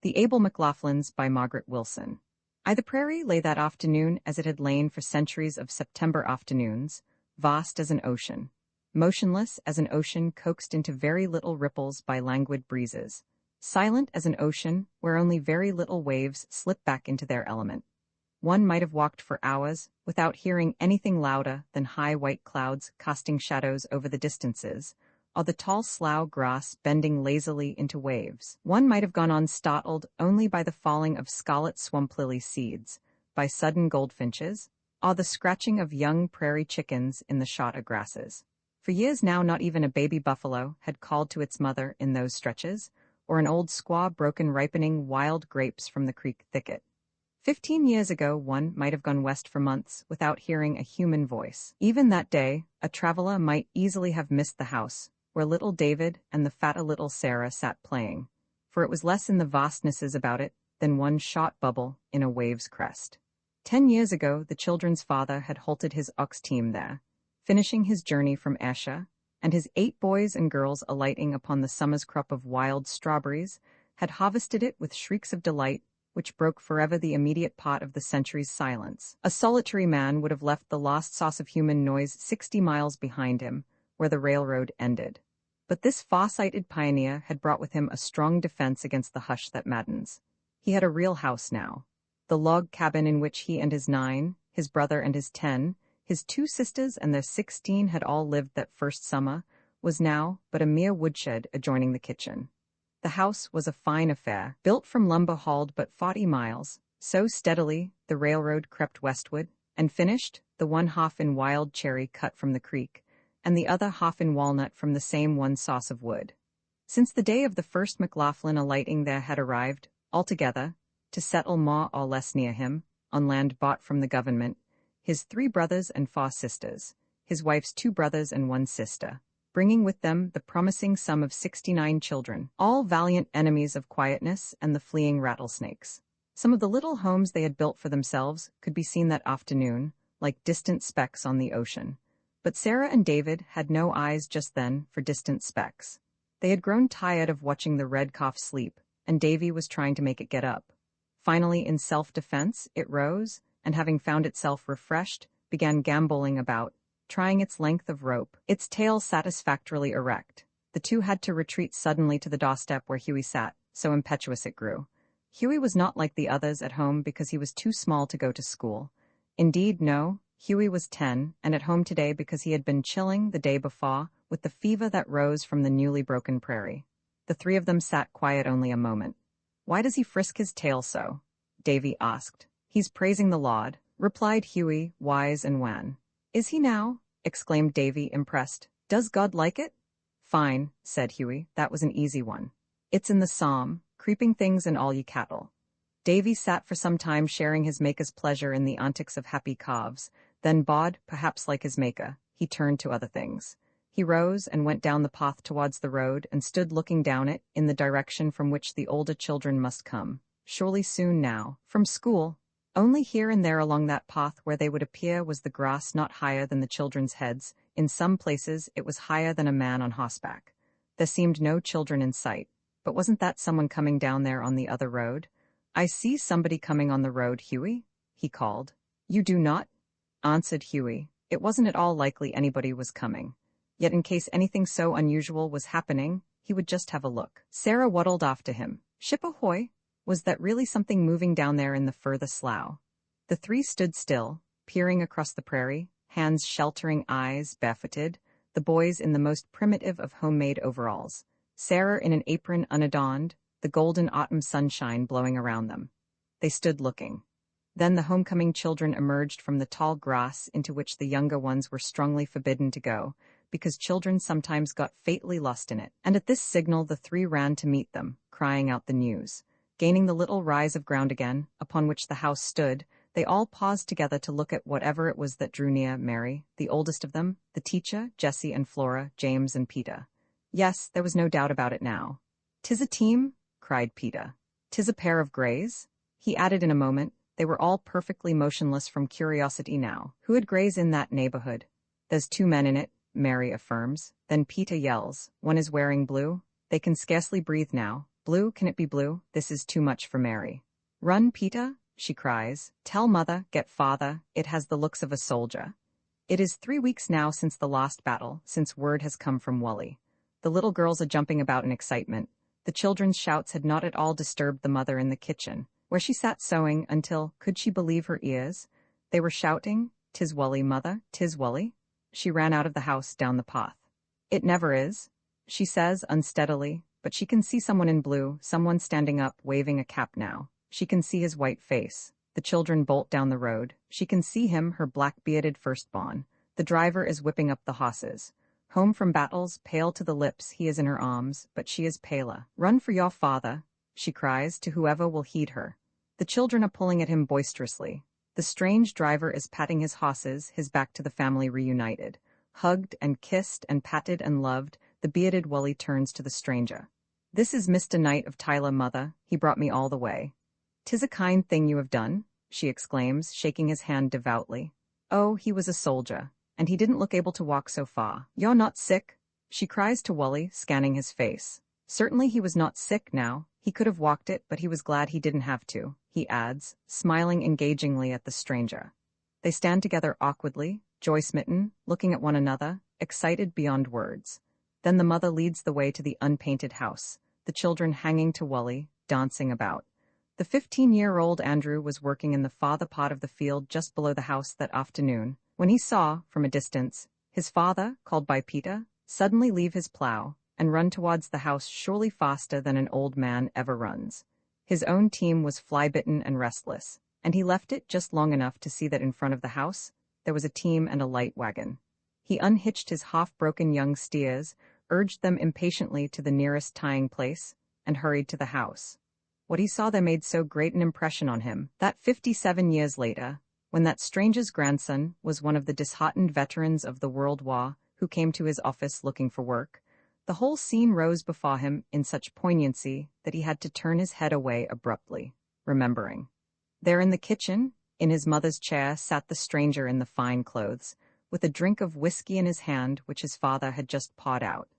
The Able McLaughlins by Margaret Wilson. The prairie lay that afternoon as it had lain for centuries of September afternoons, vast as an ocean, motionless as an ocean coaxed into very little ripples by languid breezes, silent as an ocean where only very little waves slip back into their element. One might have walked for hours without hearing anything louder than high white clouds casting shadows over the distances, or the tall slough grass bending lazily into waves. One might have gone on startled only by the falling of scarlet swamp lily seeds, by sudden goldfinches, or the scratching of young prairie chickens in the shorter grasses. For years now not even a baby buffalo had called to its mother in those stretches, or an old squaw broken ripening wild grapes from the creek thicket. 15 years ago one might have gone west for months without hearing a human voice. Even that day, a traveler might easily have missed the house, where little David and the fatter little Sarah sat playing, for it was less in the vastnesses about it than one shot bubble in a wave's crest. 10 years ago the children's father had halted his ox team there, finishing his journey from Esher, and his 8 boys and girls alighting upon the summer's crop of wild strawberries, had harvested it with shrieks of delight which broke forever the immediate part of the century's silence. A solitary man would have left the lost source of human noise 60 miles behind him, where the railroad ended. But this far-sighted pioneer had brought with him a strong defense against the hush that maddens. He had a real house now. The log cabin in which he and his 9, his brother and his 10, his 2 sisters and their 16 had all lived that first summer, was now but a mere woodshed adjoining the kitchen. The house was a fine affair, built from lumber hauled but 40 miles, so steadily the railroad crept westward, and finished, the one half in wild cherry cut from the creek, and the other half in walnut from the same one sauce of wood. Since the day of the first McLaughlin alighting there had arrived, altogether, to settle more or less near him, on land bought from the government, his 3 brothers and 4 sisters, his wife's 2 brothers and 1 sister, bringing with them the promising sum of 69 children, all valiant enemies of quietness and the fleeing rattlesnakes. Some of the little homes they had built for themselves could be seen that afternoon, like distant specks on the ocean. But Sarah and David had no eyes just then for distant specks. They had grown tired of watching the red calf sleep, and Davy was trying to make it get up. Finally, in self-defense, it rose, and having found itself refreshed, began gambolling about, trying its length of rope, its tail satisfactorily erect. The 2 had to retreat suddenly to the doorstep where Huey sat, so impetuous it grew. Huey was not like the others at home because he was too small to go to school. Indeed, no, Huey was 10, and at home today because he had been chilling the day before with the fever that rose from the newly broken prairie. The 3 of them sat quiet only a moment. "Why does he frisk his tail so?" Davy asked. "He's praising the Lord," replied Huey, wise and wan. "Is he now?" exclaimed Davy, impressed. "Does God like it?" "Fine," said Huey. "That was an easy one. It's in the psalm, creeping things and all ye cattle." Davy sat for some time sharing his Maker's pleasure in the antics of happy calves, then bawed, perhaps like his Maker, he turned to other things. He rose and went down the path towards the road and stood looking down it in the direction from which the older children must come, surely soon now, from school. Only here and there along that path where they would appear was the grass not higher than the children's heads. In some places it was higher than a man on horseback. There seemed no children in sight, but wasn't that someone coming down there on the other road? "I see somebody coming on the road, Huey," he called. "You do not?" answered Huey. It wasn't at all likely anybody was coming. Yet in case anything so unusual was happening, he would just have a look. Sarah waddled after him. "Ship ahoy!" Was that really something moving down there in the further slough? The 3 stood still, peering across the prairie, hands sheltering eyes, barefooted, the boys in the most primitive of homemade overalls, Sarah in an apron unadorned, the golden autumn sunshine blowing around them. They stood looking. Then the homecoming children emerged from the tall grass into which the younger ones were strongly forbidden to go, because children sometimes got fatally lost in it, and at this signal the 3 ran to meet them, crying out the news. Gaining the little rise of ground again, upon which the house stood, they all paused together to look at whatever it was that drew near Mary, the oldest of them, the teacher, Jessie and Flora, James and Peter. Yes, there was no doubt about it now. "'Tis a team?" cried Peter. "'Tis a pair of greys?" he added in a moment. They were all perfectly motionless from curiosity now. "Who had greys in that neighborhood?" "There's 2 men in it," Mary affirms. Then Peter yells, "One is wearing blue. They can scarcely breathe now. Blue, can it be blue? This is too much for Mary. Run, Peter, she cries. Tell mother, get father, it has the looks of a soldier. It is 3 weeks now since the last battle, since word has come from Wally. The little girls are jumping about in excitement. The children's shouts had not at all disturbed the mother in the kitchen, where she sat sewing until, could she believe her ears? They were shouting, "'Tis Wally, mother, 'tis Wally." She ran out of the house down the path. It never is, she says unsteadily, but she can see someone in blue, someone standing up, waving a cap now. She can see his white face. The children bolt down the road. She can see him, her black-bearded firstborn. The driver is whipping up the horses. Home from battles, pale to the lips, he is in her arms, but she is paler. Run for your father, she cries to whoever will heed her. The children are pulling at him boisterously. The strange driver is patting his horses, his back to the family reunited. Hugged and kissed and patted and loved, the bearded Wally turns to the stranger. This is Mr. Knight of Tyler, mother. He brought me all the way. 'Tis a kind thing you have done, she exclaims, shaking his hand devoutly. Oh, he was a soldier, and he didn't look able to walk so far. You're not sick? She cries to Wally, scanning his face. Certainly he was not sick now. He could have walked it, but he was glad he didn't have to, he adds, smiling engagingly at the stranger. They stand together awkwardly, joy-smitten, looking at one another, excited beyond words. Then the mother leads the way to the unpainted house, the children hanging to Wally, dancing about. The 15-year-old Andrew was working in the farther part of the field just below the house that afternoon, when he saw, from a distance, his father, called by Peter, suddenly leave his plow and run towards the house surely faster than an old man ever runs. His own team was fly-bitten and restless, and he left it just long enough to see that in front of the house there was a team and a light wagon. He unhitched his half-broken young steers, urged them impatiently to the nearest tying place, and hurried to the house. What he saw there made so great an impression on him that 57 years later, when that stranger's grandson was one of the disheartened veterans of the World War who came to his office looking for work, the whole scene rose before him in such poignancy that he had to turn his head away abruptly, remembering. There in the kitchen, in his mother's chair, sat the stranger in the fine clothes, with a drink of whiskey in his hand which his father had just pawed out.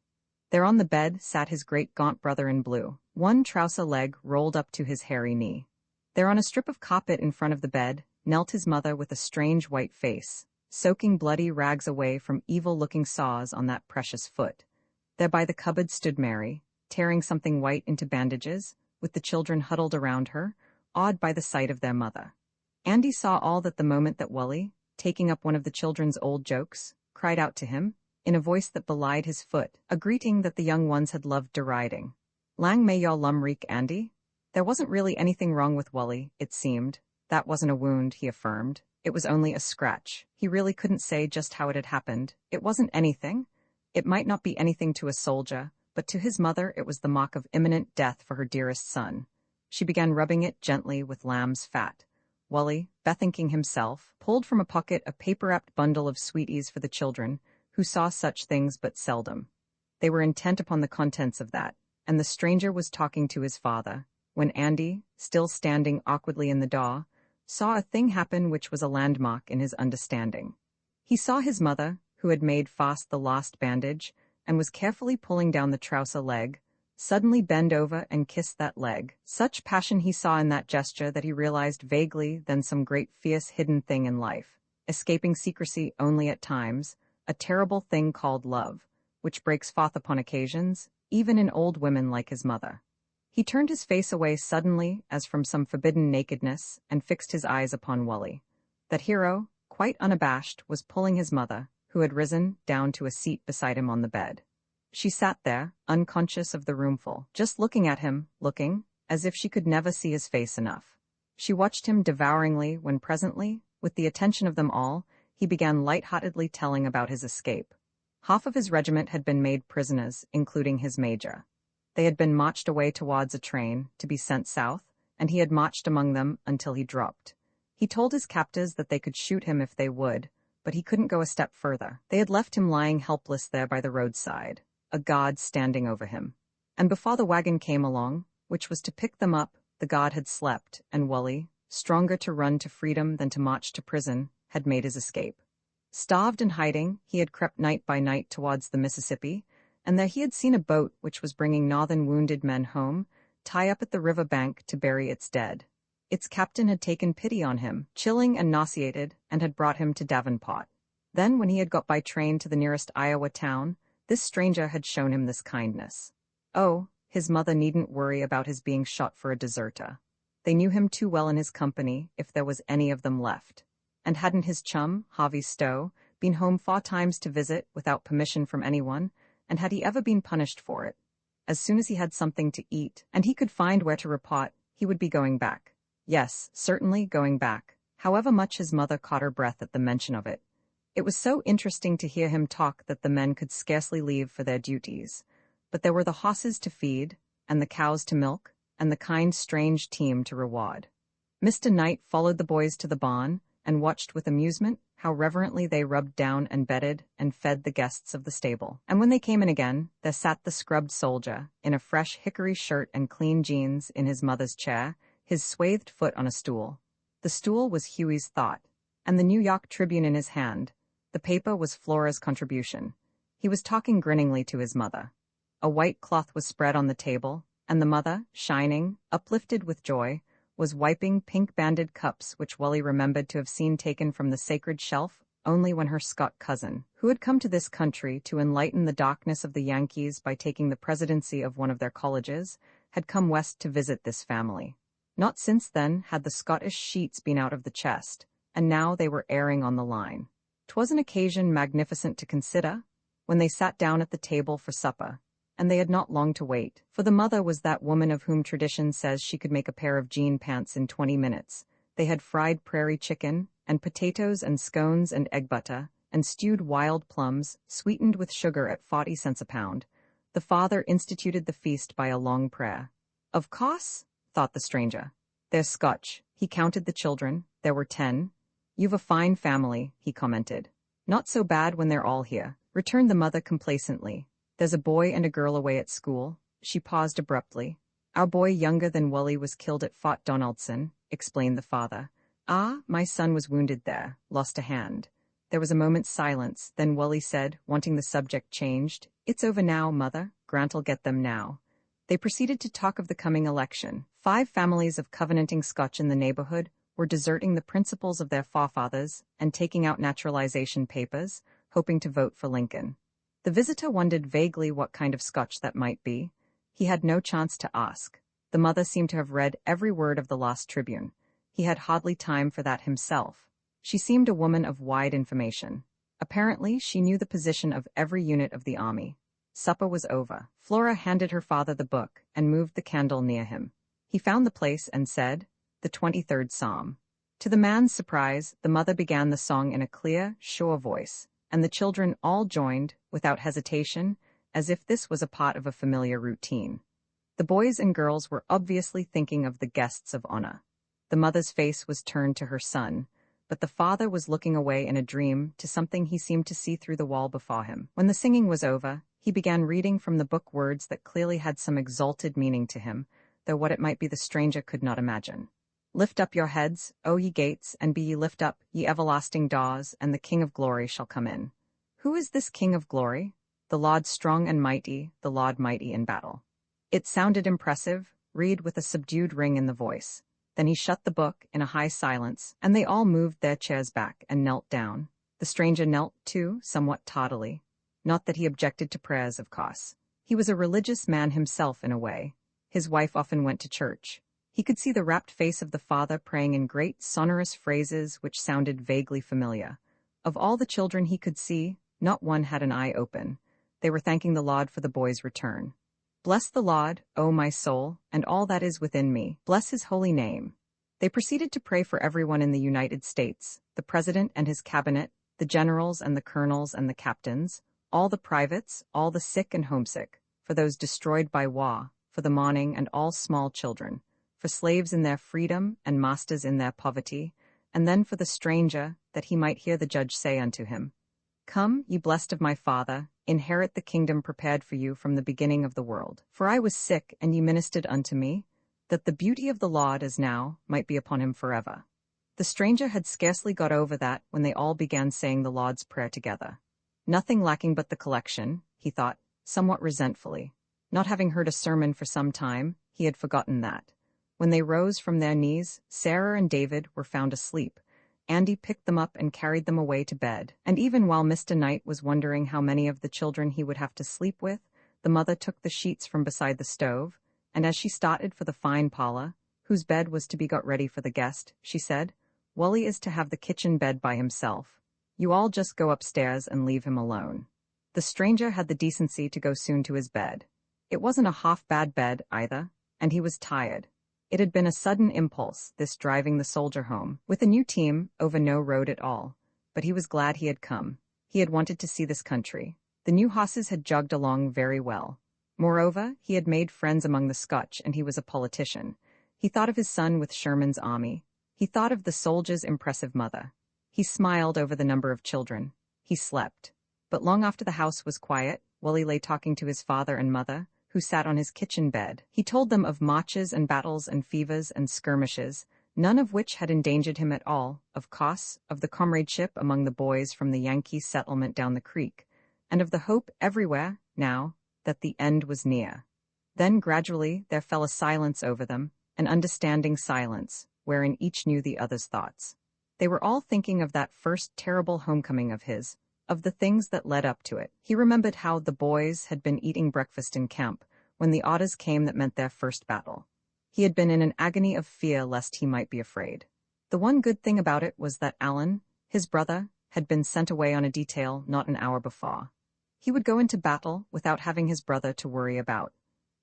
There on the bed sat his great gaunt brother in blue, one trouser leg rolled up to his hairy knee. There on a strip of carpet in front of the bed knelt his mother with a strange white face, soaking bloody rags away from evil-looking saws on that precious foot. There by the cupboard stood Mary, tearing something white into bandages, with the children huddled around her, awed by the sight of their mother. Andy saw all that the moment that Wally, taking up one of the children's old jokes, cried out to him, in a voice that belied his foot, a greeting that the young ones had loved deriding. Lang may yaw lumreek, Andy? There wasn't really anything wrong with Wally, it seemed. That wasn't a wound, he affirmed. It was only a scratch. He really couldn't say just how it had happened. It wasn't anything. It might not be anything to a soldier, but to his mother it was the mock of imminent death for her dearest son. She began rubbing it gently with lamb's fat. Wally, bethinking himself, pulled from a pocket a paper-wrapped bundle of sweeties for the children, who saw such things but seldom. They were intent upon the contents of that, and the stranger was talking to his father, when Andy, still standing awkwardly in the door, saw a thing happen which was a landmark in his understanding. He saw his mother, who had made fast the lost bandage, and was carefully pulling down the trouser leg, suddenly bend over and kiss that leg. Such passion he saw in that gesture that he realized vaguely then some great fierce hidden thing in life, escaping secrecy only at times, a terrible thing called love, which breaks forth upon occasions, even in old women like his mother. He turned his face away suddenly, as from some forbidden nakedness, and fixed his eyes upon Wally. That hero, quite unabashed, was pulling his mother, who had risen, down to a seat beside him on the bed. She sat there, unconscious of the roomful, just looking at him, looking, as if she could never see his face enough. She watched him devouringly when presently, with the attention of them all, he began light-heartedly telling about his escape. Half of his regiment had been made prisoners, including his major. They had been marched away towards a train, to be sent south, and he had marched among them until he dropped. He told his captors that they could shoot him if they would, but he couldn't go a step further. They had left him lying helpless there by the roadside, a god standing over him. And before the wagon came along, which was to pick them up, the god had slept, and Wally, stronger to run to freedom than to march to prison, had made his escape. Starved and hiding, he had crept night by night towards the Mississippi, and there he had seen a boat which was bringing northern wounded men home, tie up at the river bank to bury its dead. Its captain had taken pity on him, chilling and nauseated, and had brought him to Davenport. Then, when he had got by train to the nearest Iowa town, this stranger had shown him this kindness. Oh, his mother needn't worry about his being shot for a deserter. They knew him too well in his company, if there was any of them left. And hadn't his chum, Harvey Stowe, been home 4 times to visit without permission from anyone, and had he ever been punished for it? As soon as he had something to eat, and he could find where to repot, he would be going back. Yes, certainly going back, however much his mother caught her breath at the mention of it. It was so interesting to hear him talk that the men could scarcely leave for their duties. But there were the horses to feed, and the cows to milk, and the kind strange team to reward. Mr. Knight followed the boys to the barn, and watched with amusement how reverently they rubbed down and bedded and fed the guests of the stable. And when they came in again, there sat the scrubbed soldier, in a fresh hickory shirt and clean jeans, in his mother's chair, his swathed foot on a stool. The stool was Hughie's thought, and the New York Tribune in his hand. The paper was Flora's contribution. He was talking grinningly to his mother. A white cloth was spread on the table, and the mother, shining, uplifted with joy, was wiping pink-banded cups which Wally remembered to have seen taken from the sacred shelf only when her Scot cousin, who had come to this country to enlighten the darkness of the Yankees by taking the presidency of one of their colleges, had come west to visit this family. Not since then had the Scottish sheets been out of the chest, and now they were airing on the line. 'Twas an occasion magnificent to consider, when they sat down at the table for supper, and they had not long to wait, for the mother was that woman of whom tradition says she could make a pair of jean pants in 20 minutes. They had fried prairie chicken, and potatoes and scones and egg butter, and stewed wild plums, sweetened with sugar at 40 cents a pound. The father instituted the feast by a long prayer. Of course, thought the stranger. They're Scotch. He counted the children. There were 10. You've a fine family, he commented. Not so bad when they're all here, returned the mother complacently. There's a boy and a girl away at school. She paused abruptly. Our boy younger than Wally was killed at Fort Donaldson, explained the father. Ah, my son was wounded there, lost a hand. There was a moment's silence, then Wally said, wanting the subject changed, It's over now, mother. Grant'll get them now. They proceeded to talk of the coming election. 5 families of covenanting Scotch in the neighborhood were deserting the principles of their forefathers and taking out naturalization papers, hoping to vote for Lincoln. The visitor wondered vaguely what kind of Scotch that might be. He had no chance to ask. The mother seemed to have read every word of the Lost Tribune. He had hardly time for that himself. She seemed a woman of wide information. Apparently, she knew the position of every unit of the army. Supper was over. Flora handed her father the book and moved the candle near him. He found the place and said, the 23rd Psalm. To the man's surprise, the mother began the song in a clear, sure voice, and the children all joined, without hesitation, as if this was a part of a familiar routine. The boys and girls were obviously thinking of the guests of honor. The mother's face was turned to her son, but the father was looking away in a dream to something he seemed to see through the wall before him. When the singing was over, he began reading from the book words that clearly had some exalted meaning to him, though what it might be the stranger could not imagine. Lift up your heads, O ye gates, and be ye lift up, ye everlasting doors, and the King of glory shall come in. Who is this King of glory? The Lord strong and mighty, the Lord mighty in battle. It sounded impressive, read with a subdued ring in the voice. Then he shut the book in a high silence, and they all moved their chairs back and knelt down. The stranger knelt, too, somewhat tardily. Not that he objected to prayers, of course. He was a religious man himself in a way. His wife often went to church. He could see the rapt face of the father praying in great, sonorous phrases which sounded vaguely familiar. Of all the children he could see, not one had an eye open. They were thanking the Lord for the boy's return. Bless the Lord, O my soul, and all that is within me. Bless his holy name. They proceeded to pray for everyone in the United States, the president and his cabinet, the generals and the colonels and the captains, all the privates, all the sick and homesick, for those destroyed by war, for the mourning and all small children, for slaves in their freedom and masters in their poverty, and then for the stranger, that he might hear the judge say unto him, Come, ye blessed of my Father, inherit the kingdom prepared for you from the beginning of the world. For I was sick, and ye ministered unto me, that the beauty of the Lord as now might be upon him forever. The stranger had scarcely got over that when they all began saying the Lord's Prayer together. Nothing lacking but the collection, he thought, somewhat resentfully. Not having heard a sermon for some time, he had forgotten that. When they rose from their knees, Sarah and David were found asleep. Andy picked them up and carried them away to bed, and even while Mr. Knight was wondering how many of the children he would have to sleep with, the mother took the sheets from beside the stove, and as she started for the fine parlor, whose bed was to be got ready for the guest, she said, "Wally is to have the kitchen bed by himself. You all just go upstairs and leave him alone." The stranger had the decency to go soon to his bed. It wasn't a half-bad bed, either, and he was tired. It had been a sudden impulse, this driving the soldier home, with a new team, over no road at all. But he was glad he had come. He had wanted to see this country. The new horses had jogged along very well. Moreover, he had made friends among the Scotch, and he was a politician. He thought of his son with Sherman's army. He thought of the soldier's impressive mother. He smiled over the number of children. He slept. But long after the house was quiet, Wally lay talking to his father and mother, who sat on his kitchen bed. He told them of marches and battles and fevers and skirmishes, none of which had endangered him at all, of course, of the comradeship among the boys from the Yankee settlement down the creek, and of the hope everywhere, now, that the end was near. Then gradually there fell a silence over them, an understanding silence, wherein each knew the other's thoughts. They were all thinking of that first terrible homecoming of his, of the things that led up to it. He remembered how the boys had been eating breakfast in camp when the orders came that meant their first battle. He had been in an agony of fear lest he might be afraid. The one good thing about it was that Alan, his brother, had been sent away on a detail not an hour before. He would go into battle without having his brother to worry about.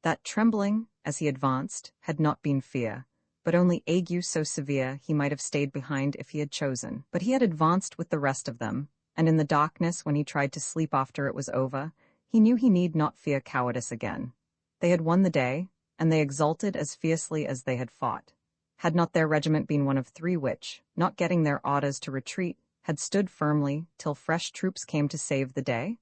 That trembling, as he advanced, had not been fear, but only ague so severe he might have stayed behind if he had chosen. But he had advanced with the rest of them, and in the darkness when he tried to sleep after it was over, he knew he need not fear cowardice again. They had won the day, and they exulted as fiercely as they had fought. Had not their regiment been one of three which, not getting their orders to retreat, had stood firmly till fresh troops came to save the day?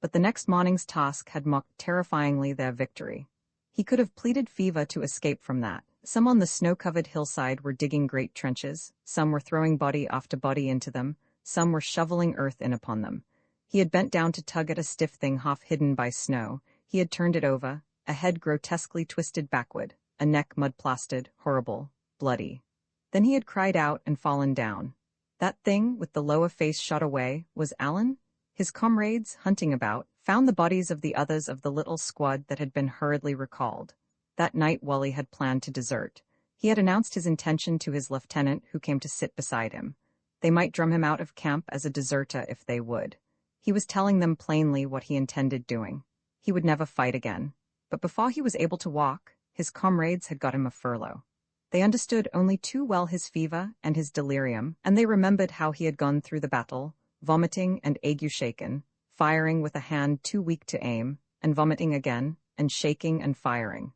But the next morning's task had mocked terrifyingly their victory. He could have pleaded fever to escape from that. Some on the snow-covered hillside were digging great trenches, some were throwing body after body into them, some were shoveling earth in upon them. He had bent down to tug at a stiff thing half hidden by snow. He had turned it over, a head grotesquely twisted backward, a neck mud-plastered, horrible, bloody. Then he had cried out and fallen down. That thing, with the lower face shot away, was Alan? His comrades, hunting about, found the bodies of the others of the little squad that had been hurriedly recalled. That night Wally had planned to desert. He had announced his intention to his lieutenant, who came to sit beside him. They might drum him out of camp as a deserter if they would. He was telling them plainly what he intended doing. He would never fight again. But before he was able to walk, his comrades had got him a furlough. They understood only too well his fever and his delirium, and they remembered how he had gone through the battle, vomiting and ague-shaken, firing with a hand too weak to aim, and vomiting again, and shaking and firing.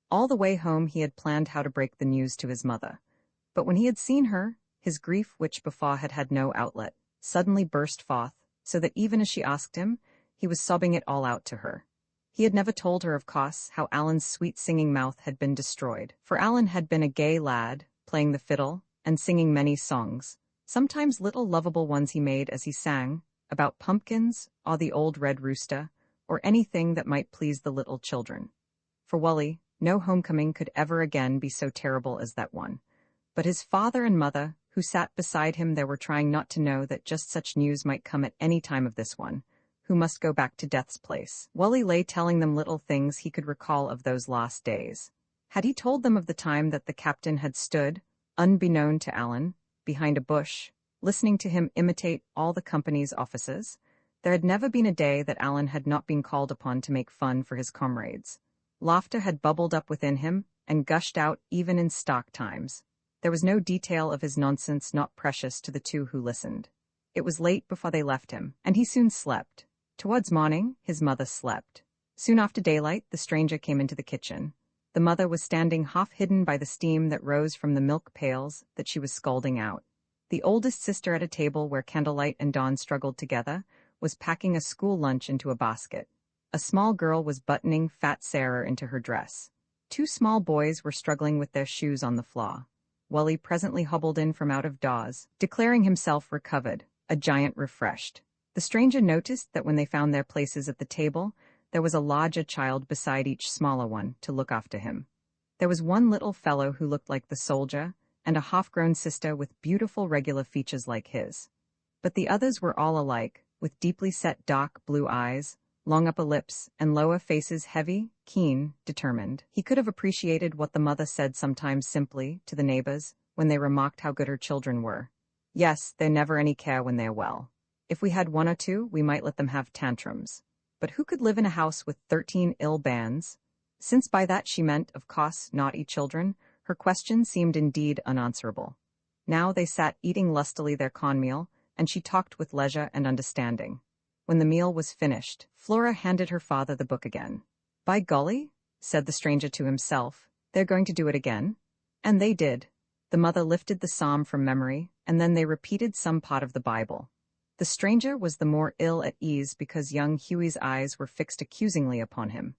All the way home he had planned how to break the news to his mother. But when he had seen her, his grief, which before had had no outlet, suddenly burst forth, so that even as she asked him, he was sobbing it all out to her. He had never told her, of course, how Alan's sweet singing mouth had been destroyed, for Alan had been a gay lad, playing the fiddle, and singing many songs, sometimes little lovable ones he made as he sang, about pumpkins, or the old red rooster, or anything that might please the little children. For Wally, no homecoming could ever again be so terrible as that one. But his father and mother, who sat beside him there, were trying not to know that just such news might come at any time of this one, who must go back to death's place. Wally lay telling them little things he could recall of those last days. Had he told them of the time that the captain had stood, unbeknown to Alan, behind a bush, listening to him imitate all the company's officers? There had never been a day that Alan had not been called upon to make fun for his comrades. Laughter had bubbled up within him and gushed out even in stock times. There was no detail of his nonsense not precious to the two who listened. It was late before they left him, and he soon slept. Towards morning, his mother slept. Soon after daylight, the stranger came into the kitchen. The mother was standing half-hidden by the steam that rose from the milk pails that she was scalding out. The oldest sister at a table where candlelight and dawn struggled together was packing a school lunch into a basket. A small girl was buttoning fat Sarah into her dress. Two small boys were struggling with their shoes on the floor. Wally presently hobbled in from out of doors, declaring himself recovered, a giant refreshed. The stranger noticed that when they found their places at the table, there was a larger child beside each smaller one to look after him. There was one little fellow who looked like the soldier, and a half-grown sister with beautiful regular features like his. But the others were all alike, with deeply set dark blue eyes, long upper lips, and lower faces heavy, keen, determined. He could have appreciated what the mother said sometimes simply, to the neighbors, when they remarked how good her children were. Yes, they're never any care when they're well. If we had one or two, we might let them have tantrums. But who could live in a house with 13 ill bands? Since by that she meant, of course, naughty children, her question seemed indeed unanswerable. Now they sat eating lustily their cornmeal, and she talked with leisure and understanding. When the meal was finished, Flora handed her father the book again. "By golly," said the stranger to himself, "they're going to do it again." And they did. The mother lifted the psalm from memory, and then they repeated some part of the Bible. The stranger was the more ill at ease because young Hughie's eyes were fixed accusingly upon him.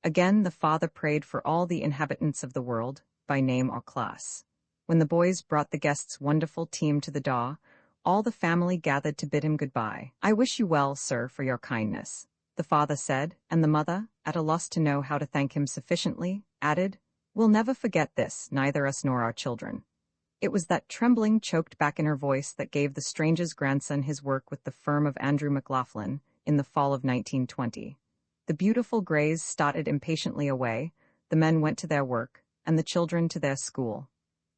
Again the father prayed for all the inhabitants of the world, by name or class. When the boys brought the guests' wonderful team to the door, all the family gathered to bid him goodbye. "I wish you well, sir, for your kindness," the father said, and the mother, at a loss to know how to thank him sufficiently, added, "We'll never forget this, neither us nor our children." It was that trembling choked back in her voice that gave the stranger's grandson his work with the firm of Andrew McLaughlin in the fall of 1920. The beautiful Greys started impatiently away, the men went to their work, and the children to their school.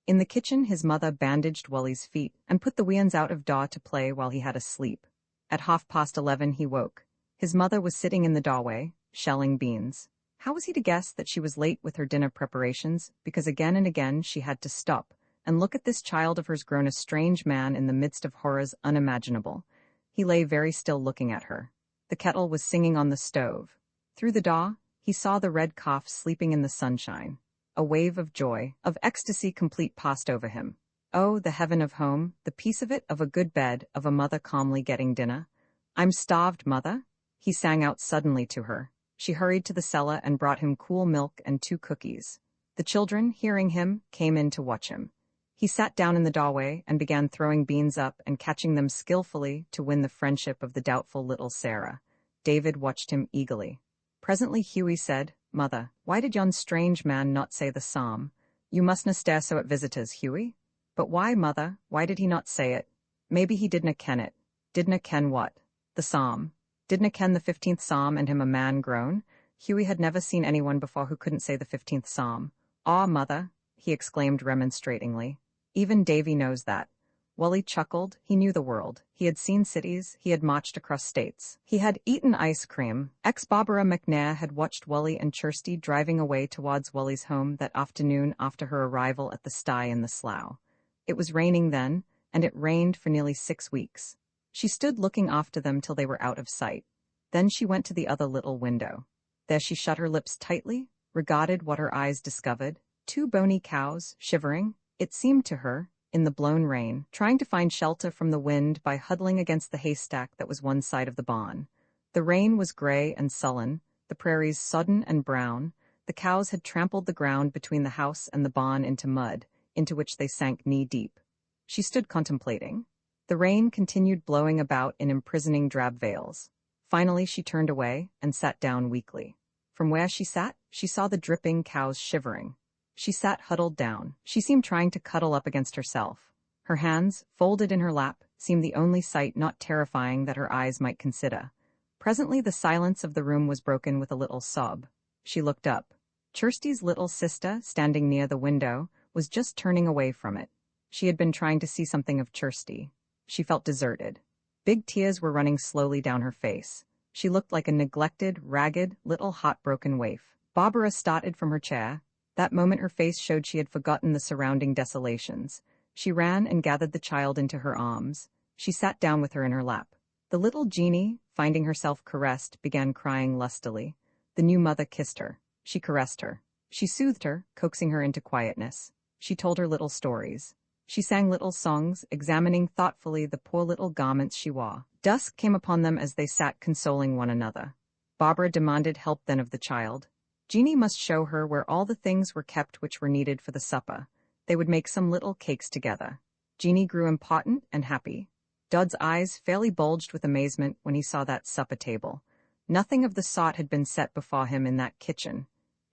In the kitchen his mother bandaged Wally's feet and put the weans out of door to play while he had a sleep. At 11:30 he woke. His mother was sitting in the doorway, shelling beans. How was he to guess that she was late with her dinner preparations, because again and again she had to stop and look at this child of hers grown a strange man in the midst of horrors unimaginable. He lay very still looking at her. The kettle was singing on the stove. Through the door, he saw the red calf sleeping in the sunshine. A wave of joy, of ecstasy complete passed over him. Oh, the heaven of home, the peace of it, of a good bed, of a mother calmly getting dinner. "I'm starved, mother," he sang out suddenly to her. She hurried to the cellar and brought him cool milk and 2 cookies. The children, hearing him, came in to watch him. He sat down in the doorway and began throwing beans up and catching them skillfully to win the friendship of the doubtful little Sarah. David watched him eagerly. Presently Hughie said, "Mother, why did yon strange man not say the psalm? You mustna stare so at visitors, Hughie." "But why, mother, why did he not say it?" "Maybe he didna ken it." "Didna ken what?" "The psalm." "Didna ken the 15th psalm and him a man grown?" Hughie had never seen anyone before who couldn't say the 15th psalm. "Aw, mother," he exclaimed remonstratingly. "Even Davy knows that." Wally chuckled. He knew the world. He had seen cities. He had marched across states. He had eaten ice cream. Ex-Barbara McNair had watched Wally and Kirsty driving away towards Wally's home that afternoon after her arrival at the sty in the slough. It was raining then, and it rained for nearly 6 weeks. She stood looking after them till they were out of sight. Then she went to the other little window. There she shut her lips tightly, regarded what her eyes discovered. 2 bony cows, shivering, it seemed to her, in the blown rain, trying to find shelter from the wind by huddling against the haystack that was one side of the barn. The rain was gray and sullen, the prairies sodden and brown. The cows had trampled the ground between the house and the barn into mud, into which they sank knee-deep. She stood contemplating. The rain continued blowing about in imprisoning drab veils. Finally she turned away and sat down weakly. From where she sat, she saw the dripping cows shivering. She sat huddled down. She seemed trying to cuddle up against herself. Her hands, folded in her lap, seemed the only sight not terrifying that her eyes might consider. Presently the silence of the room was broken with a little sob. She looked up. Kirsty's little sister, standing near the window, was just turning away from it. She had been trying to see something of Kirsty. She felt deserted. Big tears were running slowly down her face. She looked like a neglected, ragged, little heartbroken waif. Barbara started from her chair. That moment her face showed she had forgotten the surrounding desolations. She ran and gathered the child into her arms. She sat down with her in her lap. The little Jeannie, finding herself caressed, began crying lustily. The new mother kissed her. She caressed her. She soothed her, coaxing her into quietness. She told her little stories. She sang little songs, examining thoughtfully the poor little garments she wore. Dusk came upon them as they sat consoling one another. Barbara demanded help then of the child. Jeannie must show her where all the things were kept which were needed for the supper. They would make some little cakes together. Jeannie grew important and happy. Dod's eyes fairly bulged with amazement when he saw that supper table. Nothing of the sort had been set before him in that kitchen.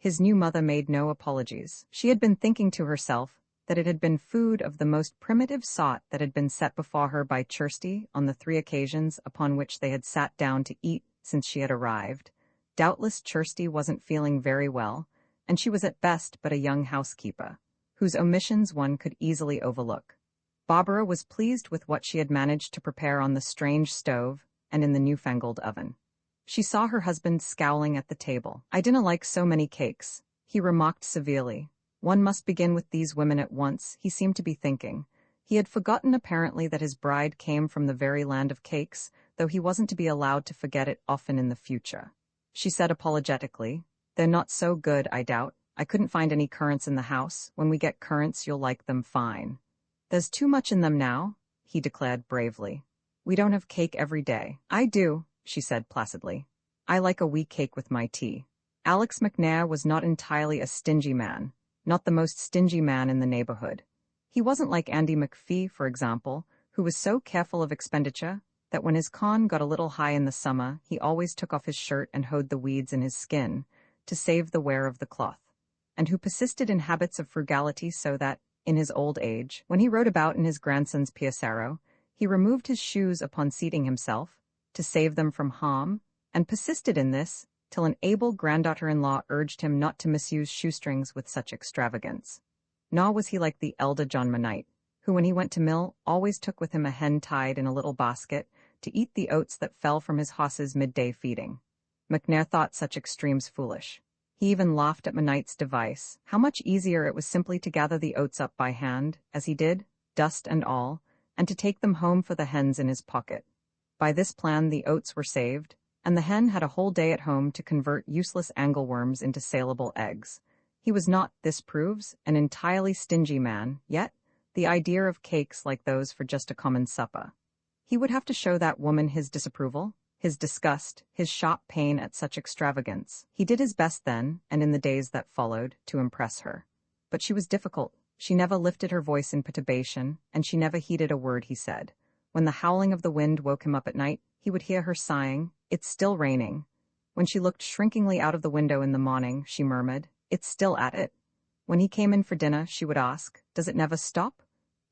His new mother made no apologies. She had been thinking to herself that it had been food of the most primitive sort that had been set before her by Kirsty on the 3 occasions upon which they had sat down to eat since she had arrived. Doubtless Kirsty wasn't feeling very well, and she was at best but a young housekeeper, whose omissions one could easily overlook. Barbara was pleased with what she had managed to prepare on the strange stove and in the newfangled oven. She saw her husband scowling at the table. "I didn't like so many cakes," he remarked severely. "One must begin with these women at once," he seemed to be thinking. He had forgotten apparently that his bride came from the very land of cakes, though he wasn't to be allowed to forget it often in the future. She said apologetically, "They're not so good, I doubt. I couldn't find any currants in the house. When we get currants, you'll like them fine." "There's too much in them now," he declared bravely. "We don't have cake every day." "I do," she said placidly. "I like a wee cake with my tea." Alex McNair was not entirely a stingy man, not the most stingy man in the neighborhood. He wasn't like Andy McPhee, for example, who was so careful of expenditure that when his con got a little high in the summer, he always took off his shirt and hoed the weeds in his skin to save the wear of the cloth, and who persisted in habits of frugality so that, in his old age, when he rode about in his grandson's Piacero, he removed his shoes upon seating himself, to save them from harm, and persisted in this till an able granddaughter-in-law urged him not to misuse shoestrings with such extravagance. Nor was he like the elder John Monite, who when he went to mill always took with him a hen tied in a little basket to eat the oats that fell from his horse's midday feeding. McNair thought such extremes foolish. He even laughed at Monite's device. How much easier it was simply to gather the oats up by hand, as he did, dust and all, and to take them home for the hens in his pocket. By this plan the oats were saved, and the hen had a whole day at home to convert useless angleworms into saleable eggs. He was not, this proves, an entirely stingy man, yet the idea of cakes like those for just a common supper. He would have to show that woman his disapproval, his disgust, his sharp pain at such extravagance. He did his best then, and in the days that followed, to impress her. But she was difficult. She never lifted her voice in perturbation, and she never heeded a word he said. When the howling of the wind woke him up at night, he would hear her sighing, "It's still raining." When she looked shrinkingly out of the window in the morning, she murmured, "It's still at it." When he came in for dinner, she would ask, "Does it never stop?"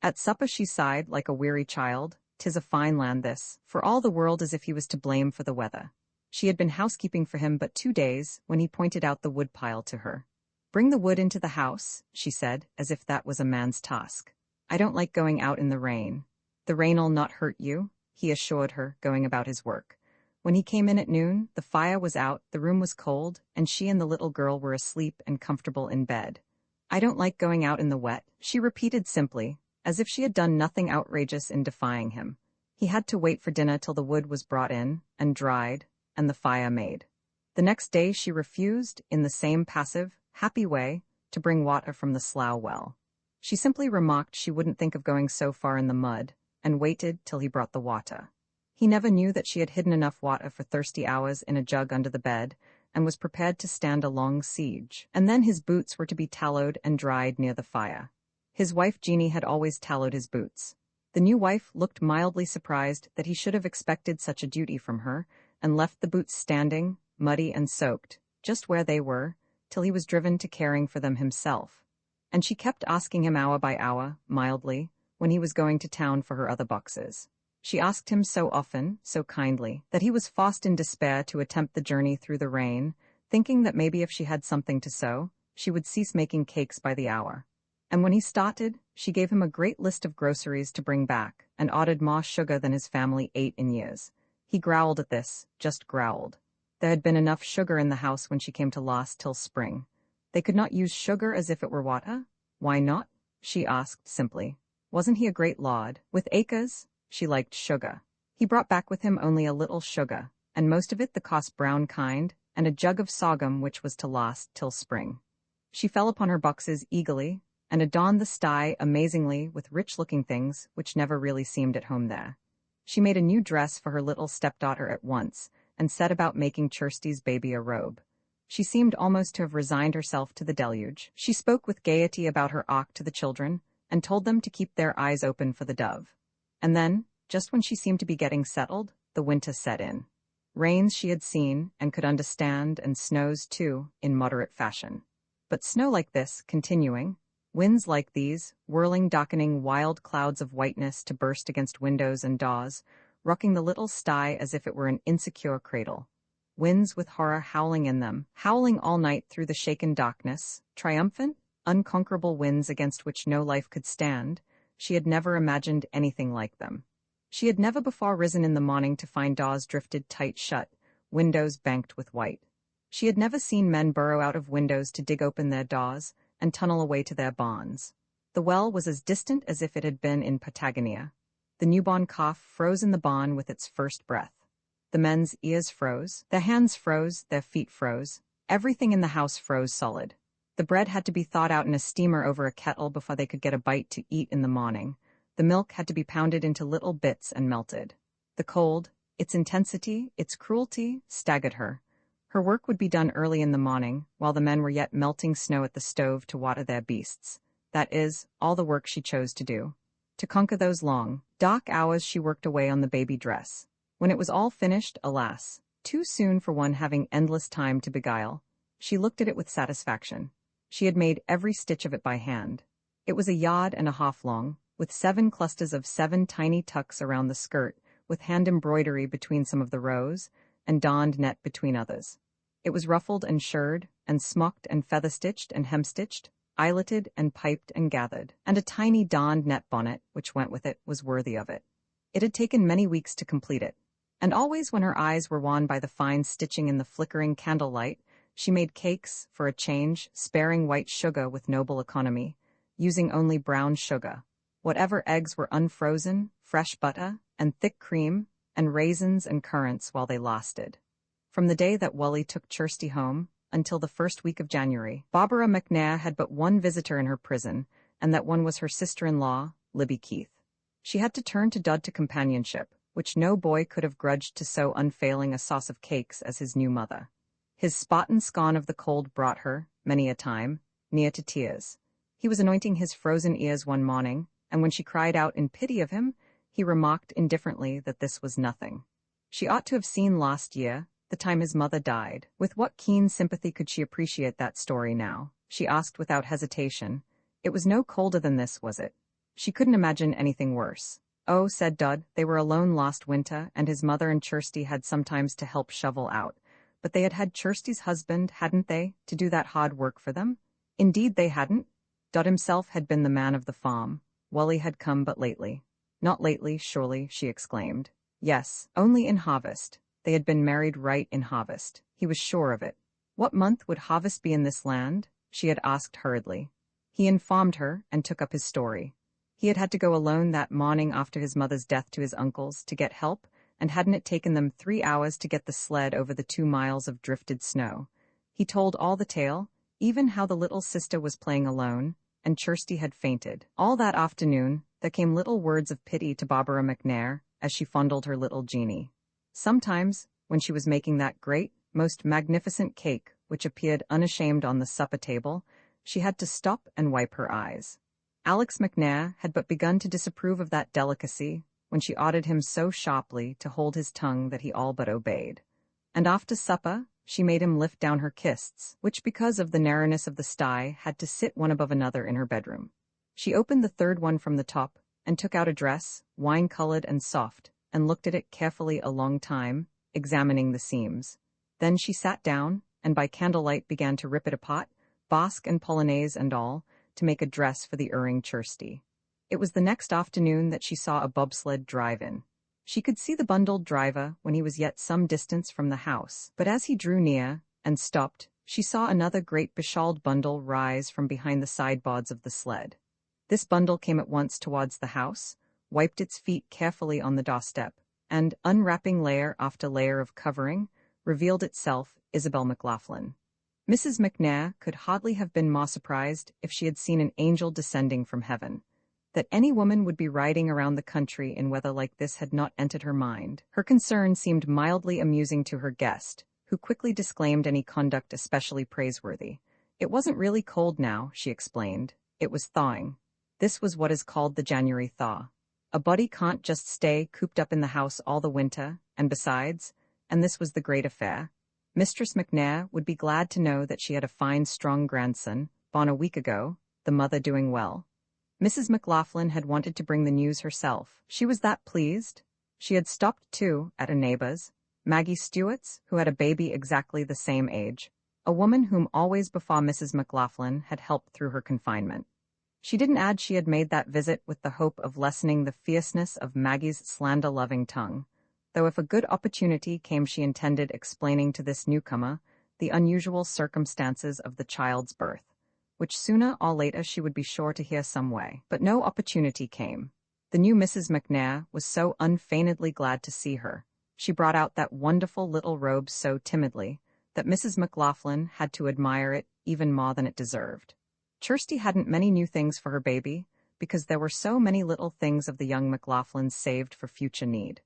At supper she sighed like a weary child. "'Tis a fine land this," for all the world as if he was to blame for the weather. She had been housekeeping for him but 2 days when he pointed out the woodpile to her. "Bring the wood into the house," she said, as if that was a man's task. "I don't like going out in the rain." "The rain'll not hurt you," he assured her, going about his work. When he came in at noon, the fire was out, the room was cold, and she and the little girl were asleep and comfortable in bed. "I don't like going out in the wet," she repeated simply, as if she had done nothing outrageous in defying him. He had to wait for dinner till the wood was brought in, and dried, and the fire made. The next day she refused, in the same passive, happy way, to bring water from the slough well. She simply remarked she wouldn't think of going so far in the mud, and waited till he brought the water. He never knew that she had hidden enough water for thirsty hours in a jug under the bed, and was prepared to stand a long siege. And then his boots were to be tallowed and dried near the fire. His wife Jeanie had always tallowed his boots. The new wife looked mildly surprised that he should have expected such a duty from her, and left the boots standing, muddy and soaked, just where they were, till he was driven to caring for them himself. And she kept asking him hour by hour, mildly, when he was going to town for her other boxes. She asked him so often, so kindly, that he was forced in despair to attempt the journey through the rain, thinking that maybe if she had something to sew, she would cease making cakes by the hour. And when he started, she gave him a great list of groceries to bring back, and ordered more sugar than his family ate in years. He growled at this, just growled. There had been enough sugar in the house when she came to last till spring. They could not use sugar as if it were water? Why not? She asked simply. Wasn't he a great lord? With acres? She liked sugar. He brought back with him only a little sugar, and most of it the cost brown kind, and a jug of sorghum which was to last till spring. She fell upon her boxes eagerly, and adorned the sty amazingly with rich-looking things which never really seemed at home there. She made a new dress for her little stepdaughter at once, and set about making Kirsty's baby a robe. She seemed almost to have resigned herself to the deluge. She spoke with gaiety about her ark to the children, and told them to keep their eyes open for the dove. And then, just when she seemed to be getting settled, the winter set in. Rains she had seen and could understand, and snows too, in moderate fashion. But snow like this, continuing, winds like these, whirling, darkening wild clouds of whiteness to burst against windows and doors, rocking the little sty as if it were an insecure cradle. Winds with horror howling in them, howling all night through the shaken darkness, triumphant, unconquerable winds against which no life could stand. She had never imagined anything like them. She had never before risen in the morning to find doors drifted tight shut, windows banked with white. She had never seen men burrow out of windows to dig open their doors and tunnel away to their barns. The well was as distant as if it had been in Patagonia. The newborn calf froze in the barn with its first breath. The men's ears froze, their hands froze, their feet froze. Everything in the house froze solid. The bread had to be thawed out in a steamer over a kettle before they could get a bite to eat in the morning. The milk had to be pounded into little bits and melted. The cold, its intensity, its cruelty, staggered her. Her work would be done early in the morning, while the men were yet melting snow at the stove to water their beasts. That is, all the work she chose to do. To conquer those long, dark hours she worked away on the baby dress. When it was all finished, alas, too soon for one having endless time to beguile, she looked at it with satisfaction. She had made every stitch of it by hand. It was 1.5 yards long, with 7 clusters of 7 tiny tucks around the skirt, with hand embroidery between some of the rows, and darned net between others. It was ruffled and shirred, and smocked and feather-stitched and hem-stitched, eyeletted and piped and gathered, and a tiny darned net bonnet, which went with it, was worthy of it. It had taken many weeks to complete it, and always when her eyes were won by the fine stitching in the flickering candlelight, she made cakes, for a change, sparing white sugar with noble economy, using only brown sugar. Whatever eggs were unfrozen, fresh butter, and thick cream, and raisins and currants while they lasted. From the day that Wally took Kirsty home, until the first week of January, Barbara McNair had but one visitor in her prison, and that one was her sister-in-law, Libby Keith. She had to turn to Dud to companionship, which no boy could have grudged to so unfailing a sauce of cakes as his new mother. His spot and scorn of the cold brought her, many a time, near to tears. He was anointing his frozen ears one morning, and when she cried out in pity of him, he remarked indifferently that this was nothing. She ought to have seen last year, the time his mother died. With what keen sympathy could she appreciate that story now? She asked without hesitation. It was no colder than this, was it? She couldn't imagine anything worse. Oh, said Dud, they were alone last winter, and his mother and Kirsty had sometimes to help shovel out. But they had had Kirsty's husband, hadn't they, to do that hard work for them? Indeed they hadn't. Dud himself had been the man of the farm. Wally had come but lately. Not lately, surely, she exclaimed. Yes, only in harvest. They had been married right in harvest. He was sure of it. What month would harvest be in this land? She had asked hurriedly. He informed her and took up his story. He had had to go alone that morning after his mother's death to his uncle's to get help, and hadn't it taken them 3 hours to get the sled over the 2 miles of drifted snow? He told all the tale, even how the little sister was playing alone, and Kirsty had fainted. All that afternoon, there came little words of pity to Barbara McNair as she fondled her little Jeanie. Sometimes, when she was making that great, most magnificent cake which appeared unashamed on the supper table, she had to stop and wipe her eyes. Alex McNair had but begun to disapprove of that delicacy when she ordered him so sharply to hold his tongue that he all but obeyed. And after supper, she made him lift down her kists, which because of the narrowness of the sty had to sit one above another in her bedroom. She opened the third one from the top, and took out a dress, wine-colored and soft, and looked at it carefully a long time, examining the seams. Then she sat down, and by candlelight began to rip it apart, basque and polonaise and all, to make a dress for the erring Kirsty. It was the next afternoon that she saw a bobsled drive in. She could see the bundled driver when he was yet some distance from the house, but as he drew near, and stopped, she saw another great beshawled bundle rise from behind the sideboards of the sled. This bundle came at once towards the house, wiped its feet carefully on the doorstep, and, unwrapping layer after layer of covering, revealed itself Isabel McLaughlin. Mrs. McNair could hardly have been more surprised if she had seen an angel descending from heaven. That any woman would be riding around the country in weather like this had not entered her mind. Her concern seemed mildly amusing to her guest, who quickly disclaimed any conduct especially praiseworthy. It wasn't really cold now, she explained. It was thawing. This was what is called the January thaw. A body can't just stay cooped up in the house all the winter, and besides, and this was the great affair. Mistress McNair would be glad to know that she had a fine, strong grandson, born a week ago, the mother doing well. Mrs. McLaughlin had wanted to bring the news herself. She was that pleased. She had stopped, too, at a neighbor's, Maggie Stewart's, who had a baby exactly the same age, a woman whom always before Mrs. McLaughlin had helped through her confinement. She didn't add she had made that visit with the hope of lessening the fierceness of Maggie's slander-loving tongue, though if a good opportunity came she intended explaining to this newcomer the unusual circumstances of the child's birth, which sooner or later she would be sure to hear some way. But no opportunity came. The new Mrs. McNair was so unfeignedly glad to see her. She brought out that wonderful little robe so timidly that Mrs. McLaughlin had to admire it even more than it deserved. Kirsty hadn't many new things for her baby, because there were so many little things of the young McLaughlins saved for future need.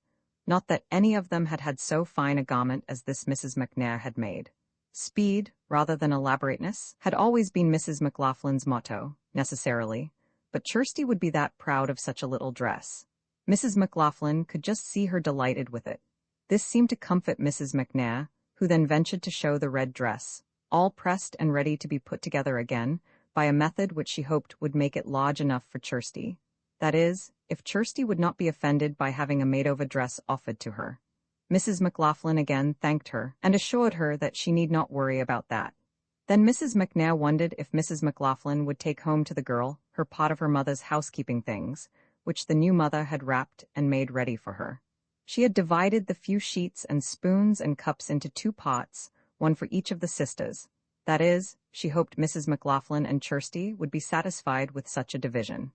Not that any of them had had so fine a garment as this Mrs. McNair had made. Speed, rather than elaborateness, had always been Mrs. McLaughlin's motto, necessarily, but Kirsty would be that proud of such a little dress. Mrs. McLaughlin could just see her delighted with it. This seemed to comfort Mrs. McNair, who then ventured to show the red dress, all pressed and ready to be put together again, by a method which she hoped would make it large enough for Kirsty. That is, if Kirsty would not be offended by having a made-over dress offered to her. Mrs. McLaughlin again thanked her, and assured her that she need not worry about that. Then Mrs. McNair wondered if Mrs. McLaughlin would take home to the girl her pot of her mother's housekeeping things, which the new mother had wrapped and made ready for her. She had divided the few sheets and spoons and cups into 2 pots, one for each of the sisters. That is, she hoped Mrs. McLaughlin and Kirsty would be satisfied with such a division.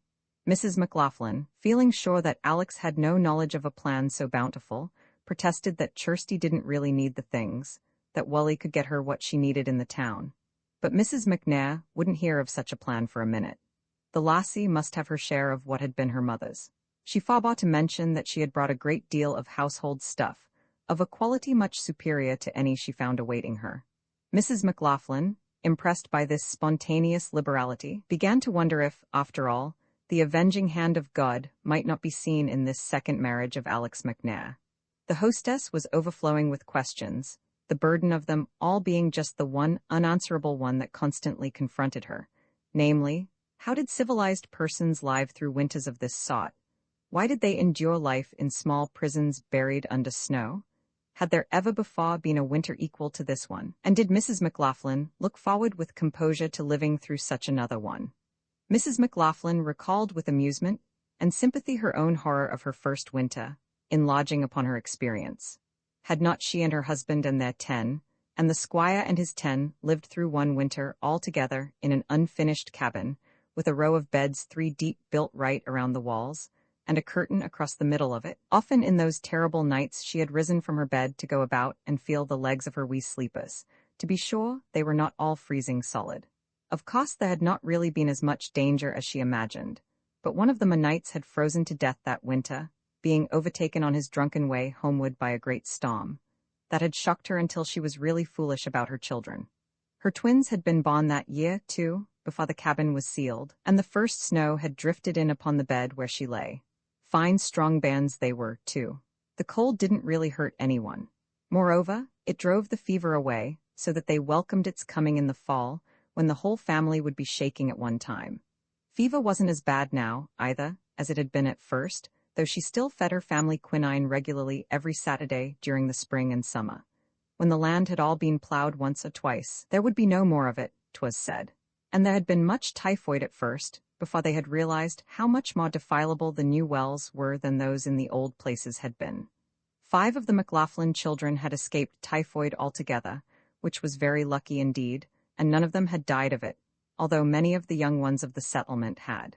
Mrs. McLaughlin, feeling sure that Alex had no knowledge of a plan so bountiful, protested that Kirsty didn't really need the things, that Wally could get her what she needed in the town. But Mrs. McNair wouldn't hear of such a plan for a minute. The lassie must have her share of what had been her mother's. She forbore to mention that she had brought a great deal of household stuff, of a quality much superior to any she found awaiting her. Mrs. McLaughlin, impressed by this spontaneous liberality, began to wonder if, after all, the avenging hand of God might not be seen in this second marriage of Alex McNair. The hostess was overflowing with questions, the burden of them all being just the one unanswerable one that constantly confronted her, namely, how did civilized persons live through winters of this sort? Why did they endure life in small prisons buried under snow? Had there ever before been a winter equal to this one? And did Mrs. McLaughlin look forward with composure to living through such another one? Mrs. McLaughlin recalled with amusement and sympathy her own horror of her first winter, enlarging upon her experience. Had not she and her husband and their 10, and the squire and his 10, lived through one winter all together in an unfinished cabin, with a row of beds 3 deep built right around the walls, and a curtain across the middle of it? Often in those terrible nights she had risen from her bed to go about and feel the legs of her wee sleepers. To be sure, they were not all freezing solid. Of course there had not really been as much danger as she imagined, but one of them o'nights had frozen to death that winter, being overtaken on his drunken way homeward by a great storm. That had shocked her until she was really foolish about her children. Her twins had been born that year, too, before the cabin was sealed, and the first snow had drifted in upon the bed where she lay. Fine, strong bands they were, too. The cold didn't really hurt anyone. Moreover, it drove the fever away, so that they welcomed its coming in the fall, when the whole family would be shaking at one time. Fever wasn't as bad now, either, as it had been at first, though she still fed her family quinine regularly every Saturday during the spring and summer. When the land had all been plowed once or twice, there would be no more of it, 'twas said. And there had been much typhoid at first, before they had realized how much more defilable the new wells were than those in the old places had been. 5 of the McLaughlin children had escaped typhoid altogether, which was very lucky indeed, and none of them had died of it, although many of the young ones of the settlement had.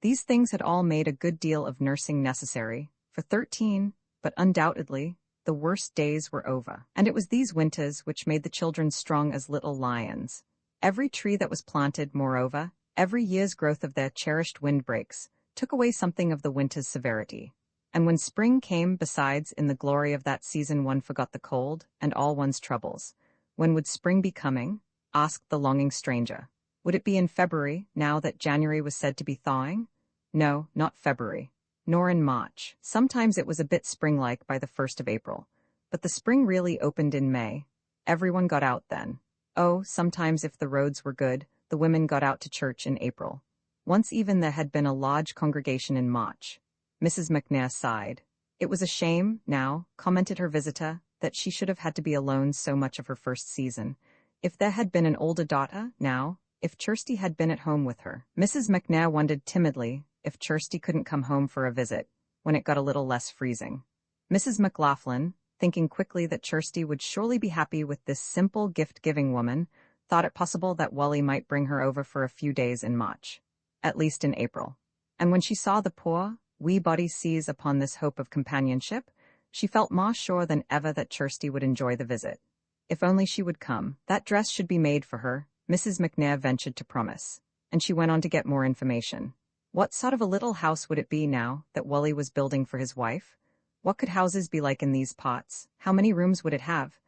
These things had all made a good deal of nursing necessary, for 13, but undoubtedly, the worst days were over. And it was these winters which made the children strong as little lions. Every tree that was planted, moreover, every year's growth of their cherished windbreaks, took away something of the winter's severity. And when spring came, besides, in the glory of that season one forgot the cold and all one's troubles. When would spring be coming? Asked the longing stranger. Would it be in February, now that January was said to be thawing? No, not February. Nor in March. Sometimes it was a bit spring-like by the 1st of April. But the spring really opened in May. Everyone got out then. Oh, sometimes if the roads were good, the women got out to church in April. Once even there had been a large congregation in March. Mrs. McNair sighed. It was a shame, now, commented her visitor, that she should have had to be alone so much of her first season. If there had been an older daughter, now, if Kirsty had been at home with her. Mrs. McNair wondered timidly if Kirsty couldn't come home for a visit, when it got a little less freezing. Mrs. McLaughlin, thinking quickly that Kirsty would surely be happy with this simple gift-giving woman, thought it possible that Wally might bring her over for a few days in March, at least in April. And when she saw the poor, wee body seize upon this hope of companionship, she felt more sure than ever that Kirsty would enjoy the visit. If only she would come. That dress should be made for her, Mrs. McNair ventured to promise, and she went on to get more information. What sort of a little house would it be now that Wally was building for his wife? What could houses be like in these parts? How many rooms would it have?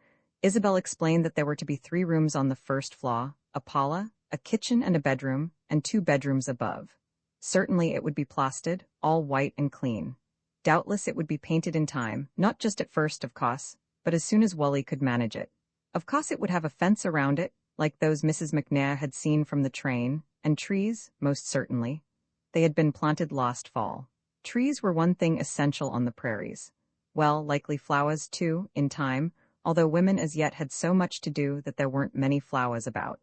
Isabel explained that there were to be 3 rooms on the first floor, a parlor, a kitchen and a bedroom, and 2 bedrooms above. Certainly it would be plastered, all white and clean. Doubtless it would be painted in time, not just at first, of course, but as soon as Wally could manage it. Of course it would have a fence around it, like those Mrs. McNair had seen from the train, and trees, most certainly. They had been planted last fall. Trees were one thing essential on the prairies. Well, likely flowers, too, in time, although women as yet had so much to do that there weren't many flowers about.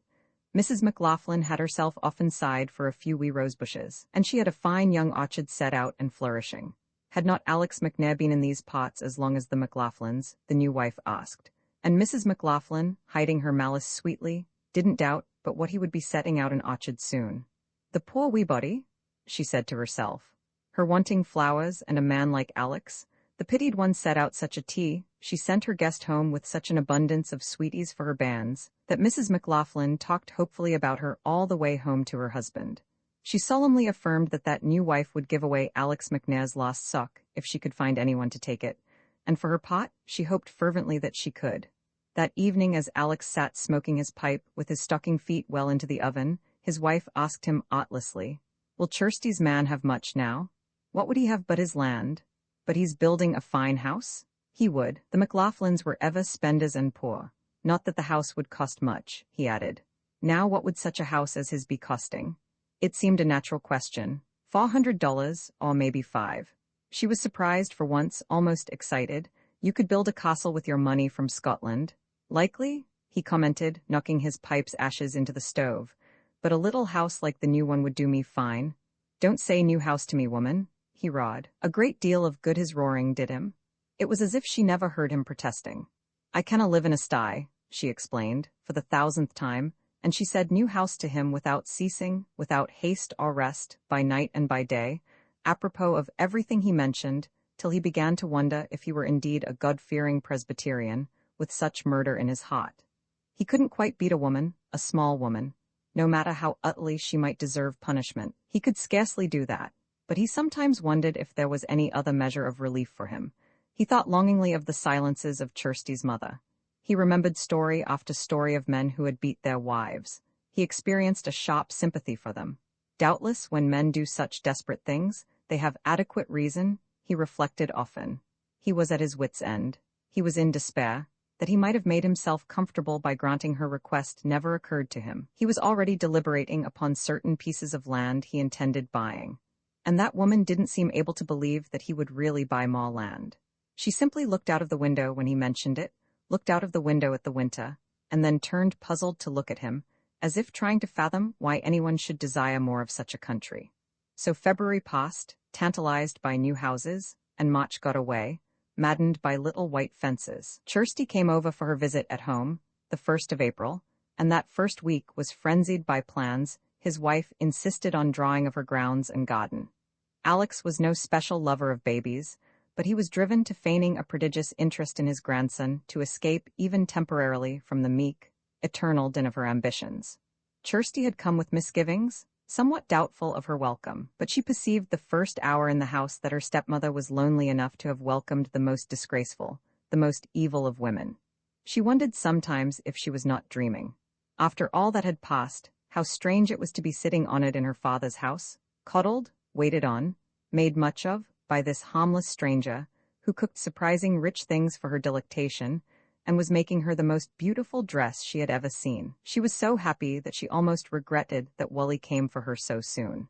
Mrs. McLaughlin had herself often sighed for a few wee rose bushes, and she had a fine young orchard set out and flourishing. Had not Alex McNair been in these pots as long as the McLaughlins? The new wife asked. And Mrs. McLaughlin, hiding her malice sweetly, didn't doubt but what he would be setting out an orchard soon. The poor wee body, she said to herself. Her wanting flowers and a man like Alex, the pitied one set out such a tea, she sent her guest home with such an abundance of sweeties for her banns, that Mrs. McLaughlin talked hopefully about her all the way home to her husband. She solemnly affirmed that new wife would give away Alex McNair's lost sock if she could find anyone to take it, and for her pot, she hoped fervently that she could. That evening, as Alex sat smoking his pipe with his stocking feet well into the oven, his wife asked him artlessly, "Will Kirsty's man have much now? What would he have but his land? But he's building a fine house? He would. The McLaughlins were ever spenders and poor. Not that the house would cost much," he added. Now what would such a house as his be costing? It seemed a natural question. $400, or maybe 5. She was surprised for once, almost excited. You could build a castle with your money from Scotland. Likely, he commented, knocking his pipe's ashes into the stove. But a little house like the new one would do me fine. Don't say new house to me, woman, he rawed. A great deal of good his roaring did him. It was as if she never heard him protesting. I canna live in a sty, she explained, for the 1000th time, and she said new house to him without ceasing, without haste or rest, by night and by day, apropos of everything he mentioned, till he began to wonder if he were indeed a God-fearing Presbyterian, with such murder in his heart. He couldn't quite beat a woman, a small woman, no matter how utterly she might deserve punishment. He could scarcely do that, but he sometimes wondered if there was any other measure of relief for him. He thought longingly of the silences of Kirsty's mother. He remembered story after story of men who had beat their wives. He experienced a sharp sympathy for them. Doubtless, when men do such desperate things, they have adequate reason, he reflected often. He was at his wits' end. He was in despair. That he might have made himself comfortable by granting her request never occurred to him. He was already deliberating upon certain pieces of land he intended buying. And that woman didn't seem able to believe that he would really buy more land. She simply looked out of the window when he mentioned it, looked out of the window at the winter, and then turned puzzled to look at him, as if trying to fathom why anyone should desire more of such a country. So February passed, tantalized by new houses, and March got away, maddened by little white fences. Kirsty came over for her visit at home, the 1st of April, and that first week was frenzied by plans. His wife insisted on drawing of her grounds and garden. Alex was no special lover of babies, but he was driven to feigning a prodigious interest in his grandson to escape even temporarily from the meek, eternal din of her ambitions. Kirsty had come with misgivings, somewhat doubtful of her welcome, but she perceived the first hour in the house that her stepmother was lonely enough to have welcomed the most disgraceful, the most evil of women. She wondered sometimes if she was not dreaming. After all that had passed, how strange it was to be sitting on it in her father's house, coddled, waited on, made much of, by this harmless stranger, who cooked surprising rich things for her delectation, and was making her the most beautiful dress she had ever seen. She was so happy that she almost regretted that Wally came for her so soon.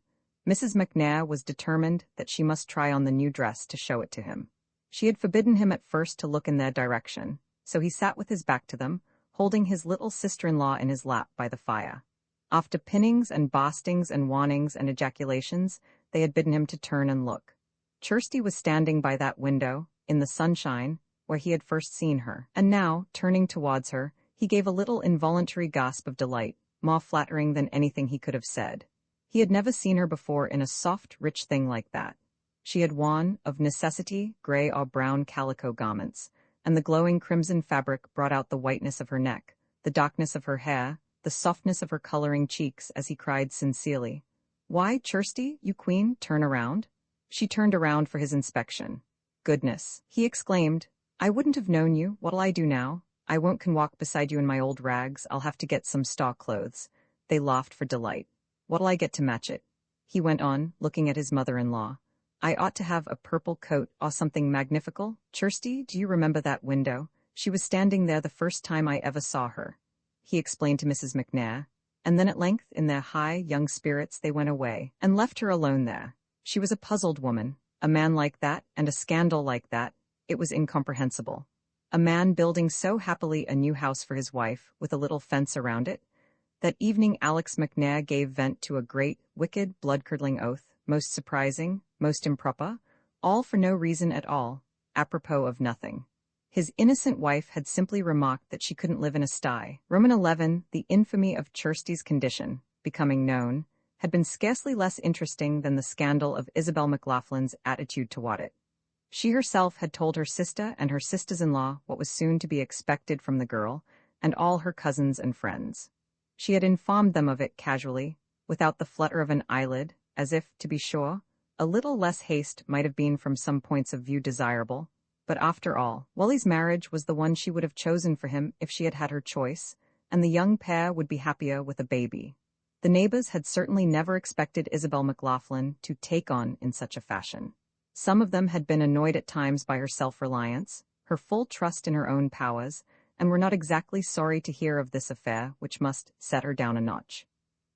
Mrs. McNair was determined that she must try on the new dress to show it to him. She had forbidden him at first to look in their direction, so he sat with his back to them, holding his little sister-in-law in his lap by the fire. After pinnings and bastings and warnings and ejaculations, they had bidden him to turn and look. Kirsty was standing by that window, in the sunshine, where he had first seen her, and now, turning towards her, he gave a little involuntary gasp of delight, more flattering than anything he could have said. He had never seen her before in a soft, rich thing like that. She had worn, of necessity, gray or brown calico garments, and the glowing crimson fabric brought out the whiteness of her neck, the darkness of her hair, the softness of her coloring cheeks as he cried sincerely, "Why, Kirsty, you queen, turn around?" She turned around for his inspection. "Goodness," he exclaimed, "I wouldn't have known you. What'll I do now? I won't can walk beside you in my old rags. I'll have to get some star clothes." They laughed for delight. "What'll I get to match it?" he went on, looking at his mother-in-law. "I ought to have a purple coat or something magnifical. Kirsty, do you remember that window? She was standing there the first time I ever saw her," he explained to Mrs. McNair, and then at length, in their high, young spirits, they went away, and left her alone there. She was a puzzled woman. A man like that, and a scandal like that, it was incomprehensible. A man building so happily a new house for his wife, with a little fence around it. That evening Alex McNair gave vent to a great, wicked, blood-curdling oath, most surprising, most improper, all for no reason at all, apropos of nothing. His innocent wife had simply remarked that she couldn't live in a sty. Roman 11, the infamy of Kirsty's condition, becoming known, had been scarcely less interesting than the scandal of Isabel McLaughlin's attitude toward it. She herself had told her sister and her sisters-in-law what was soon to be expected from the girl, and all her cousins and friends. She had informed them of it casually, without the flutter of an eyelid, as if, to be sure, a little less haste might have been from some points of view desirable. But after all, Wally's marriage was the one she would have chosen for him if she had had her choice, and the young pair would be happier with a baby. The neighbors had certainly never expected Isabel McLaughlin to take on in such a fashion. Some of them had been annoyed at times by her self-reliance, her full trust in her own powers, and were not exactly sorry to hear of this affair, which must set her down a notch.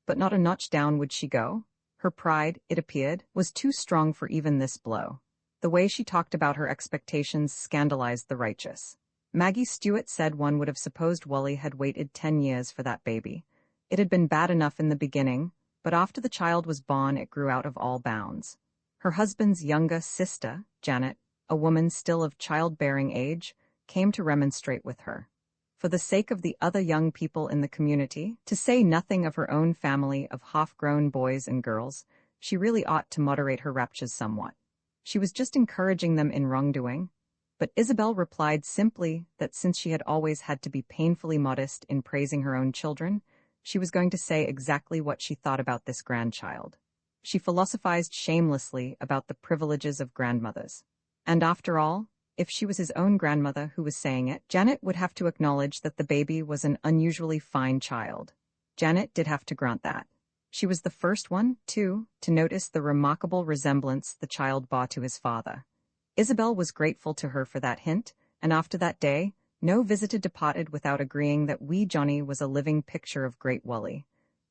But not a notch down would she go. Her pride, it appeared, was too strong for even this blow. The way she talked about her expectations scandalized the righteous. Maggie Stewart said one would have supposed Wally had waited 10 years for that baby. It had been bad enough in the beginning, but after the child was born it grew out of all bounds. Her husband's younger sister, Janet, a woman still of childbearing age, came to remonstrate with her. For the sake of the other young people in the community, to say nothing of her own family of half-grown boys and girls, she really ought to moderate her raptures somewhat. She was just encouraging them in wrongdoing. But Isabel replied simply that since she had always had to be painfully modest in praising her own children, she was going to say exactly what she thought about this grandchild. She philosophized shamelessly about the privileges of grandmothers. And after all, if she was his own grandmother who was saying it, Janet would have to acknowledge that the baby was an unusually fine child. Janet did have to grant that. She was the first one, too, to notice the remarkable resemblance the child bore to his father. Isabel was grateful to her for that hint, and after that day, no visitor departed without agreeing that wee Johnny was a living picture of great Wally.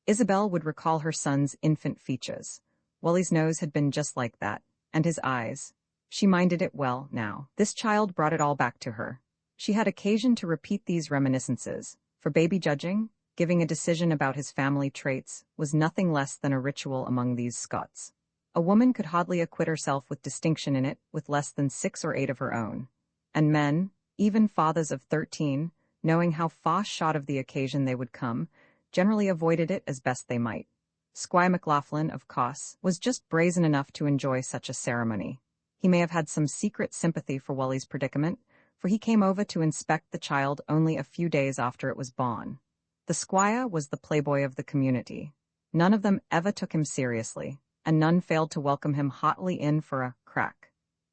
Isabel would recall her son's infant features. Wally's nose had been just like that, and his eyes. She minded it well now. This child brought it all back to her. She had occasion to repeat these reminiscences, for baby judging, giving a decision about his family traits, was nothing less than a ritual among these Scots. A woman could hardly acquit herself with distinction in it with less than 6 or 8 of her own. And men, even fathers of 13, knowing how far short of the occasion they would come, generally avoided it as best they might. Squire McLaughlin, of course, was just brazen enough to enjoy such a ceremony. He may have had some secret sympathy for Wally's predicament, for he came over to inspect the child only a few days after it was born. The squire was the playboy of the community. None of them ever took him seriously, and none failed to welcome him hotly in for a crack.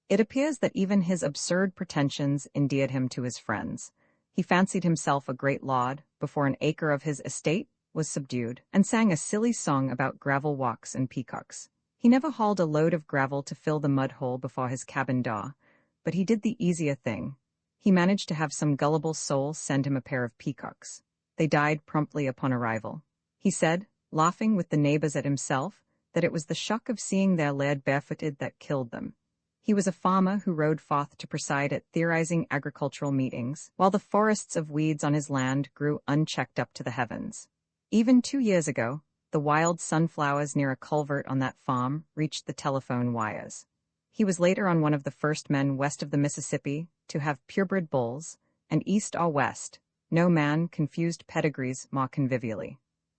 It appears that even his absurd pretensions endeared him to his friends. He fancied himself a great lord before an acre of his estate was subdued, and sang a silly song about gravel walks and peacocks. He never hauled a load of gravel to fill the mud hole before his cabin door, but he did the easier thing. He managed to have some gullible soul send him a pair of peacocks. They died promptly upon arrival. He said, laughing with the neighbors at himself, that it was the shock of seeing their laird barefooted that killed them. He was a farmer who rode forth to preside at theorizing agricultural meetings, while the forests of weeds on his land grew unchecked up to the heavens. Even 2 years ago, the wild sunflowers near a culvert on that farm reached the telephone wires. He was later on one of the first men west of the Mississippi to have purebred bulls, and east or west, no man confused pedigrees more convivially.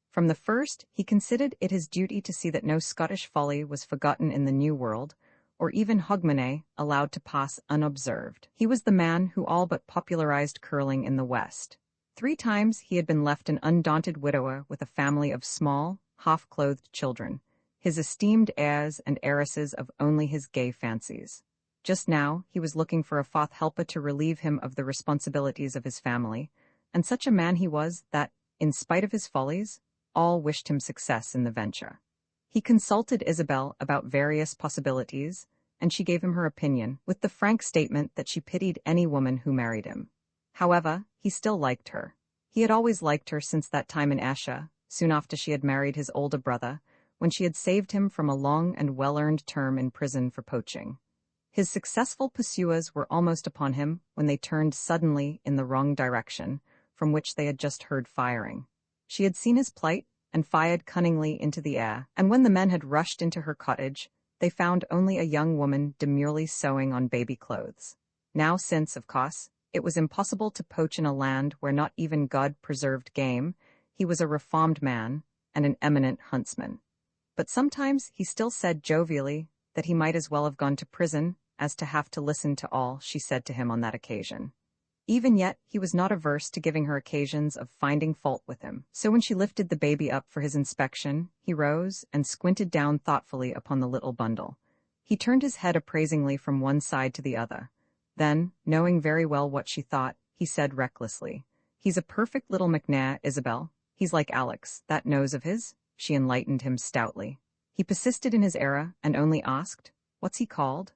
From the first, he considered it his duty to see that no Scottish folly was forgotten in the New World, or even hogmanay allowed to pass unobserved. He was the man who all but popularized curling in the West. 3 times he had been left an undaunted widower with a family of small, half-clothed children, his esteemed heirs and heiresses of only his gay fancies. Just now he was looking for a fourth helper to relieve him of the responsibilities of his family, and such a man he was that, in spite of his follies, all wished him success in the venture. He consulted Isabel about various possibilities, and she gave him her opinion, with the frank statement that she pitied any woman who married him. However, he still liked her. He had always liked her since that time in Esher, soon after she had married his older brother, when she had saved him from a long and well-earned term in prison for poaching. His successful pursuers were almost upon him when they turned suddenly in the wrong direction, from which they had just heard firing. She had seen his plight and fired cunningly into the air, and when the men had rushed into her cottage, they found only a young woman demurely sewing on baby clothes. Now since, of course, it was impossible to poach in a land where not even God preserved game, he was a reformed man and an eminent huntsman. But sometimes he still said jovially that he might as well have gone to prison as to have to listen to all she said to him on that occasion. Even yet, he was not averse to giving her occasions of finding fault with him. So when she lifted the baby up for his inspection, he rose and squinted down thoughtfully upon the little bundle. He turned his head appraisingly from one side to the other. Then, knowing very well what she thought, he said recklessly, "He's a perfect little McNair, Isabel. He's like Alex, that nose of his." She enlightened him stoutly. He persisted in his error and only asked, "What's he called?"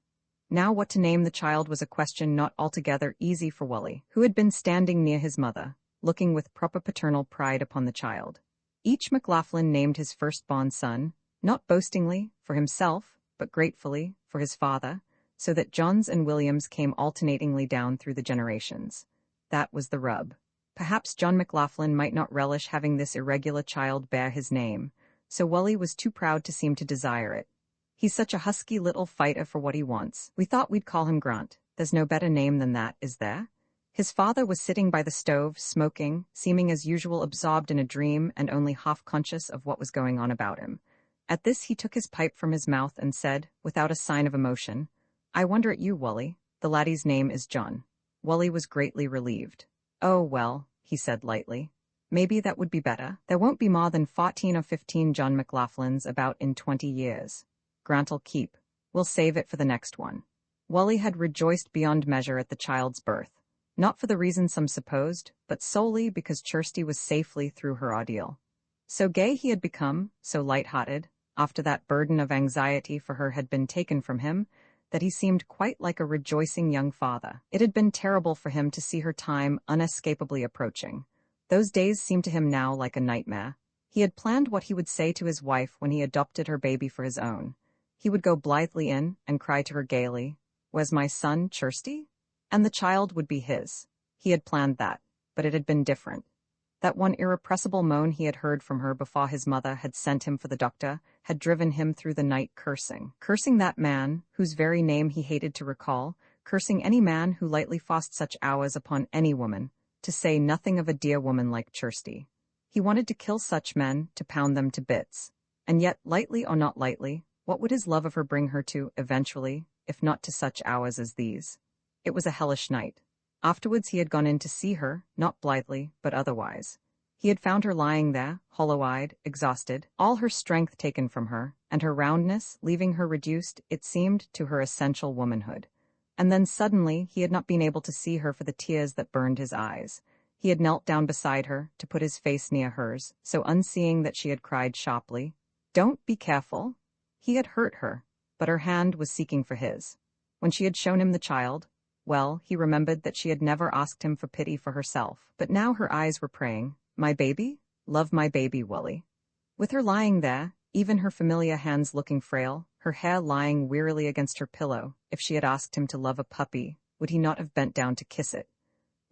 Now what to name the child was a question not altogether easy for Wully, who had been standing near his mother, looking with proper paternal pride upon the child. Each McLaughlin named his firstborn son, not boastingly, for himself, but gratefully, for his father, so that Johns and Williams came alternatingly down through the generations. That was the rub. Perhaps John McLaughlin might not relish having this irregular child bear his name, so Wully was too proud to seem to desire it. "He's such a husky little fighter for what he wants. We thought we'd call him Grant. There's no better name than that, is there?" His father was sitting by the stove, smoking, seeming as usual absorbed in a dream and only half conscious of what was going on about him. At this he took his pipe from his mouth and said, without a sign of emotion, "I wonder at you, Wully. The laddie's name is John." Wully was greatly relieved. "Oh, well," he said lightly. "Maybe that would be better. There won't be more than 14 or 15 John McLaughlins about in 20 years. Grant'll keep. We'll save it for the next one." Wully had rejoiced beyond measure at the child's birth, not for the reason some supposed, but solely because Kirsty was safely through her ordeal. So gay he had become, so light-hearted, after that burden of anxiety for her had been taken from him, that he seemed quite like a rejoicing young father. It had been terrible for him to see her time unescapably approaching. Those days seemed to him now like a nightmare. He had planned what he would say to his wife when he adopted her baby for his own. He would go blithely in and cry to her gaily, "Where's my son, Kirsty?" And the child would be his. He had planned that, but it had been different. That one irrepressible moan he had heard from her before his mother had sent him for the doctor had driven him through the night cursing that man, whose very name he hated to recall, cursing any man who lightly forced such hours upon any woman, to say nothing of a dear woman like Kirsty. He wanted to kill such men, to pound them to bits. And yet, lightly or not lightly, what would his love of her bring her to, eventually, if not to such hours as these? It was a hellish night. Afterwards he had gone in to see her, not blithely, but otherwise. He had found her lying there, hollow-eyed, exhausted, all her strength taken from her, and her roundness, leaving her reduced, it seemed, to her essential womanhood. And then suddenly he had not been able to see her for the tears that burned his eyes. He had knelt down beside her, to put his face near hers, so unseeing that she had cried sharply, "Don't, be careful." He had hurt her, but her hand was seeking for his. When she had shown him the child, Well, he remembered that she had never asked him for pity for herself, but now her eyes were praying, "My baby? Love my baby, Wally." With her lying there, even her familiar hands looking frail, her hair lying wearily against her pillow, if she had asked him to love a puppy, would he not have bent down to kiss it?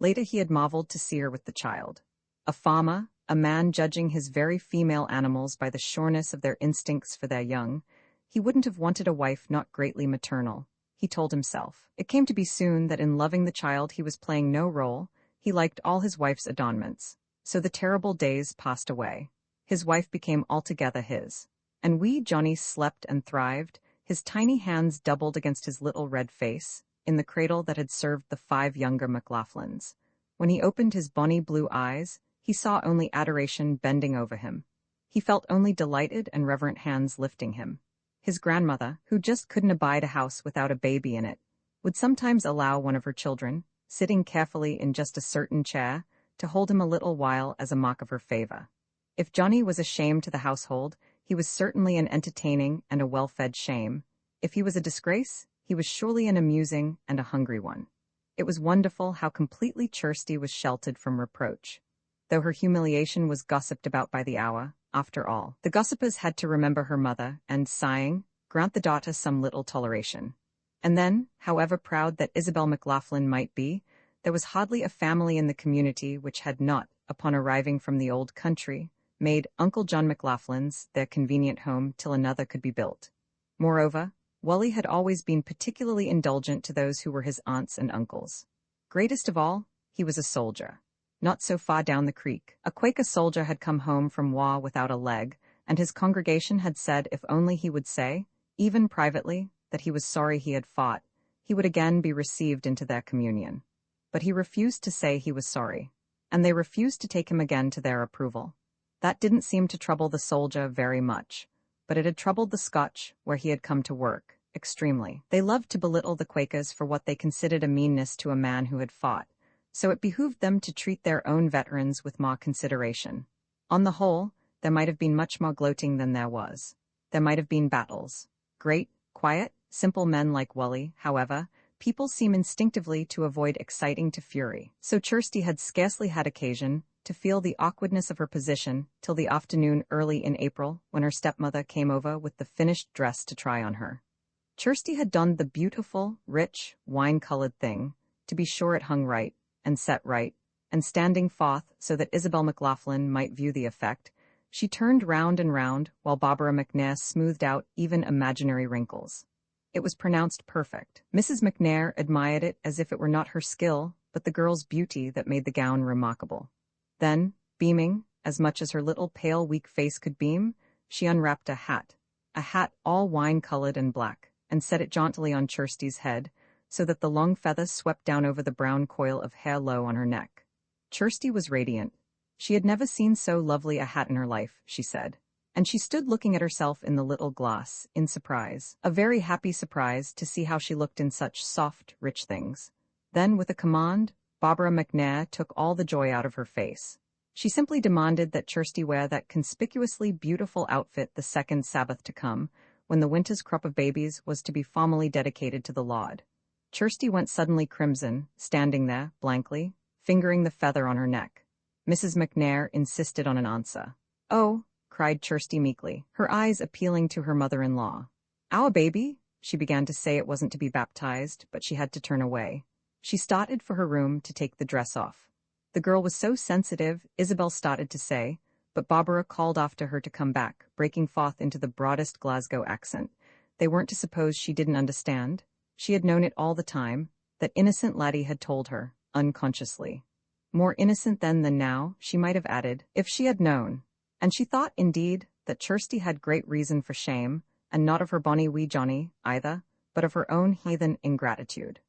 Later he had marveled to see her with the child. A farmer, a man judging his very female animals by the sureness of their instincts for their young, he wouldn't have wanted a wife not greatly maternal, he told himself. It came to be soon that in loving the child he was playing no role, he liked all his wife's adornments. So the terrible days passed away. His wife became altogether his. And wee Johnny slept and thrived, his tiny hands doubled against his little red face, in the cradle that had served the 5 younger McLaughlins. When he opened his bonny blue eyes, he saw only adoration bending over him. He felt only delighted and reverent hands lifting him. His grandmother, who just couldn't abide a house without a baby in it, would sometimes allow one of her children, sitting carefully in just a certain chair, to hold him a little while as a mark of her favor. If Johnny was a shame to the household, he was certainly an entertaining and a well-fed shame. If he was a disgrace, he was surely an amusing and a hungry one. It was wonderful how completely Kirsty was sheltered from reproach. Though her humiliation was gossiped about by the hour, after all, the gossipers had to remember her mother and, sighing, grant the daughter some little toleration. And then, however proud that Isabel McLaughlin might be, there was hardly a family in the community which had not, upon arriving from the old country, made Uncle John McLaughlin's their convenient home till another could be built. Moreover, Wally had always been particularly indulgent to those who were his aunts and uncles. Greatest of all, he was a soldier. Not so far down the creek, a Quaker soldier had come home from war without a leg, and his congregation had said if only he would say, even privately, that he was sorry he had fought, he would again be received into their communion. But he refused to say he was sorry, and they refused to take him again to their approval. That didn't seem to trouble the soldier very much, but it had troubled the Scotch, where he had come to work, extremely. They loved to belittle the Quakers for what they considered a meanness to a man who had fought, so it behooved them to treat their own veterans with more consideration. On the whole, there might have been much more gloating than there was. There might have been battles. Great, quiet, simple men like Wally, however, people seem instinctively to avoid exciting to fury. So Kirsty had scarcely had occasion to feel the awkwardness of her position till the afternoon early in April, when her stepmother came over with the finished dress to try on her. Kirsty had donned the beautiful, rich, wine-colored thing, to be sure it hung right, and set right, and standing forth so that Isabel McLaughlin might view the effect, she turned round and round while Barbara McNair smoothed out even imaginary wrinkles. It was pronounced perfect. Mrs. McNair admired it as if it were not her skill, but the girl's beauty that made the gown remarkable. Then, beaming, as much as her little pale weak face could beam, she unwrapped a hat all wine-colored and black, and set it jauntily on Kirsty's head, so that the long feathers swept down over the brown coil of hair low on her neck. Kirsty was radiant. She had never seen so lovely a hat in her life, she said, and she stood looking at herself in the little glass, in surprise, a very happy surprise to see how she looked in such soft, rich things. Then, with a command, Barbara McNair took all the joy out of her face. She simply demanded that Kirsty wear that conspicuously beautiful outfit the second Sabbath to come, when the winter's crop of babies was to be formally dedicated to the Lord. Kirsty went suddenly crimson, standing there, blankly, fingering the feather on her neck. Mrs. McNair insisted on an answer. "Oh," cried Kirsty meekly, her eyes appealing to her mother-in-law. "Our baby?" She began to say it wasn't to be baptized, but she had to turn away. She started for her room to take the dress off. The girl was so sensitive, Isabel started to say, but Barbara called after her to come back, breaking forth into the broadest Glasgow accent. They weren't to suppose she didn't understand. She had known it all the time, that innocent laddie had told her, unconsciously. More innocent then than now, she might have added, if she had known. And she thought, indeed, that Kirsty had great reason for shame, and not of her bonny wee Johnny, either, but of her own heathen ingratitude.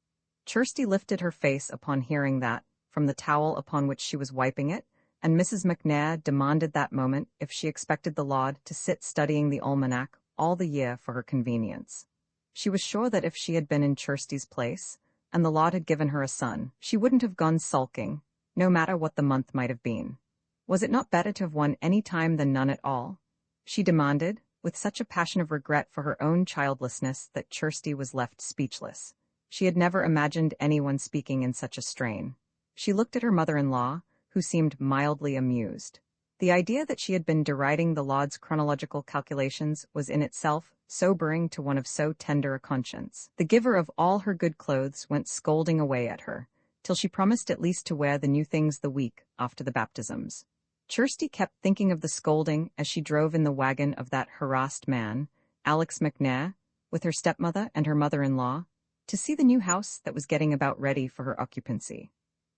Kirsty lifted her face upon hearing that, from the towel upon which she was wiping it, and Mrs. McNair demanded that moment if she expected the Lord to sit studying the almanac all the year for her convenience. She was sure that if she had been in Kirsty's place, and the Lord had given her a son, she wouldn't have gone sulking, no matter what the month might have been. Was it not better to have won any time than none at all? She demanded, with such a passion of regret for her own childlessness that Kirsty was left speechless. She had never imagined anyone speaking in such a strain. She looked at her mother-in-law, who seemed mildly amused. The idea that she had been deriding the Lord's chronological calculations was in itself sobering to one of so tender a conscience. The giver of all her good clothes went scolding away at her, till she promised at least to wear the new things the week after the baptisms. Kirsty kept thinking of the scolding as she drove in the wagon of that harassed man, Alex McNair, with her stepmother and her mother-in-law, to see the new house that was getting about ready for her occupancy.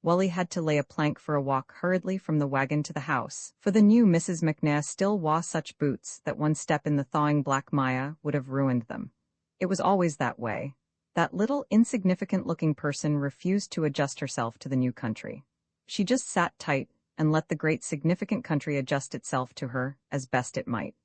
Wally had to lay a plank for a walk hurriedly from the wagon to the house, for the new Mrs. McNair still wore such boots that one step in the thawing black mire would have ruined them. It was always that way. That little insignificant-looking person refused to adjust herself to the new country. She just sat tight and let the great significant country adjust itself to her as best it might.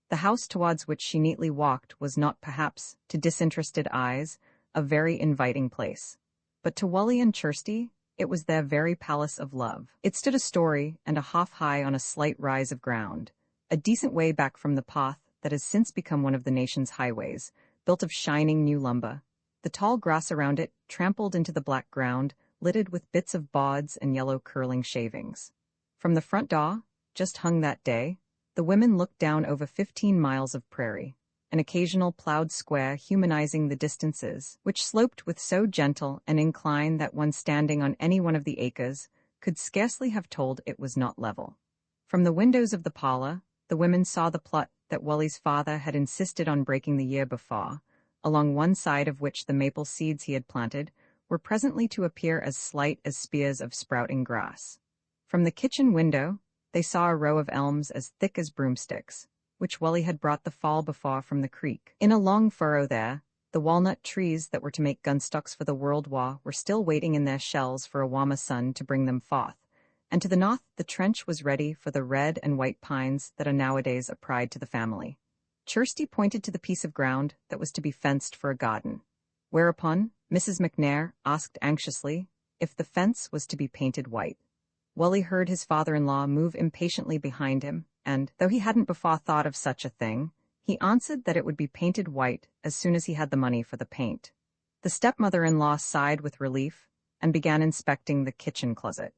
The house towards which she neatly walked was not perhaps, to disinterested eyes, a very inviting place. But to Wally and Kirsty, it was their very palace of love. It stood a story and a half high on a slight rise of ground, a decent way back from the path that has since become one of the nation's highways, built of shining new lumber. The tall grass around it trampled into the black ground, littered with bits of boards and yellow curling shavings. From the front door, just hung that day, the women looked down over 15 miles of prairie, an occasional plowed square humanizing the distances, which sloped with so gentle an incline that one standing on any one of the acres could scarcely have told it was not level. From the windows of the parlor, the women saw the plot that Wally's father had insisted on breaking the year before, along one side of which the maple seeds he had planted were presently to appear as slight as spears of sprouting grass. From the kitchen window, they saw a row of elms as thick as broomsticks, which Wally had brought the fall before from the creek. In a long furrow there, the walnut trees that were to make gunstocks for the World War were still waiting in their shells for a warmer sun to bring them forth, and to the north the trench was ready for the red and white pines that are nowadays a pride to the family. Kirsty pointed to the piece of ground that was to be fenced for a garden, whereupon Mrs. McNair asked anxiously if the fence was to be painted white. Wally heard his father-in-law move impatiently behind him, and, though he hadn't before thought of such a thing, he answered that it would be painted white as soon as he had the money for the paint. The stepmother-in-law sighed with relief and began inspecting the kitchen closet.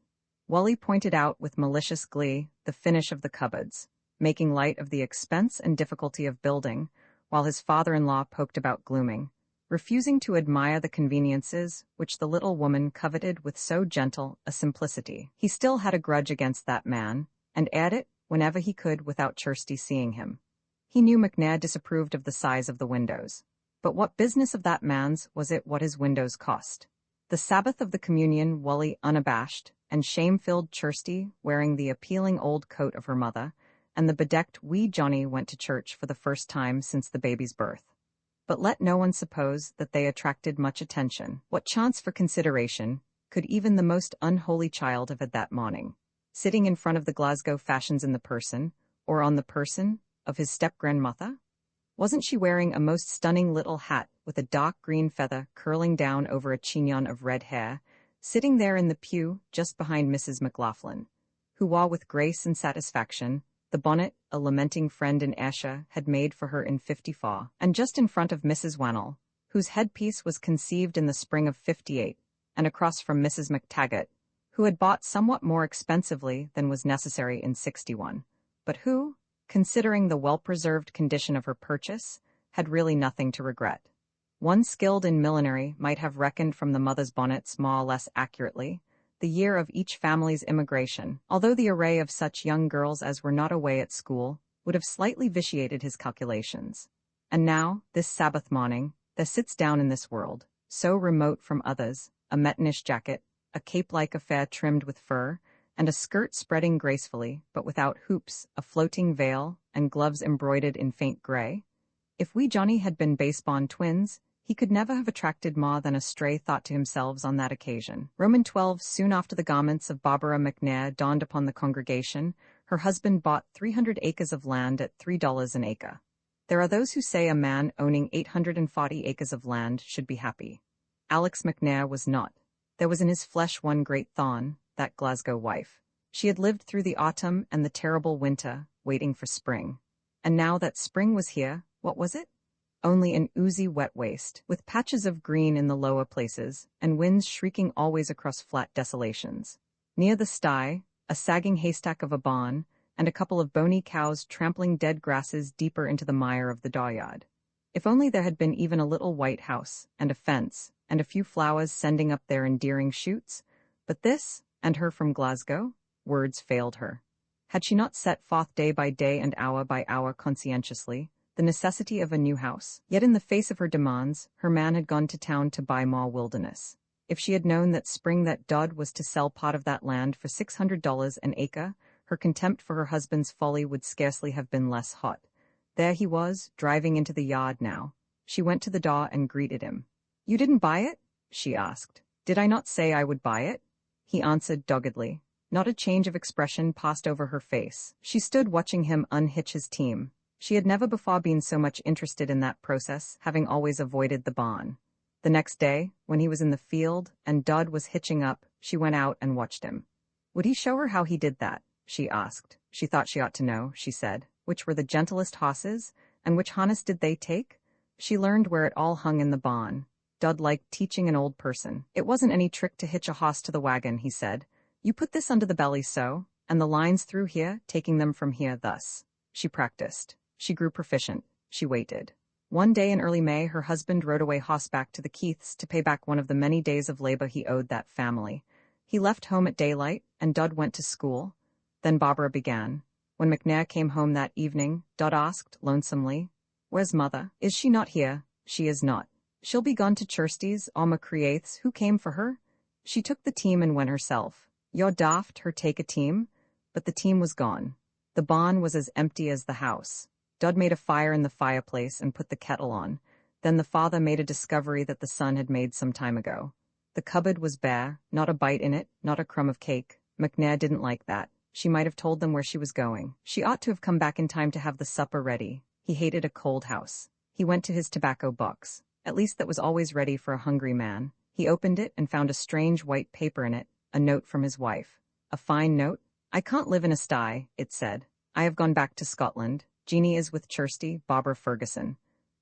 Wally pointed out with malicious glee the finish of the cupboards, making light of the expense and difficulty of building, while his father-in-law poked about glooming, refusing to admire the conveniences which the little woman coveted with so gentle a simplicity. He still had a grudge against that man, and aired it whenever he could without Kirsty seeing him. He knew McNair disapproved of the size of the windows, but what business of that man's was it what his windows cost? The Sabbath of the communion, Wally unabashed, and shame-filled Kirsty wearing the appealing old coat of her mother, and the bedecked wee Johnny went to church for the first time since the baby's birth. But let no one suppose that they attracted much attention. What chance for consideration could even the most unholy child have had that morning, sitting in front of the Glasgow fashions in the person, or on the person, of his step-grandmother? Wasn't she wearing a most stunning little hat with a dark green feather curling down over a chignon of red hair, sitting there in the pew just behind Mrs. McLaughlin, who wore with grace and satisfaction the bonnet a lamenting friend in Ayrshire had made for her in '54, and just in front of Mrs. Wannell, whose headpiece was conceived in the spring of '58, and across from Mrs. McTaggart, who had bought somewhat more expensively than was necessary in '61, but who, considering the well-preserved condition of her purchase, had really nothing to regret. One skilled in millinery might have reckoned from the mother's bonnets more or less accurately the year of each family's immigration, although the array of such young girls as were not away at school would have slightly vitiated his calculations. And now, this Sabbath morning, there sits down in this world, so remote from others, a Mettenish jacket, a cape-like affair trimmed with fur, and a skirt spreading gracefully, but without hoops, a floating veil, and gloves embroidered in faint gray. If wee Johnny had been base-born twins, he could never have attracted more than a stray thought to himself on that occasion. Roman 12, soon after the garments of Barbara McNair dawned upon the congregation, her husband bought 300 acres of land at $3 an acre. There are those who say a man owning 840 acres of land should be happy. Alex McNair was not. There was in his flesh one great thorn, that Glasgow wife. She had lived through the autumn and the terrible winter, waiting for spring. And now that spring was here, what was it? only an oozy wet waste, with patches of green in the lower places, and winds shrieking always across flat desolations. Near the sty, a sagging haystack of a barn, and a couple of bony cows trampling dead grasses deeper into the mire of the dooryard. If only there had been even a little white house, and a fence, and a few flowers sending up their endearing shoots, but this, and her from Glasgow, words failed her. Had she not set forth day by day and hour by hour conscientiously the necessity of a new house? Yet in the face of her demands, her man had gone to town to buy more wilderness. If she had known that spring that Dodd was to sell part of that land for $600 an acre, her contempt for her husband's folly would scarcely have been less hot. There he was, driving into the yard now. She went to the door and greeted him. "You didn't buy it?" she asked. "Did I not say I would buy it?" He answered doggedly. Not a change of expression passed over her face. She stood watching him unhitch his team. She had never before been so much interested in that process, having always avoided the barn. The next day, when he was in the field and Dodd was hitching up, she went out and watched him. Would he show her how he did that? She asked. She thought she ought to know, she said. Which were the gentlest horses, and which harness did they take? She learned where it all hung in the barn. Dodd liked teaching an old person. It wasn't any trick to hitch a horse to the wagon, he said. You put this under the belly so, and the lines through here, taking them from here thus. She practiced. She grew proficient. She waited. One day in early May, her husband rode away horseback to the Keiths to pay back one of the many days of labor he owed that family. He left home at daylight, and Dodd went to school. Then Barbara began. When McNair came home that evening, Dodd asked, lonesomely, "Where's mother? Is she not here?" "She is not. She'll be gone to Chursty's or McCreath's. Who came for her?" "She took the team and went herself." "You're daft, her take a team?" But the team was gone. The barn was as empty as the house. Dodd made a fire in the fireplace and put the kettle on. Then the father made a discovery that the son had made some time ago. The cupboard was bare, not a bite in it, not a crumb of cake. McNair didn't like that. She might have told them where she was going. She ought to have come back in time to have the supper ready. He hated a cold house. He went to his tobacco box. At least that was always ready for a hungry man. He opened it and found a strange white paper in it, a note from his wife. A fine note. "I can't live in a sty," it said. "I have gone back to Scotland. Jeannie is with Chirsty, Barbara Ferguson."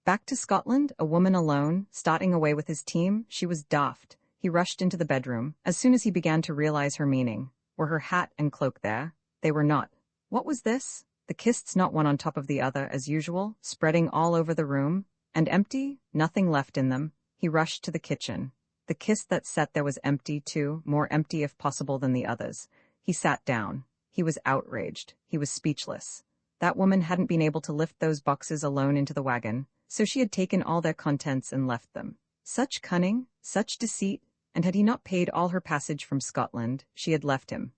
Back to Scotland, a woman alone, starting away with his team? She was daft. He rushed into the bedroom. As soon as he began to realize her meaning. Were her hat and cloak there? They were not. What was this? The kists not one on top of the other, as usual, spreading all over the room, and empty, nothing left in them. He rushed to the kitchen. The kist that set there was empty, too, more empty if possible than the others. He sat down. He was outraged. He was speechless. That woman hadn't been able to lift those boxes alone into the wagon, so she had taken all their contents and left them. Such cunning, such deceit, and had he not paid all her passage from Scotland, she had left him,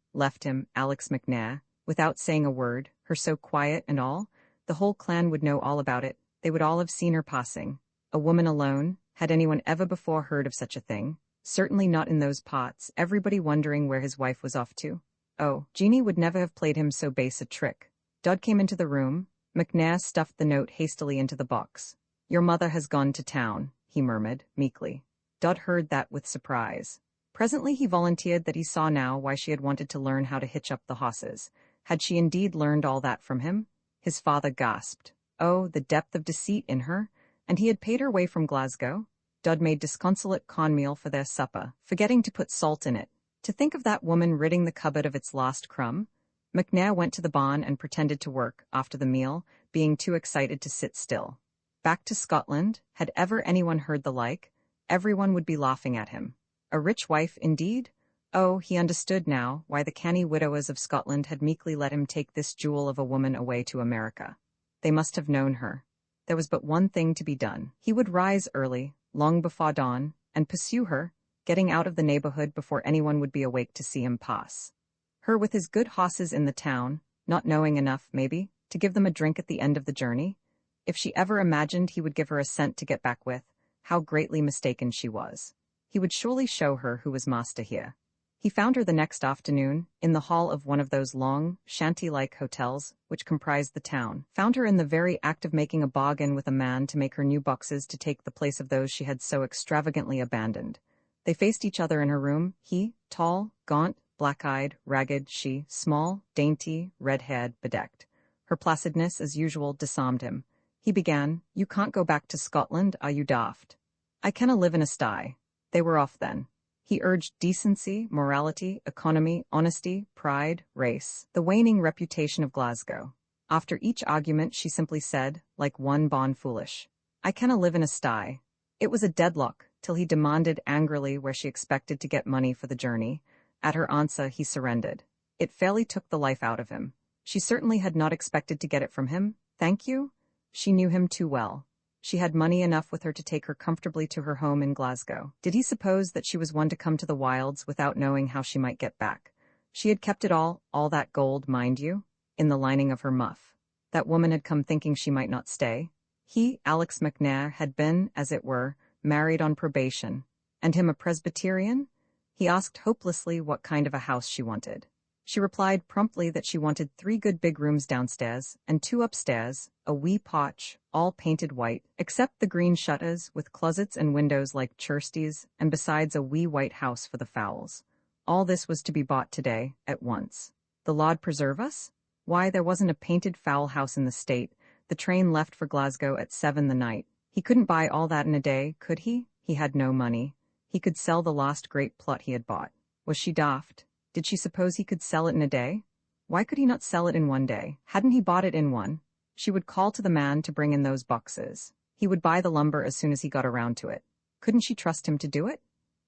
Alex McNair, without saying a word, her so quiet and all. The whole clan would know all about it. They would all have seen her passing. A woman alone? Had anyone ever before heard of such a thing? Certainly not in those parts, everybody wondering where his wife was off to. Oh, Jeannie would never have played him so base a trick. Dodd came into the room. McNair stuffed the note hastily into the box. "Your mother has gone to town," he murmured, meekly. Dodd heard that with surprise. Presently he volunteered that he saw now why she had wanted to learn how to hitch up the horses. Had she indeed learned all that from him? His father gasped. Oh, the depth of deceit in her! And he had paid her way from Glasgow? Dodd made disconsolate cornmeal for their supper, forgetting to put salt in it. To think of that woman ridding the cupboard of its lost crumb! McNair went to the barn and pretended to work, after the meal, being too excited to sit still. Back to Scotland? Had ever anyone heard the like? Everyone would be laughing at him. A rich wife, indeed? Oh, he understood now why the canny widowers of Scotland had meekly let him take this jewel of a woman away to America. They must have known her. There was but one thing to be done. He would rise early, long before dawn, and pursue her, getting out of the neighborhood before anyone would be awake to see him pass. Her with his good horses in the town, not knowing enough, maybe, to give them a drink at the end of the journey. If she ever imagined he would give her a cent to get back with, how greatly mistaken she was. He would surely show her who was master here. He found her the next afternoon, in the hall of one of those long, shanty-like hotels which comprised the town. Found her in the very act of making a bargain with a man to make her new boxes to take the place of those she had so extravagantly abandoned. They faced each other in her room, he, tall, gaunt, black-eyed, ragged, she, small, dainty, red-haired, bedecked. Her placidness, as usual, disarmed him. He began, "You can't go back to Scotland, are you daft? I canna live in a sty." They were off then. He urged decency, morality, economy, honesty, pride, race, the waning reputation of Glasgow. After each argument she simply said, like one born foolish, "I canna live in a sty." It was a deadlock, till he demanded angrily where she expected to get money for the journey. At her answer he surrendered. It fairly took the life out of him. She certainly had not expected to get it from him. Thank you? She knew him too well. She had money enough with her to take her comfortably to her home in Glasgow. Did he suppose that she was one to come to the wilds without knowing how she might get back? She had kept it all that gold, mind you, in the lining of her muff. That woman had come thinking she might not stay. He, Alex McNair, had been, as it were, married on probation. And him a Presbyterian? He asked hopelessly what kind of a house she wanted. She replied promptly that she wanted 3 good big rooms downstairs and 2 upstairs, a wee potch, all painted white, except the green shutters with closets and windows like Chursty's, and besides a wee white house for the fowls. All this was to be bought today, at once. The Lord preserve us? Why, there wasn't a painted fowl house in the state. The train left for Glasgow at 7 the night. He couldn't buy all that in a day, could he? He had no money. He could sell the last great plot he had bought. Was she daft? Did she suppose he could sell it in a day? Why could he not sell it in one day? Hadn't he bought it in one? She would call to the man to bring in those boxes. He would buy the lumber as soon as he got around to it. Couldn't she trust him to do it?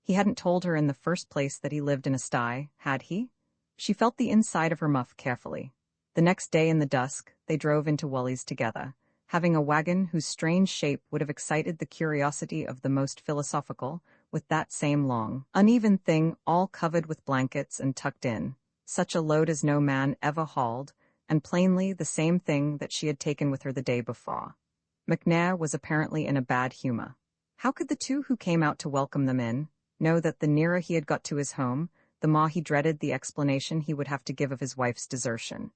He hadn't told her in the first place that he lived in a sty, had he? She felt the inside of her muff carefully. The next day in the dusk, they drove into Whalley's together, having a wagon whose strange shape would have excited the curiosity of the most philosophical, with that same long, uneven thing all covered with blankets and tucked in, such a load as no man ever hauled, and plainly the same thing that she had taken with her the day before. McNair was apparently in a bad humor. How could the two who came out to welcome them in know that the nearer he had got to his home, the more he dreaded the explanation he would have to give of his wife's desertion?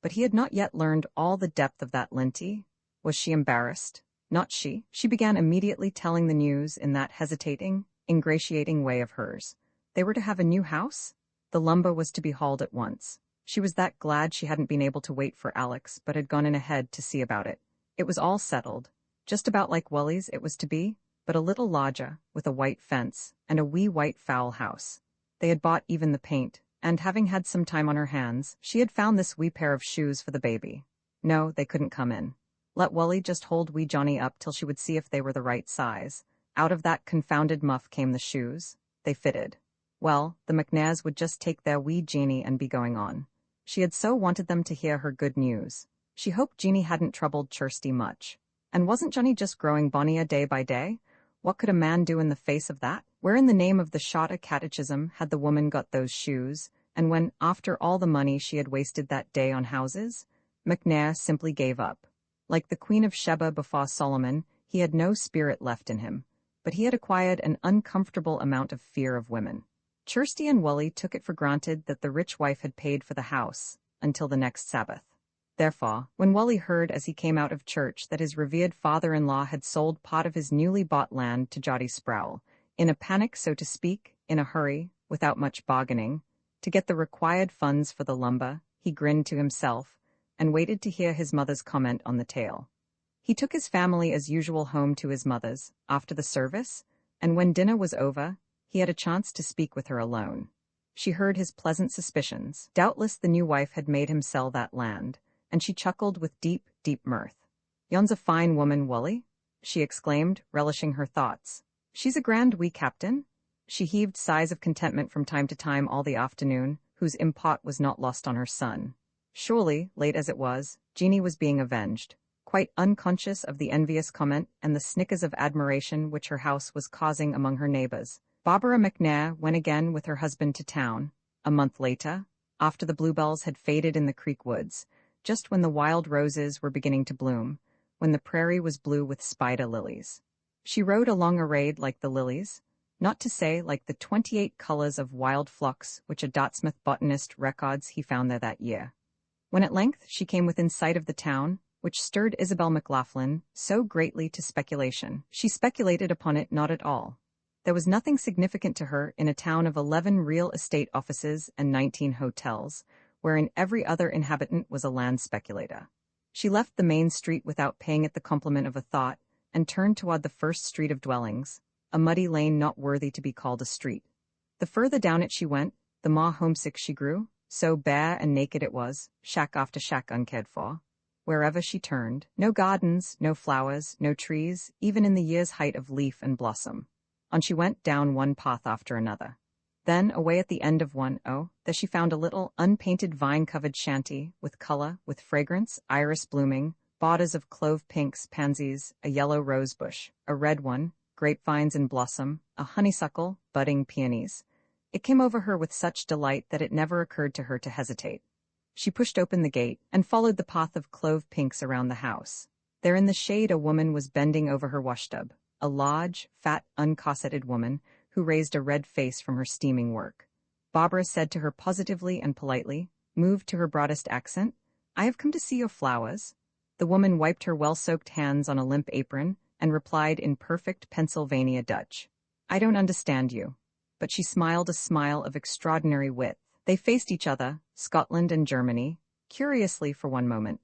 But he had not yet learned all the depth of that linty. Was she embarrassed? Not she. She began immediately telling the news in that hesitating, ingratiating way of hers. They were to have a new house? The lumber was to be hauled at once. She was that glad she hadn't been able to wait for Alex, but had gone in ahead to see about it. It was all settled. Just about like Whalley's it was to be, but a little larger, with a white fence, and a wee white fowl house. They had bought even the paint, and having had some time on her hands, she had found this wee pair of shoes for the baby. No, they couldn't come in. Let Whalley just hold wee Johnny up till she would see if they were the right size. Out of that confounded muff came the shoes. They fitted. Well, the McNairs would just take their wee Jeanie and be going on. She had so wanted them to hear her good news. She hoped Jeanie hadn't troubled Chirsty much. And wasn't Johnny just growing bonnier day by day? What could a man do in the face of that? Where in the name of the Shorter Catechism had the woman got those shoes? And when, after all the money she had wasted that day on houses, McNair simply gave up. Like the Queen of Sheba before Solomon, he had no spirit left in him. But he had acquired an uncomfortable amount of fear of women. Chirsty and Whalley took it for granted that the rich wife had paid for the house, until the next Sabbath. Therefore, when Whalley heard as he came out of church that his revered father-in-law had sold part of his newly bought land to Jotty Sproul, in a panic so to speak, in a hurry, without much bargaining, to get the required funds for the lumber, he grinned to himself, and waited to hear his mother's comment on the tale. He took his family as usual home to his mother's, after the service, and when dinner was over, he had a chance to speak with her alone. She heard his pleasant suspicions. Doubtless the new wife had made him sell that land, and she chuckled with deep, deep mirth. "Yon's a fine woman, Whalley," she exclaimed, relishing her thoughts. "She's a grand wee captain." She heaved sighs of contentment from time to time all the afternoon, whose import was not lost on her son. Surely, late as it was, Jeanie was being avenged, quite unconscious of the envious comment and the snickers of admiration which her house was causing among her neighbors. Barbara McNair went again with her husband to town, a month later, after the bluebells had faded in the creek woods, just when the wild roses were beginning to bloom, when the prairie was blue with spider lilies. She rode along arrayed like the lilies, not to say like the 28 colors of wild phlox which a Dartmouth botanist records he found there that year. When at length she came within sight of the town, which stirred Isabel McLaughlin so greatly to speculation, she speculated upon it not at all. There was nothing significant to her in a town of 11 real estate offices and 19 hotels, wherein every other inhabitant was a land speculator. She left the main street without paying it the compliment of a thought, and turned toward the first street of dwellings, a muddy lane not worthy to be called a street. The further down it she went, the more homesick she grew, so bare and naked it was, shack after shack uncared for. Wherever she turned, no gardens, no flowers, no trees, even in the year's height of leaf and blossom. On she went down one path after another. Then, away at the end of one, there she found a little, unpainted vine-covered shanty, with color, with fragrance, iris blooming, borders of clove pinks, pansies, a yellow rose bush, a red one, grapevines in blossom, a honeysuckle, budding peonies. It came over her with such delight that it never occurred to her to hesitate. She pushed open the gate, and followed the path of clove pinks around the house. There in the shade a woman was bending over her washtub, a large, fat, uncorseted woman, who raised a red face from her steaming work. Barbara said to her positively and politely, moved to her broadest accent, "I have come to see your flowers." The woman wiped her well-soaked hands on a limp apron, and replied in perfect Pennsylvania Dutch, "I don't understand you." But she smiled a smile of extraordinary wit. They faced each other, Scotland and Germany, curiously for one moment.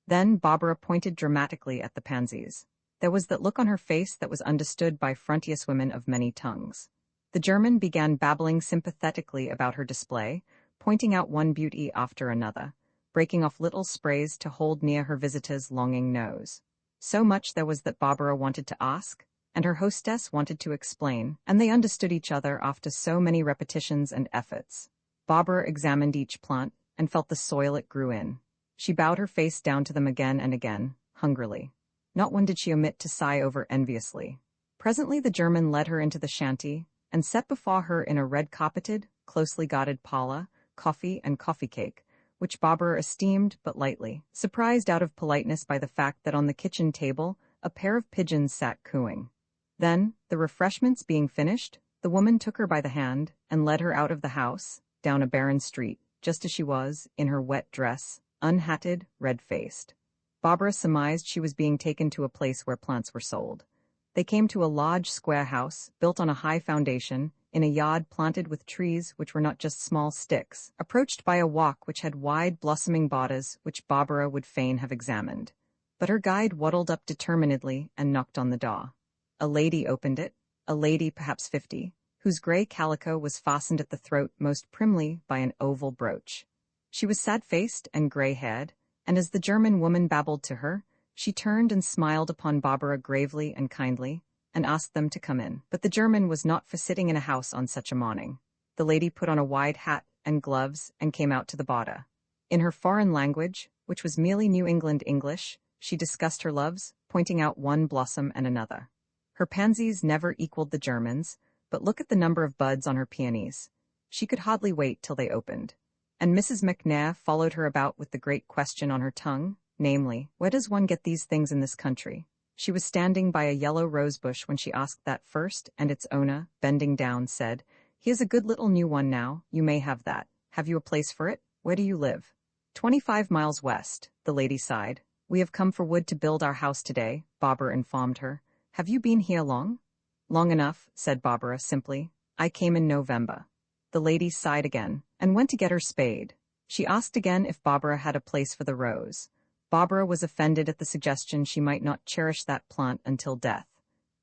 Then Barbara pointed dramatically at the pansies. There was that look on her face that was understood by frontiers women of many tongues. The German began babbling sympathetically about her display, pointing out one beauty after another, breaking off little sprays to hold near her visitor's longing nose. So much there was that Barbara wanted to ask, and her hostess wanted to explain, and they understood each other after so many repetitions and efforts. Barbara examined each plant, and felt the soil it grew in. She bowed her face down to them again and again, hungrily. Not one did she omit to sigh over enviously. Presently the German led her into the shanty, and set before her in a red-carpeted, closely guarded parlor, coffee and coffee cake, which Barbara esteemed but lightly, surprised out of politeness by the fact that on the kitchen table a pair of pigeons sat cooing. Then, the refreshments being finished, the woman took her by the hand and led her out of the house, down a barren street, just as she was, in her wet dress, unhatted, red-faced. Barbara surmised she was being taken to a place where plants were sold. They came to a large square house, built on a high foundation, in a yard planted with trees which were not just small sticks, approached by a walk which had wide blossoming borders which Barbara would fain have examined. But her guide waddled up determinedly and knocked on the door. A lady opened it, a lady perhaps 50, whose grey calico was fastened at the throat most primly by an oval brooch. She was sad-faced and grey-haired, and as the German woman babbled to her, she turned and smiled upon Barbara gravely and kindly, and asked them to come in. But the German was not for sitting in a house on such a morning. The lady put on a wide hat and gloves and came out to the border. In her foreign language, which was merely New England English, she discussed her loves, pointing out one blossom and another. Her pansies never equaled the German's, but look at the number of buds on her peonies. She could hardly wait till they opened. And Mrs. McNair followed her about with the great question on her tongue, namely, where does one get these things in this country? She was standing by a yellow rose bush when she asked that first, and its owner, bending down, said, "Here's a good little new one now, you may have that. Have you a place for it? Where do you live?" 25 miles west, the lady sighed. "We have come for wood to build our house today," Barbara informed her. "Have you been here long?" "Long enough," said Barbara simply. "I came in November." The lady sighed again, and went to get her spade. She asked again if Barbara had a place for the rose. Barbara was offended at the suggestion she might not cherish that plant until death.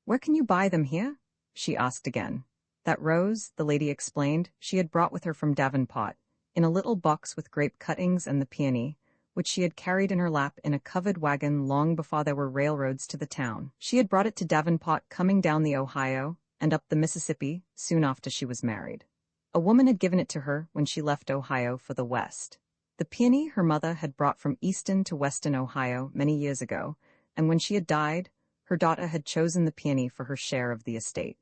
"Where can you buy them here?" she asked again. That rose, the lady explained, she had brought with her from Davenport, in a little box with grape cuttings and the peony, which she had carried in her lap in a covered wagon long before there were railroads to the town. She had brought it to Davenport coming down the Ohio and up the Mississippi soon after she was married. A woman had given it to her when she left Ohio for the West. The peony her mother had brought from Easton to Weston, Ohio, many years ago, and when she had died, her daughter had chosen the peony for her share of the estate.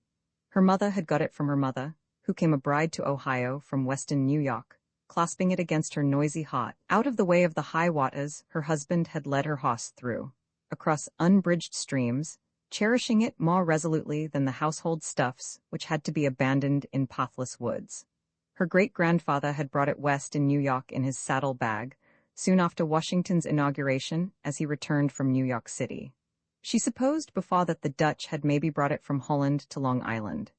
Her mother had got it from her mother, who came a bride to Ohio from Weston, New York, clasping it against her noisy heart. Out of the way of the high waters her husband had led her horse through, across unbridged streams, cherishing it more resolutely than the household stuffs which had to be abandoned in pathless woods. Her great-grandfather had brought it west in New York in his saddle bag, soon after Washington's inauguration as he returned from New York City. She supposed before that the Dutch had maybe brought it from Holland to Long Island.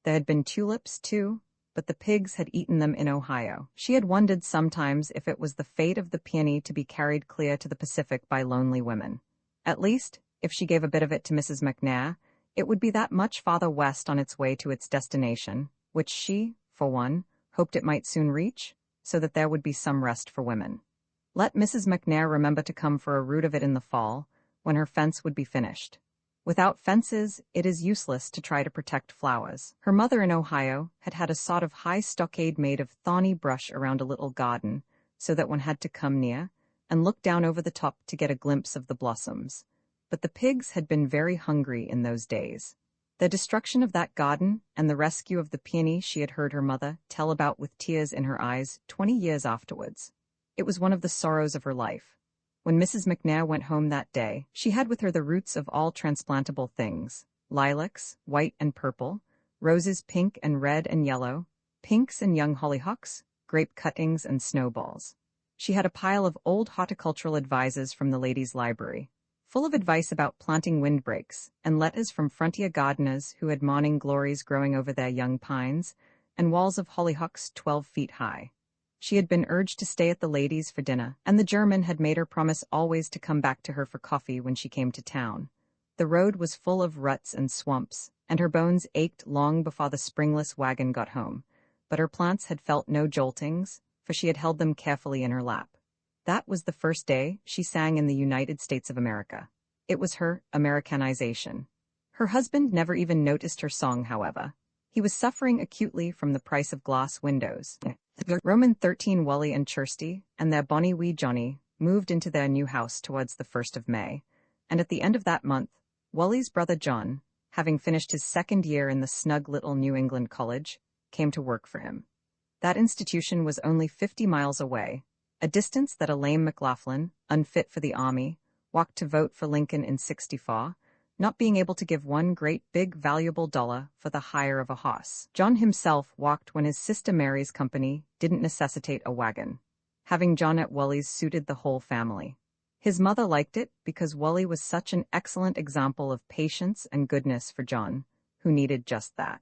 There had been tulips, too, but the pigs had eaten them in Ohio. She had wondered sometimes if it was the fate of the peony to be carried clear to the Pacific by lonely women. At least, if she gave a bit of it to Mrs. McNair, it would be that much farther west on its way to its destination, which she, for one, hoped it might soon reach, so that there would be some rest for women. Let Mrs. McNair remember to come for a root of it in the fall, when her fence would be finished. Without fences, it is useless to try to protect flowers. Her mother in Ohio had had a sort of high stockade made of thorny brush around a little garden, so that one had to come near and look down over the top to get a glimpse of the blossoms. But the pigs had been very hungry in those days. The destruction of that garden and the rescue of the peony she had heard her mother tell about with tears in her eyes 20 years afterwards. It was one of the sorrows of her life. When Mrs. McNair went home that day, she had with her the roots of all transplantable things: lilacs, white and purple, roses pink and red and yellow, pinks and young hollyhocks, grape cuttings and snowballs. She had a pile of old horticultural advices from the ladies' library, full of advice about planting windbreaks, and letters from frontier gardeners who had morning glories growing over their young pines, and walls of hollyhocks 12 feet high. She had been urged to stay at the ladies' for dinner, and the German had made her promise always to come back to her for coffee when she came to town. The road was full of ruts and swamps, and her bones ached long before the springless wagon got home, but her plants had felt no joltings, for she had held them carefully in her lap. That was the first day she sang in the United States of America. It was her Americanization. Her husband never even noticed her song, however. He was suffering acutely from the price of glass windows. Roman 13 Wally and Kirsty and their bonny wee Johnny moved into their new house towards the 1st of May, and at the end of that month, Wally's brother John, having finished his second year in the snug little New England college, came to work for him. That institution was only 50 miles away, a distance that a lame McLaughlin, unfit for the army, walked to vote for Lincoln in '64, not being able to give one great big valuable dollar for the hire of a horse. John himself walked when his sister Mary's company didn't necessitate a wagon. Having John at Wally's suited the whole family. His mother liked it because Wally was such an excellent example of patience and goodness for John, who needed just that.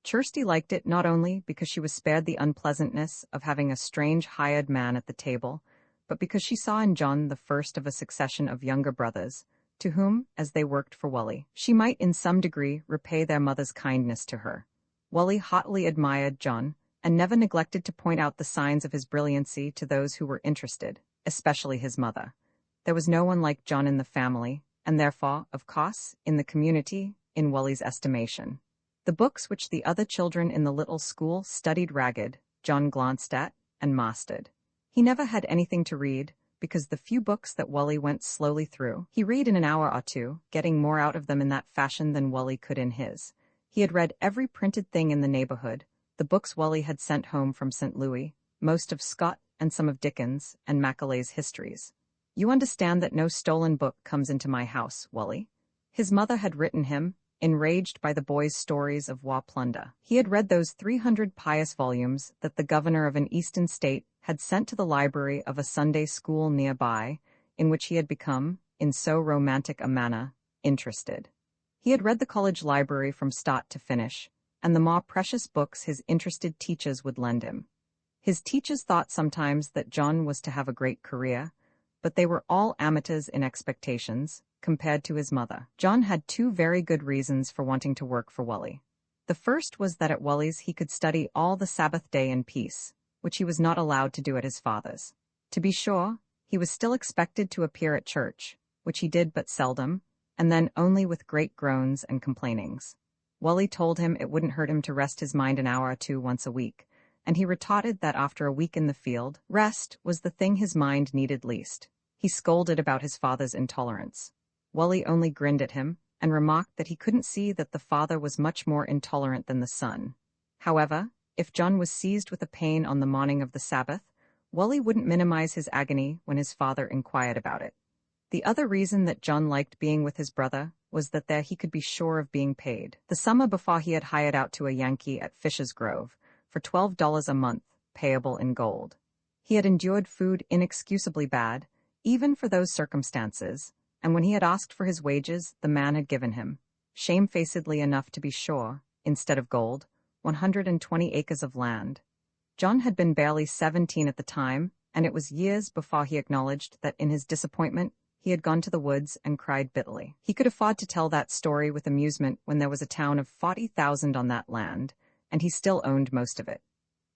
Kirsty liked it not only because she was spared the unpleasantness of having a strange hired man at the table, but because she saw in John the first of a succession of younger brothers, to whom, as they worked for Wally, she might in some degree repay their mother's kindness to her. Wally hotly admired John, and never neglected to point out the signs of his brilliancy to those who were interested, especially his mother. There was no one like John in the family, and therefore, of course, in the community, in Wally's estimation. The books which the other children in the little school studied ragged, John glanced at and mastered. He never had anything to read, because the few books that Wally went slowly through, he read in an hour or two, getting more out of them in that fashion than Wally could in his. He had read every printed thing in the neighborhood, the books Wally had sent home from St. Louis, most of Scott and some of Dickens and Macaulay's histories. "You understand that no stolen book comes into my house, Wally?" His mother had written him, enraged by the boy's stories of war plunder. He had read those 300 pious volumes that the governor of an eastern state had sent to the library of a Sunday school nearby, in which he had become, in so romantic a manner, interested. He had read the college library from start to finish, and the more precious books his interested teachers would lend him. His teachers thought sometimes that John was to have a great career, but they were all amateurs in expectations, compared to his mother. John had two very good reasons for wanting to work for Wally. The first was that at Wally's he could study all the Sabbath day in peace, which he was not allowed to do at his father's. To be sure, he was still expected to appear at church, which he did but seldom, and then only with great groans and complainings. Wally told him it wouldn't hurt him to rest his mind an hour or two once a week, and he retorted that after a week in the field, rest was the thing his mind needed least. He scolded about his father's intolerance. Wally only grinned at him, and remarked that he couldn't see that the father was much more intolerant than the son. However, if John was seized with a pain on the morning of the Sabbath, Wally wouldn't minimize his agony when his father inquired about it. The other reason that John liked being with his brother was that there he could be sure of being paid. The summer before he had hired out to a Yankee at Fisher's Grove for $12 a month, payable in gold. He had endured food inexcusably bad, even for those circumstances, and when he had asked for his wages, the man had given him, shamefacedly enough to be sure, instead of gold, 120 acres of land. John had been barely 17 at the time, and it was years before he acknowledged that in his disappointment, he had gone to the woods and cried bitterly. He could afford to tell that story with amusement when there was a town of 40,000 on that land, and he still owned most of it.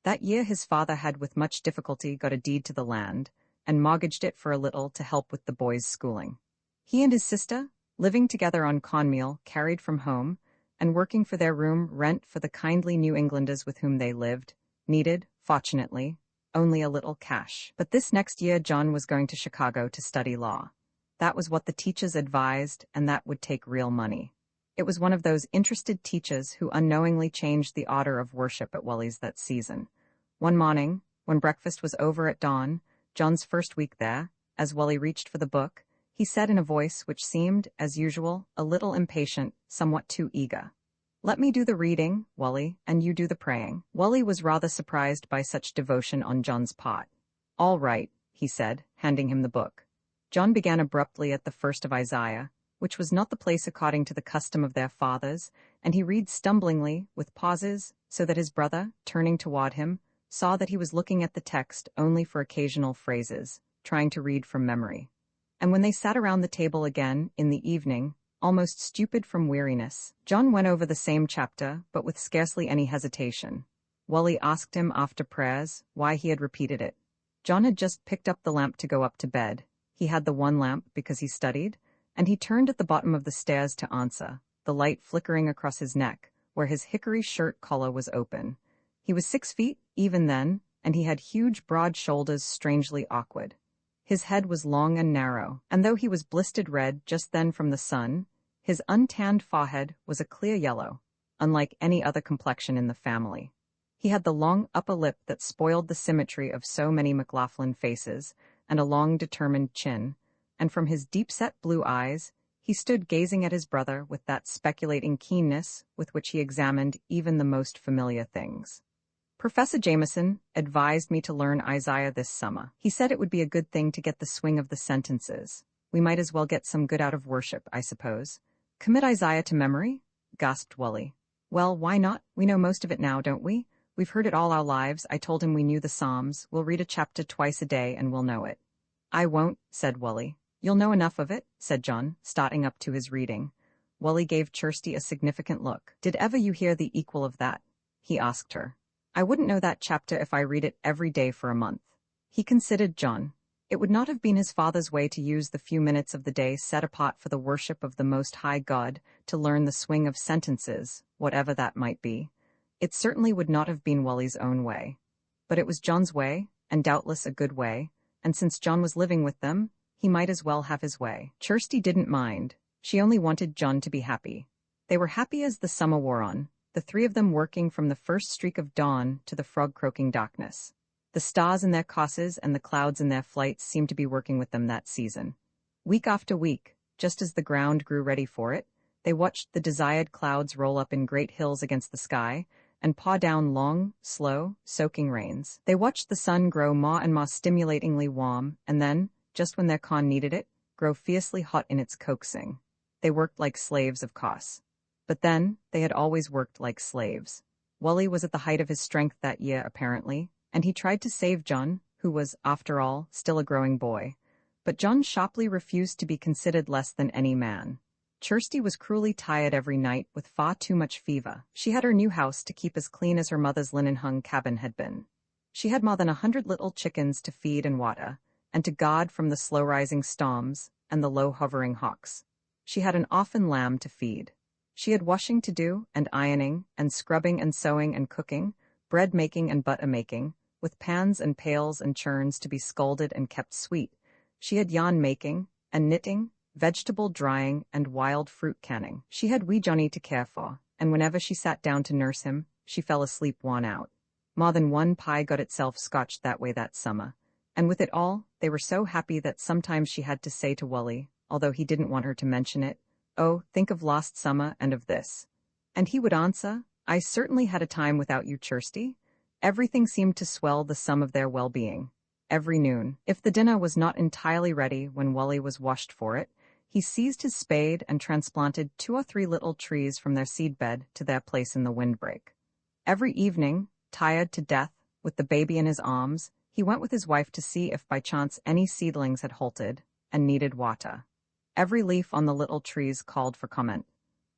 That year his father had with much difficulty got a deed to the land, and mortgaged it for a little to help with the boys' schooling. He and his sister, living together on cornmeal carried from home, and working for their room rent for the kindly New Englanders with whom they lived, needed, fortunately, only a little cash. But this next year John was going to Chicago to study law. That was what the teachers advised, and that would take real money. It was one of those interested teachers who unknowingly changed the order of worship at Wally's that season. One morning, when breakfast was over at dawn, John's first week there, as Wally reached for the book, he said in a voice which seemed, as usual, a little impatient, somewhat too eager, "Let me do the reading, Wally, and you do the praying." Wally was rather surprised by such devotion on John's part. "All right," he said, handing him the book. John began abruptly at the first of Isaiah, which was not the place according to the custom of their fathers, and he read stumblingly, with pauses, so that his brother, turning toward him, saw that he was looking at the text only for occasional phrases, trying to read from memory. And when they sat around the table again, in the evening, almost stupid from weariness, John went over the same chapter, but with scarcely any hesitation. Wally asked him after prayers why he had repeated it. John had just picked up the lamp to go up to bed. He had the one lamp because he studied, and he turned at the bottom of the stairs to answer, the light flickering across his neck, where his hickory shirt collar was open. He was 6 feet, even then, and he had huge broad shoulders strangely awkward. His head was long and narrow, and though he was blistered red just then from the sun, his untanned forehead was a clear yellow, unlike any other complexion in the family. He had the long upper lip that spoiled the symmetry of so many McLaughlin faces, and a long determined chin, and from his deep-set blue eyes, he stood gazing at his brother with that speculating keenness with which he examined even the most familiar things. "Professor Jameson advised me to learn Isaiah this summer. He said it would be a good thing to get the swing of the sentences. We might as well get some good out of worship, I suppose." "Commit Isaiah to memory?" gasped Wally. "Well, why not? We know most of it now, don't we? We've heard it all our lives. I told him we knew the Psalms. We'll read a chapter twice a day and we'll know it." "I won't," said Wally. "You'll know enough of it," said John, starting up to his reading. Wally gave Kirsty a significant look. "Did ever you hear the equal of that?" he asked her. "I wouldn't know that chapter if I read it every day for a month." He considered John. It would not have been his father's way to use the few minutes of the day set apart for the worship of the Most High God to learn the swing of sentences, whatever that might be. It certainly would not have been Wally's own way. But it was John's way, and doubtless a good way, and since John was living with them, he might as well have his way. Kirsty didn't mind. She only wanted John to be happy. They were happy as the summer wore on, the three of them working from the first streak of dawn to the frog-croaking darkness. The stars in their courses and the clouds in their flights seemed to be working with them that season. Week after week, just as the ground grew ready for it, they watched the desired clouds roll up in great hills against the sky and paw down long, slow, soaking rains. They watched the sun grow more and more stimulatingly warm, and then, just when their con needed it, grow fiercely hot in its coaxing. They worked like slaves, of course. But then, they had always worked like slaves. Wally was at the height of his strength that year, apparently, and he tried to save John, who was, after all, still a growing boy. But John sharply refused to be considered less than any man. Kirsty was cruelly tired every night with far too much fever. She had her new house to keep as clean as her mother's linen-hung cabin had been. She had more than 100 little chickens to feed and water, and to guard from the slow-rising storms and the low-hovering hawks. She had an orphan lamb to feed. She had washing to do, and ironing, and scrubbing and sewing and cooking, bread-making and butter-making, with pans and pails and churns to be scalded and kept sweet. She had yarn-making, and knitting, vegetable drying, and wild fruit canning. She had wee Johnny to care for, and whenever she sat down to nurse him, she fell asleep worn out. More than one pie got itself scotched that way that summer. And with it all, they were so happy that sometimes she had to say to Wally, although he didn't want her to mention it, "Oh, think of lost summer and of this." And he would answer, "I certainly had a time without you, Kirsty." Everything seemed to swell the sum of their well-being. Every noon, if the dinner was not entirely ready when Wally was washed for it, he seized his spade and transplanted 2 or 3 little trees from their seedbed to their place in the windbreak. Every evening, tired to death, with the baby in his arms, he went with his wife to see if by chance any seedlings had halted and needed water. Every leaf on the little trees called for comment.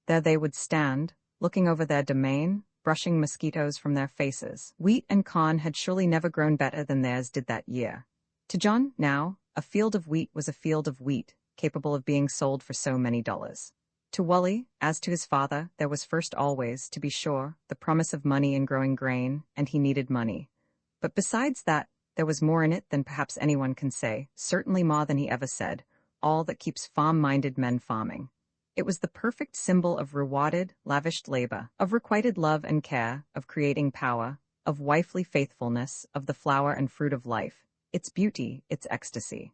There they would stand, looking over their domain, brushing mosquitoes from their faces. Wheat and corn had surely never grown better than theirs did that year. To John, now, a field of wheat was a field of wheat, capable of being sold for so many dollars. To Wally, as to his father, there was first always, to be sure, the promise of money in growing grain, and he needed money. But besides that, there was more in it than perhaps anyone can say, certainly more than he ever said, all that keeps farm-minded men farming. It was the perfect symbol of rewarded, lavished labor, of requited love and care, of creating power, of wifely faithfulness, of the flower and fruit of life, its beauty, its ecstasy.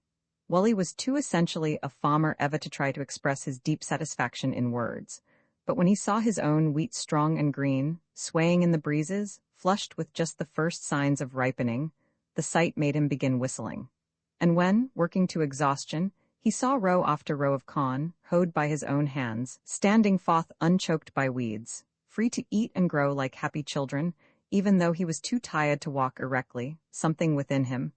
Wally was too essentially a farmer ever to try to express his deep satisfaction in words, but when he saw his own wheat strong and green, swaying in the breezes, flushed with just the first signs of ripening, the sight made him begin whistling. And when, working to exhaustion, he saw row after row of corn, hoed by his own hands, standing forth unchoked by weeds, free to eat and grow like happy children, even though he was too tired to walk erectly, something within him,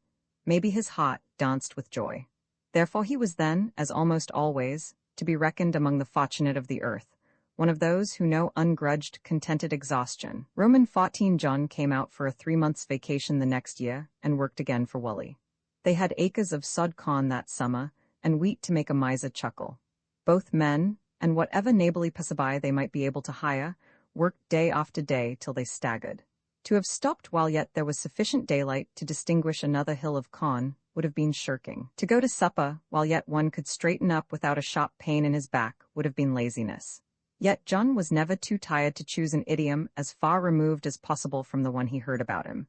maybe his heart, danced with joy. Therefore he was then, as almost always, to be reckoned among the fortunate of the earth, one of those who know ungrudged, contented exhaustion. Roman 14 John came out for a 3 months' vacation the next year and worked again for Wally. They had acres of sod corn that summer, and wheat to make a miser chuckle. Both men, and whatever neighborly passerby they might be able to hire, worked day after day till they staggered. To have stopped while yet there was sufficient daylight to distinguish another hill of corn would have been shirking. To go to supper while yet one could straighten up without a sharp pain in his back would have been laziness. Yet John was never too tired to choose an idiom as far removed as possible from the one he heard about him.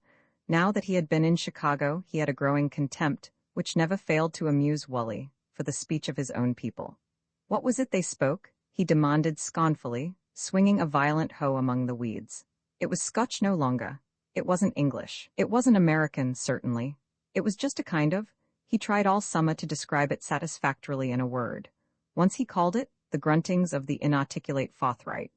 Now that he had been in Chicago, he had a growing contempt, which never failed to amuse Wally, for the speech of his own people. What was it they spoke? He demanded scornfully, swinging a violent hoe among the weeds. It was Scotch no longer. It wasn't English. It wasn't American, certainly. It was just a kind of. He tried all summer to describe it satisfactorily in a word. Once he called it the gruntings of the inarticulate forthright.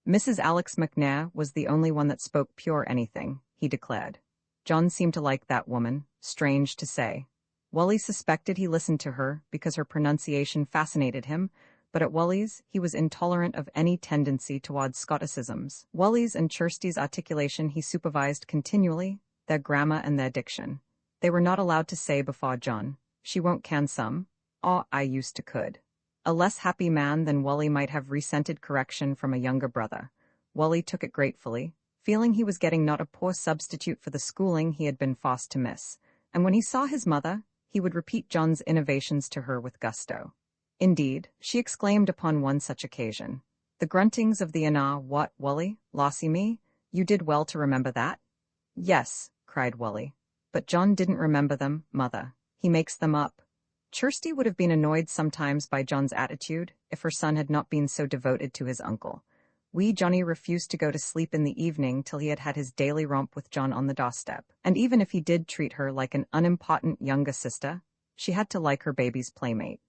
Mrs. Alex McNair was the only one that spoke pure anything, he declared. John seemed to like that woman, strange to say. Wally suspected he listened to her because her pronunciation fascinated him, but at Wally's he was intolerant of any tendency toward Scotticisms. Wally's and Kirsty's articulation he supervised continually, their grammar and their diction. They were not allowed to say before John, "She won't can some," or "I used to could." A less happy man than Wally might have resented correction from a younger brother. Wally took it gratefully, feeling he was getting not a poor substitute for the schooling he had been forced to miss, and when he saw his mother, he would repeat John's innovations to her with gusto. Indeed, she exclaimed upon one such occasion, "The gruntings of the Anna, what, Wally, lossy me? You did well to remember that?" "Yes," cried Wally. "But John didn't remember them, mother. He makes them up." Kirsty would have been annoyed sometimes by John's attitude if her son had not been so devoted to his uncle. Wee Johnny refused to go to sleep in the evening till he had had his daily romp with John on the doorstep, and even if he did treat her like an unimportant younger sister, she had to like her baby's playmate.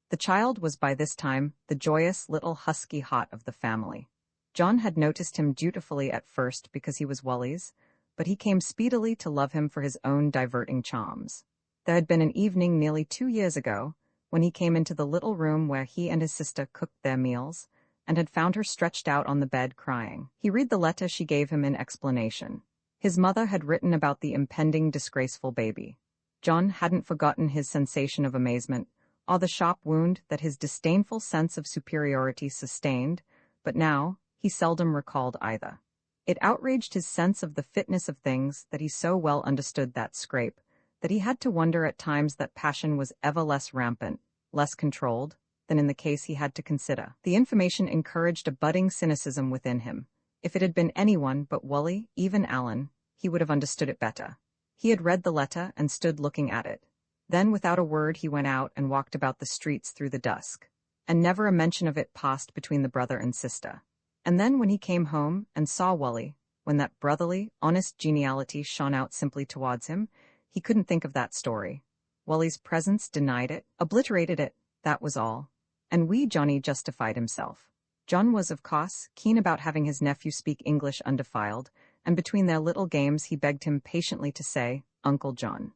The child was by this time the joyous little husky hot of the family. John had noticed him dutifully at first because he was Wally's, but he came speedily to love him for his own diverting charms. There had been an evening nearly 2 years ago, when he came into the little room where he and his sister cooked their meals, and had found her stretched out on the bed crying. He read the letter she gave him in explanation. His mother had written about the impending disgraceful baby. John hadn't forgotten his sensation of amazement, or the sharp wound that his disdainful sense of superiority sustained, but now he seldom recalled either. It outraged his sense of the fitness of things that he so well understood that scrape, that he had to wonder at times that passion was ever less rampant, less controlled, than in the case he had to consider. The information encouraged a budding cynicism within him. If it had been anyone but Wally, even Alan, he would have understood it better. He had read the letter and stood looking at it. Then without a word he went out and walked about the streets through the dusk, and never a mention of it passed between the brother and sister. And then when he came home and saw Wally, when that brotherly, honest geniality shone out simply towards him, he couldn't think of that story. Wally's presence denied it, obliterated it, that was all. And wee Johnny justified himself. John was, of course, keen about having his nephew speak English undefiled, and between their little games he begged him patiently to say, "Uncle John."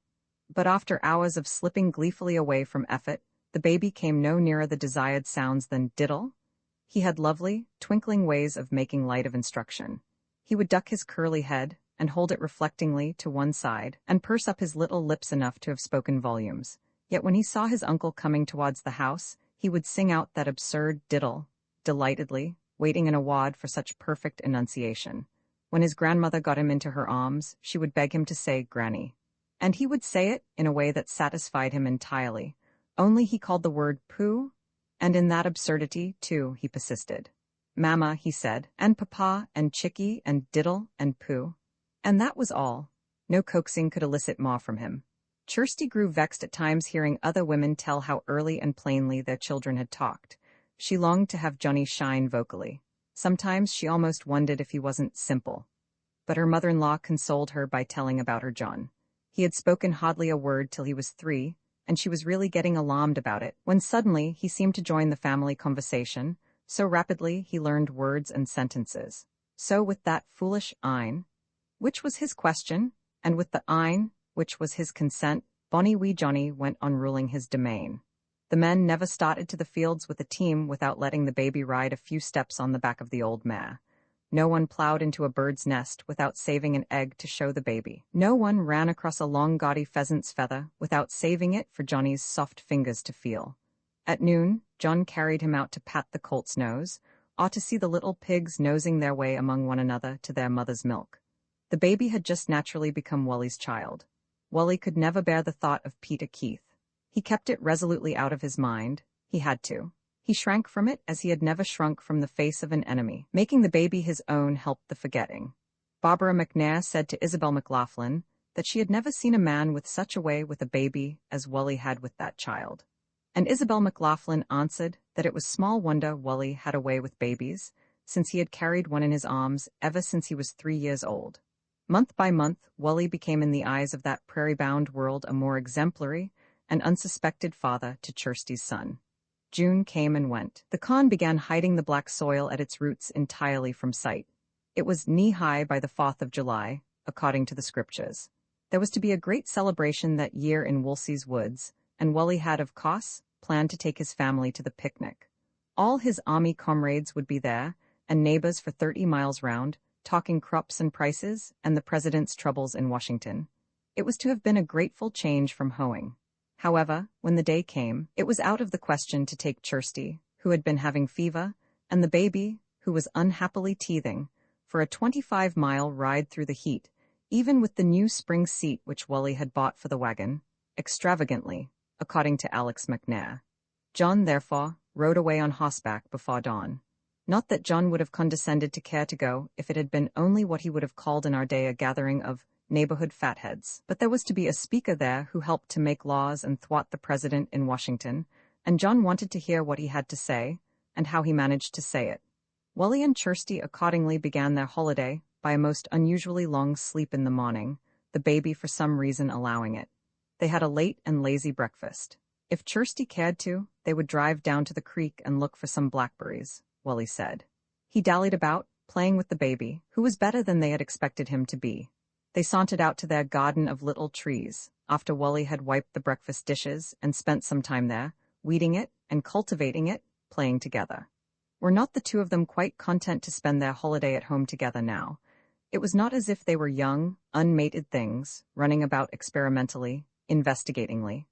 But after hours of slipping gleefully away from effort, the baby came no nearer the desired sounds than diddle. He had lovely, twinkling ways of making light of instruction. He would duck his curly head, and hold it reflectingly to one side, and purse up his little lips enough to have spoken volumes. Yet when he saw his uncle coming towards the house, he would sing out that absurd diddle, delightedly, waiting in a wad for such perfect enunciation. When his grandmother got him into her arms, she would beg him to say "Granny." And he would say it in a way that satisfied him entirely, only he called the word "pooh," and in that absurdity, too, he persisted. "Mamma," he said, and "Papa," and "Chickie," and "diddle," and "pooh." And that was all. No coaxing could elicit more from him. Kirsty grew vexed at times hearing other women tell how early and plainly their children had talked. She longed to have Johnny shine vocally. Sometimes she almost wondered if he wasn't simple. But her mother-in-law consoled her by telling about her John. He had spoken hardly a word till he was 3, and she was really getting alarmed about it, when suddenly he seemed to join the family conversation. So rapidly he learned words and sentences. So with that foolish "ein," which was his question, and with the "ein," which was his consent, bonny wee Johnny went on ruling his domain. The men never started to the fields with a team without letting the baby ride a few steps on the back of the old mare. No one plowed into a bird's nest without saving an egg to show the baby. No one ran across a long gaudy pheasant's feather without saving it for Johnny's soft fingers to feel. At noon, John carried him out to pat the colt's nose, or to see the little pigs nosing their way among one another to their mother's milk. The baby had just naturally become Wally's child. Wally could never bear the thought of Peter Keith. He kept it resolutely out of his mind. He had to. He shrank from it as he had never shrunk from the face of an enemy. Making the baby his own helped the forgetting. Barbara McNair said to Isabel McLaughlin that she had never seen a man with such a way with a baby as Wally had with that child. And Isabel McLaughlin answered that it was small wonder Wally had a way with babies, since he had carried one in his arms ever since he was 3 years old. Month by month, Wally became in the eyes of that prairie-bound world a more exemplary and unsuspected father to Kirsty's son. June came and went. The corn began hiding the black soil at its roots entirely from sight. It was knee-high by the 4th of July, according to the scriptures. There was to be a great celebration that year in Wolsey's woods, and Wally had, of course, planned to take his family to the picnic. All his army comrades would be there, and neighbors for 30 miles round, talking crops and prices and the president's troubles in Washington. It was to have been a grateful change from hoeing. However, when the day came, it was out of the question to take Kirsty, who had been having fever, and the baby, who was unhappily teething, for a 25-mile ride through the heat, even with the new spring seat which Wally had bought for the wagon, extravagantly, according to Alex McNair. John, therefore, rode away on horseback before dawn. Not that John would have condescended to care to go if it had been only what he would have called in our day a gathering of neighborhood fatheads, but there was to be a speaker there who helped to make laws and thwart the president in Washington, and John wanted to hear what he had to say, and how he managed to say it. Wally and Kirsty accordingly began their holiday by a most unusually long sleep in the morning, the baby for some reason allowing it. They had a late and lazy breakfast. If Kirsty cared to, they would drive down to the creek and look for some blackberries, Wally said. He dallied about, playing with the baby, who was better than they had expected him to be. They sauntered out to their garden of little trees, after Wally had wiped the breakfast dishes and spent some time there, weeding it and cultivating it, playing together. Were not the two of them quite content to spend their holiday at home together now? It was not as if they were young, unmated things, running about experimentally, investigatingly.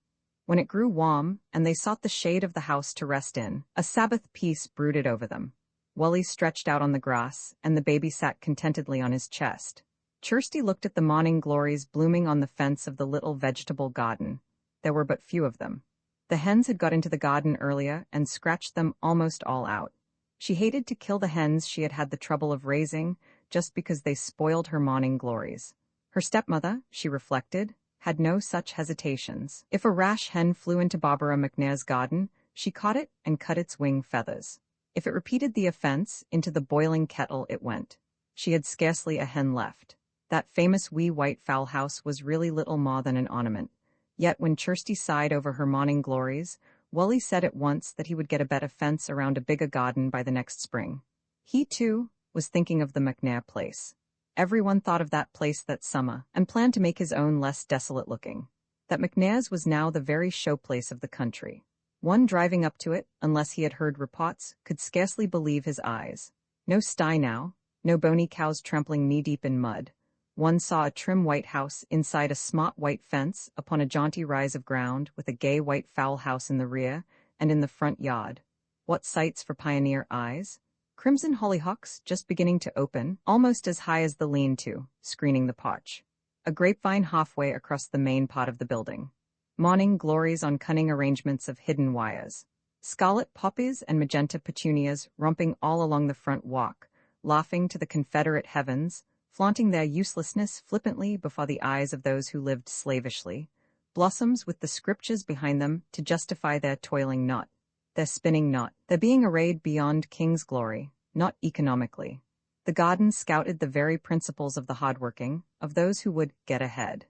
When it grew warm, and they sought the shade of the house to rest in, a Sabbath peace brooded over them. Wally stretched out on the grass, and the baby sat contentedly on his chest. Kirsty looked at the morning glories blooming on the fence of the little vegetable garden. There were but few of them. The hens had got into the garden earlier and scratched them almost all out. She hated to kill the hens she had had the trouble of raising, just because they spoiled her morning glories. Her stepmother, she reflected, had no such hesitations. If a rash hen flew into Barbara McNair's garden, she caught it and cut its wing feathers. If it repeated the offense, into the boiling kettle it went. She had scarcely a hen left. That famous wee white fowl house was really little more than an ornament. Yet when Kirsty sighed over her morning glories, Wally said at once that he would get a better fence around a bigger garden by the next spring. He, too, was thinking of the McNair place. Everyone thought of that place that summer and planned to make his own less desolate looking. That McNair's was now the very showplace of the country. One driving up to it, unless he had heard reports, could scarcely believe his eyes. No sty now, no bony cows trampling knee-deep in mud. One saw a trim white house inside a smart white fence upon a jaunty rise of ground with a gay white fowl house in the rear and in the front yard. What sights for pioneer eyes! Crimson hollyhocks just beginning to open, almost as high as the lean-to, screening the porch. A grapevine halfway across the main part of the building. Morning glories on cunning arrangements of hidden wires. Scarlet poppies and magenta petunias romping all along the front walk, laughing to the Confederate heavens, flaunting their uselessness flippantly before the eyes of those who lived slavishly. Blossoms with the scriptures behind them to justify their toiling not. Their spinning not. Their being arrayed beyond king's glory, not economically. The garden scouted the very principles of the hardworking, of those who would get ahead.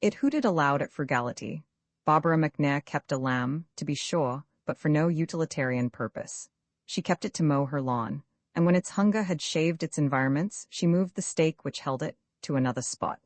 It hooted aloud at frugality. Barbara McNair kept a lamb, to be sure, but for no utilitarian purpose. She kept it to mow her lawn, and when its hunger had shaved its environments, she moved the stake which held it to another spot.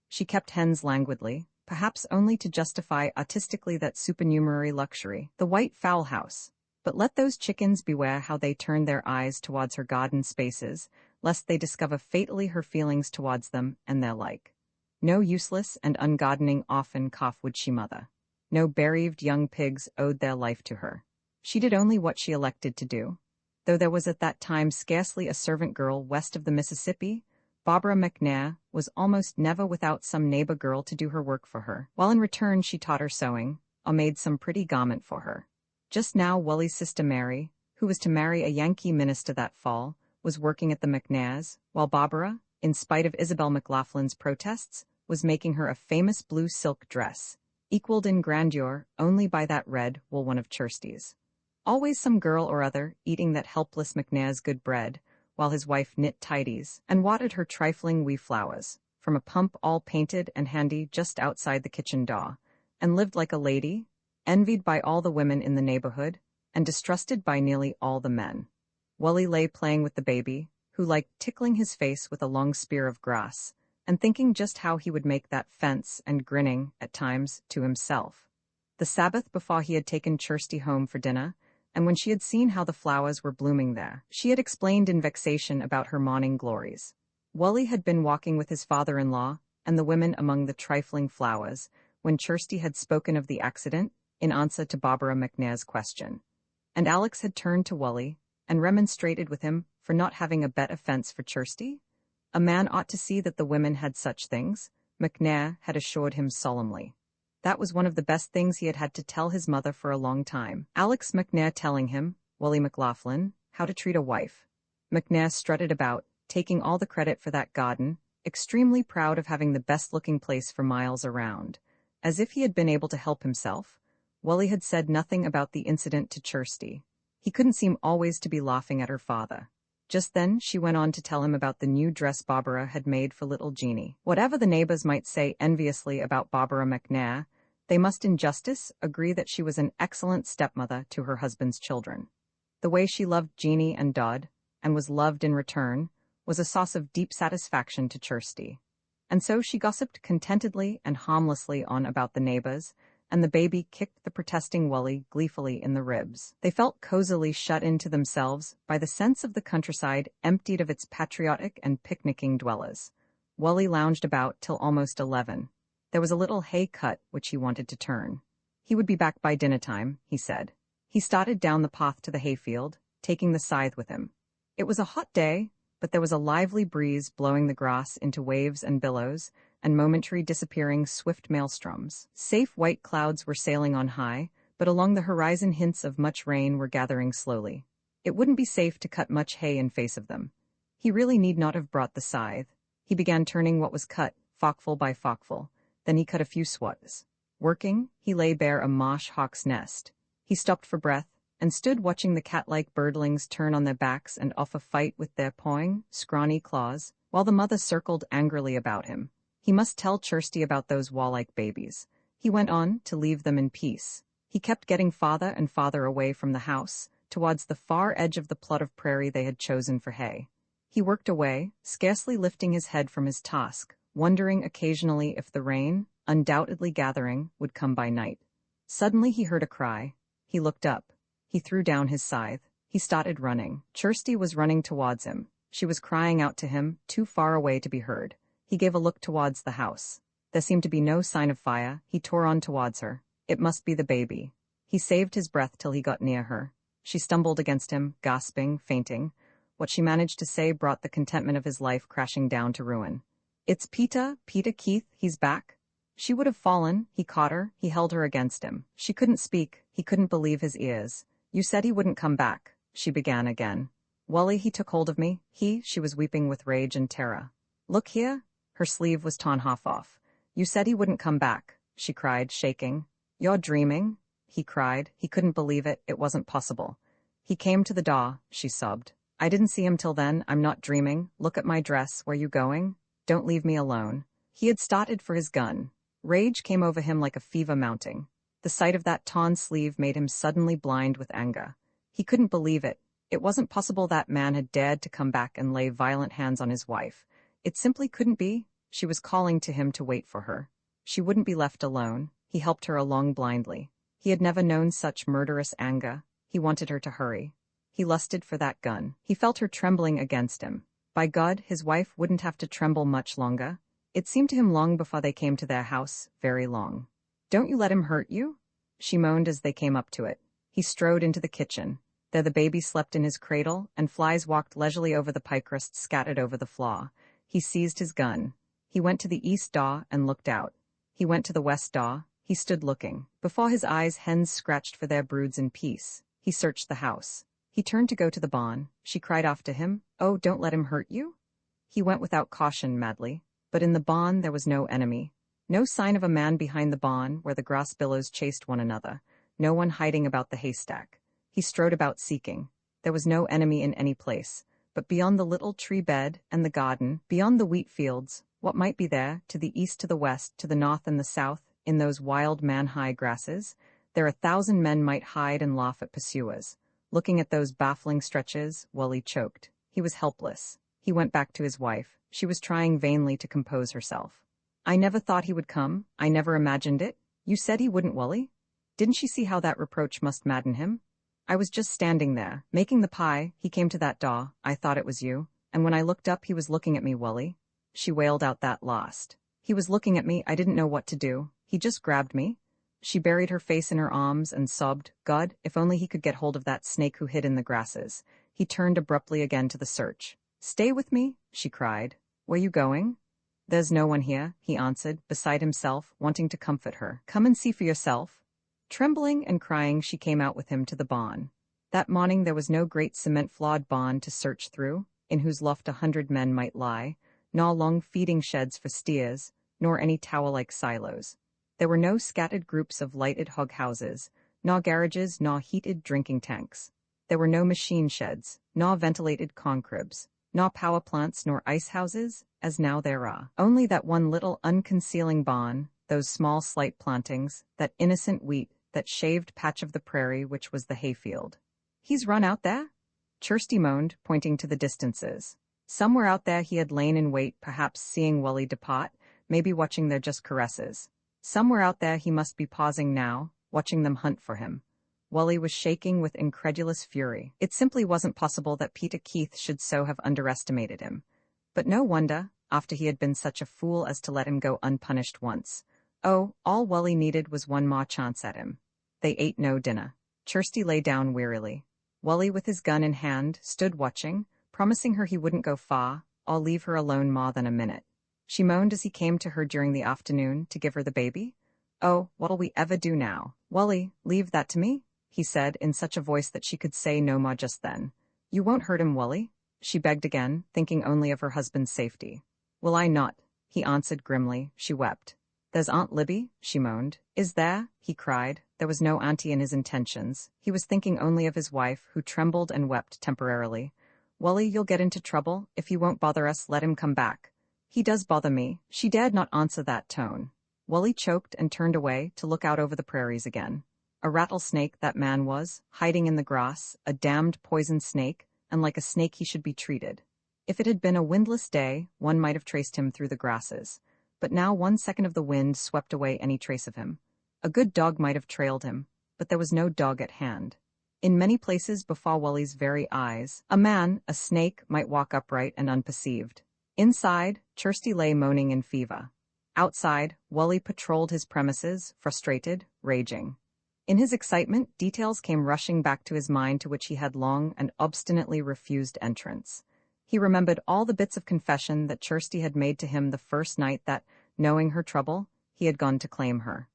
She kept hens languidly, perhaps only to justify artistically that supernumerary luxury, the white fowl house. But let those chickens beware how they turn their eyes towards her garden spaces, lest they discover fatally her feelings towards them and their like. No useless and ungardening often cough would she mother. No bereaved young pigs owed their life to her. She did only what she elected to do. Though there was at that time scarcely a servant girl west of the Mississippi, Barbara McNair was almost never without some neighbor girl to do her work for her, while in return she taught her sewing, or made some pretty garment for her. Just now Wally's sister Mary, who was to marry a Yankee minister that fall, was working at the McNairs, while Barbara, in spite of Isabel McLaughlin's protests, was making her a famous blue silk dress, equaled in grandeur only by that red wool one of Chursty's. Always some girl or other eating that helpless McNair's good bread, while his wife knit tidies and watered her trifling wee flowers, from a pump all painted and handy just outside the kitchen door, and lived like a lady, envied by all the women in the neighborhood, and distrusted by nearly all the men. Wally lay playing with the baby, who liked tickling his face with a long spear of grass, and thinking just how he would make that fence and grinning, at times, to himself. The Sabbath before he had taken Chirsty home for dinner, and when she had seen how the flowers were blooming there, she had explained in vexation about her morning glories. Wally had been walking with his father-in-law and the women among the trifling flowers, when Chirsty had spoken of the accident, in answer to Barbara McNair's question. And Alex had turned to Wally and remonstrated with him for not having a bet offense for Chirsty. A man ought to see that the women had such things, McNair had assured him solemnly. That was one of the best things he had had to tell his mother for a long time. Alex McNair telling him, Wally McLaughlin, how to treat a wife. McNair strutted about, taking all the credit for that garden, extremely proud of having the best-looking place for miles around. As if he had been able to help himself, Wally had said nothing about the incident to Chirsty. He couldn't seem always to be laughing at her father. Just then she went on to tell him about the new dress Barbara had made for little Jeannie. Whatever the neighbors might say enviously about Barbara McNair, they must in justice agree that she was an excellent stepmother to her husband's children. The way she loved Jeannie and Dodd, and was loved in return, was a source of deep satisfaction to Chirsty. And so she gossiped contentedly and harmlessly on about the neighbors, and the baby kicked the protesting Wally gleefully in the ribs. They felt cozily shut into themselves by the sense of the countryside emptied of its patriotic and picnicking dwellers. Wally lounged about till almost 11. There was a little hay cut which he wanted to turn. He would be back by dinner-time, he said. He started down the path to the hayfield, taking the scythe with him. It was a hot day, but there was a lively breeze blowing the grass into waves and billows, and momentary disappearing swift maelstroms. Safe white clouds were sailing on high, but along the horizon hints of much rain were gathering slowly. It wouldn't be safe to cut much hay in face of them. He really need not have brought the scythe. He began turning what was cut, forkful by forkful. Then he cut a few swaths. Working, he lay bare a marsh hawk's nest. He stopped for breath, and stood watching the cat-like birdlings turn on their backs and off a fight with their pawing, scrawny claws, while the mother circled angrily about him. He must tell Chirsty about those wall-like babies. He went on to leave them in peace. He kept getting farther and farther away from the house, towards the far edge of the plot of prairie they had chosen for hay. He worked away, scarcely lifting his head from his task, wondering occasionally if the rain, undoubtedly gathering, would come by night. Suddenly he heard a cry. He looked up. He threw down his scythe. He started running. Kirsty was running towards him. She was crying out to him, too far away to be heard. He gave a look towards the house. There seemed to be no sign of fire. He tore on towards her. It must be the baby. He saved his breath till he got near her. She stumbled against him, gasping, fainting. What she managed to say brought the contentment of his life crashing down to ruin. "It's Peter Keith, he's back." She would have fallen. He caught her. He held her against him. She couldn't speak. He couldn't believe his ears. "You said he wouldn't come back," she began again. "Wally, he took hold of me. She was weeping with rage and terror. "Look here." Her sleeve was torn half off. "You said he wouldn't come back," she cried, shaking. "You're dreaming," he cried. He couldn't believe it. It wasn't possible. "He came to the door," she sobbed. "I didn't see him till then. I'm not dreaming. Look at my dress. Where you going? Don't leave me alone." He had started for his gun. Rage came over him like a fever mounting. The sight of that torn sleeve made him suddenly blind with anger. He couldn't believe it. It wasn't possible that man had dared to come back and lay violent hands on his wife. It simply couldn't be. She was calling to him to wait for her. She wouldn't be left alone. He helped her along blindly. He had never known such murderous anger. He wanted her to hurry. He lusted for that gun. He felt her trembling against him. By God, his wife wouldn't have to tremble much longer. It seemed to him long before they came to their house, very long. "Don't you let him hurt you?" she moaned as they came up to it. He strode into the kitchen. There the baby slept in his cradle, and flies walked leisurely over the pie crusts scattered over the floor. He seized his gun. He went to the east door and looked out. He went to the west door. He stood looking. Before his eyes hens scratched for their broods in peace. He searched the house. He turned to go to the barn. She cried after him, "Oh, don't let him hurt you." He went without caution, madly. But in the barn there was no enemy. No sign of a man behind the barn where the grass billows chased one another. No one hiding about the haystack. He strode about seeking. There was no enemy in any place. But beyond the little tree bed and the garden, beyond the wheat fields, what might be there, to the east, to the west, to the north and the south, in those wild man-high grasses, there 1,000 men might hide and laugh at pursuers. Looking at those baffling stretches, Wally choked. He was helpless. He went back to his wife. She was trying vainly to compose herself. "I never thought he would come. I never imagined it. You said he wouldn't, Wally." Didn't she see how that reproach must madden him? "I was just standing there, making the pie. He came to that door. I thought it was you. And when I looked up, he was looking at me, Wally." She wailed out that last. "He was looking at me. I didn't know what to do. He just grabbed me." She buried her face in her arms and sobbed, God, if only he could get hold of that snake who hid in the grasses. He turned abruptly again to the search. "Stay with me," she cried. "Where you going?" "There's no one here," he answered, beside himself, wanting to comfort her. "Come and see for yourself." Trembling and crying, she came out with him to the barn. That morning there was no great cement-floored barn to search through, in whose loft 100 men might lie, nor long feeding sheds for steers, nor any tower-like silos. There were no scattered groups of lighted hog houses, nor garages, nor heated drinking tanks. There were no machine sheds, nor ventilated corn cribs, nor power plants, nor ice houses, as now there are. Only that one little unconcealing barn, those small slight plantings, that innocent wheat, that shaved patch of the prairie which was the hayfield. "He's run out there?" Kirsty moaned, pointing to the distances. Somewhere out there he had lain in wait, perhaps seeing Wally depart, maybe watching their just caresses. Somewhere out there he must be pausing now, watching them hunt for him. Wally was shaking with incredulous fury. It simply wasn't possible that Peter Keith should so have underestimated him. But no wonder, after he had been such a fool as to let him go unpunished once. Oh, all Wally needed was one more chance at him. They ate no dinner. Kirsty lay down wearily. Wally, with his gun in hand, stood watching, promising her he wouldn't go far, or leave her alone more than a minute. She moaned as he came to her during the afternoon to give her the baby. "Oh, what'll we ever do now?" "Wally, leave that to me," he said in such a voice that she could say no more just then. "You won't hurt him, Wally?" she begged again, thinking only of her husband's safety. "Will I not?" he answered grimly. She wept. "There's Aunt Libby," she moaned. "Is there?" he cried. There was no auntie in his intentions. He was thinking only of his wife, who trembled and wept temporarily. "Wally, you'll get into trouble. If he won't bother us, let him come back." "He does bother me." She dared not answer that tone. Wally choked and turned away to look out over the prairies again. A rattlesnake, that man was, hiding in the grass, a damned poison snake, and like a snake he should be treated. If it had been a windless day, one might have traced him through the grasses. But now 1 second of the wind swept away any trace of him. A good dog might have trailed him, but there was no dog at hand. In many places before Wally's very eyes, a man, a snake, might walk upright and unperceived. Inside, Kirsty lay moaning in fever. Outside, Wally patrolled his premises, frustrated, raging. In his excitement, details came rushing back to his mind to which he had long and obstinately refused entrance. He remembered all the bits of confession that Kirsty had made to him the first night that, knowing her trouble, he had gone to claim her.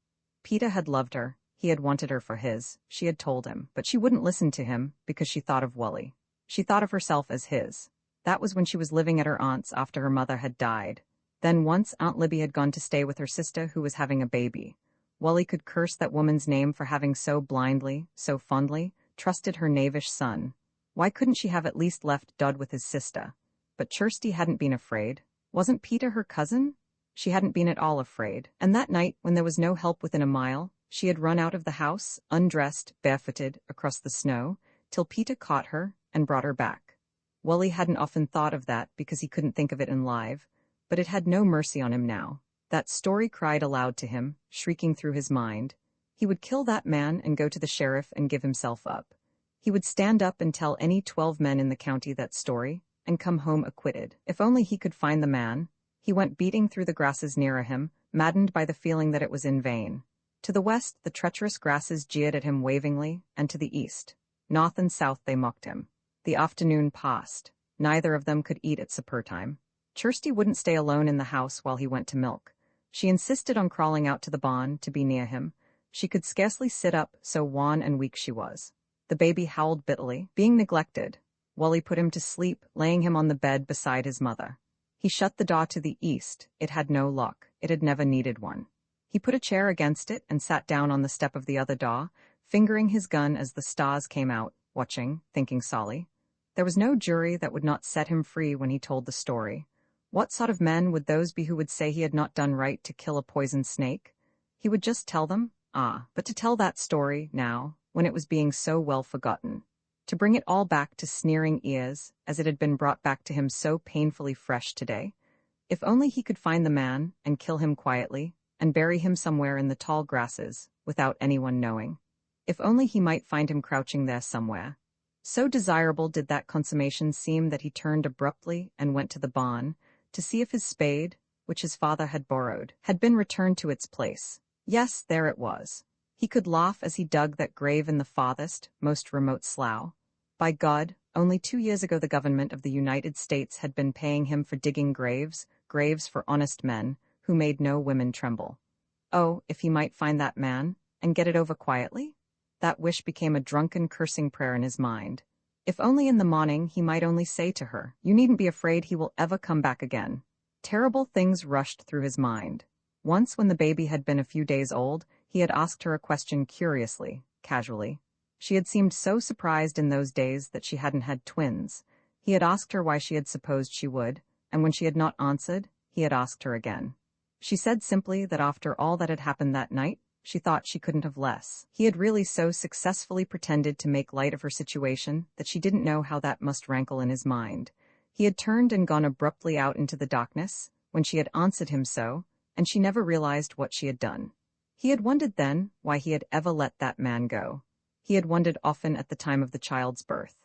Peter had loved her, he had wanted her for his, she had told him, but she wouldn't listen to him because she thought of Wally. She thought of herself as his. That was when she was living at her aunt's after her mother had died. Then once Aunt Libby had gone to stay with her sister who was having a baby. Wally could curse that woman's name for having so blindly, so fondly, trusted her knavish son. Why couldn't she have at least left Dud with his sister? But Kirsty hadn't been afraid. Wasn't Peter her cousin? She hadn't been at all afraid. And that night, when there was no help within a mile, she had run out of the house, undressed, barefooted, across the snow, till Peter caught her and brought her back. Wally hadn't often thought of that because he couldn't think of it in live, but it had no mercy on him now. That story cried aloud to him, shrieking through his mind. He would kill that man and go to the sheriff and give himself up. He would stand up and tell any 12 men in the county that story, and come home acquitted. If only he could find the man. He went beating through the grasses nearer him, maddened by the feeling that it was in vain. To the west, the treacherous grasses jeered at him wavingly, and to the east, north and south, they mocked him. The afternoon passed. Neither of them could eat at supper time. Kirsty wouldn't stay alone in the house while he went to milk. She insisted on crawling out to the barn to be near him. She could scarcely sit up, so wan and weak she was. The baby howled bitterly, being neglected. Wally put him to sleep, laying him on the bed beside his mother. He shut the door to the east. It had no lock. It had never needed one. He put a chair against it and sat down on the step of the other door, fingering his gun as the stars came out, watching, thinking solly. There was no jury that would not set him free when he told the story. What sort of men would those be who would say he had not done right to kill a poisoned snake? He would just tell them? But to tell that story, now, when it was being so well forgotten. To bring it all back to sneering ears, as it had been brought back to him so painfully fresh today. If only he could find the man, and kill him quietly, and bury him somewhere in the tall grasses, without anyone knowing. If only he might find him crouching there somewhere. So desirable did that consummation seem that he turned abruptly and went to the barn, to see if his spade, which his father had borrowed, had been returned to its place. Yes, there it was. He could laugh as he dug that grave in the farthest, most remote slough. By God, only 2 years ago the government of the United States had been paying him for digging graves, graves for honest men, who made no women tremble. Oh, if he might find that man, and get it over quietly? That wish became a drunken cursing prayer in his mind. If only in the morning he might only say to her, "You needn't be afraid he will ever come back again." Terrible things rushed through his mind. Once when the baby had been a few days old, he had asked her a question curiously, casually. She had seemed so surprised in those days that she hadn't had twins. He had asked her why she had supposed she would, and when she had not answered, he had asked her again. She said simply that after all that had happened that night, she thought she couldn't have less. He had really so successfully pretended to make light of her situation that she didn't know how that must rankle in his mind. He had turned and gone abruptly out into the darkness, when she had answered him so, and she never realized what she had done. He had wondered then why he had ever let that man go. He had wondered often at the time of the child's birth.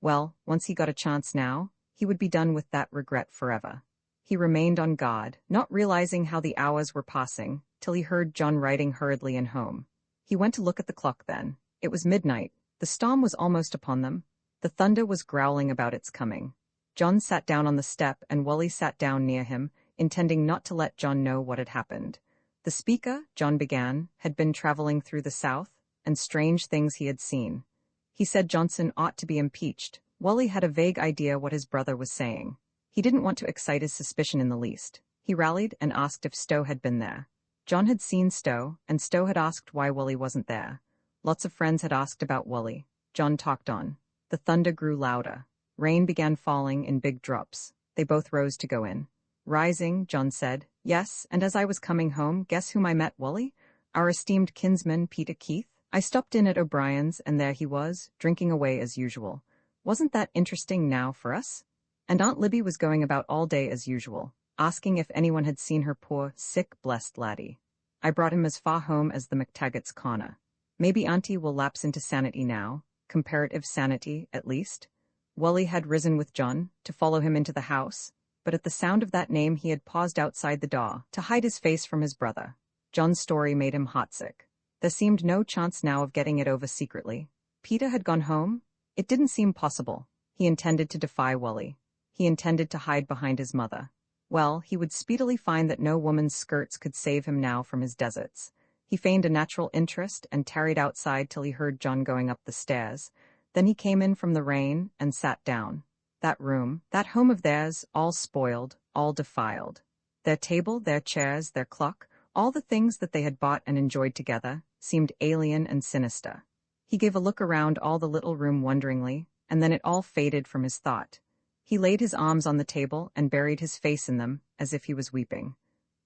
Well, once he got a chance now, he would be done with that regret forever. He remained on guard, not realizing how the hours were passing, till he heard John riding hurriedly in home. He went to look at the clock then. It was midnight. The storm was almost upon them. The thunder was growling about its coming. John sat down on the step and Wally sat down near him, intending not to let John know what had happened. The speaker, John began, had been traveling through the South, and strange things he had seen. He said Johnson ought to be impeached. Wally had a vague idea what his brother was saying. He didn't want to excite his suspicion in the least. He rallied and asked if Stowe had been there. John had seen Stowe, and Stowe had asked why Wally wasn't there. Lots of friends had asked about Wally. John talked on. The thunder grew louder. Rain began falling in big drops. They both rose to go in. Rising, John said, "Yes, and as I was coming home, guess whom I met, Wally? Our esteemed kinsman, Peter Keith. I stopped in at O'Brien's, and there he was, drinking away as usual. Wasn't that interesting now for us?" And Aunt Libby was going about all day as usual, asking if anyone had seen her poor, sick, blessed laddie. I brought him as far home as the McTaggart's corner. Maybe Auntie will lapse into sanity now, comparative sanity, at least. Wally had risen with John, to follow him into the house, but at the sound of that name he had paused outside the door, to hide his face from his brother. John's story made him heartsick. There seemed no chance now of getting it over secretly. Peter had gone home? It didn't seem possible. He intended to defy Wally. He intended to hide behind his mother. Well, he would speedily find that no woman's skirts could save him now from his deserts. He feigned a natural interest and tarried outside till he heard John going up the stairs. Then he came in from the rain and sat down. That room, that home of theirs, all spoiled, all defiled. Their table, their chairs, their clock, all the things that they had bought and enjoyed together, seemed alien and sinister. He gave a look around all the little room wonderingly, and then it all faded from his thought. He laid his arms on the table and buried his face in them, as if he was weeping.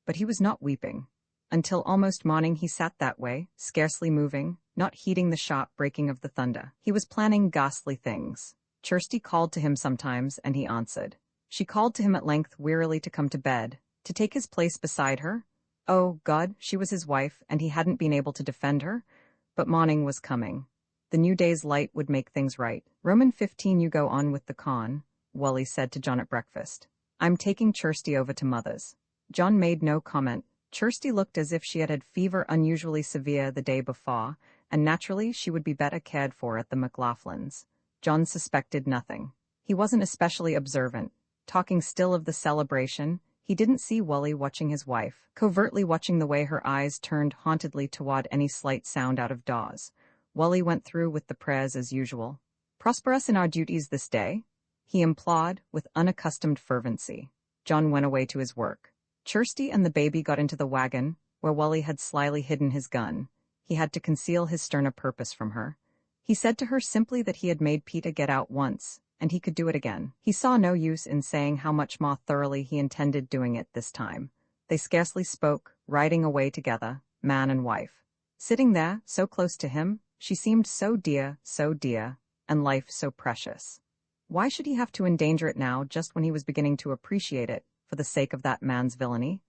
But he was not weeping. Until almost morning he sat that way, scarcely moving, not heeding the sharp breaking of the thunder. He was planning ghastly things. Kirsty called to him sometimes, and he answered. She called to him at length wearily to come to bed, to take his place beside her. Oh, God, she was his wife, and he hadn't been able to defend her. But morning was coming. The new day's light would make things right. Roman 15 You go on with the con, Wally said to John at breakfast. I'm taking Kirsty over to Mother's. John made no comment. Kirsty looked as if she had had fever unusually severe the day before, and naturally she would be better cared for at the McLaughlins. John suspected nothing. He wasn't especially observant. Talking still of the celebration, he didn't see Wally watching his wife, covertly watching the way her eyes turned hauntedly toward any slight sound out of doors. Wally went through with the prayers as usual. Prosper us in our duties this day, he implored with unaccustomed fervency. John went away to his work. Kirsty and the baby got into the wagon, where Wally had slyly hidden his gun. He had to conceal his sterner purpose from her. He said to her simply that he had made Peter get out once, and he could do it again. He saw no use in saying how much more thoroughly he intended doing it this time. They scarcely spoke, riding away together, man and wife. Sitting there, so close to him, she seemed so dear, and life so precious. Why should he have to endanger it now just when he was beginning to appreciate it, for the sake of that man's villainy?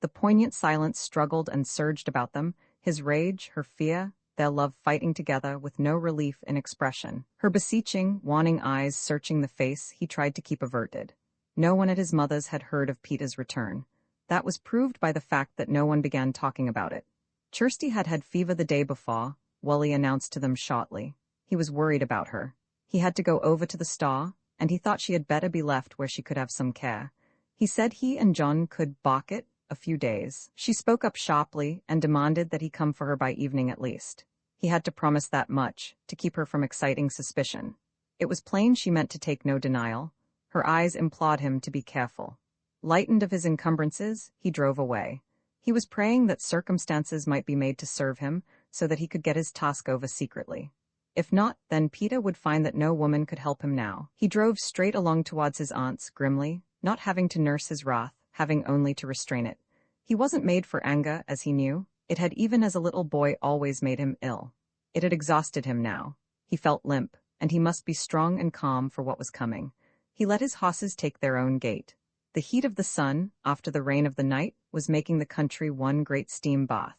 The poignant silence struggled and surged about them, his rage, her fear, their love fighting together with no relief in expression. Her beseeching, wanting eyes searching the face he tried to keep averted. No one at his mother's had heard of Peter's return. That was proved by the fact that no one began talking about it. Kirsty had had fever the day before, Wally announced to them shortly. He was worried about her. He had to go over to the store, and he thought she had better be left where she could have some care. He said he and John could balk it a few days. She spoke up sharply and demanded that he come for her by evening at least. He had to promise that much, to keep her from exciting suspicion. It was plain she meant to take no denial. Her eyes implored him to be careful. Lightened of his encumbrances, he drove away. He was praying that circumstances might be made to serve him, so that he could get his task over secretly. If not, then Peter would find that no woman could help him now. He drove straight along towards his aunt's, grimly, not having to nurse his wrath, having only to restrain it. He wasn't made for anger, as he knew. It had even as a little boy always made him ill. It had exhausted him now. He felt limp, and he must be strong and calm for what was coming. He let his horses take their own gait. The heat of the sun, after the rain of the night, was making the country one great steam bath.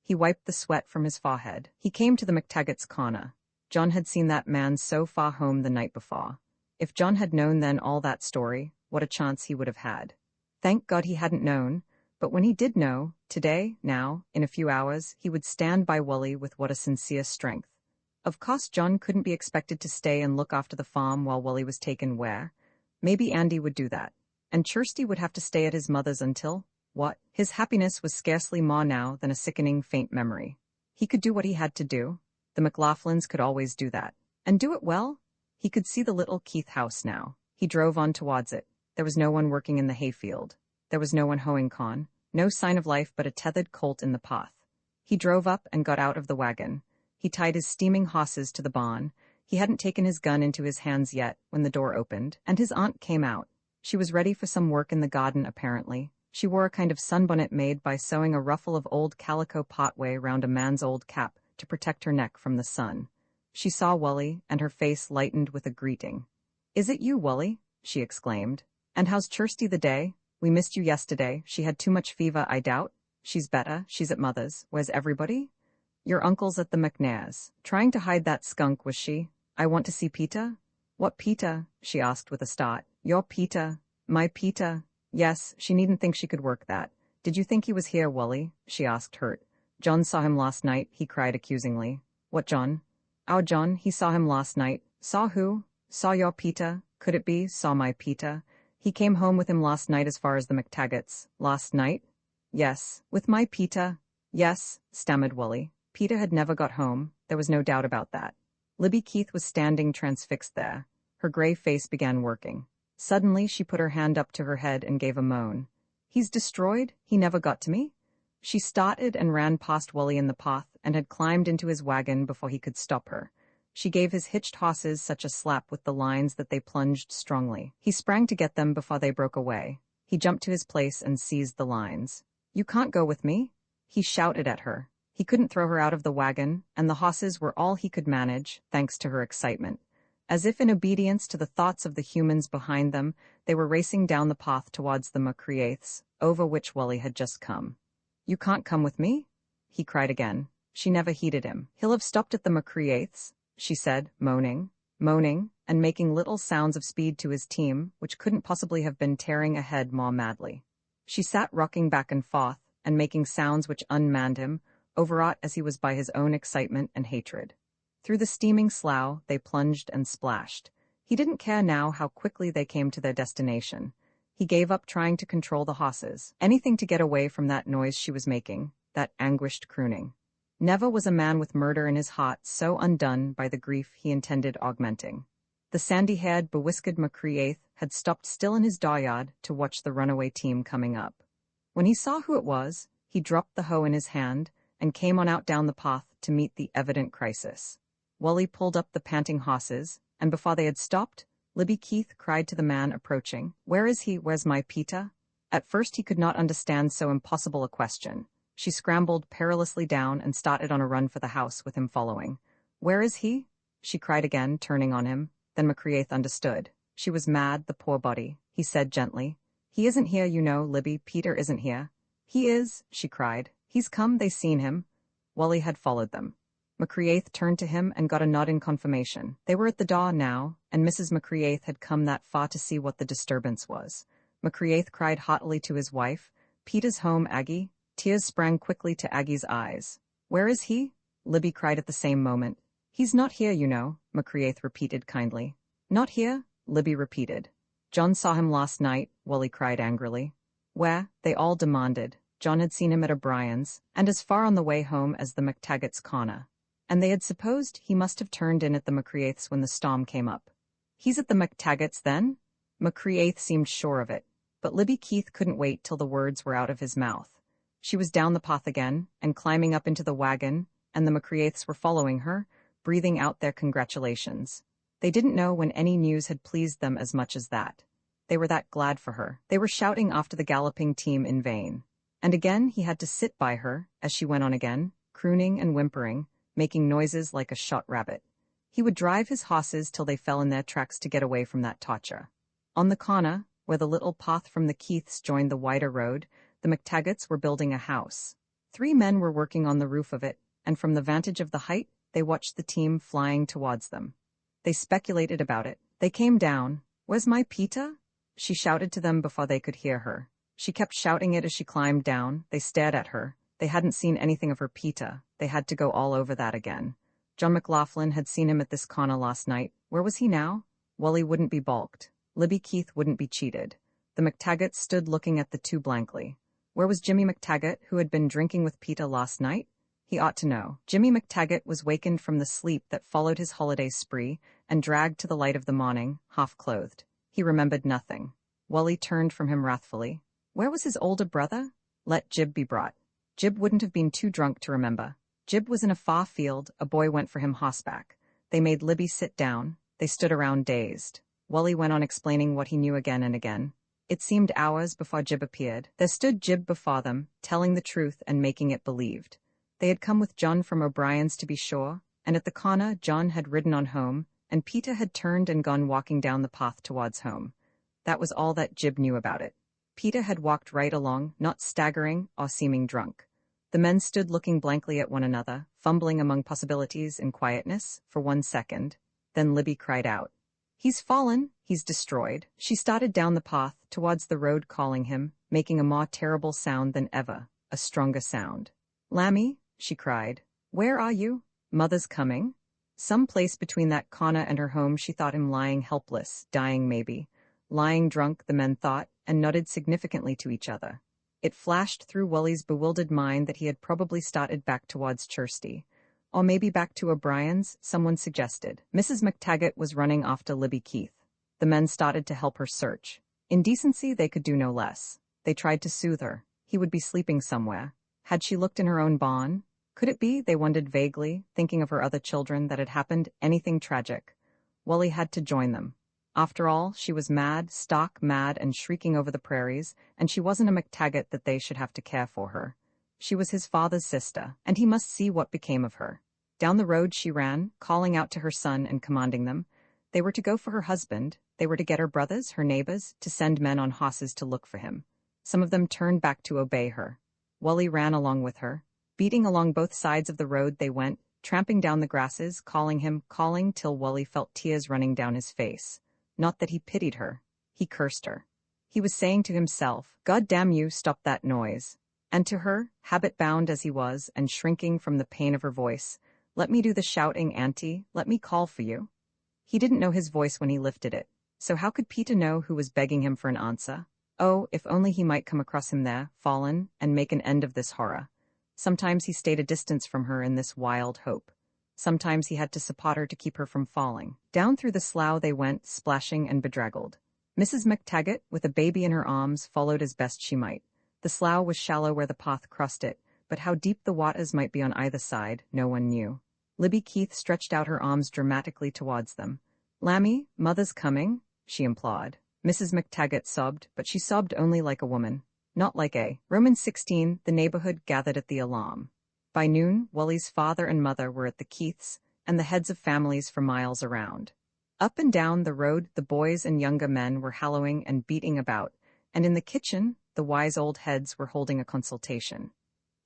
He wiped the sweat from his forehead. He came to the McTaggart's corner. John had seen that man so far home the night before. If John had known then all that story, what a chance he would have had. Thank God he hadn't known, but when he did know, today, now, in a few hours, he would stand by Wally with what a sincere strength. Of course John couldn't be expected to stay and look after the farm while Wally was taken where. Maybe Andy would do that. And Kirsty would have to stay at his mother's until, what? His happiness was scarcely more now than a sickening faint memory. He could do what he had to do. The McLaughlins could always do that. And do it well? He could see the little Keith house now. He drove on towards it. There was no one working in the hayfield. There was no one hoeing corn. No sign of life but a tethered colt in the path. He drove up and got out of the wagon. He tied his steaming horses to the barn. He hadn't taken his gun into his hands yet when the door opened, and his aunt came out. She was ready for some work in the garden, apparently. She wore a kind of sunbonnet made by sewing a ruffle of old calico potway round a man's old cap to protect her neck from the sun. She saw Wally, and her face lightened with a greeting. "Is it you, Wally?" she exclaimed. "And how's Kirsty the day? We missed you yesterday. She had too much fever, I doubt." "She's better. She's at mother's. Where's everybody?" "Your uncle's at the McNairs. Trying to hide that skunk, was she? I want to see Peter." "What Peter?" she asked with a start. "Your Peter. My Peter." "Yes, she needn't think she could work that. Did you think he was here, Wally?" she asked, hurt. "John saw him last night," he cried accusingly. "What John?" "Our John. He saw him last night." "Saw who?" "Saw your Peter. Could it be, saw my Peter? He came home with him last night as far as the McTaggarts." "Last night?" "Yes. With my Peter." "Yes," stammered Wally. Peter had never got home, there was no doubt about that. Libby Keith was standing transfixed there. Her gray face began working. Suddenly she put her hand up to her head and gave a moan. "He's destroyed? He never got to me?" She started and ran past Wally in the path and had climbed into his wagon before he could stop her. She gave his hitched horses such a slap with the lines that they plunged strongly. He sprang to get them before they broke away. He jumped to his place and seized the lines. "You can't go with me," he shouted at her. He couldn't throw her out of the wagon, and the horses were all he could manage, thanks to her excitement. As if in obedience to the thoughts of the humans behind them, they were racing down the path towards the McCreaths, over which Wally had just come. "You can't come with me?" he cried again. She never heeded him. "He'll have stopped at the McCreaths," she said, moaning, and making little sounds of speed to his team, which couldn't possibly have been tearing ahead more madly. She sat rocking back and forth, and making sounds which unmanned him, overwrought as he was by his own excitement and hatred. Through the steaming slough they plunged and splashed. He didn't care now how quickly they came to their destination. He gave up trying to control the horses, anything to get away from that noise she was making, that anguished crooning. Never was a man with murder in his heart so undone by the grief he intended augmenting. The sandy-haired, bewhiskered McCreath had stopped still in his dooryard to watch the runaway team coming up. When he saw who it was, he dropped the hoe in his hand and came on out down the path to meet the evident crisis. Wally pulled up the panting horses, and before they had stopped, Libby Keith cried to the man approaching, "Where is he? Where's my Peter?" At first he could not understand so impossible a question. She scrambled perilously down and started on a run for the house with him following. "Where is he?" she cried again, turning on him. Then McCreath understood. She was mad, the poor body, he said gently. "He isn't here, you know, Libby. Peter isn't here." "He is," she cried. "He's come, they seen him." Wally had followed them. McCreath turned to him and got a nod in confirmation. They were at the door now, and Mrs. McCreath had come that far to see what the disturbance was. McCreath cried haughtily to his wife, "Peter's home, Aggie." Tears sprang quickly to Aggie's eyes. "Where is he?" Libby cried at the same moment. "He's not here, you know," McCreath repeated kindly. "Not here?" Libby repeated. "John saw him last night," Wally cried angrily. "Where?" they all demanded. John had seen him at O'Brien's, and as far on the way home as the McTaggart's corner. And they had supposed he must have turned in at the McCreaths when the storm came up. "He's at the McTaggart's then?" McCreath seemed sure of it, but Libby Keith couldn't wait till the words were out of his mouth. She was down the path again, and climbing up into the wagon, and the McCreaths were following her, breathing out their congratulations. They didn't know when any news had pleased them as much as that. They were that glad for her. They were shouting after the galloping team in vain. And again he had to sit by her, as she went on again, crooning and whimpering, making noises like a shot rabbit. He would drive his horses till they fell in their tracks to get away from that torture. On the corner, where the little path from the Keiths joined the wider road, the McTaggarts were building a house. 3 men were working on the roof of it, and from the vantage of the height, they watched the team flying towards them. They speculated about it. They came down. "Where's my Peter?" she shouted to them before they could hear her. She kept shouting it as she climbed down. They stared at her. They hadn't seen anything of her Peter. They had to go all over that again. John McLaughlin had seen him at this corner last night. Where was he now? Wally wouldn't be balked. Libby Keith wouldn't be cheated. The McTaggarts stood looking at the two blankly. Where was Jimmy McTaggart, who had been drinking with Peter last night? He ought to know. Jimmy McTaggart was wakened from the sleep that followed his holiday spree and dragged to the light of the morning, half-clothed. He remembered nothing. Wally turned from him wrathfully. Where was his older brother? Let Jib be brought. Jib wouldn't have been too drunk to remember. Jib was in a far field. A boy went for him horseback. They made Libby sit down. They stood around dazed. Wally went on explaining what he knew again and again. It seemed hours before Jib appeared. There stood Jib before them, telling the truth and making it believed. They had come with John from O'Brien's to be sure, and at the corner John had ridden on home, and Peter had turned and gone walking down the path towards home. That was all that Jib knew about it. Peter had walked right along, not staggering or seeming drunk. The men stood looking blankly at one another, fumbling among possibilities in quietness for 1 second. Then Libby cried out. "He's fallen, he's destroyed." She started down the path, towards the road, calling him, making a more terrible sound than ever, a stronger sound. "Lammy," she cried, "where are you? Mother's coming." Some place between that corner and her home she thought him lying helpless, dying maybe. Lying drunk, the men thought, and nodded significantly to each other. It flashed through Wally's bewildered mind that he had probably started back towards Kirsty. Or maybe back to O'Brien's, someone suggested. Mrs. McTaggart was running after Libby Keith. The men started to help her search. In decency, they could do no less. They tried to soothe her. He would be sleeping somewhere. Had she looked in her own barn? Could it be, they wondered vaguely, thinking of her other children, that had happened anything tragic? Wally had to join them. After all, she was mad, stark mad, and shrieking over the prairies, and she wasn't a McTaggart that they should have to care for her. She was his father's sister, and he must see what became of her. Down the road she ran, calling out to her son and commanding them. They were to go for her husband. They were to get her brothers, her neighbors, to send men on horses to look for him. Some of them turned back to obey her. Wally ran along with her. Beating along both sides of the road they went, tramping down the grasses, calling him, calling till Wally felt tears running down his face. Not that he pitied her. He cursed her. He was saying to himself, "God damn you, stop that noise." And to her, habit-bound as he was, and shrinking from the pain of her voice, "Let me do the shouting, Auntie, let me call for you." He didn't know his voice when he lifted it, so how could Peter know who was begging him for an answer? Oh, if only he might come across him there, fallen, and make an end of this horror. Sometimes he stayed a distance from her in this wild hope. Sometimes he had to support her to keep her from falling. Down through the slough they went, splashing and bedraggled. Mrs. McTaggart, with a baby in her arms, followed as best she might. The slough was shallow where the path crossed it, but how deep the waters might be on either side, no one knew. Libby Keith stretched out her arms dramatically towards them. "Lammy, mother's coming," she implored. Mrs. McTaggart sobbed, but she sobbed only like a woman, not like a. Romans 16, the neighborhood gathered at the alarm. By noon, Wally's father and mother were at the Keiths, and the heads of families for miles around. Up and down the road, the boys and younger men were hallooing and beating about, and in the kitchen, the wise old heads were holding a consultation.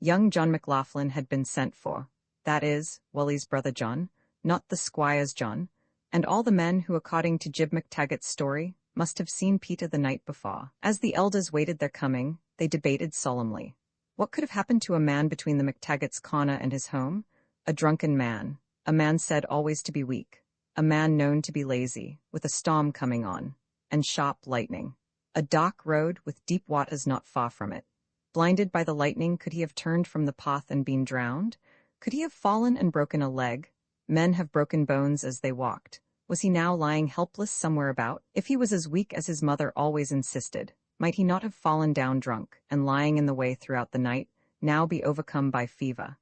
Young John McLaughlin had been sent for, that is, Wally's brother John, not the squire's John, and all the men who, according to Jib McTaggart's story, must have seen Peter the night before. As the elders waited their coming, they debated solemnly. What could have happened to a man between the McTaggart's corner and his home? A drunken man, a man said always to be weak, a man known to be lazy, with a storm coming on, and sharp lightning. A dark road with deep waters not far from it. Blinded by the lightning, could he have turned from the path and been drowned? Could he have fallen and broken a leg? Men have broken bones as they walked. Was he now lying helpless somewhere about? If he was as weak as his mother always insisted, might he not have fallen down drunk, and lying in the way throughout the night, now be overcome by fever?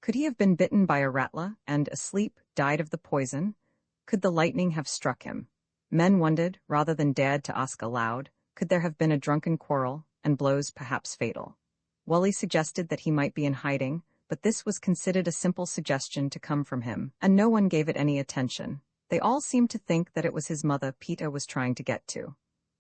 Could he have been bitten by a rattler, and, asleep, died of the poison? Could the lightning have struck him? Men wondered, rather than dared to ask aloud, could there have been a drunken quarrel, and blows perhaps fatal? Wally suggested that he might be in hiding, but this was considered a simple suggestion to come from him, and no one gave it any attention. They all seemed to think that it was his mother Peter was trying to get to.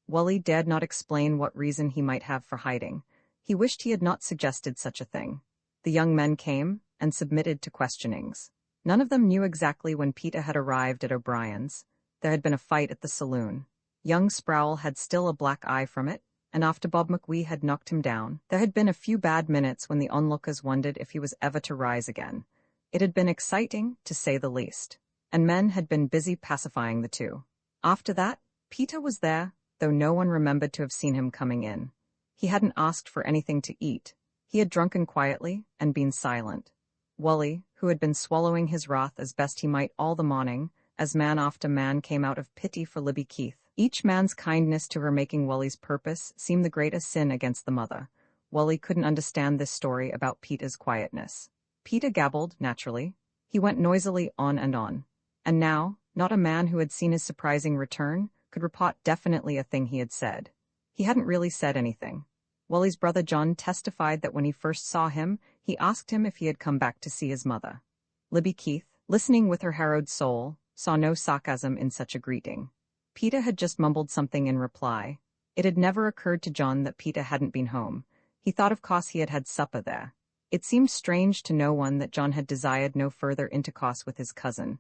Wally dared not explain what reason he might have for hiding. He wished he had not suggested such a thing. The young men came, and submitted to questionings. None of them knew exactly when Peter had arrived at O'Brien's. There had been a fight at the saloon. Young Sproul had still a black eye from it, and after Bob McWee had knocked him down, there had been a few bad minutes when the onlookers wondered if he was ever to rise again. It had been exciting, to say the least, and men had been busy pacifying the two. After that, Peter was there, though no one remembered to have seen him coming in. He hadn't asked for anything to eat. He had drunken quietly and been silent. Wally, who had been swallowing his wrath as best he might all the morning, as man after man came out of pity for Libby Keith. Each man's kindness to her making Wally's purpose seem the greatest sin against the mother. Wally couldn't understand this story about Peter's quietness. Peter gabbled, naturally. He went noisily on. And now, not a man who had seen his surprising return could report definitely a thing he had said. He hadn't really said anything. Wally's brother John testified that when he first saw him, he asked him if he had come back to see his mother. Libby Keith, listening with her harrowed soul, saw no sarcasm in such a greeting. Peter had just mumbled something in reply. It had never occurred to John that Peter hadn't been home. He thought of course he had had supper there. It seemed strange to no one that John had desired no further intercourse with his cousin.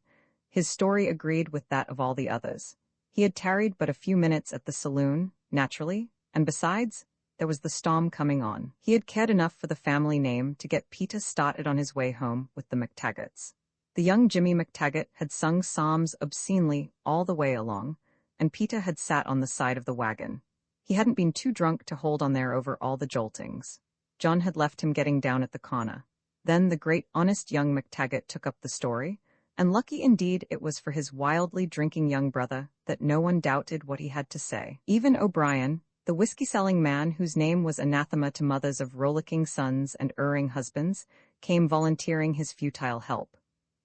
His story agreed with that of all the others. He had tarried but a few minutes at the saloon, naturally, and besides, there was the storm coming on. He had cared enough for the family name to get Peter started on his way home with the McTaggarts. The young Jimmy McTaggart had sung psalms obscenely all the way along, and Peter had sat on the side of the wagon. He hadn't been too drunk to hold on there over all the joltings. John had left him getting down at the corner. Then the great honest young McTaggart took up the story, and lucky indeed it was for his wildly drinking young brother that no one doubted what he had to say. Even O'Brien, the whiskey-selling man whose name was anathema to mothers of rollicking sons and erring husbands, came volunteering his futile help.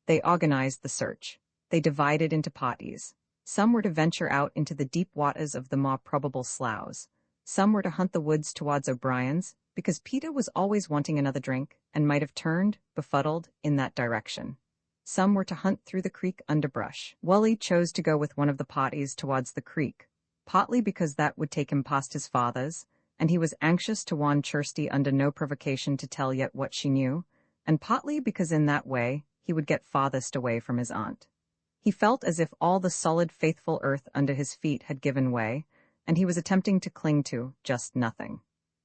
They organized the search. They divided into parties. Some were to venture out into the deep waters of the more probable sloughs. Some were to hunt the woods towards O'Brien's, because Peter was always wanting another drink, and might have turned, befuddled, in that direction. Some were to hunt through the creek underbrush. Wally chose to go with one of the parties towards the creek, partly because that would take him past his father's, and he was anxious to warn Kirsty under no provocation to tell yet what she knew, and partly because in that way he would get farthest away from his aunt. He felt as if all the solid, faithful earth under his feet had given way, and he was attempting to cling to just nothing.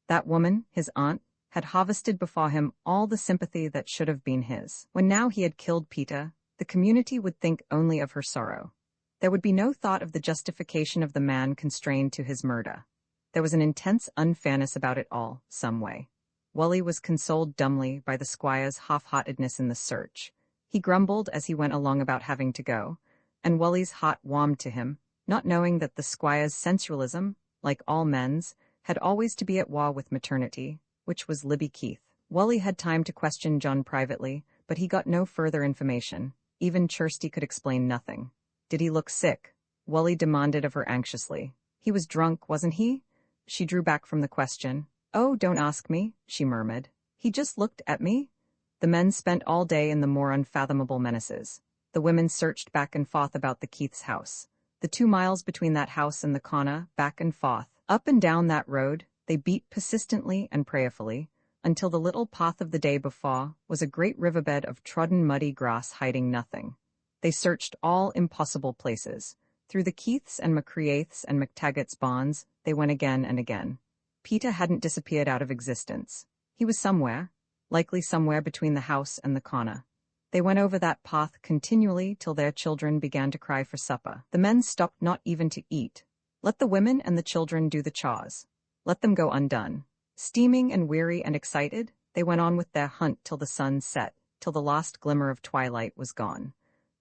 That woman, his aunt, had harvested before him all the sympathy that should have been his. When now he had killed Peter, the community would think only of her sorrow. There would be no thought of the justification of the man constrained to his murder. There was an intense unfairness about it all, some way. Wally was consoled dumbly by the squire's half-heartedness in the search. He grumbled as he went along about having to go, and Wally's heart warmed to him, not knowing that the squire's sensualism, like all men's, had always to be at war with maternity, which was Libby Keith. Wally had time to question John privately, but he got no further information. Even Kirsty could explain nothing. Did he look sick? Wally demanded of her anxiously. He was drunk, wasn't he? She drew back from the question. Oh, don't ask me, she murmured. He just looked at me. The men spent all day in the more unfathomable menaces. The women searched back and forth about the Keith's house. The 2 miles between that house and the corner, back and forth, up and down that road, they beat persistently and prayerfully, until the little path of the day before was a great riverbed of trodden muddy grass hiding nothing. They searched all impossible places. Through the Keiths and McCreaths and McTaggart's bonds, they went again and again. Peter hadn't disappeared out of existence. He was somewhere, likely somewhere between the house and the corner. They went over that path continually till their children began to cry for supper. The men stopped not even to eat. Let the women and the children do the chores. Let them go undone. Steaming and weary and excited, they went on with their hunt till the sun set, till the last glimmer of twilight was gone.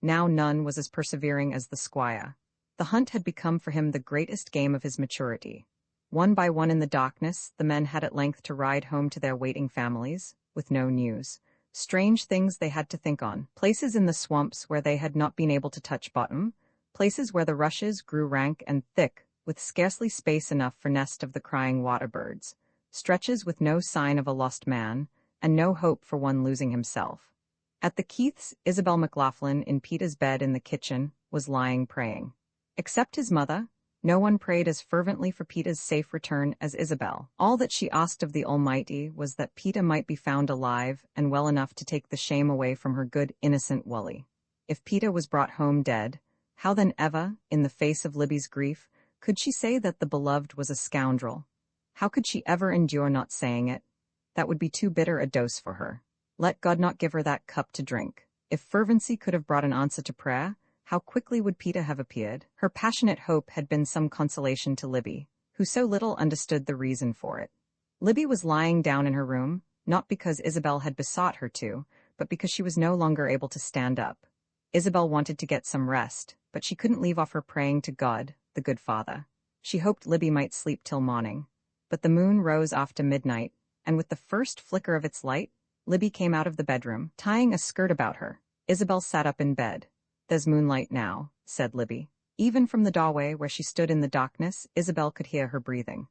Now none was as persevering as the squire. The hunt had become for him the greatest game of his maturity. One by one in the darkness, the men had at length to ride home to their waiting families, with no news. Strange things they had to think on. Places in the swamps where they had not been able to touch bottom, places where the rushes grew rank and thick, with scarcely space enough for nest of the crying water birds, stretches with no sign of a lost man, and no hope for one losing himself. At the Keiths, Isabel McLaughlin, in Peter's bed in the kitchen, was lying praying. Except his mother, no one prayed as fervently for Peter's safe return as Isabel. All that she asked of the Almighty was that Peter might be found alive and well enough to take the shame away from her good, innocent Wally. If Peter was brought home dead, how then ever, in the face of Libby's grief, could she say that the beloved was a scoundrel? How could she ever endure not saying it? That would be too bitter a dose for her. Let God not give her that cup to drink. If fervency could have brought an answer to prayer, how quickly would Peter have appeared? Her passionate hope had been some consolation to Libby, who so little understood the reason for it. Libby was lying down in her room, not because Isabel had besought her to, but because she was no longer able to stand up. Isabel wanted to get some rest, but she couldn't leave off her praying to God, the good Father. She hoped Libby might sleep till morning. But the moon rose after midnight, and with the first flicker of its light, Libby came out of the bedroom, tying a skirt about her. Isabel sat up in bed. There's moonlight now, said Libby. Even from the doorway where she stood in the darkness, Isabel could hear her breathing.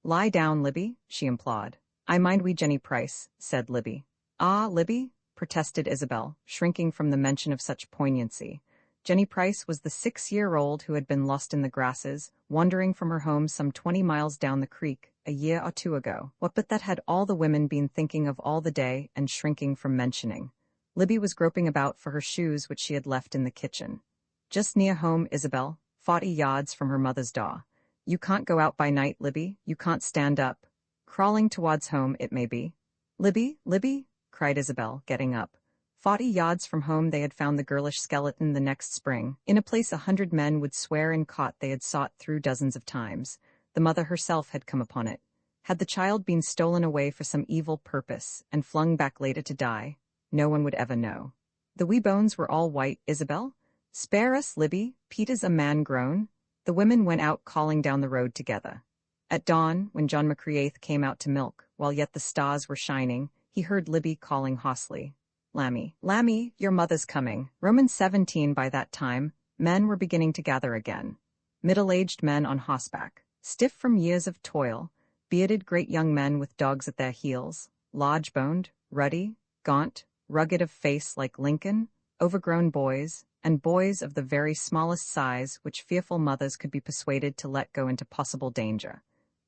Lie down, Libby, she implored. I mind we Jenny Price, said Libby. Ah, Libby, protested Isabel, shrinking from the mention of such poignancy. Jenny Price was the 6-year-old who had been lost in the grasses, wandering from her home some 20 miles down the creek, a year or two ago. What but that had all the women been thinking of all the day and shrinking from mentioning. Libby was groping about for her shoes which she had left in the kitchen. Just near home, Isabel, 40 yards from her mother's door. You can't go out by night, Libby, you can't stand up. Crawling towards home, it may be. Libby, Libby, cried Isabel, getting up. 40 yards from home they had found the girlish skeleton the next spring, in a place 100 men would swear in cot they had sought through dozens of times. The mother herself had come upon it. Had the child been stolen away for some evil purpose, and flung back later to die? No one would ever know. The wee bones were all white, Isabel. Spare us, Libby, Peter's a man grown. The women went out calling down the road together. At dawn, when John McCreath came out to milk, while yet the stars were shining, he heard Libby calling hoarsely. Lammy, Lammy, your mother's coming. Romans 17 by that time, men were beginning to gather again. Middle-aged men on horseback, stiff from years of toil, bearded great young men with dogs at their heels, large-boned, ruddy, gaunt, rugged of face like Lincoln, overgrown boys, and boys of the very smallest size which fearful mothers could be persuaded to let go into possible danger.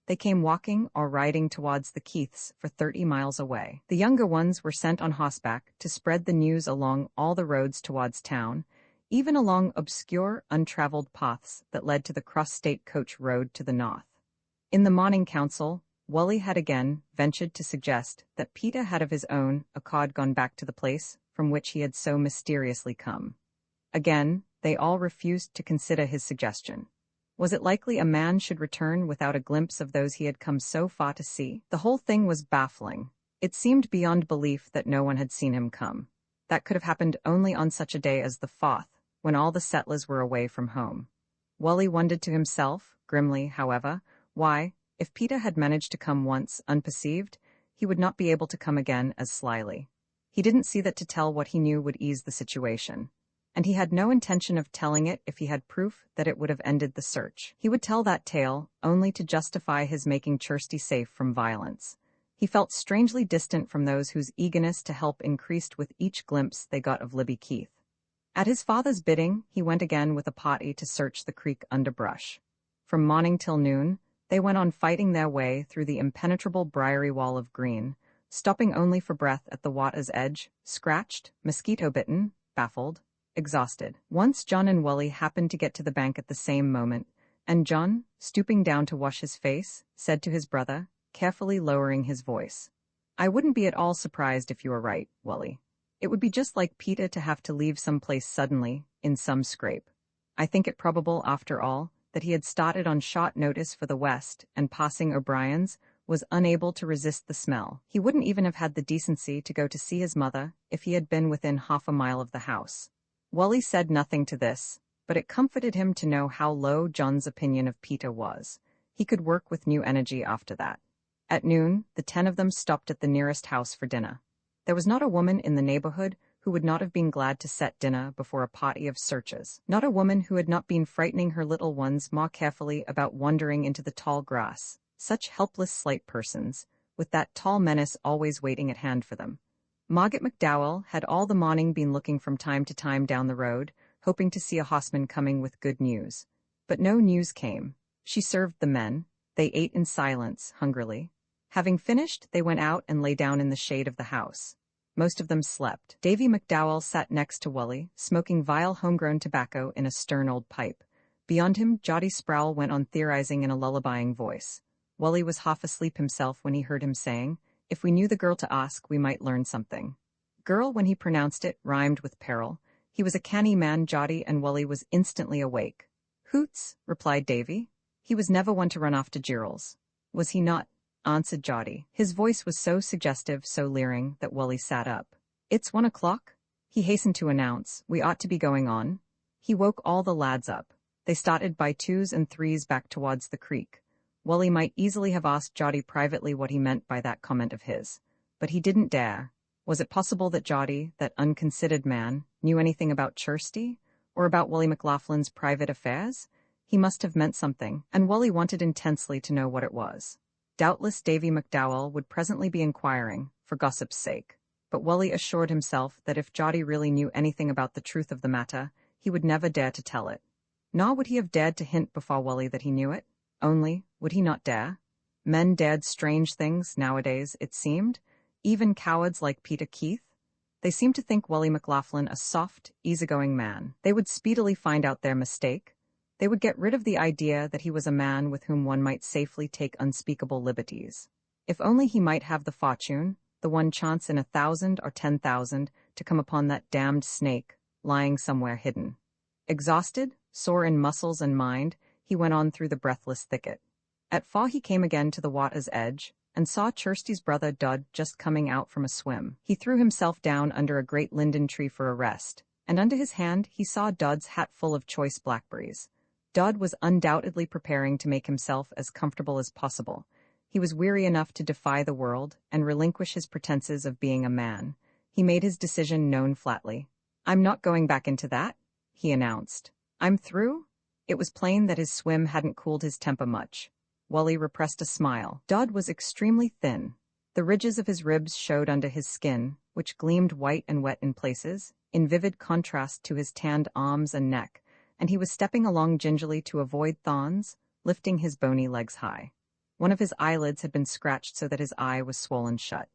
They came walking or riding towards the Keiths for 30 miles away. The younger ones were sent on horseback to spread the news along all the roads towards town, even along obscure, untraveled paths that led to the cross-state coach road to the north. In the morning council, Wally had again ventured to suggest that Peter had of his own accord gone back to the place from which he had so mysteriously come. Again, they all refused to consider his suggestion. Was it likely a man should return without a glimpse of those he had come so far to see? The whole thing was baffling. It seemed beyond belief that no one had seen him come. That could have happened only on such a day as the 4th, when all the settlers were away from home. Wally wondered to himself, grimly, however, why, if Peter had managed to come once unperceived, he would not be able to come again as slyly. He didn't see that to tell what he knew would ease the situation. And he had no intention of telling it if he had proof that it would have ended the search. He would tell that tale only to justify his making Kirsty safe from violence. He felt strangely distant from those whose eagerness to help increased with each glimpse they got of Libby Keith. At his father's bidding, he went again with a party to search the creek underbrush. From morning till noon, they went on fighting their way through the impenetrable briery wall of green, stopping only for breath at the water's edge, scratched, mosquito-bitten, baffled, exhausted. Once John and Wally happened to get to the bank at the same moment, and John, stooping down to wash his face, said to his brother, carefully lowering his voice, "I wouldn't be at all surprised if you were right, Wally. It would be just like Peter to have to leave some place suddenly, in some scrape. I think it probable, after all, that he had started on short notice for the West and passing O'Brien's, was unable to resist the smell. He wouldn't even have had the decency to go to see his mother if he had been within half a mile of the house." Wally said nothing to this, but it comforted him to know how low John's opinion of Peter was. He could work with new energy after that. At noon, the 10 of them stopped at the nearest house for dinner. There was not a woman in the neighborhood who would not have been glad to set dinner before a party of searchers. Not a woman who had not been frightening her little ones more carefully about wandering into the tall grass. Such helpless, slight persons, with that tall menace always waiting at hand for them. Margaret McDowell had all the morning been looking from time to time down the road, hoping to see a horseman coming with good news. But no news came. She served the men. They ate in silence, hungrily. Having finished, they went out and lay down in the shade of the house. Most of them slept. Davy McDowell sat next to Wally, smoking vile homegrown tobacco in a stern old pipe. Beyond him, Jotty Sproul went on theorizing in a lullabying voice. Wally was half asleep himself when he heard him saying, "If we knew the girl to ask, we might learn something." Girl, when he pronounced it, rhymed with peril. He was a canny man, Jotty, and Wally was instantly awake. "Hoots," replied Davy. "He was never one to run off to Gerald's." "Was he not?" answered Jotty. His voice was so suggestive, so leering, that Wally sat up. "It's 1 o'clock?" he hastened to announce. "We ought to be going on." He woke all the lads up. They started by 2s and 3s back towards the creek. Wally might easily have asked Jotty privately what he meant by that comment of his. But he didn't dare. Was it possible that Jotty, that unconsidered man, knew anything about Kirsty? Or about Wally McLaughlin's private affairs? He must have meant something, and Wally wanted intensely to know what it was. Doubtless Davy McDowell would presently be inquiring, for gossip's sake. But Wally assured himself that if Jotty really knew anything about the truth of the matter, he would never dare to tell it. Nor would he have dared to hint before Wally that he knew it. Only, would he not dare? Men dared strange things nowadays, it seemed, even cowards like Peter Keith. They seemed to think Wally McLaughlin a soft, easygoing man. They would speedily find out their mistake. They would get rid of the idea that he was a man with whom one might safely take unspeakable liberties. If only he might have the fortune, the one chance in 1,000 or 10,000, to come upon that damned snake, lying somewhere hidden. Exhausted, sore in muscles and mind, he went on through the breathless thicket. At 4 he came again to the water's edge, and saw Kirsty's brother Dud just coming out from a swim. He threw himself down under a great linden tree for a rest, and under his hand he saw Dud's hat full of choice blackberries. Dud was undoubtedly preparing to make himself as comfortable as possible. He was weary enough to defy the world and relinquish his pretenses of being a man. He made his decision known flatly. "I'm not going back into that," he announced. "I'm through." It was plain that his swim hadn't cooled his temper much. Wally repressed a smile. Dud was extremely thin. The ridges of his ribs showed under his skin, which gleamed white and wet in places, in vivid contrast to his tanned arms and neck, and he was stepping along gingerly to avoid thorns, lifting his bony legs high. One of his eyelids had been scratched so that his eye was swollen shut.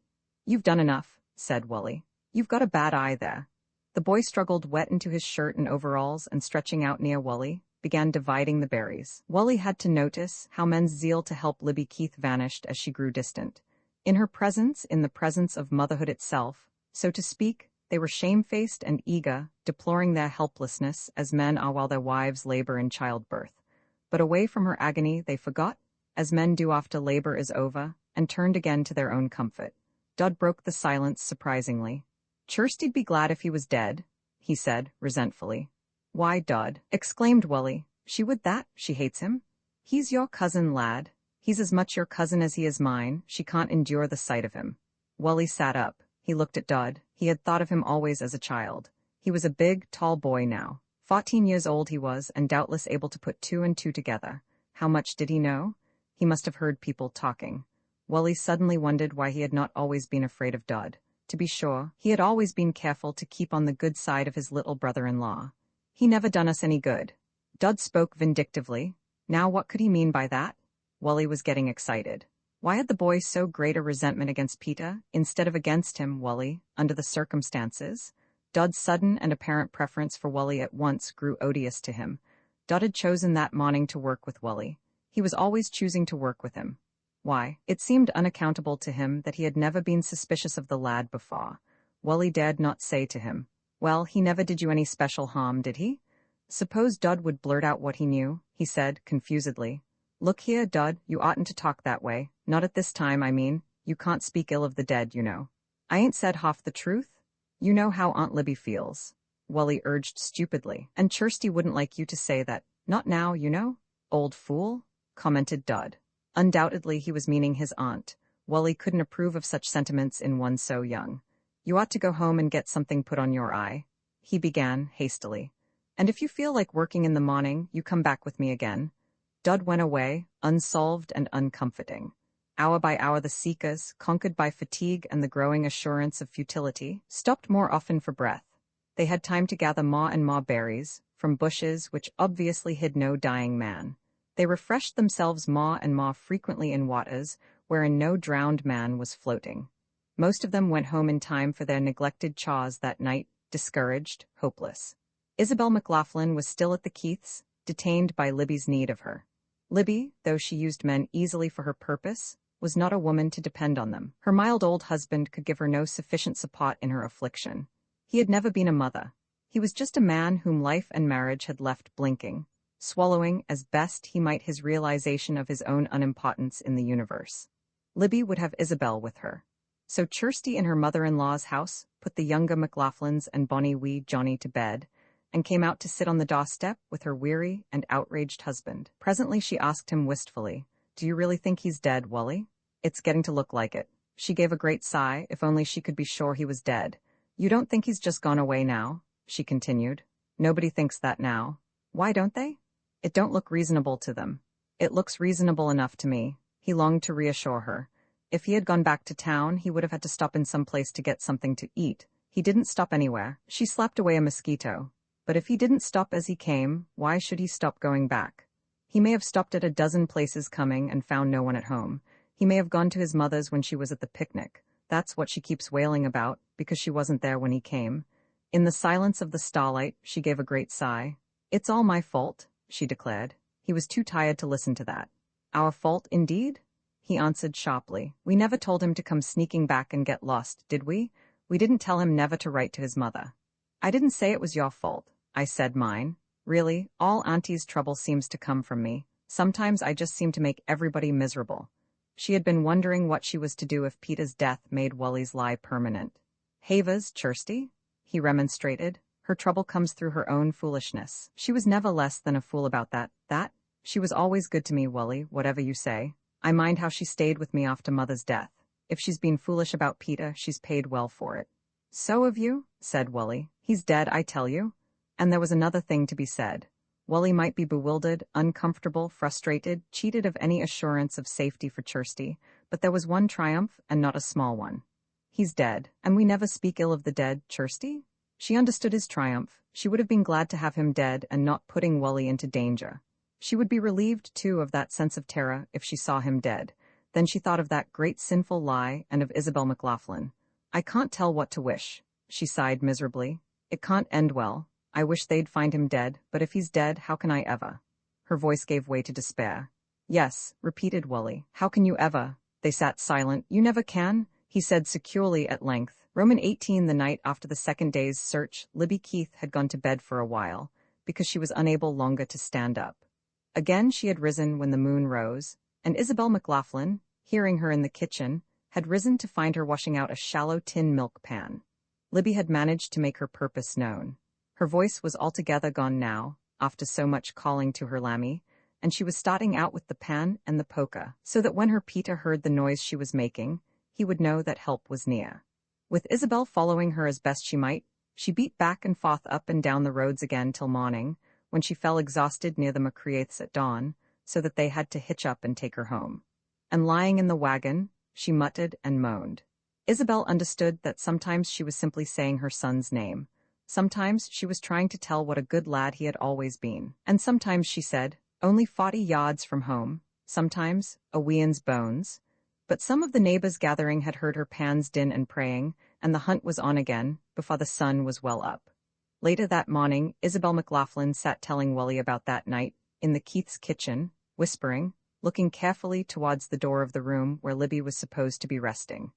"You've done enough," said Wally. "You've got a bad eye there." The boy struggled wet into his shirt and overalls and, stretching out near Wally, began dividing the berries. Wally had to notice how men's zeal to help Libby Keith vanished as she grew distant. In her presence, in the presence of motherhood itself, so to speak, they were shamefaced and eager, deploring their helplessness as men are while their wives labor in childbirth. But away from her agony they forgot, as men do after labor is over, and turned again to their own comfort. Dud broke the silence surprisingly. "Kirsty'd be glad if he was dead," he said, resentfully. "Why, Dud?" exclaimed Wally. "She would that, she hates him. He's your cousin, lad. He's as much your cousin as he is mine. She can't endure the sight of him." Wally sat up. He looked at Dud. He had thought of him always as a child. He was a big, tall boy now. 14 years old he was, and doubtless able to put 2 and 2 together. How much did he know? He must have heard people talking. Wally suddenly wondered why he had not always been afraid of Dud. To be sure, he had always been careful to keep on the good side of his little brother-in-law. "He never done us any good." Dud spoke vindictively. Now what could he mean by that? Wally was getting excited. Why had the boy so great a resentment against Peter, instead of against him, Wally, under the circumstances? Dud's sudden and apparent preference for Wally at once grew odious to him. Dud had chosen that morning to work with Wally. He was always choosing to work with him. Why? It seemed unaccountable to him that he had never been suspicious of the lad before. Wally dared not say to him, "Well, he never did you any special harm, did he?" Suppose Dud would blurt out what he knew, he said, confusedly. "Look here, Dud, you oughtn't to talk that way. Not at this time, I mean. You can't speak ill of the dead, you know." "I ain't said half the truth. You know how Aunt Libby feels," Wally urged stupidly. "And Kirsty wouldn't like you to say that. Not now, you know." "Old fool," commented Dud. Undoubtedly he was meaning his aunt. Wally couldn't approve of such sentiments in one so young. "You ought to go home and get something put on your eye," he began, hastily. "And if you feel like working in the morning, you come back with me again." Dud went away, unsolved and uncomforting. Hour by hour the seekers, conquered by fatigue and the growing assurance of futility, stopped more often for breath. They had time to gather more and more berries, from bushes which obviously hid no dying man. They refreshed themselves more and more frequently in waters wherein no drowned man was floating. Most of them went home in time for their neglected chores that night, discouraged, hopeless. Isabel McLaughlin was still at the Keiths, detained by Libby's need of her. Libby, though she used men easily for her purpose, was not a woman to depend on them. Her mild old husband could give her no sufficient support in her affliction. He had never been a mother. He was just a man whom life and marriage had left blinking, swallowing as best he might his realization of his own unimportance in the universe. Libby would have Isabel with her. So Kirsty in her mother-in-law's house put the younger McLaughlins and bonny wee Johnny to bed, and came out to sit on the doorstep with her weary and outraged husband. Presently she asked him wistfully, "Do you really think he's dead, Wally?" "It's getting to look like it." She gave a great sigh, if only she could be sure he was dead. "You don't think he's just gone away now?" she continued. "Nobody thinks that now." "Why don't they?" "It don't look reasonable to them." "It looks reasonable enough to me." He longed to reassure her. If he had gone back to town, he would have had to stop in some place to get something to eat. He didn't stop anywhere. She slapped away a mosquito. But if he didn't stop as he came, why should he stop going back? He may have stopped at a dozen places coming and found no one at home. He may have gone to his mother's when she was at the picnic. That's what she keeps wailing about, because she wasn't there when he came. In the silence of the starlight, she gave a great sigh. "It's all my fault," she declared. He was too tired to listen to that. "Our fault, indeed?" He answered sharply. "We never told him to come sneaking back and get lost, did we? We didn't tell him never to write to his mother." "I didn't say it was your fault. I said mine. Really, all Auntie's trouble seems to come from me. Sometimes I just seem to make everybody miserable." She had been wondering what she was to do if Peter's death made Wally's lie permanent. "Havers, Kirsty," he remonstrated. "Her trouble comes through her own foolishness. She was never less than a fool about that. She was always good to me, Wally, whatever you say. I mind how she stayed with me after Mother's death. If she's been foolish about Peter, she's paid well for it." "So have you?" said Wally. "He's dead, I tell you." And there was another thing to be said. Wally might be bewildered, uncomfortable, frustrated, cheated of any assurance of safety for Kirsty, but there was one triumph, and not a small one. "He's dead, and we never speak ill of the dead, Kirsty?" She understood his triumph. She would have been glad to have him dead and not putting Wally into danger. She would be relieved, too, of that sense of terror if she saw him dead. Then she thought of that great sinful lie and of Isabel McLaughlin. "I can't tell what to wish," she sighed miserably. "It can't end well. I wish they'd find him dead, but if he's dead, how can I ever?" Her voice gave way to despair. "Yes," repeated Wally. "How can you ever?" They sat silent. "You never can," he said securely at length. Roman 18 The night after the second day's search, Libby Keith had gone to bed for a while, because she was unable longer to stand up. Again she had risen when the moon rose, and Isabel McLaughlin, hearing her in the kitchen, had risen to find her washing out a shallow tin milk pan. Libby had managed to make her purpose known. Her voice was altogether gone now, after so much calling to her lammy, and she was starting out with the pan and the poker, so that when her Peter heard the noise she was making, he would know that help was near. With Isabel following her as best she might, she beat back and forth up and down the roads again till morning, when she fell exhausted near the McCreaths at dawn, so that they had to hitch up and take her home. And lying in the wagon, she muttered and moaned. Isabel understood that sometimes she was simply saying her son's name. Sometimes she was trying to tell what a good lad he had always been. And sometimes she said, "Only 40 yards from home." Sometimes, "A wean's bones." But some of the neighbors gathering had heard her pans din and praying, and the hunt was on again, before the sun was well up. Later that morning, Isabel McLaughlin sat telling Wally about that night, in the Keith's kitchen, whispering, looking carefully towards the door of the room where Libby was supposed to be resting.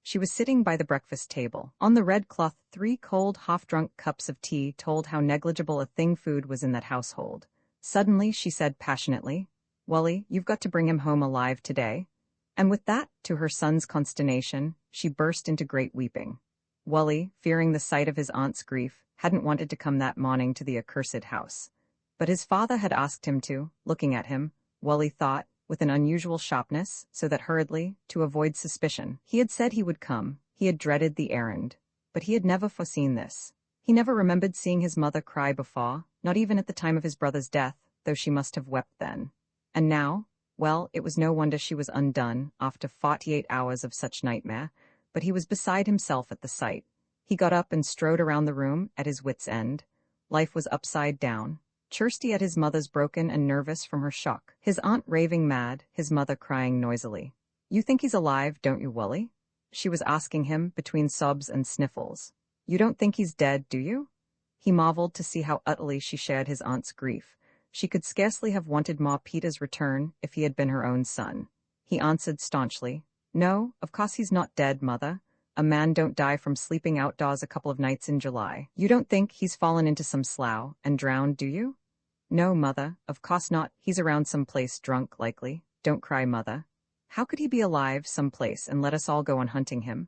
She was sitting by the breakfast table. On the red cloth, 3 cold, half-drunk cups of tea told how negligible a thing food was in that household. Suddenly, she said passionately, "Wally, you've got to bring him home alive today." And with that, to her son's consternation, she burst into great weeping. Wally, fearing the sight of his aunt's grief, hadn't wanted to come that morning to the accursed house. But his father had asked him to, looking at him, Wally thought, with an unusual sharpness, so that hurriedly, to avoid suspicion, he had said he would come. He had dreaded the errand. But he had never foreseen this. He never remembered seeing his mother cry before, not even at the time of his brother's death, though she must have wept then. And now, well, it was no wonder she was undone, after 48 hours of such nightmare, but he was beside himself at the sight. He got up and strode around the room, at his wits' end. Life was upside down. Kirsty at his mother's broken and nervous from her shock, his aunt raving mad, his mother crying noisily. "You think he's alive, don't you, Wally?" she was asking him, between sobs and sniffles. "You don't think he's dead, do you?" He marveled to see how utterly she shared his aunt's grief. She could scarcely have wanted Ma Peter's return if he had been her own son. He answered staunchly, "No, of course he's not dead, Mother. A man don't die from sleeping outdoors a couple of nights in July. You don't think he's fallen into some slough and drowned, do you?" "No, Mother, of course not. He's around some place drunk, likely. Don't cry, Mother. How could he be alive some place and let us all go on hunting him?"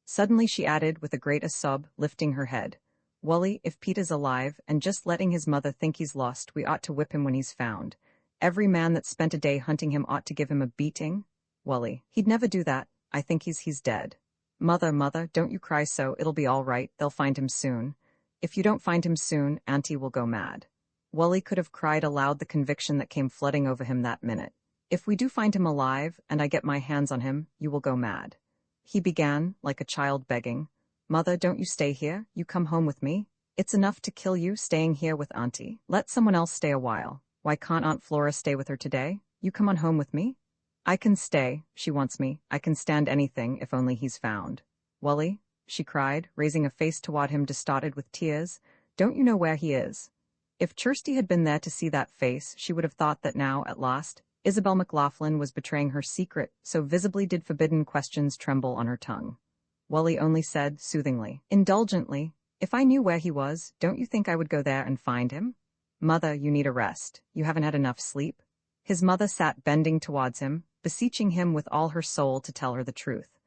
Suddenly she added with a great sob, lifting her head, "Wally, if Peter's alive and just letting his mother think he's lost, we ought to whip him when he's found. Every man that spent a day hunting him ought to give him a beating." "Wally, he'd never do that. I think he's dead." Mother, don't you cry so. It'll be all right. They'll find him soon. If you don't find him soon, Auntie will go mad." Wally could have cried aloud the conviction that came flooding over him that minute. "If we do find him alive, and I get my hands on him, you will go mad." He began, like a child begging, "Mother, don't you stay here. You come home with me." It's enough to kill you staying here with Auntie. Let someone else stay a while. Why can't Aunt Flora stay with her today? You come on home with me? I can stay, she wants me. I can stand anything if only he's found. Wally, she cried, raising a face toward him distorted with tears, don't you know where he is? If Kirsty had been there to see that face, she would have thought that now, at last, Isabel McLaughlin was betraying her secret, so visibly did forbidden questions tremble on her tongue. Wally only said, soothingly, indulgently, if I knew where he was, don't you think I would go there and find him? Mother, you need a rest. You haven't had enough sleep. His mother sat bending towards him, beseeching him with all her soul to tell her the truth.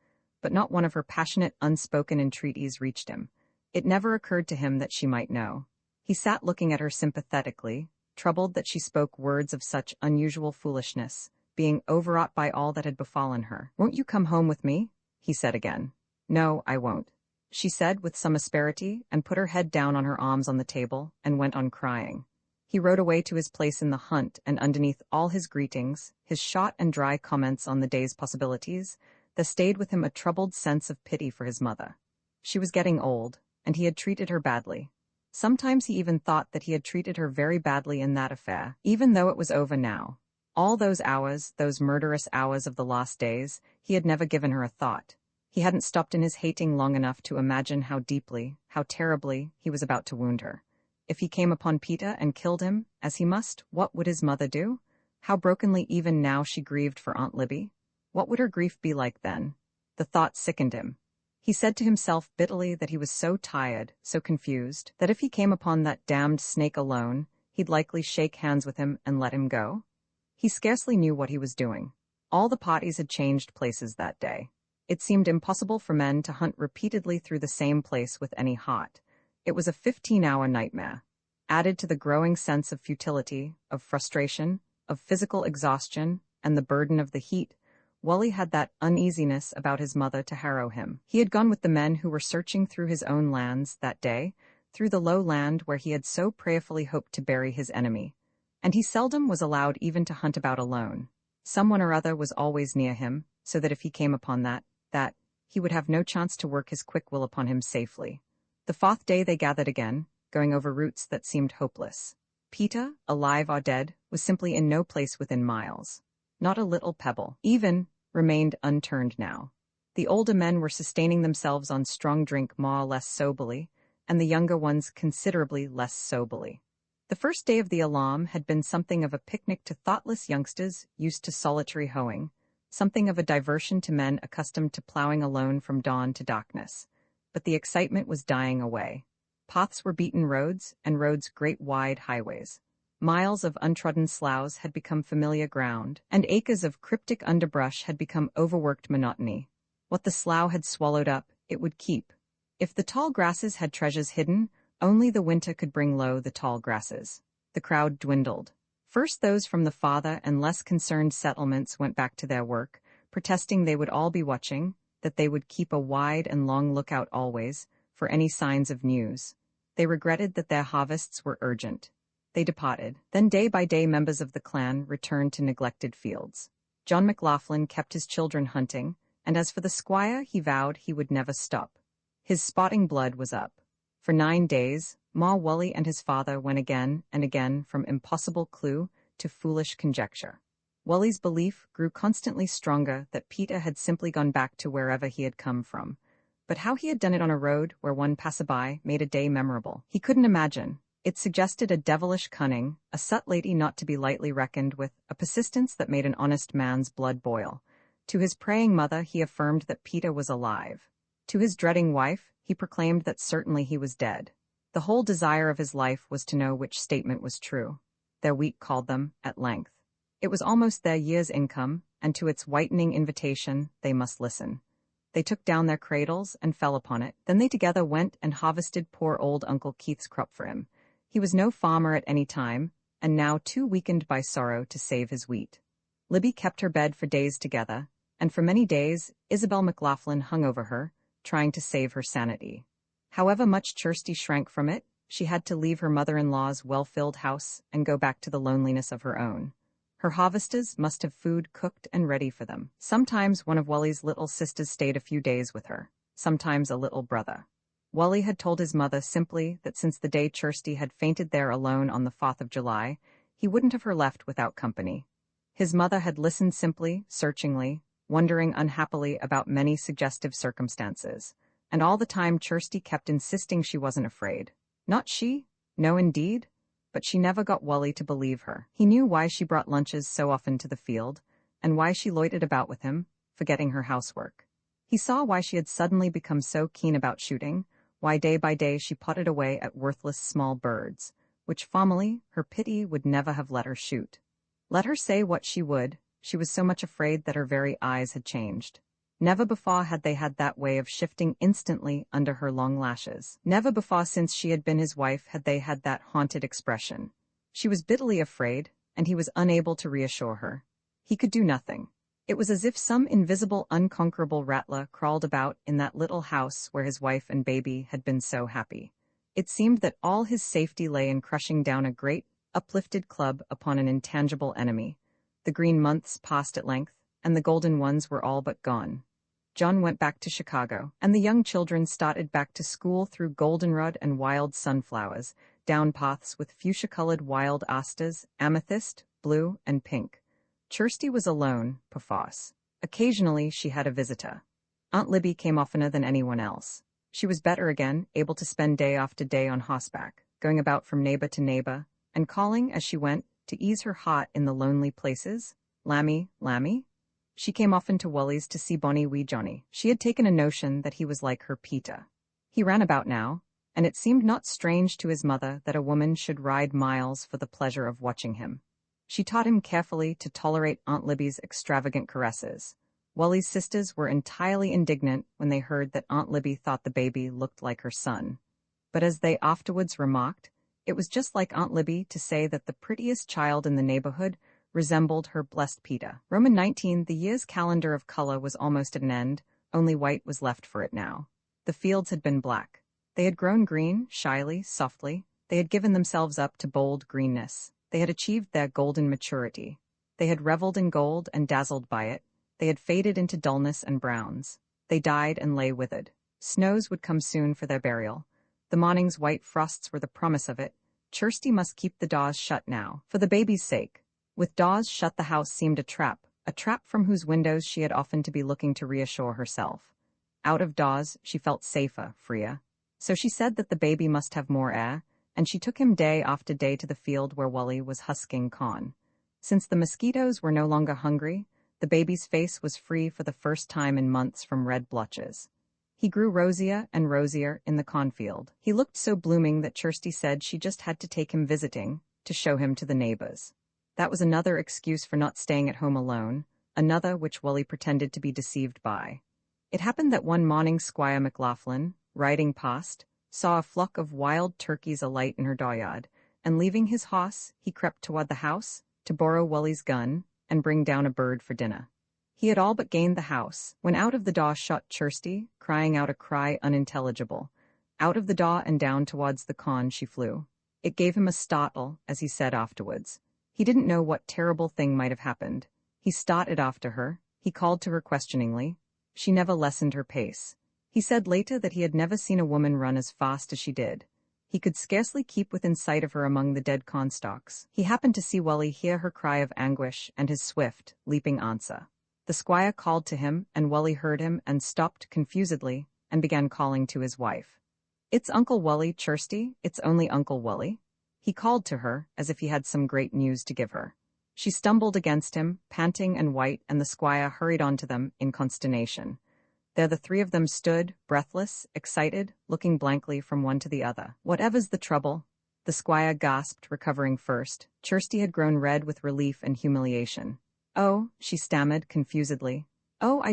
But not one of her passionate, unspoken entreaties reached him. It never occurred to him that she might know. He sat looking at her sympathetically, troubled that she spoke words of such unusual foolishness, being overwrought by all that had befallen her. Won't you come home with me? He said again. No, I won't, she said with some asperity, and put her head down on her arms on the table, and went on crying. He rode away to his place in the hunt, and underneath all his greetings, his short and dry comments on the day's possibilities, there stayed with him a troubled sense of pity for his mother. She was getting old, and he had treated her badly. Sometimes he even thought that he had treated her very badly in that affair, even though it was over now. All those hours, those murderous hours of the lost days, he had never given her a thought. He hadn't stopped in his hating long enough to imagine how deeply, how terribly, he was about to wound her. If he came upon Peter and killed him, as he must, what would his mother do? How brokenly even now she grieved for Aunt Libby? What would her grief be like then? The thought sickened him. He said to himself bitterly that he was so tired, so confused, that if he came upon that damned snake alone, he'd likely shake hands with him and let him go. He scarcely knew what he was doing. All the parties had changed places that day. It seemed impossible for men to hunt repeatedly through the same place with any heart. It was a 15-hour nightmare. Added to the growing sense of futility, of frustration, of physical exhaustion, and the burden of the heat, Wally had that uneasiness about his mother to harrow him. He had gone with the men who were searching through his own lands that day, through the low land where he had so prayerfully hoped to bury his enemy. And he seldom was allowed even to hunt about alone. Someone or other was always near him, so that if he came upon that, he would have no chance to work his quick will upon him safely. The 4th day they gathered again, going over routes that seemed hopeless. Peter, alive or dead, was simply in no place within miles. Not a little pebble, even, remained unturned now. The older men were sustaining themselves on strong drink more or less soberly, and the younger ones considerably less soberly. The first day of the alarm had been something of a picnic to thoughtless youngsters used to solitary hoeing, something of a diversion to men accustomed to plowing alone from dawn to darkness. But the excitement was dying away. Paths were beaten roads, and roads great wide highways. Miles of untrodden sloughs had become familiar ground, and acres of cryptic underbrush had become overworked monotony. What the slough had swallowed up, it would keep. If the tall grasses had treasures hidden, only the winter could bring low the tall grasses. The crowd dwindled. First those from the farther and less concerned settlements went back to their work, protesting they would all be watching, that they would keep a wide and long lookout always, for any signs of news. They regretted that their harvests were urgent. They departed. Then day by day members of the clan returned to neglected fields. John McLaughlin kept his children hunting, and as for the squire, he vowed he would never stop. His spotting blood was up. For 9 days, Ma Wally and his father went again and again from impossible clue to foolish conjecture. Wally's belief grew constantly stronger that Peter had simply gone back to wherever he had come from. But how he had done it on a road where one passerby made a day memorable, he couldn't imagine. It suggested a devilish cunning, a subtlety not to be lightly reckoned with, a persistence that made an honest man's blood boil. To his praying mother he affirmed that Peter was alive. To his dreading wife he proclaimed that certainly he was dead. The whole desire of his life was to know which statement was true. Their week called them, at length. It was almost their year's income, and to its whitening invitation they must listen. They took down their cradles and fell upon it. Then they together went and harvested poor old Uncle Keith's crop for him. He was no farmer at any time, and now too weakened by sorrow to save his wheat. Libby kept her bed for days together, and for many days Isabel McLaughlin hung over her, trying to save her sanity. However much Kirsty shrank from it, she had to leave her mother-in-law's well-filled house and go back to the loneliness of her own. Her harvesters must have food cooked and ready for them. Sometimes one of Wally's little sisters stayed a few days with her, sometimes a little brother. Wally had told his mother simply that since the day Kirsty had fainted there alone on the 4th of July, he wouldn't have her left without company. His mother had listened simply, searchingly, wondering unhappily about many suggestive circumstances, and all the time Kirsty kept insisting she wasn't afraid. Not she? No indeed. But she never got Wally to believe her. He knew why she brought lunches so often to the field, and why she loitered about with him, forgetting her housework. He saw why she had suddenly become so keen about shooting, why day by day she potted away at worthless small birds, which formerly her pity would never have let her shoot. Let her say what she would, she was so much afraid that her very eyes had changed. Never before had they had that way of shifting instantly under her long lashes. Never before since she had been his wife had they had that haunted expression. She was bitterly afraid, and he was unable to reassure her. He could do nothing. It was as if some invisible, unconquerable rattler crawled about in that little house where his wife and baby had been so happy. It seemed that all his safety lay in crushing down a great, uplifted club upon an intangible enemy. The green months passed at length, and the golden ones were all but gone. John went back to Chicago, and the young children started back to school through goldenrod and wild sunflowers, down paths with fuchsia-colored wild asters, amethyst, blue, and pink. Kirsty was alone, perforce. Occasionally she had a visitor. Aunt Libby came oftener than anyone else. She was better again, able to spend day after day on horseback, going about from neighbor to neighbor, and calling as she went to ease her heart in the lonely places. Lammy, Lammy? She came often to Wally's to see Bonnie wee Johnny. She had taken a notion that he was like her Peter. He ran about now, and it seemed not strange to his mother that a woman should ride miles for the pleasure of watching him. She taught him carefully to tolerate Aunt Libby's extravagant caresses. Wally's sisters were entirely indignant when they heard that Aunt Libby thought the baby looked like her son. But as they afterwards remarked, it was just like Aunt Libby to say that the prettiest child in the neighborhood resembled her blessed Peter. Roman 19, the year's calendar of color was almost at an end, only white was left for it now. The fields had been black. They had grown green, shyly, softly. They had given themselves up to bold greenness. They had achieved their golden maturity. They had reveled in gold and dazzled by it. They had faded into dullness and browns. They died and lay withered. Snows would come soon for their burial. The morning's white frosts were the promise of it. Kirsty must keep the doors shut now, for the baby's sake. With doors shut, the house seemed a trap from whose windows she had often to be looking to reassure herself. Out of doors, she felt safer, freer. So she said that the baby must have more air, and she took him day after day to the field where Wally was husking corn. Since the mosquitoes were no longer hungry, the baby's face was free for the first time in months from red blotches. He grew rosier and rosier in the cornfield. He looked so blooming that Kirsty said she just had to take him visiting, to show him to the neighbors. That was another excuse for not staying at home alone, another which Wally pretended to be deceived by. It happened that one morning Squire McLaughlin, riding past, saw a flock of wild turkeys alight in her dooryard, and leaving his horse, he crept toward the house, to borrow Wally's gun, and bring down a bird for dinner. He had all but gained the house, when out of the door shot Kirsty, crying out a cry unintelligible. Out of the door and down towards the corn she flew. It gave him a startle, as he said afterwards. He didn't know what terrible thing might have happened. He started after her. He called to her questioningly. She never lessened her pace. He said later that he had never seen a woman run as fast as she did. He could scarcely keep within sight of her among the dead cornstalks. He happened to see Wally hear her cry of anguish and his swift, leaping answer. The squire called to him, and Wally heard him and stopped confusedly and began calling to his wife. "It's Uncle Wally, Kirsty. It's only Uncle Wally." He called to her, as if he had some great news to give her. She stumbled against him, panting and white, and the squire hurried on to them in consternation. There the three of them stood, breathless, excited, looking blankly from one to the other. "Whatever's the trouble?" The squire gasped, recovering first. Kirsty had grown red with relief and humiliation. "Oh," she stammered confusedly. "Oh, I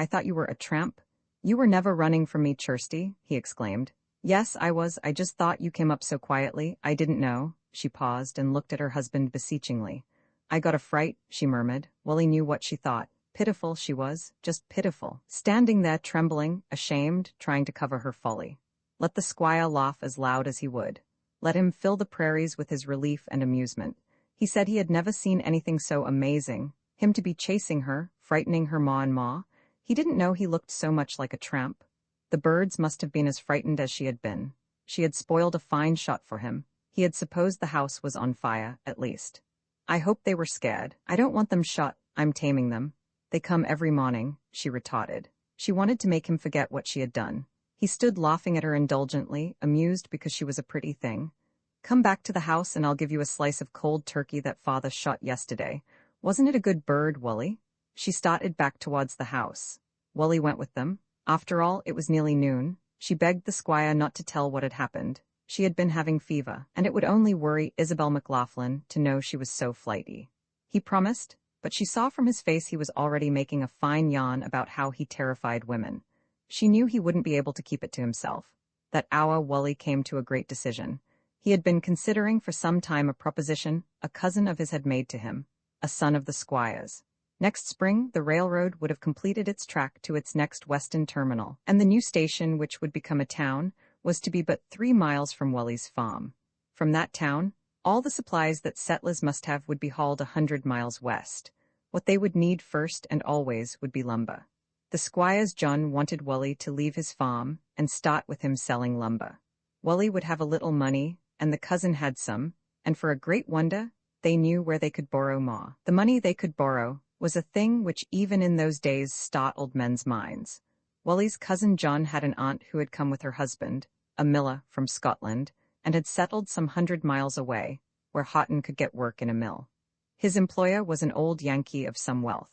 thought you were a tramp." "You were never running from me, Kirsty," he exclaimed. "Yes, I was. I just thought you came up so quietly. I didn't know." She paused and looked at her husband beseechingly. "I got a fright," she murmured. Wally knew what she thought. Pitiful she was, just pitiful, standing there trembling, ashamed, trying to cover her folly. Let the squire laugh as loud as he would. Let him fill the prairies with his relief and amusement. He said he had never seen anything so amazing. Him to be chasing her, frightening her ma and ma. He didn't know he looked so much like a tramp. The birds must have been as frightened as she had been. She had spoiled a fine shot for him. He had supposed the house was on fire, at least. I hope they were scared. I don't want them shot. I'm taming them. They come every morning, she retorted. She wanted to make him forget what she had done. He stood laughing at her indulgently, amused because she was a pretty thing. Come back to the house and I'll give you a slice of cold turkey that father shot yesterday. Wasn't it a good bird, Wally? She started back towards the house. Wally went with them. After all, it was nearly noon. She begged the squire not to tell what had happened. She had been having fever, and it would only worry Isabel McLaughlin to know she was so flighty. He promised, but she saw from his face he was already making a fine yarn about how he terrified women. She knew he wouldn't be able to keep it to himself. That hour Wally came to a great decision. He had been considering for some time a proposition a cousin of his had made to him, a son of the squire's. Next spring, the railroad would have completed its track to its next western terminal, and the new station, which would become a town, was to be but 3 miles from Wally's farm. From that town, all the supplies that settlers must have would be hauled 100 miles west. What they would need first and always would be lumber. The squire's John wanted Wally to leave his farm and start with him selling lumber. Wally would have a little money, and the cousin had some, and for a great wonder, they knew where they could borrow more. The money they could borrow was a thing which even in those days startled men's minds. Wally's cousin John had an aunt who had come with her husband, a miller from Scotland, and had settled some 100 miles away, where Houghton could get work in a mill. His employer was an old Yankee of some wealth.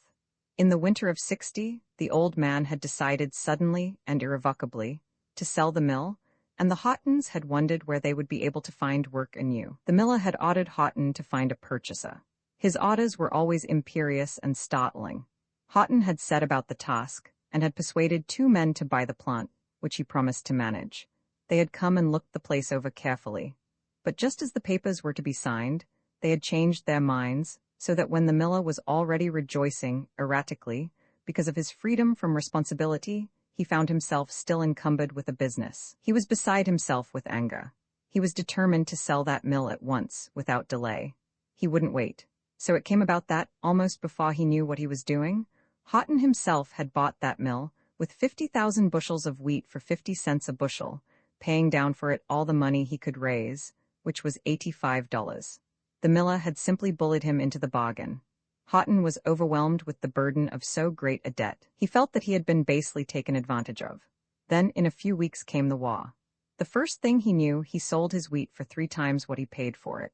In the winter of '60, the old man had decided suddenly and irrevocably to sell the mill, and the Houghtons had wondered where they would be able to find work anew. The miller had ordered Houghton to find a purchaser. His orders were always imperious and startling. Houghton had set about the task, and had persuaded 2 men to buy the plant, which he promised to manage. They had come and looked the place over carefully. But just as the papers were to be signed, they had changed their minds, so that when the miller was already rejoicing erratically because of his freedom from responsibility, he found himself still encumbered with a business. He was beside himself with anger. He was determined to sell that mill at once, without delay. He wouldn't wait. So it came about that, almost before he knew what he was doing, Houghton himself had bought that mill with 50,000 bushels of wheat for 50 cents a bushel, paying down for it all the money he could raise, which was $85. The miller had simply bullied him into the bargain. Houghton was overwhelmed with the burden of so great a debt. He felt that he had been basely taken advantage of. Then, in a few weeks came the war. The first thing he knew, he sold his wheat for 3 times what he paid for it.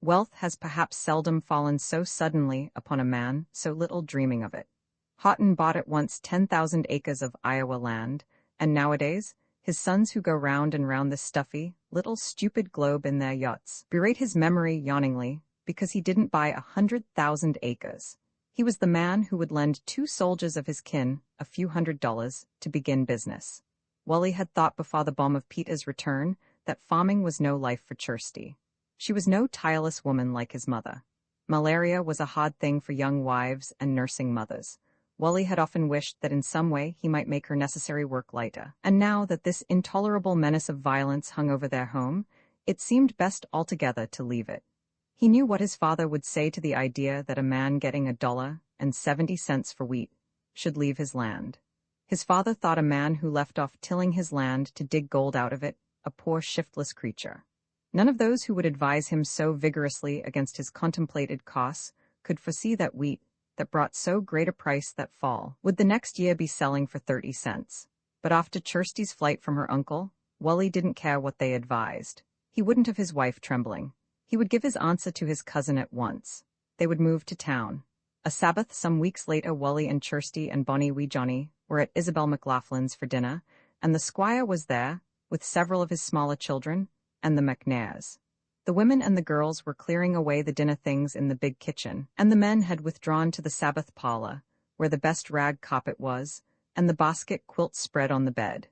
Wealth has perhaps seldom fallen so suddenly upon a man, so little dreaming of it. Houghton bought at once 10,000 acres of Iowa land, and nowadays, his sons who go round and round this stuffy, little stupid globe in their yachts berate his memory yawningly because he didn't buy 100,000 acres. He was the man who would lend 2 soldiers of his kin a few $100s to begin business. Wally had thought before the bomb of Peter's return that farming was no life for Kirsty. She was no tireless woman like his mother. Malaria was a hard thing for young wives and nursing mothers. Wally had often wished that in some way he might make her necessary work lighter, and now that this intolerable menace of violence hung over their home, it seemed best altogether to leave it. He knew what his father would say to the idea that a man getting $1.70 for wheat should leave his land. His father thought a man who left off tilling his land to dig gold out of it a poor shiftless creature. None of those who would advise him so vigorously against his contemplated costs could foresee that wheat, that brought so great a price that fall, would the next year be selling for 30 cents. But after Kirsty's flight from her uncle, Wally didn't care what they advised. He wouldn't have his wife trembling. He would give his answer to his cousin at once. They would move to town. A Sabbath some weeks later, Wally and Kirsty and Bonnie wee Johnny were at Isabel McLaughlin's for dinner, and the squire was there, with several of his smaller children, and the McNairs. The women and the girls were clearing away the dinner things in the big kitchen, and the men had withdrawn to the Sabbath parlor, where the best rag carpet was, and the basket quilt spread on the bed.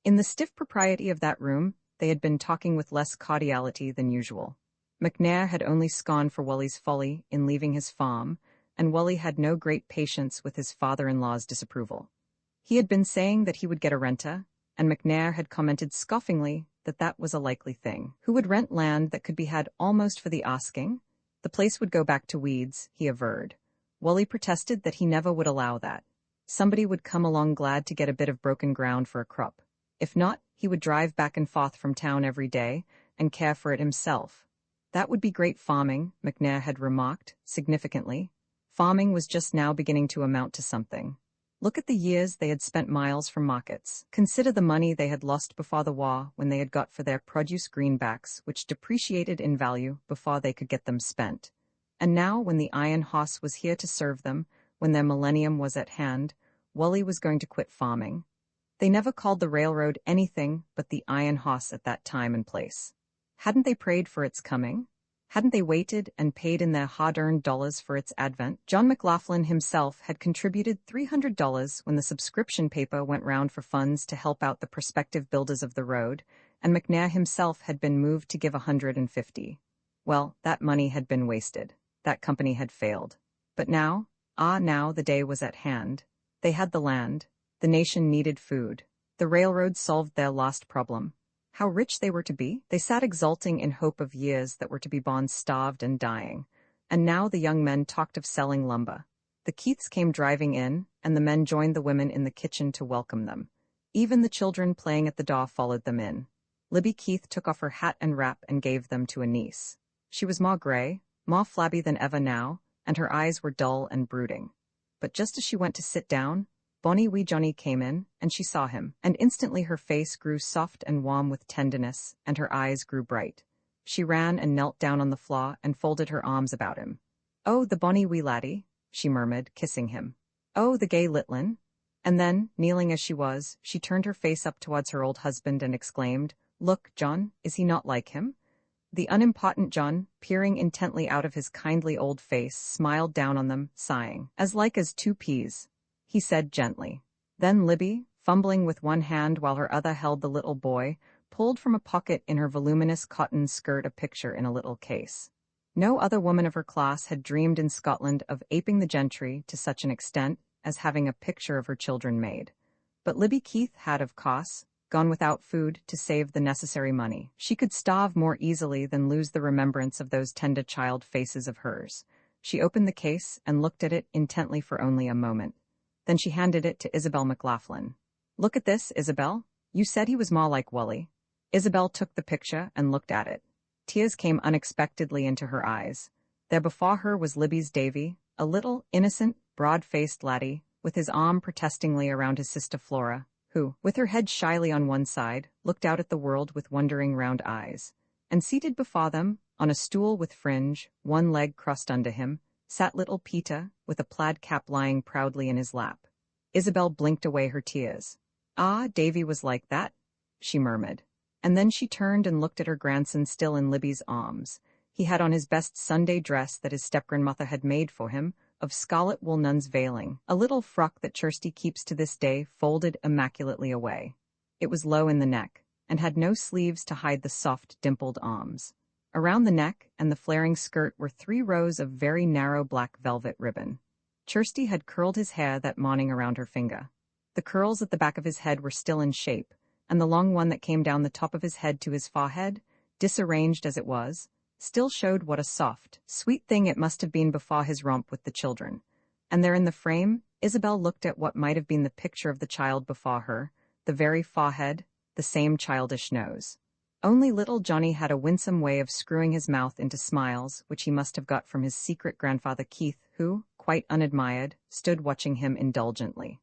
In the stiff propriety of that room, they had been talking with less cordiality than usual. McNair had only scorned for Wally's folly in leaving his farm, and Wally had no great patience with his father-in-law's disapproval. He had been saying that he would get a renter, and McNair had commented scoffingly that that was a likely thing. Who would rent land that could be had almost for the asking? The place would go back to weeds, he averred. Wally protested that he never would allow that. Somebody would come along glad to get a bit of broken ground for a crop. If not, he would drive back and forth from town every day and care for it himself. That would be great farming, McNair had remarked, significantly. Farming was just now beginning to amount to something. Look at the years they had spent miles from markets. Consider the money they had lost before the war when they had got for their produce greenbacks, which depreciated in value before they could get them spent. And now, when the iron horse was here to serve them, when their millennium was at hand, Wally was going to quit farming. They never called the railroad anything but the iron horse at that time and place. Hadn't they prayed for its coming? Hadn't they waited and paid in their hard-earned dollars for its advent? John McLaughlin himself had contributed $300 when the subscription paper went round for funds to help out the prospective builders of the road, and McNair himself had been moved to give $150. Well, that money had been wasted. That company had failed. But now the day was at hand. They had the land. The nation needed food. The railroad solved their lost problem. How rich they were to be? They sat exulting in hope of years that were to be born starved and dying. And now the young men talked of selling lumber. The Keiths came driving in, and the men joined the women in the kitchen to welcome them. Even the children playing at the door followed them in. Libby Keith took off her hat and wrap and gave them to a niece. She was more gray, more flabby than ever now, and her eyes were dull and brooding. But just as she went to sit down, Bonnie wee Johnny came in, and she saw him, and instantly her face grew soft and warm with tenderness, and her eyes grew bright. She ran and knelt down on the floor and folded her arms about him. "Oh, the bonny wee laddie," she murmured, kissing him. "Oh, the gay litlin." And then, kneeling as she was, she turned her face up towards her old husband and exclaimed, "Look, John, is he not like him?" The unimportant John, peering intently out of his kindly old face, smiled down on them, sighing. "As like as two peas," he said gently. Then Libby, fumbling with one hand while her other held the little boy, pulled from a pocket in her voluminous cotton skirt a picture in a little case. No other woman of her class had dreamed in Scotland of aping the gentry to such an extent as having a picture of her children made. But Libby Keith had, of course, gone without food to save the necessary money. She could starve more easily than lose the remembrance of those tender child faces of hers. She opened the case and looked at it intently for only a moment. Then she handed it to Isabel McLaughlin. "Look at this, Isabel. You said he was more like Wally." Isabel took the picture and looked at it. Tears came unexpectedly into her eyes. There before her was Libby's Davy, a little, innocent, broad-faced laddie, with his arm protestingly around his sister Flora, who, with her head shyly on one side, looked out at the world with wondering round eyes. And seated before them, on a stool with fringe, one leg crossed under him, sat little Peter, with a plaid cap lying proudly in his lap. Isabel blinked away her tears. "Ah, Davy was like that," she murmured. And then she turned and looked at her grandson still in Libby's arms. He had on his best Sunday dress that his step-grandmother had made for him, of scarlet wool nun's veiling, a little frock that Kirsty keeps to this day folded immaculately away. It was low in the neck, and had no sleeves to hide the soft, dimpled arms. Around the neck and the flaring skirt were 3 rows of very narrow black velvet ribbon. Kirsty had curled his hair that morning around her finger. The curls at the back of his head were still in shape, and the long one that came down the top of his head to his forehead, disarranged as it was, still showed what a soft, sweet thing it must have been before his romp with the children. And there in the frame, Isabel looked at what might have been the picture of the child before her, the very forehead, the same childish nose. Only little Johnny had a winsome way of screwing his mouth into smiles, which he must have got from his secret grandfather Keith, who, quite unadmired, stood watching him indulgently.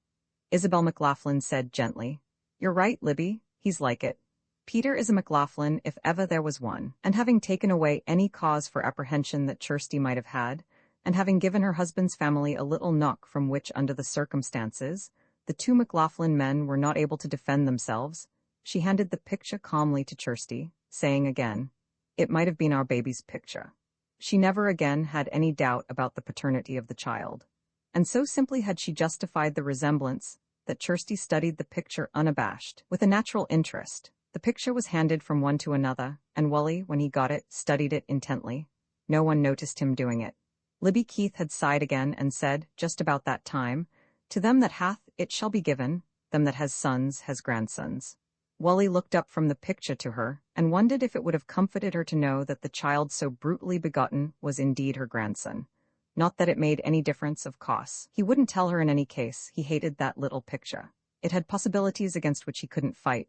Isabel McLaughlin said gently, "You're right, Libby, he's like it. Peter is a McLaughlin if ever there was one." And having taken away any cause for apprehension that Kirsty might have had, and having given her husband's family a little knock from which, under the circumstances, the 2 McLaughlin men were not able to defend themselves, she handed the picture calmly to Kirsty, saying again, "It might have been our baby's picture." She never again had any doubt about the paternity of the child. And so simply had she justified the resemblance that Kirsty studied the picture unabashed, with a natural interest. The picture was handed from one to another, and Wally, when he got it, studied it intently. No one noticed him doing it. Libby Keith had sighed again and said, just about that time, "To them that hath, it shall be given, them that has sons, has grandsons." Wally looked up from the picture to her, and wondered if it would have comforted her to know that the child so brutally begotten was indeed her grandson. Not that it made any difference, of course. He wouldn't tell her in any case. He hated that little picture. It had possibilities against which he couldn't fight,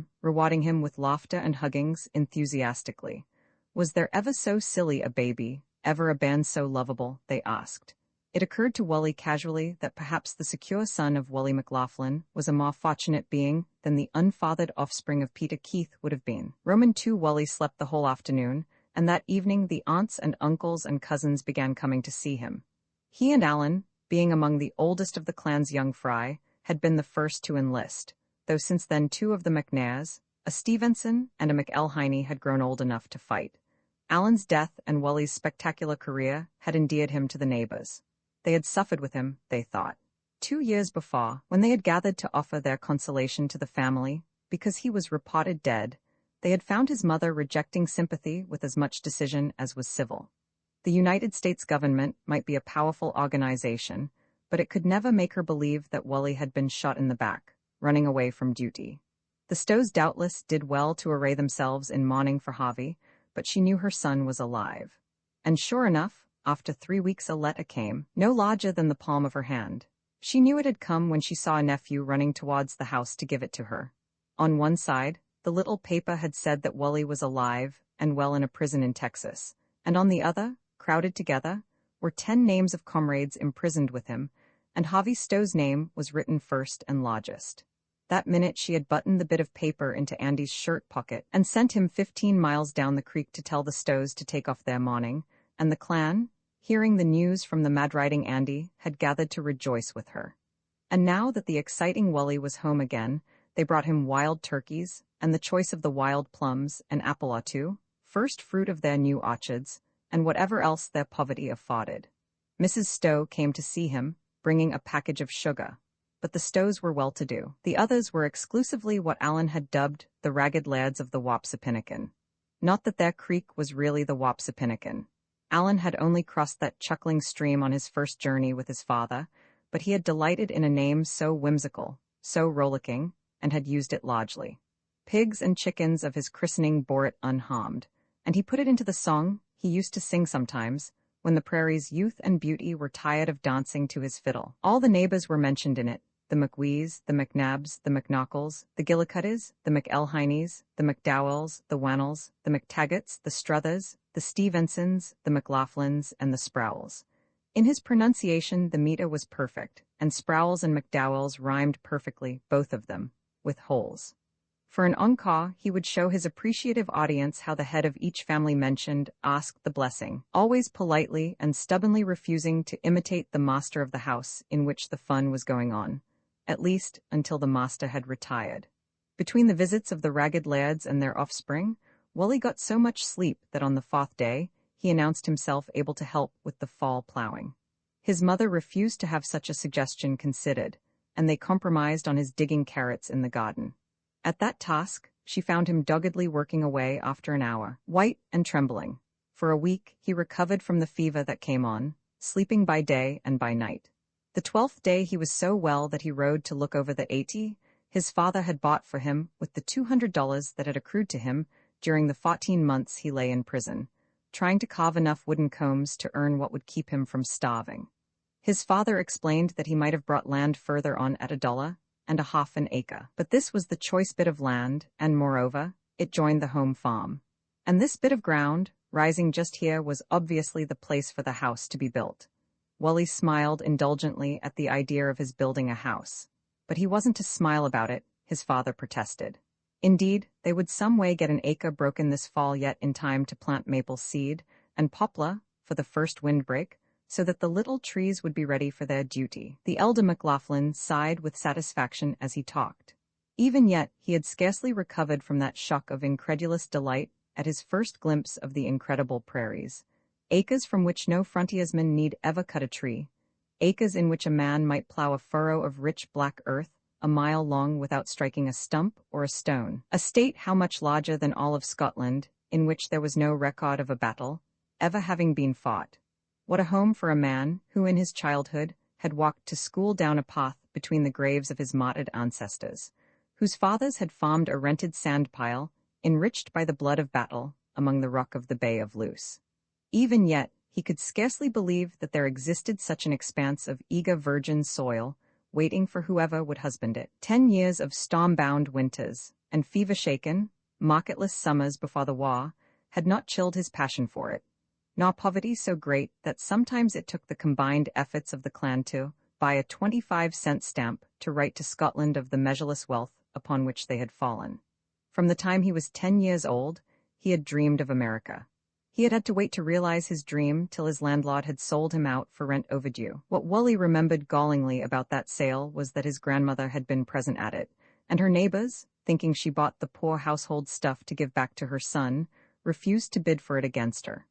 him, rewarding him with laughter and huggings enthusiastically. Was there ever so silly a baby, ever a band so lovable, they asked. It occurred to Wally casually that perhaps the secure son of Wally McLaughlin was a more fortunate being than the unfathered offspring of Peter Keith would have been. Roman 2 Wally slept the whole afternoon, and that evening the aunts and uncles and cousins began coming to see him. He and Alan, being among the oldest of the clan's young fry, had been the first to enlist, though since then 2 of the McNairs, a Stevenson and a McElhinney, had grown old enough to fight. Alan's death and Wally's spectacular career had endeared him to the neighbors. They had suffered with him, they thought. 2 years before, when they had gathered to offer their consolation to the family, because he was reported dead, they had found his mother rejecting sympathy with as much decision as was civil. The United States government might be a powerful organization, but it could never make her believe that Wally had been shot in the back, running away from duty. The Stows doubtless did well to array themselves in mourning for Harvey, but she knew her son was alive. And sure enough, after 3 weeks a letter came, no larger than the palm of her hand. She knew it had come when she saw a nephew running towards the house to give it to her. On one side, the little paper had said that Wally was alive and well in a prison in Texas, and on the other, crowded together, were 10 names of comrades imprisoned with him, and Harvey Stow's name was written first and largest. That minute she had buttoned the bit of paper into Andy's shirt pocket and sent him 15 miles down the creek to tell the Stows to take off their mourning, and the clan, hearing the news from the mad-riding Andy, had gathered to rejoice with her. And now that the exciting Wally was home again, they brought him wild turkeys, and the choice of the wild plums, and apple or two, first fruit of their new orchards, and whatever else their poverty afforded. Mrs. Stow came to see him, bringing a package of sugar. But the Stows were well-to-do. The others were exclusively what Alan had dubbed the ragged lads of the Wapsipinicon. Not that their creek was really the Wapsipinicon. Alan had only crossed that chuckling stream on his first journey with his father, but he had delighted in a name so whimsical, so rollicking, and had used it largely. Pigs and chickens of his christening bore it unharmed, and he put it into the song he used to sing sometimes, when the prairie's youth and beauty were tired of dancing to his fiddle. All the neighbors were mentioned in it, the McWees, the McNabs, the McNaughtalls, the Gillicuddies, the McElhinneys, the McDowells, the Wannells, the McTaggarts, the Struthers, the Stevensons, the McLaughlins, and the Sprowls. In his pronunciation the meter was perfect, and Sprowls and McDowells rhymed perfectly, both of them, with holes. For an encore, he would show his appreciative audience how the head of each family mentioned asked the blessing, always politely and stubbornly refusing to imitate the master of the house in which the fun was going on, at least until the master had retired. Between the visits of the ragged lads and their offspring, Wally got so much sleep that on the 4th day, he announced himself able to help with the fall plowing. His mother refused to have such a suggestion considered, and they compromised on his digging carrots in the garden. At that task, she found him doggedly working away after an hour, white and trembling. For a week, he recovered from the fever that came on, sleeping by day and by night. The 12th day he was so well that he rode to look over the 80 his father had bought for him with the $200 that had accrued to him during the 14 months he lay in prison, trying to carve enough wooden combs to earn what would keep him from starving. His father explained that he might have brought land further on at $1.50 an acre, but this was the choice bit of land, and moreover, it joined the home farm. And this bit of ground, rising just here, was obviously the place for the house to be built. Wally smiled indulgently at the idea of his building a house, but he wasn't to smile about it, his father protested. Indeed, they would some way get an acre broken this fall yet in time to plant maple seed and poplar for the first windbreak, so that the little trees would be ready for their duty. The elder McLaughlin sighed with satisfaction as he talked. Even yet, he had scarcely recovered from that shock of incredulous delight at his first glimpse of the incredible prairies. Acres from which no frontiersman need ever cut a tree, acres in which a man might plow a furrow of rich black earth a mile long without striking a stump or a stone. A state how much larger than all of Scotland, in which there was no record of a battle ever having been fought. What a home for a man who in his childhood had walked to school down a path between the graves of his martyred ancestors, whose fathers had farmed a rented sand pile, enriched by the blood of battle, among the rock of the Bay of Luce. Even yet, he could scarcely believe that there existed such an expanse of eager virgin soil, waiting for whoever would husband it. 10 years of storm-bound winters and fever-shaken, marketless summers before the war had not chilled his passion for it, nor poverty so great that sometimes it took the combined efforts of the clan to buy a 25-cent stamp to write to Scotland of the measureless wealth upon which they had fallen. From the time he was 10 years old, he had dreamed of America. He had had to wait to realize his dream till his landlord had sold him out for rent overdue. What Wally remembered gallingly about that sale was that his grandmother had been present at it, and her neighbors, thinking she bought the poor household stuff to give back to her son, refused to bid for it against her.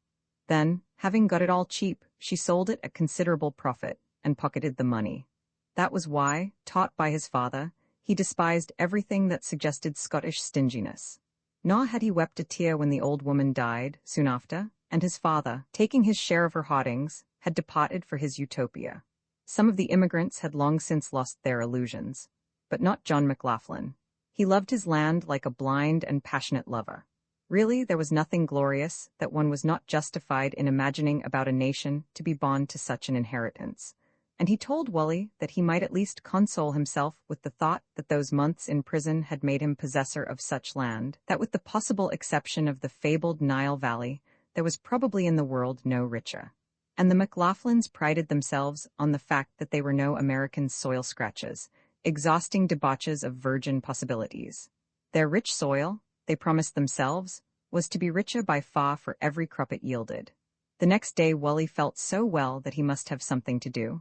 Then, having got it all cheap, she sold it at considerable profit and pocketed the money. That was why, taught by his father, he despised everything that suggested Scottish stinginess. Nor had he wept a tear when the old woman died, soon after, and his father, taking his share of her hoardings, had departed for his utopia. Some of the immigrants had long since lost their illusions, but not John McLaughlin. He loved his land like a blind and passionate lover. Really, there was nothing glorious that one was not justified in imagining about a nation to be bond to such an inheritance. And he told Wally that he might at least console himself with the thought that those months in prison had made him possessor of such land, that with the possible exception of the fabled Nile Valley, there was probably in the world no richer. And the McLaughlins prided themselves on the fact that they were no American soil scratchers, exhausting debauches of virgin possibilities. Their rich soil, they promised themselves, was to be richer by far for every crop it yielded. The next day Wally felt so well that he must have something to do.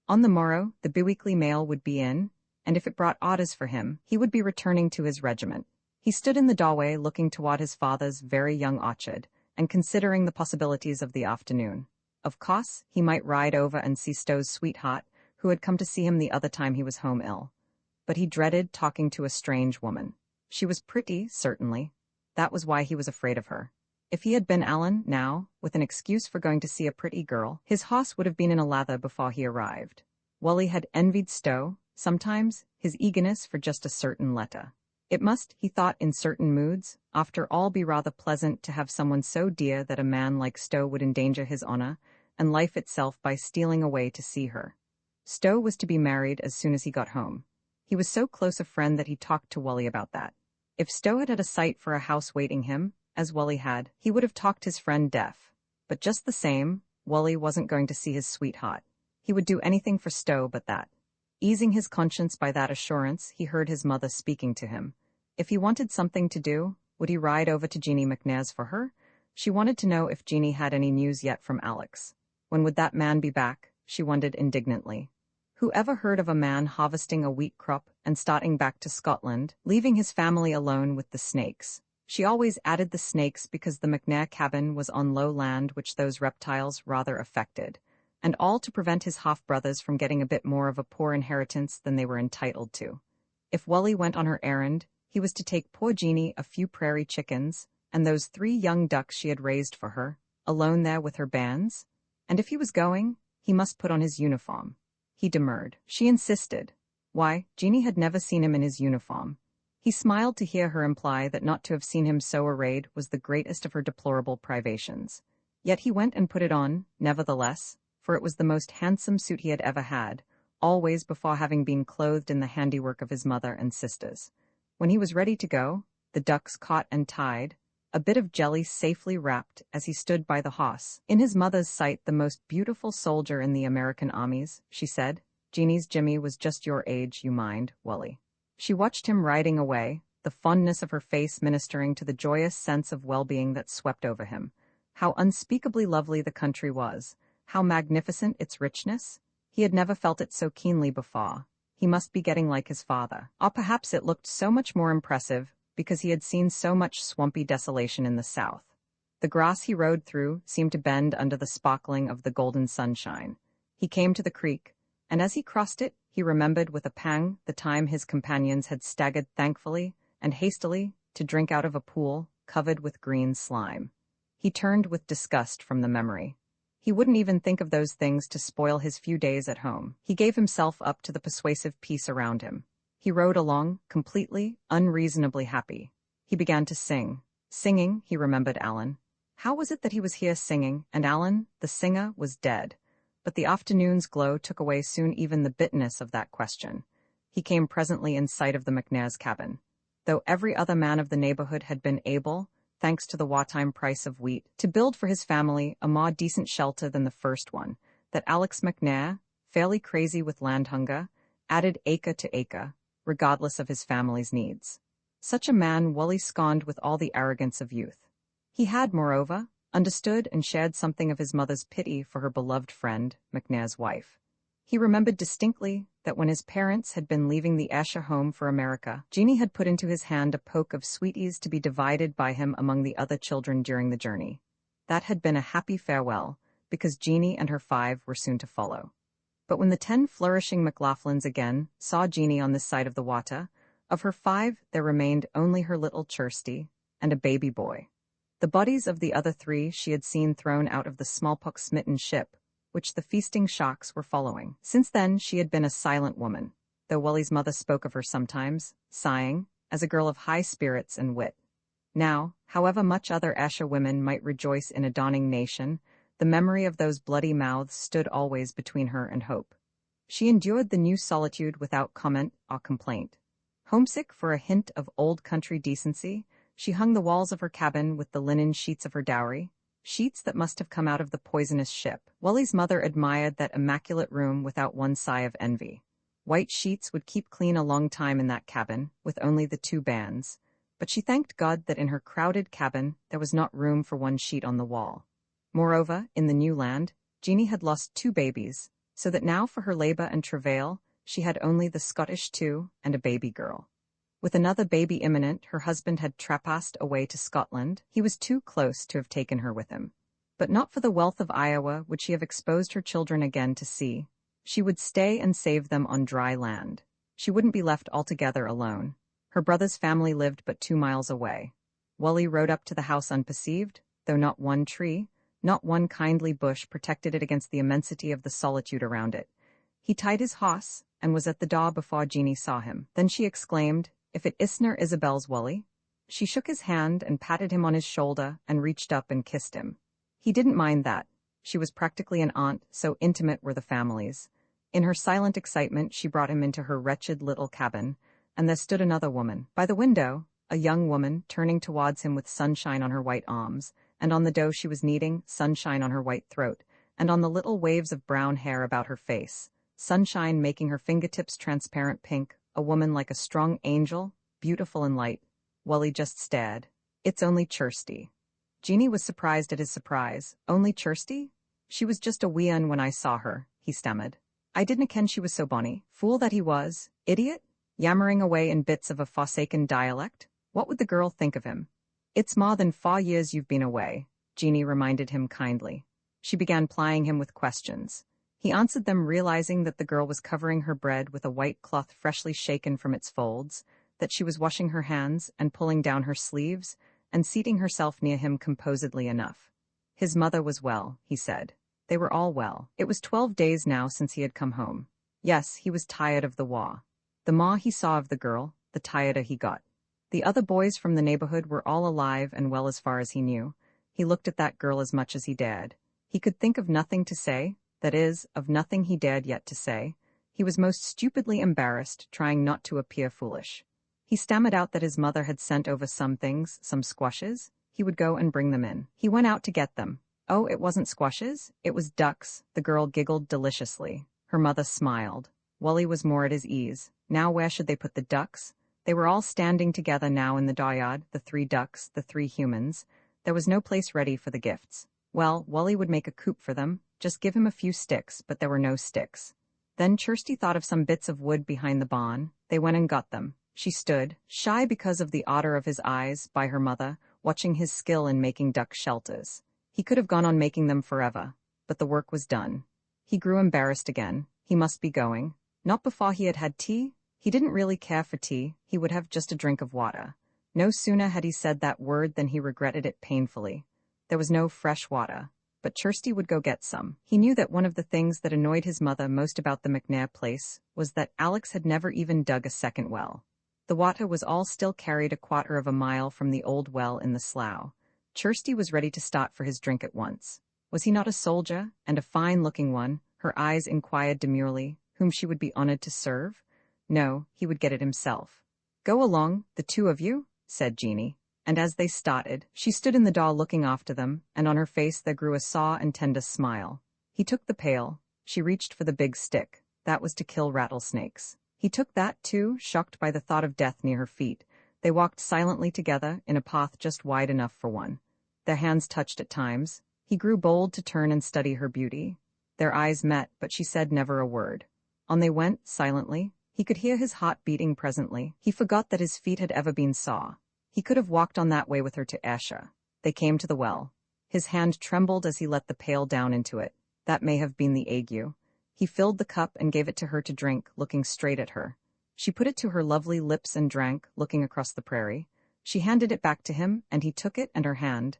On the morrow, the biweekly mail would be in, and if it brought orders for him, he would be returning to his regiment. He stood in the doorway looking toward his father's very young orchard, and considering the possibilities of the afternoon. Of course, he might ride over and see Stowe's sweetheart, who had come to see him the other time he was home ill. But he dreaded talking to a strange woman. She was pretty, certainly. That was why he was afraid of her. If he had been Alan, now, with an excuse for going to see a pretty girl, his horse would have been in a lather before he arrived. Wally had envied Stowe, sometimes, his eagerness for just a certain letter. It must, he thought in certain moods, after all be rather pleasant to have someone so dear that a man like Stowe would endanger his honor and life itself by stealing away to see her. Stowe was to be married as soon as he got home. He was so close a friend that he talked to Wally about that. If Stowe had had a sight for a house waiting him, as Wally had, he would have talked his friend deaf. But just the same, Wally wasn't going to see his sweetheart. He would do anything for Stowe but that. Easing his conscience by that assurance, he heard his mother speaking to him. If he wanted something to do, would he ride over to Jeannie McNair's for her? She wanted to know if Jeannie had any news yet from Alex. When would that man be back? She wondered indignantly. Who ever heard of a man harvesting a wheat crop and starting back to Scotland, leaving his family alone with the snakes? She always added the snakes because the McNair cabin was on low land which those reptiles rather affected, and all to prevent his half-brothers from getting a bit more of a poor inheritance than they were entitled to. If Wally went on her errand, he was to take poor Jeannie a few prairie chickens, and those 3 young ducks she had raised for her, alone there with her bands. And if he was going, he must put on his uniform. He demurred. She insisted. Why, Jeannie had never seen him in his uniform. He smiled to hear her imply that not to have seen him so arrayed was the greatest of her deplorable privations. Yet he went and put it on, nevertheless, for it was the most handsome suit he had ever had, always before having been clothed in the handiwork of his mother and sisters. When he was ready to go, the ducks caught and tied, a bit of jelly safely wrapped as he stood by the hoss. In his mother's sight the most beautiful soldier in the American armies, she said. Jeannie's Jimmy was just your age, you mind, Wally. She watched him riding away, the fondness of her face ministering to the joyous sense of well-being that swept over him. How unspeakably lovely the country was, how magnificent its richness. He had never felt it so keenly before. He must be getting like his father. Or perhaps it looked so much more impressive because he had seen so much swampy desolation in the south. The grass he rode through seemed to bend under the sparkling of the golden sunshine. He came to the creek, and as he crossed it, he remembered with a pang the time his companions had staggered thankfully and hastily to drink out of a pool covered with green slime. He turned with disgust from the memory. He wouldn't even think of those things to spoil his few days at home. He gave himself up to the persuasive peace around him. He rode along, completely, unreasonably happy. He began to sing. Singing, he remembered Alan. How was it that he was here singing, and Alan, the singer, was dead? But the afternoon's glow took away soon even the bitterness of that question. He came presently in sight of the McNairs' cabin. Though every other man of the neighborhood had been able, thanks to the wartime price of wheat, to build for his family a more decent shelter than the first one, that Alex McNair, fairly crazy with land hunger, added acre to acre, regardless of his family's needs. Such a man Wally scorned with all the arrogance of youth. He had, moreover, understood and shared something of his mother's pity for her beloved friend, McNair's wife. He remembered distinctly that when his parents had been leaving the Asher home for America, Jeannie had put into his hand a poke of sweeties to be divided by him among the other children during the journey. That had been a happy farewell, because Jeannie and her 5 were soon to follow. But when the 10 flourishing McLaughlins again saw Jeannie on this side of the water, of her 5 there remained only her little Kirsty and a baby boy. The bodies of the other 3 she had seen thrown out of the smallpox-smitten ship, which the feasting shocks were following. Since then she had been a silent woman, though Wally's mother spoke of her sometimes, sighing, as a girl of high spirits and wit. Now, however much other Asher women might rejoice in a dawning nation, the memory of those bloody mouths stood always between her and hope. She endured the new solitude without comment or complaint. Homesick for a hint of old country decency, she hung the walls of her cabin with the linen sheets of her dowry, sheets that must have come out of the poisonous ship. Wally's mother admired that immaculate room without one sigh of envy. White sheets would keep clean a long time in that cabin, with only the 2 bands, but she thanked God that in her crowded cabin there was not room for one sheet on the wall. Moreover, in the new land, Jeannie had lost 2 babies, so that now for her labor and travail she had only the Scottish 2 and a baby girl. With another baby imminent, her husband had trapassed away to Scotland. He was too close to have taken her with him. But not for the wealth of Iowa would she have exposed her children again to sea. She would stay and save them on dry land. She wouldn't be left altogether alone. Her brother's family lived but 2 miles away. Wally rode up to the house unperceived, though not one tree, not one kindly bush protected it against the immensity of the solitude around it. He tied his hoss and was at the door before Jeannie saw him. Then she exclaimed, "If it isn't Isabel's Wally." She shook his hand and patted him on his shoulder and reached up and kissed him. He didn't mind that. She was practically an aunt, so intimate were the families. In her silent excitement, she brought him into her wretched little cabin, and there stood another woman. By the window, a young woman, turning towards him with sunshine on her white arms, and on the dough she was kneading, sunshine on her white throat, and on the little waves of brown hair about her face, sunshine making her fingertips transparent pink, a woman like a strong angel, beautiful and light. Wally just stared. "It's only Kirsty." Jeannie was surprised at his surprise. "Only Kirsty? She was just a wee un when I saw her," he stammered. "I didna ken she was so bonny." Fool that he was. Idiot? Yammering away in bits of a forsaken dialect. What would the girl think of him? "It's more than 4 years you've been away," Jeannie reminded him kindly. She began plying him with questions. He answered them, realizing that the girl was covering her bread with a white cloth freshly shaken from its folds, that she was washing her hands and pulling down her sleeves, and seating herself near him composedly enough. His mother was well, he said. They were all well. It was 12 days now since he had come home. Yes, he was tired of the war. The more he saw of the girl, the tireder he got. The other boys from the neighborhood were all alive and well as far as he knew. He looked at that girl as much as he dared. He could think of nothing to say, that is, of nothing he dared yet to say. He was most stupidly embarrassed, trying not to appear foolish. He stammered out that his mother had sent over some things, some squashes. He would go and bring them in. He went out to get them. Oh, it wasn't squashes, it was ducks. The girl giggled deliciously. Her mother smiled. Wally was more at his ease. Now where should they put the ducks? They were all standing together now in the dooryard, the 3 ducks, the 3 humans. There was no place ready for the gifts. Well, Wally would make a coop for them, just give him a few sticks, but there were no sticks. Then Kirsty thought of some bits of wood behind the barn. They went and got them. She stood, shy because of the ardor of his eyes, by her mother, watching his skill in making duck shelters. He could have gone on making them forever, but the work was done. He grew embarrassed again. He must be going. Not before he had had tea? He didn't really care for tea, he would have just a drink of water. No sooner had he said that word than he regretted it painfully. There was no fresh water, but Kirsty would go get some. He knew that one of the things that annoyed his mother most about the McNair place was that Alex had never even dug a second well. The water was all still carried a quarter of a mile from the old well in the slough. Kirsty was ready to start for his drink at once. Was he not a soldier, and a fine-looking one? Her eyes inquired demurely, whom she would be honored to serve? No, he would get it himself. Go along, the two of you, said Jeanie. And as they started, she stood in the door looking after them, and on her face there grew a sour and tender smile. He took the pail. She reached for the big stick. That was to kill rattlesnakes. He took that too, shocked by the thought of death near her feet. They walked silently together, in a path just wide enough for one. Their hands touched at times. He grew bold to turn and study her beauty. Their eyes met, but she said never a word. On they went, silently. He could hear his heart beating presently. He forgot that his feet had ever been sore. He could have walked on that way with her to Ayrshire. They came to the well. His hand trembled as he let the pail down into it. That may have been the ague. He filled the cup and gave it to her to drink, looking straight at her. She put it to her lovely lips and drank, looking across the prairie. She handed it back to him, and he took it and her hand.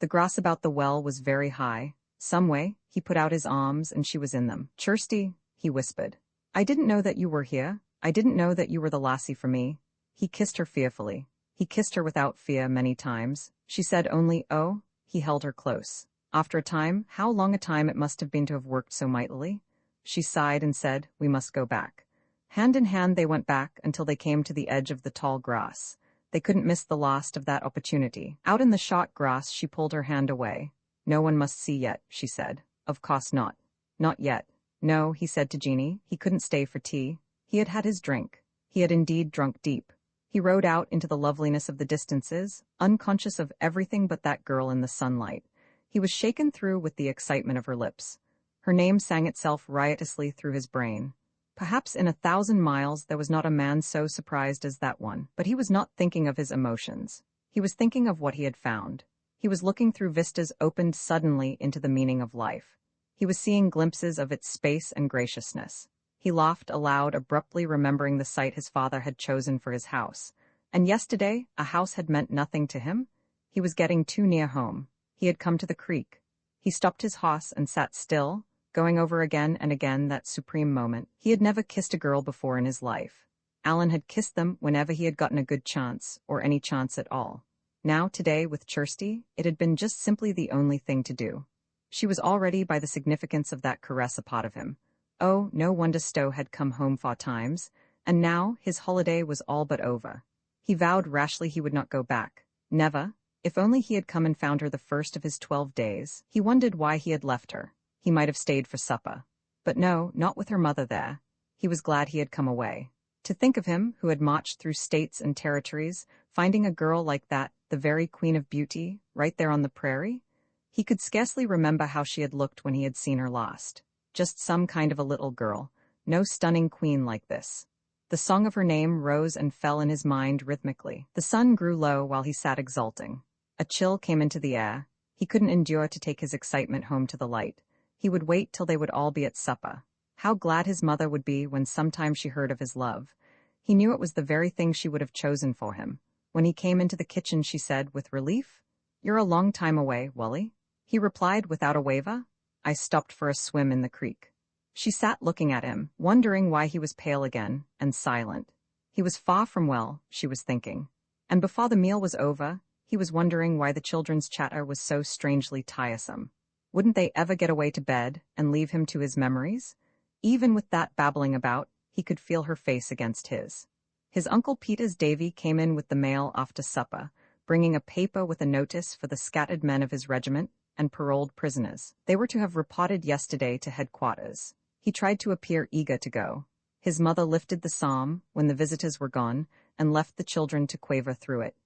The grass about the well was very high. Some way, he put out his arms, and she was in them. Kirsty, he whispered. I didn't know that you were here. I didn't know that you were the lassie for me. He kissed her fearfully. He kissed her without fear many times. She said only, oh. He held her close. After a time, how long a time it must have been to have worked so mightily? She sighed and said, we must go back. Hand in hand they went back until they came to the edge of the tall grass. They couldn't miss the last of that opportunity. Out in the short grass she pulled her hand away. No one must see yet, she said. Of course not. Not yet. No, he said to Jeanie, he couldn't stay for tea. He had had his drink. He had indeed drunk deep. He rode out into the loveliness of the distances, unconscious of everything but that girl in the sunlight. He was shaken through with the excitement of her lips. Her name sang itself riotously through his brain. Perhaps in 1,000 miles there was not a man so surprised as that one, but he was not thinking of his emotions. He was thinking of what he had found. He was looking through vistas opened suddenly into the meaning of life. He was seeing glimpses of its space and graciousness. He laughed aloud, abruptly remembering the site his father had chosen for his house. And yesterday, a house had meant nothing to him. He was getting too near home. He had come to the creek. He stopped his horse and sat still, going over again and again that supreme moment. He had never kissed a girl before in his life. Alan had kissed them whenever he had gotten a good chance, or any chance at all. Now, today, with Kirsty, it had been just simply the only thing to do. She was already by the significance of that caress a part of him. Oh, no wonder Stowe had come home 4 times, and now his holiday was all but over. He vowed rashly he would not go back. Never. If only he had come and found her the first of his 12 days. He wondered why he had left her. He might have stayed for supper. But no, not with her mother there. He was glad he had come away. To think of him, who had marched through states and territories, finding a girl like that, the very queen of beauty, right there on the prairie. He could scarcely remember how she had looked when he had seen her last. Just some kind of a little girl. No stunning queen like this. The song of her name rose and fell in his mind rhythmically. The sun grew low while he sat exulting. A chill came into the air. He couldn't endure to take his excitement home to the light. He would wait till they would all be at supper. How glad his mother would be when sometime she heard of his love. He knew it was the very thing she would have chosen for him. When he came into the kitchen she said, with relief, "You're a long time away, Wally." He replied without a waver, "I stopped for a swim in the creek." She sat looking at him, wondering why he was pale again, and silent. He was far from well, she was thinking. And before the meal was over, he was wondering why the children's chatter was so strangely tiresome. Wouldn't they ever get away to bed and leave him to his memories? Even with that babbling about, he could feel her face against his. His Uncle Peter's Davy came in with the mail after supper, bringing a paper with a notice for the scattered men of his regiment and paroled prisoners. They were to have reported yesterday to headquarters. He tried to appear eager to go. His mother lifted the psalm when the visitors were gone and left the children to quaver through it.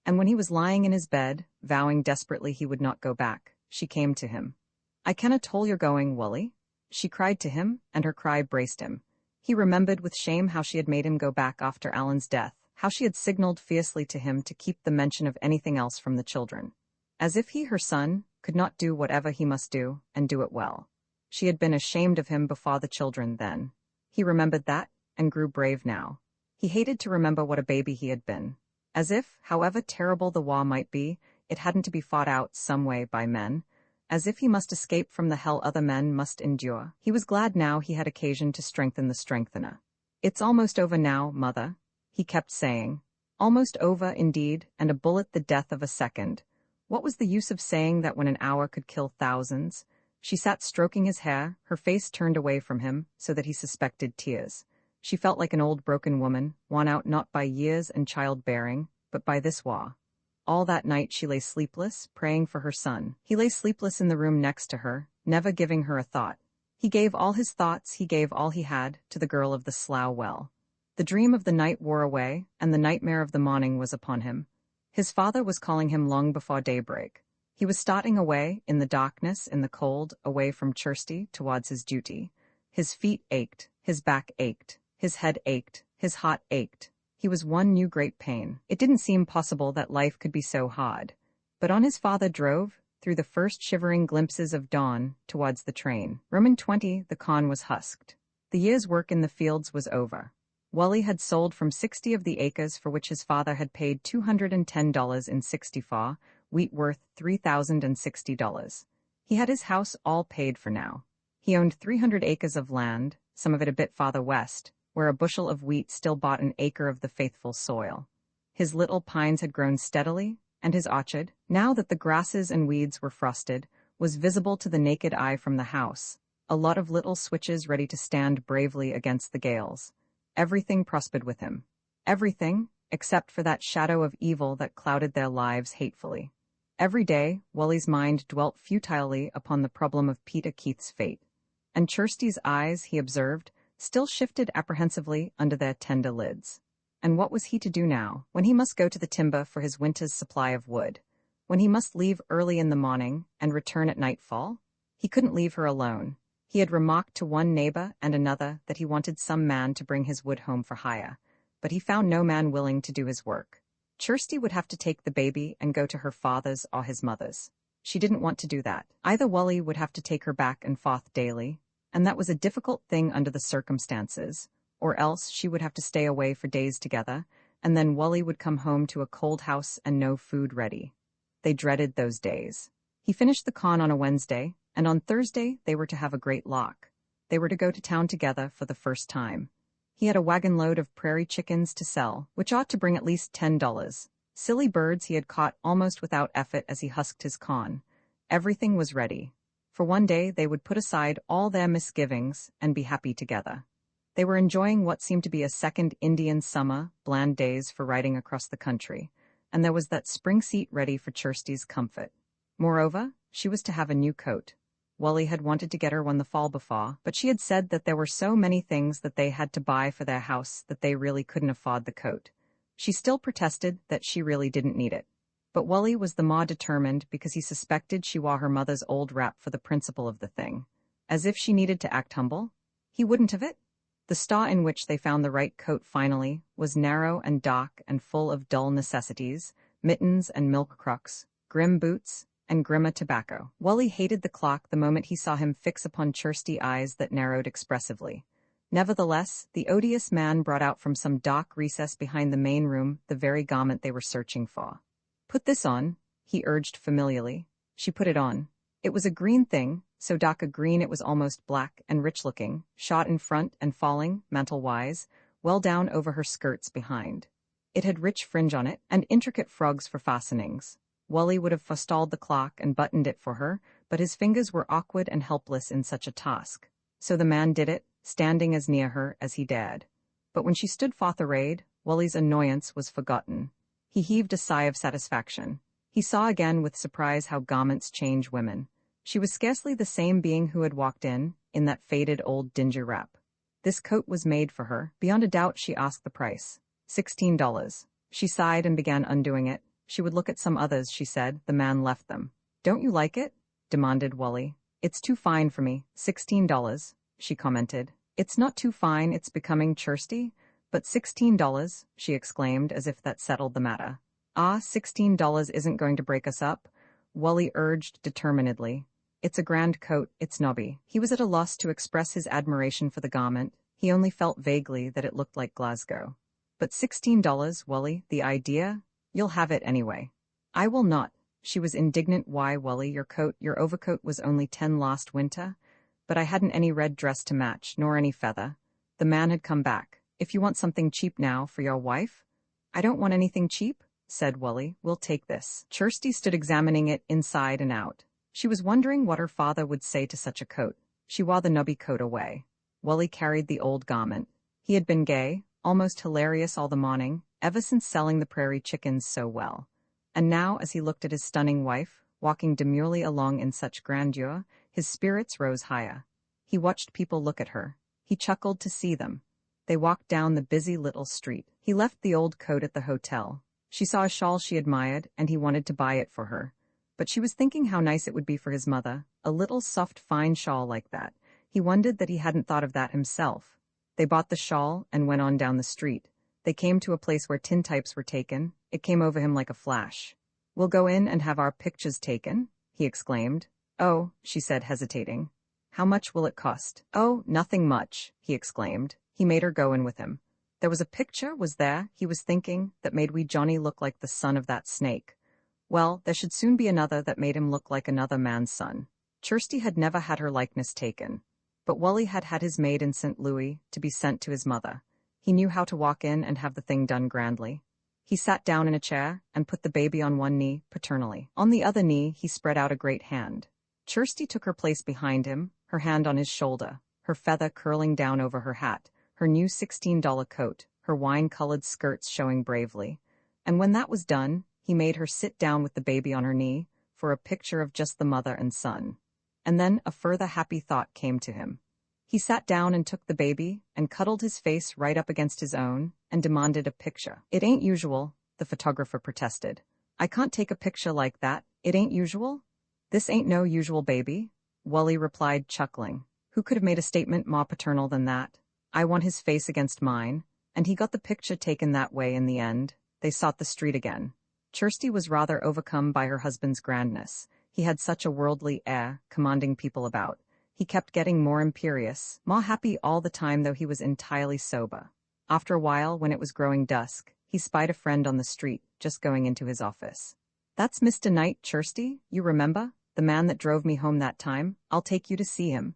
And when he was lying in his bed, vowing desperately he would not go back, she came to him. "I canna toll you're going, Wally." She cried to him, and her cry braced him. He remembered with shame how she had made him go back after Alan's death, how she had signaled fiercely to him to keep the mention of anything else from the children. As if he, her son, could not do whatever he must do, and do it well. She had been ashamed of him before the children then. He remembered that, and grew brave now. He hated to remember what a baby he had been. As if, however terrible the war might be, it hadn't to be fought out some way by men. As if he must escape from the hell other men must endure. He was glad now he had occasion to strengthen the strengthener. "It's almost over now, Mother," he kept saying. Almost over, indeed, and a bullet the death of a second. What was the use of saying that when an hour could kill thousands? She sat stroking his hair, her face turned away from him, so that he suspected tears. She felt like an old broken woman, worn out not by years and childbearing, but by this war. All that night she lay sleepless, praying for her son. He lay sleepless in the room next to her, never giving her a thought. He gave all his thoughts, he gave all he had, to the girl of the Slough well. The dream of the night wore away, and the nightmare of the morning was upon him. His father was calling him long before daybreak. He was starting away, in the darkness, in the cold, away from Kirsty, towards his duty. His feet ached, his back ached, his head ached, his heart ached. He was one new great pain. It didn't seem possible that life could be so hard. But on his father drove, through the first shivering glimpses of dawn, towards the train. Roman 20, the corn was husked. The year's work in the fields was over. Wally had sold from 60 of the acres for which his father had paid $210 in 64, wheat worth $3,060. He had his house all paid for now. He owned 300 acres of land, some of it a bit farther west, where a bushel of wheat still bought an acre of the faithful soil. His little pines had grown steadily, and his orchard, now that the grasses and weeds were frosted, was visible to the naked eye from the house, a lot of little switches ready to stand bravely against the gales. Everything prospered with him. Everything, except for that shadow of evil that clouded their lives hatefully. Every day, Wally's mind dwelt futilely upon the problem of Peter Keith's fate. And Kirsty's eyes, he observed, still shifted apprehensively under their tender lids. And what was he to do now, when he must go to the timber for his winter's supply of wood? When he must leave early in the morning and return at nightfall? He couldn't leave her alone. He had remarked to one neighbor and another that he wanted some man to bring his wood home for hire, but he found no man willing to do his work. Kirsty would have to take the baby and go to her father's or his mother's. She didn't want to do that. Either Wally would have to take her back and forth daily, and that was a difficult thing under the circumstances, or else she would have to stay away for days together, and then Wally would come home to a cold house and no food ready. They dreaded those days. He finished the con on a Wednesday, and on Thursday they were to have a great lark. They were to go to town together for the first time. He had a wagon load of prairie chickens to sell, which ought to bring at least $10. Silly birds he had caught almost without effort as he husked his con. Everything was ready. For one day they would put aside all their misgivings and be happy together. They were enjoying what seemed to be a second Indian summer, bland days for riding across the country, and there was that spring seat ready for Kirsty's comfort. Moreover, she was to have a new coat. Wally had wanted to get her one the fall before, but she had said that there were so many things that they had to buy for their house that they really couldn't afford the coat. She still protested that she really didn't need it. But Wally was the more determined because he suspected she wore her mother's old wrap for the principle of the thing. As if she needed to act humble? He wouldn't have it. The store in which they found the right coat finally was narrow and dark and full of dull necessities, mittens and milk crocks, grim boots, and grimmer tobacco. Wally hated the clock the moment he saw him fix upon Kirsty eyes that narrowed expressively. Nevertheless, the odious man brought out from some dark recess behind the main room the very garment they were searching for. "Put this on," he urged familiarly. She put it on. It was a green thing, so dark a green it was almost black and rich-looking, shot in front and falling, mantle-wise, well down over her skirts behind. It had rich fringe on it, and intricate frogs for fastenings. Wally would have forestalled the clock and buttoned it for her, but his fingers were awkward and helpless in such a task. So the man did it, standing as near her as he dared. But when she stood forth arrayed, Wally's annoyance was forgotten. He heaved a sigh of satisfaction. He saw again with surprise how garments change women. She was scarcely the same being who had walked in that faded old dingy wrap. This coat was made for her. Beyond a doubt she asked the price. $16. She sighed and began undoing it. She would look at some others, she said. The man left them. "Don't you like it?" demanded Wally. "It's too fine for me." $16, she commented. "It's not too fine, it's becoming, Kirsty. But $16, she exclaimed, as if that settled the matter. "Ah, $16 isn't going to break us up," Wally urged determinedly. It's a grand coat, it's nobby. He was at a loss to express his admiration for the garment. He only felt vaguely that it looked like Glasgow. But $16, Wally, the idea? You'll have it anyway. I will not. She was indignant. Why, Wally, your overcoat was only 10 last winter? But I hadn't any red dress to match, nor any feather. The man had come back. If you want something cheap now for your wife? I don't want anything cheap, said Wally. We'll take this. Kirsty stood examining it inside and out. She was wondering what her father would say to such a coat. She wore the nubby coat away. Wally carried the old garment. He had been gay, almost hilarious all the morning, ever since selling the prairie chickens so well. And now, as he looked at his stunning wife, walking demurely along in such grandeur, his spirits rose higher. He watched people look at her. He chuckled to see them. They walked down the busy little street. He left the old coat at the hotel. She saw a shawl she admired, and he wanted to buy it for her. But she was thinking how nice it would be for his mother, a little soft fine shawl like that. He wondered that he hadn't thought of that himself. They bought the shawl and went on down the street. They came to a place where tintypes were taken. It came over him like a flash. "We'll go in and have our pictures taken?" he exclaimed. "Oh," she said, hesitating. "How much will it cost?" "Oh, nothing much," he exclaimed. He made her go in with him. There was a picture, was there, he was thinking, that made wee Johnny look like the son of that snake. Well, there should soon be another that made him look like another man's son. Kirsty had never had her likeness taken. But Wally had had his made in St. Louis to be sent to his mother. He knew how to walk in and have the thing done grandly. He sat down in a chair and put the baby on one knee, paternally. On the other knee, he spread out a great hand. Kirsty took her place behind him, her hand on his shoulder, her feather curling down over her hat, her new $16 coat, her wine-colored skirts showing bravely. And when that was done, he made her sit down with the baby on her knee for a picture of just the mother and son. And then a further happy thought came to him. He sat down and took the baby and cuddled his face right up against his own and demanded a picture. "It ain't usual," the photographer protested. "I can't take a picture like that. It ain't usual." "This ain't no usual baby," Wally replied, chuckling. Who could have made a statement more paternal than that? "I want his face against mine," and he got the picture taken that way in the end. They sought the street again. Kirsty was rather overcome by her husband's grandness. He had such a worldly air, commanding people about. He kept getting more imperious, more happy all the time though he was entirely sober. After a while, when it was growing dusk, he spied a friend on the street, just going into his office. "That's Mr. Knight, Kirsty, you remember? The man that drove me home that time. I'll take you to see him."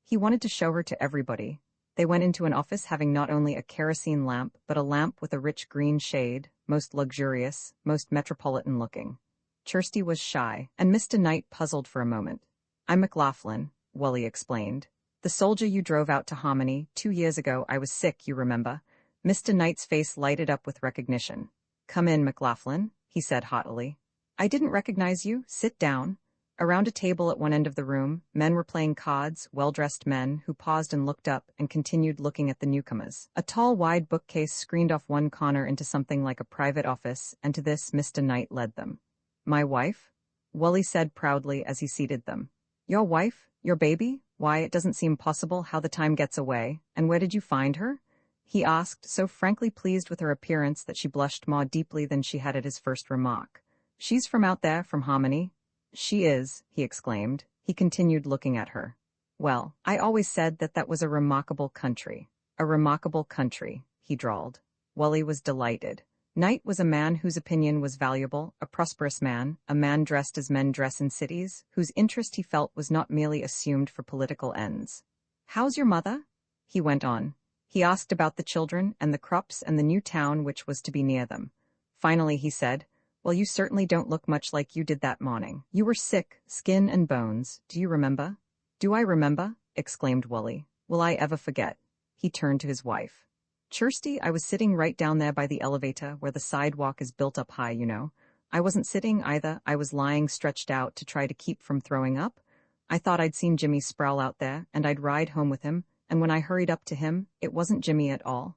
He wanted to show her to everybody. They went into an office having not only a kerosene lamp, but a lamp with a rich green shade, most luxurious, most metropolitan-looking. Kirsty was shy, and Mr. Knight puzzled for a moment. "I'm McLaughlin," Wally explained. "The soldier you drove out to Harmony 2 years ago. I was sick, you remember." Mr. Knight's face lighted up with recognition. "Come in, McLaughlin," he said haughtily. "I didn't recognize you. Sit down." Around a table at one end of the room, men were playing cards, well-dressed men who paused and looked up and continued looking at the newcomers. A tall, wide bookcase screened off one corner into something like a private office, and to this Mr. Knight led them. "My wife?" Wally said proudly as he seated them. "Your wife? Your baby? Why, it doesn't seem possible how the time gets away. And where did you find her?" he asked, so frankly pleased with her appearance that she blushed more deeply than she had at his first remark. "She's from out there, from Harmony." "She is," he exclaimed. He continued looking at her. "Well, I always said that that was a remarkable country." "A remarkable country," he drawled. Wally was delighted. Knight was a man whose opinion was valuable, a prosperous man, a man dressed as men dress in cities, whose interest he felt was not merely assumed for political ends. "How's your mother?" he went on. He asked about the children and the crops and the new town which was to be near them. Finally he said, "Well, you certainly don't look much like you did that morning. You were sick, skin and bones. Do you remember?" "Do I remember?" exclaimed Wally. "Will I ever forget?" He turned to his wife. "Kirsty, I was sitting right down there by the elevator where the sidewalk is built up high, you know. I wasn't sitting either. I was lying stretched out to try to keep from throwing up. I thought I'd seen Jimmy Sproul out there, and I'd ride home with him, and when I hurried up to him, it wasn't Jimmy at all.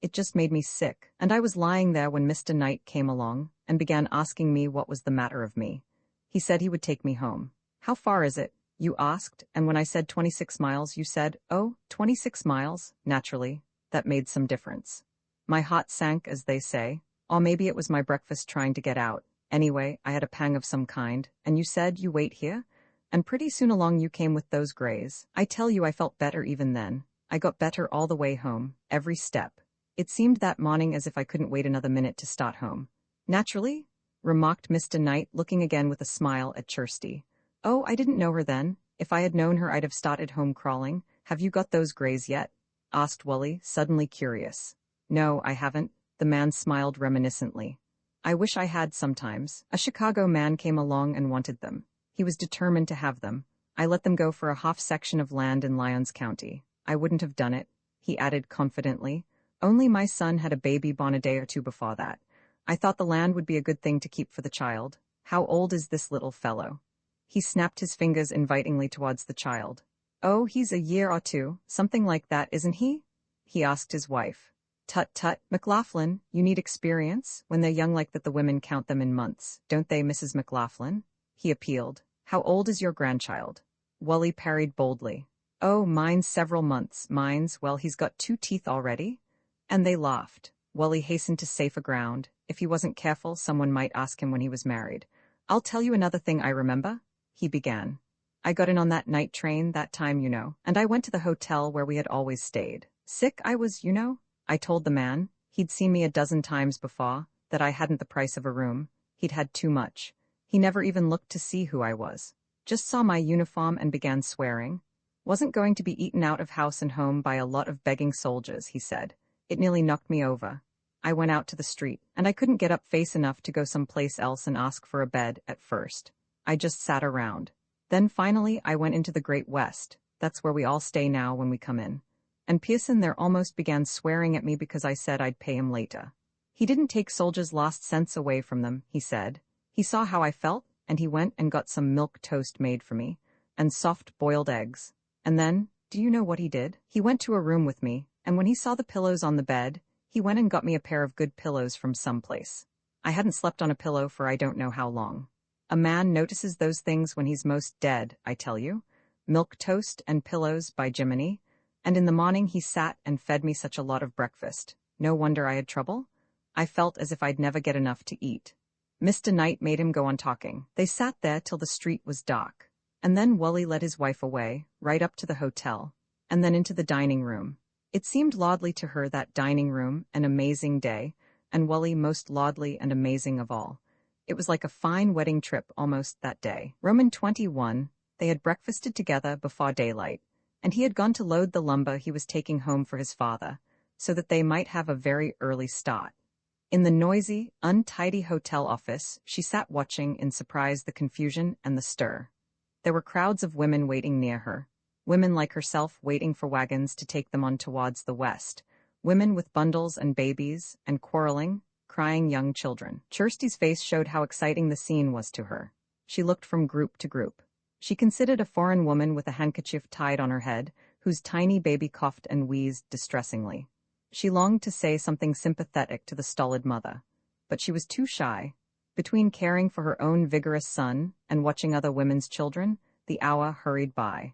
It just made me sick, and I was lying there when Mr. Knight came along and began asking me what was the matter of me. He said he would take me home. 'How far is it?' you asked, and when I said 26 miles, you said, 'Oh, 26 miles, naturally.' That made some difference. My heart sank, as they say, or maybe it was my breakfast trying to get out. Anyway, I had a pang of some kind, and you said you wait here? And pretty soon along you came with those grays. I tell you I felt better even then. I got better all the way home, every step. It seemed that morning as if I couldn't wait another minute to start home. Naturally, remarked Mr. Knight, looking again with a smile at Kirsty. Oh, I didn't know her then. If I had known her I'd have started home crawling. Have you got those grays yet? Asked Wally, suddenly curious. No, I haven't. The man smiled reminiscently. I wish I had sometimes. A Chicago man came along and wanted them. He was determined to have them. I let them go for a half section of land in Lyons County. I wouldn't have done it, he added confidently. Only my son had a baby born a day or two before that. I thought the land would be a good thing to keep for the child. How old is this little fellow? He snapped his fingers invitingly towards the child. Oh, he's a year or two, something like that, isn't he? He asked his wife. Tut tut, McLaughlin, you need experience. When they're young like that the women count them in months, don't they, Mrs. McLaughlin? He appealed. How old is your grandchild? Wally parried boldly. Oh, mine's several months. Mine's, well, he's got 2 teeth already. And they laughed. Wally hastened to safer ground. If he wasn't careful, someone might ask him when he was married. I'll tell you another thing I remember, he began. I got in on that night train that time, you know, and I went to the hotel where we had always stayed. Sick I was, you know. I told the man, he'd seen me a dozen times before, that I hadn't the price of a room. He'd had too much. He never even looked to see who I was. Just saw my uniform and began swearing. Wasn't going to be eaten out of house and home by a lot of begging soldiers, he said. It nearly knocked me over. I went out to the street, and I couldn't get up face enough to go someplace else and ask for a bed at first. I just sat around. Then finally I went into the Great West. That's where we all stay now when we come in. And Pearson there almost began swearing at me because I said I'd pay him later. He didn't take soldiers' lost cents away from them, he said. He saw how I felt, and he went and got some milk toast made for me, and soft boiled eggs. And then, do you know what he did? He went to a room with me, and when he saw the pillows on the bed, he went and got me a pair of good pillows from someplace. I hadn't slept on a pillow for I don't know how long. A man notices those things when he's most dead, I tell you. Milk toast and pillows, by Jiminy. And in the morning he sat and fed me such a lot of breakfast. No wonder I had trouble. I felt as if I'd never get enough to eat. Mr. Knight made him go on talking. They sat there till the street was dark. And then Wally led his wife away, right up to the hotel, and then into the dining room. It seemed lordly to her, that dining room, an amazing day, and Wally most lordly and amazing of all. It was like a fine wedding trip almost that day. Roman 21, they had breakfasted together before daylight, and he had gone to load the lumber he was taking home for his father, so that they might have a very early start. In the noisy, untidy hotel office, she sat watching in surprise the confusion and the stir. There were crowds of women waiting near her, women like herself waiting for wagons to take them on towards the west, women with bundles and babies, and quarreling, crying young children. Kirsty's face showed how exciting the scene was to her. She looked from group to group. She considered a foreign woman with a handkerchief tied on her head, whose tiny baby coughed and wheezed distressingly. She longed to say something sympathetic to the stolid mother, but she was too shy. Between caring for her own vigorous son and watching other women's children, the hour hurried by.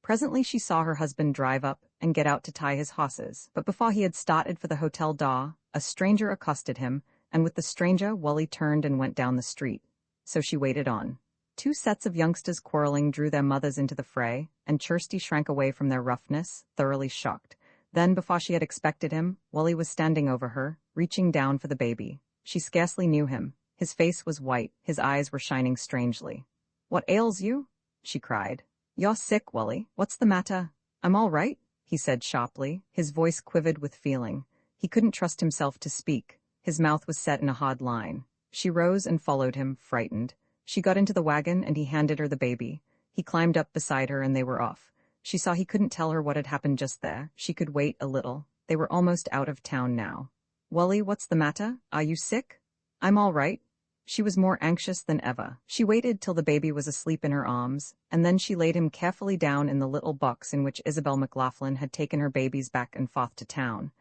Presently she saw her husband drive up and get out to tie his horses, but before he had started for the hotel door, a stranger accosted him, and with the stranger Wally turned and went down the street. So she waited on. 2 sets of youngsters quarreling drew their mothers into the fray, and Kirsty shrank away from their roughness, thoroughly shocked. Then, before she had expected him, Wally was standing over her, reaching down for the baby. She scarcely knew him. His face was white, his eyes were shining strangely. "What ails you?" she cried. "You're sick, Wally. What's the matter?" "I'm all right," he said sharply. His voice quivered with feeling. He couldn't trust himself to speak. His mouth was set in a hard line. She rose and followed him, frightened. She got into the wagon and he handed her the baby. He climbed up beside her and they were off. She saw he couldn't tell her what had happened just there. She could wait a little. They were almost out of town now. "Wally, what's the matter? Are you sick?" "I'm all right." She was more anxious than ever. She waited till the baby was asleep in her arms, and then she laid him carefully down in the little box in which Isabel McLaughlin had taken her babies back and forth to town.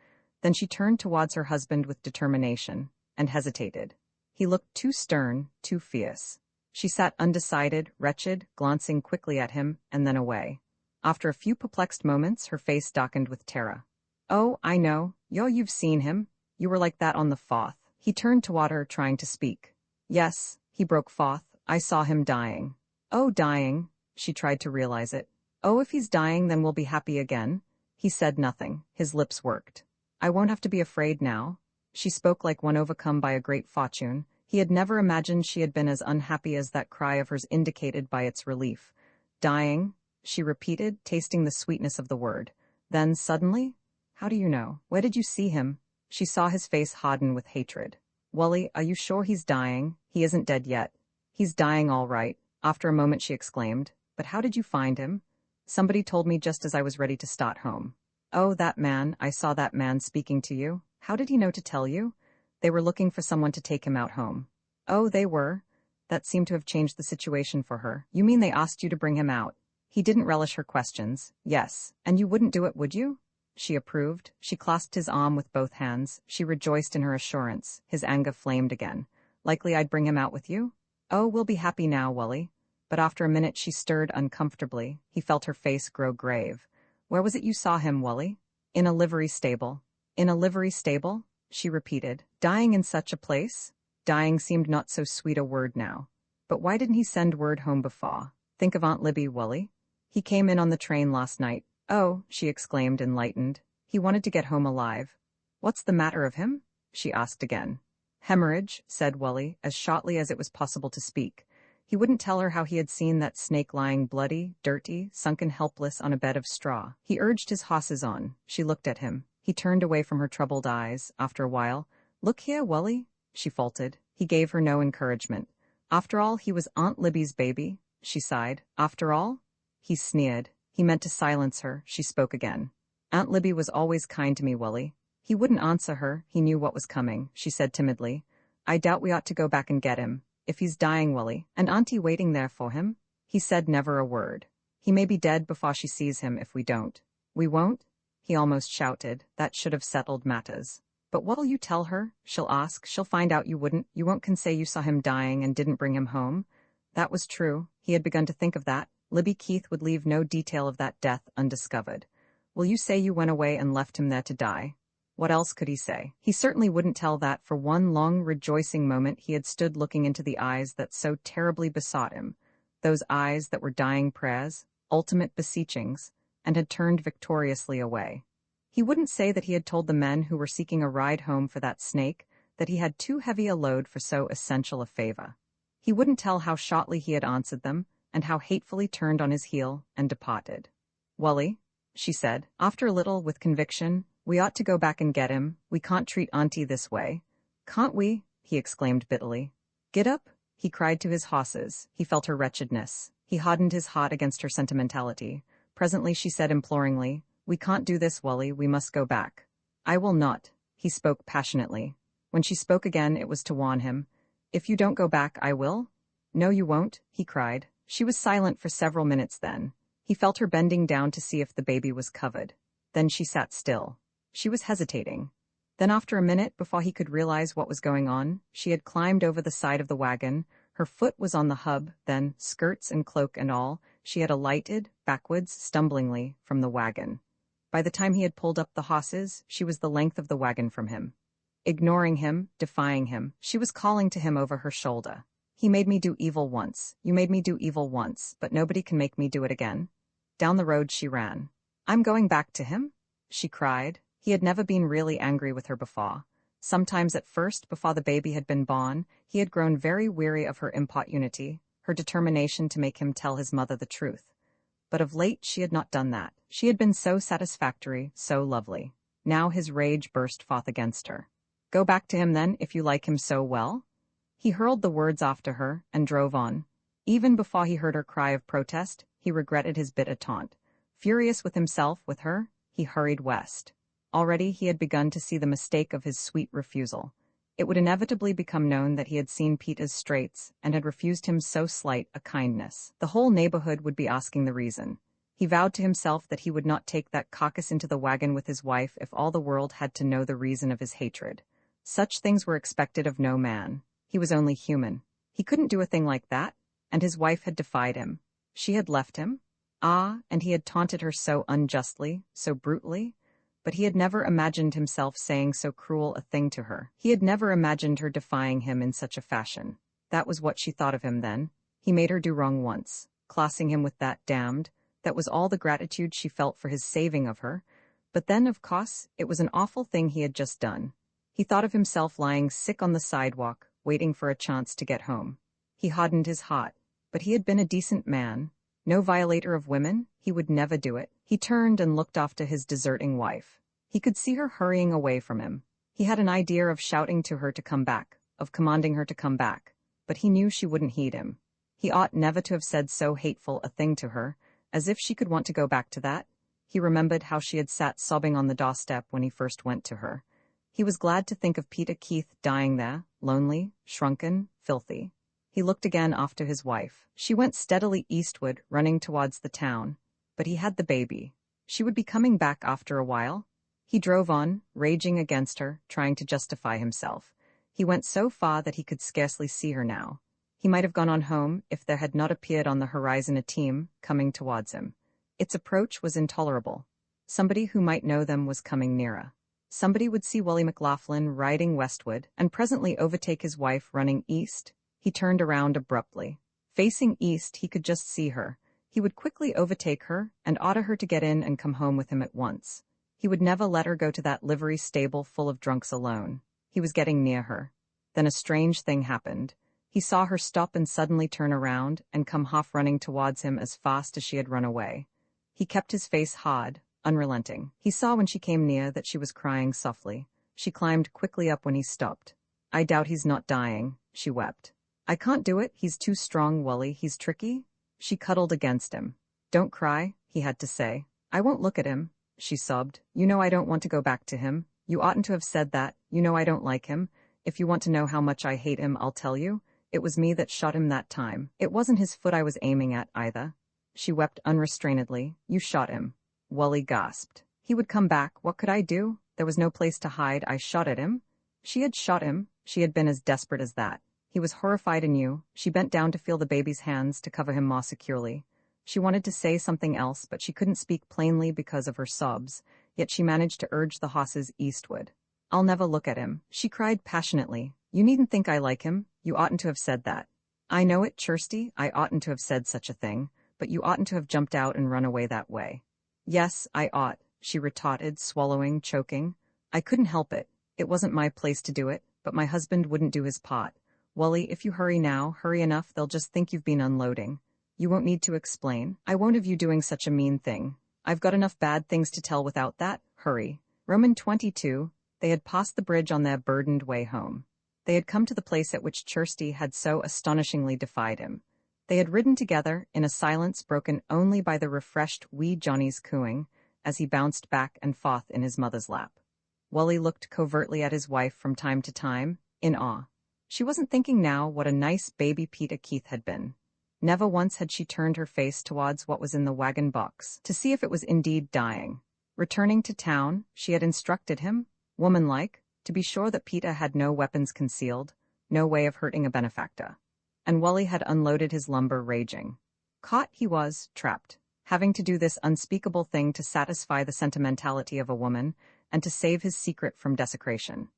Then she turned towards her husband with determination, and hesitated. He looked too stern, too fierce. She sat undecided, wretched, glancing quickly at him, and then away. After a few perplexed moments, her face darkened with terror. "Oh, I know. You've seen him. You were like that on the 4th. He turned toward her, trying to speak. "Yes," he broke forth. "I saw him dying." "Oh, dying." She tried to realize it. Oh, if he's dying, then we'll be happy again. He said nothing. His lips worked. I won't have to be afraid now. She spoke like one overcome by a great fortune. He had never imagined she had been as unhappy as that cry of hers indicated by its relief. Dying, she repeated, tasting the sweetness of the word. Then, suddenly, how do you know? Where did you see him? She saw his face harden with hatred. Wally, are you sure he's dying? He isn't dead yet. He's dying all right. After a moment she exclaimed. But how did you find him? Somebody told me just as I was ready to start home. Oh, that man, I saw that man speaking to you. How did he know to tell you? They were looking for someone to take him out home. Oh, they were? That seemed to have changed the situation for her. You mean they asked you to bring him out? He didn't relish her questions. Yes, and you wouldn't do it, would you? She approved. She clasped his arm with both hands. She rejoiced in her assurance. His anger flamed again. Likely I'd bring him out with you? Oh, we'll be happy now, Wally. But after a minute she stirred uncomfortably. He felt her face grow grave. Where was it you saw him, Wally? In a livery stable. In a livery stable? She repeated. Dying in such a place? Dying seemed not so sweet a word now. But why didn't he send word home before? Think of Aunt Libby, Wally. He came in on the train last night. Oh, she exclaimed, enlightened. He wanted to get home alive. What's the matter of him? She asked again. Hemorrhage, said Wally, as shortly as it was possible to speak. He wouldn't tell her how he had seen that snake lying bloody, dirty, sunken helpless on a bed of straw. He urged his horses on. She looked at him. He turned away from her troubled eyes. After a while, Look here, Wally, she faltered. He gave her no encouragement. After all, he was Aunt Libby's baby, she sighed. After all? He sneered. He meant to silence her. She spoke again. Aunt Libby was always kind to me, Wally. He wouldn't answer her. He knew what was coming. She said timidly. I doubt we ought to go back and get him. If he's dying, Wally, and Auntie waiting there for him? He said never a word. He may be dead before she sees him if we don't. We won't? He almost shouted. That should have settled matters. But what'll you tell her? She'll ask. She'll find out you wouldn't. You won't say you saw him dying and didn't bring him home. That was true. He had begun to think of that. Libby Keith would leave no detail of that death undiscovered. Will you say you went away and left him there to die? What else could he say? He certainly wouldn't tell that. For one long, rejoicing moment he had stood looking into the eyes that so terribly besought him, those eyes that were dying prayers, ultimate beseechings, and had turned victoriously away. He wouldn't say that he had told the men who were seeking a ride home for that snake that he had too heavy a load for so essential a favor. He wouldn't tell how shortly he had answered them, and how hatefully turned on his heel and departed. Wally, she said, after a little, with conviction, we ought to go back and get him. We can't treat Auntie this way. Can't we? He exclaimed bitterly. Get up, he cried to his horses. He felt her wretchedness. He hardened his heart against her sentimentality. Presently she said imploringly, We can't do this, Wally. We must go back. I will not. He spoke passionately. When she spoke again, it was to warn him. If you don't go back, I will. No, you won't, he cried. She was silent for several minutes then. He felt her bending down to see if the baby was covered. Then she sat still. She was hesitating. Then after a minute, before he could realize what was going on, she had climbed over the side of the wagon. Her foot was on the hub, then, skirts and cloak and all, she had alighted, backwards, stumblingly, from the wagon. By the time he had pulled up the horses, she was the length of the wagon from him. Ignoring him, defying him, she was calling to him over her shoulder. He made me do evil once. You made me do evil once, but nobody can make me do it again. Down the road she ran. I'm going back to him? She cried. He had never been really angry with her before. Sometimes at first, before the baby had been born, he had grown very weary of her importunity, her determination to make him tell his mother the truth. But of late she had not done that. She had been so satisfactory, so lovely. Now his rage burst forth against her. Go back to him then, if you like him so well? He hurled the words after her and drove on. Even before he heard her cry of protest, he regretted his bitter taunt. Furious with himself, with her, he hurried west. Already he had begun to see the mistake of his sweet refusal. It would inevitably become known that he had seen Peter's straits and had refused him so slight a kindness. The whole neighborhood would be asking the reason. He vowed to himself that he would not take that carcass into the wagon with his wife if all the world had to know the reason of his hatred. Such things were expected of no man. He was only human. He couldn't do a thing like that, and his wife had defied him. She had left him. Ah, and he had taunted her so unjustly, so brutally. But he had never imagined himself saying so cruel a thing to her. He had never imagined her defying him in such a fashion. That was what she thought of him then. He made her do wrong once. classing him with that damned. That was all the gratitude she felt for his saving of her. But then, of course, it was an awful thing he had just done. He thought of himself lying sick on the sidewalk, waiting for a chance to get home. He hardened his heart. But he had been a decent man. No violator of women, he would never do it. He turned and looked after his deserting wife. He could see her hurrying away from him. He had an idea of shouting to her to come back, of commanding her to come back, but he knew she wouldn't heed him. He ought never to have said so hateful a thing to her, as if she could want to go back to that. He remembered how she had sat sobbing on the doorstep when he first went to her. He was glad to think of Peter Keith dying there, lonely, shrunken, filthy. He looked again after his wife. She went steadily eastward, running towards the town. But he had the baby. She would be coming back after a while. He drove on, raging against her, trying to justify himself. He went so far that he could scarcely see her now. He might have gone on home if there had not appeared on the horizon a team coming towards him. Its approach was intolerable. Somebody who might know them was coming nearer. Somebody would see Wally McLaughlin riding westward and presently overtake his wife running east. He turned around abruptly. Facing east, he could just see her. He would quickly overtake her and order her to get in and come home with him at once. He would never let her go to that livery stable full of drunks alone. He was getting near her. Then a strange thing happened. He saw her stop and suddenly turn around and come half-running towards him as fast as she had run away. He kept his face hard, unrelenting. He saw when she came near that she was crying softly. She climbed quickly up when he stopped. "I doubt he's not dying," she wept. "I can't do it, he's too strong, Wally, he's tricky." She cuddled against him. "Don't cry," he had to say. "I won't look at him," she sobbed. "You know I don't want to go back to him. You oughtn't to have said that. You know I don't like him. If you want to know how much I hate him, I'll tell you. It was me that shot him that time. It wasn't his foot I was aiming at, either." She wept unrestrainedly. "You shot him." Wally gasped. "He would come back. What could I do? There was no place to hide. I shot at him." She had shot him. She had been as desperate as that. He was horrified anew. She bent down to feel the baby's hands to cover him more securely. She wanted to say something else, but she couldn't speak plainly because of her sobs, yet she managed to urge the horses eastward. "I'll never look at him," she cried passionately. "You needn't think I like him. You oughtn't to have said that." "I know it, Kirsty. I oughtn't to have said such a thing, but you oughtn't to have jumped out and run away that way." "Yes, I ought," she retorted, swallowing, choking. "I couldn't help it. It wasn't my place to do it, but my husband wouldn't do his part. Wally, if you hurry now, hurry enough, they'll just think you've been unloading. You won't need to explain. I won't have you doing such a mean thing. I've got enough bad things to tell without that. Hurry." Roman 22, they had passed the bridge on their burdened way home. They had come to the place at which Kirsty had so astonishingly defied him. They had ridden together in a silence broken only by the refreshed wee Johnny's cooing as he bounced back and forth in his mother's lap. Wally looked covertly at his wife from time to time, in awe. She wasn't thinking now what a nice baby Peter Keith had been. Never once had she turned her face towards what was in the wagon box, to see if it was indeed dying. Returning to town, she had instructed him, womanlike, to be sure that Peter had no weapons concealed, no way of hurting a benefactor. And Wally had unloaded his lumber raging. Caught he was, trapped, having to do this unspeakable thing to satisfy the sentimentality of a woman and to save his secret from desecration.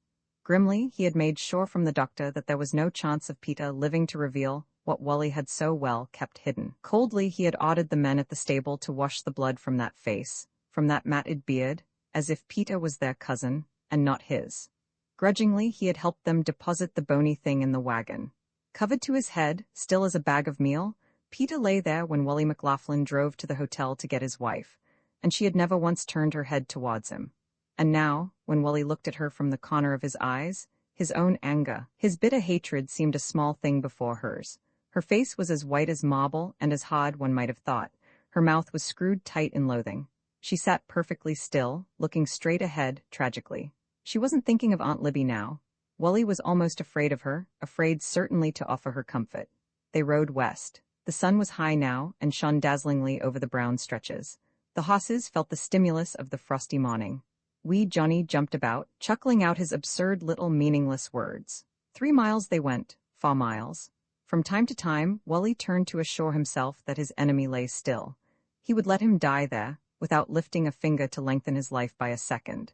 Grimly, he had made sure from the doctor that there was no chance of Peter living to reveal what Wally had so well kept hidden. Coldly, he had ordered the men at the stable to wash the blood from that face, from that matted beard, as if Peter was their cousin, and not his. Grudgingly, he had helped them deposit the bony thing in the wagon. Covered to his head, still as a bag of meal, Peter lay there when Wally McLaughlin drove to the hotel to get his wife, and she had never once turned her head towards him. And now, when Wally looked at her from the corner of his eyes, his own anger, his bitter hatred seemed a small thing before hers. Her face was as white as marble and as hard, one might have thought. Her mouth was screwed tight in loathing. She sat perfectly still, looking straight ahead, tragically. She wasn't thinking of Aunt Libby now. Wally was almost afraid of her, afraid certainly to offer her comfort. They rode west. The sun was high now and shone dazzlingly over the brown stretches. The horses felt the stimulus of the frosty morning. Wee Johnny jumped about, chuckling out his absurd little meaningless words. 3 miles they went, 4 miles. From time to time, Wally turned to assure himself that his enemy lay still. He would let him die there, without lifting a finger to lengthen his life by a second.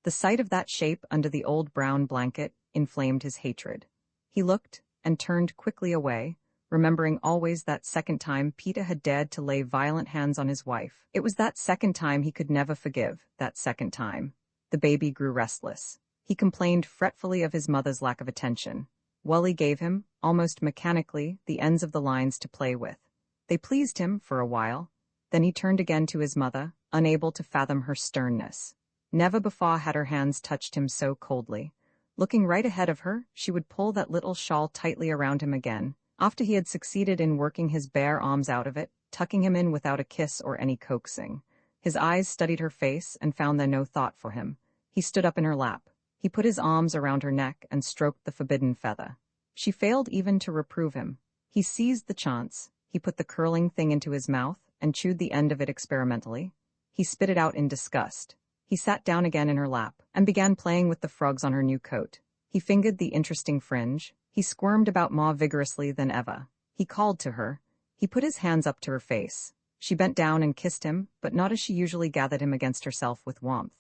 The sight of that shape under the old brown blanket inflamed his hatred. He looked and turned quickly away, remembering always that second time Peter had dared to lay violent hands on his wife. It was that second time he could never forgive, that second time. The baby grew restless. He complained fretfully of his mother's lack of attention. Wally gave him, almost mechanically, the ends of the lines to play with. They pleased him for a while. Then he turned again to his mother, unable to fathom her sternness. Never before had her hands touched him so coldly. Looking right ahead of her, she would pull that little shawl tightly around him again, after he had succeeded in working his bare arms out of it, tucking him in without a kiss or any coaxing. His eyes studied her face and found there no thought for him. He stood up in her lap. He put his arms around her neck and stroked the forbidden feather. She failed even to reprove him. He seized the chance. He put the curling thing into his mouth and chewed the end of it experimentally. He spit it out in disgust. He sat down again in her lap and began playing with the frogs on her new coat. He fingered the interesting fringe. He squirmed about more vigorously than ever. He called to her. He put his hands up to her face. She bent down and kissed him, but not as she usually gathered him against herself with warmth.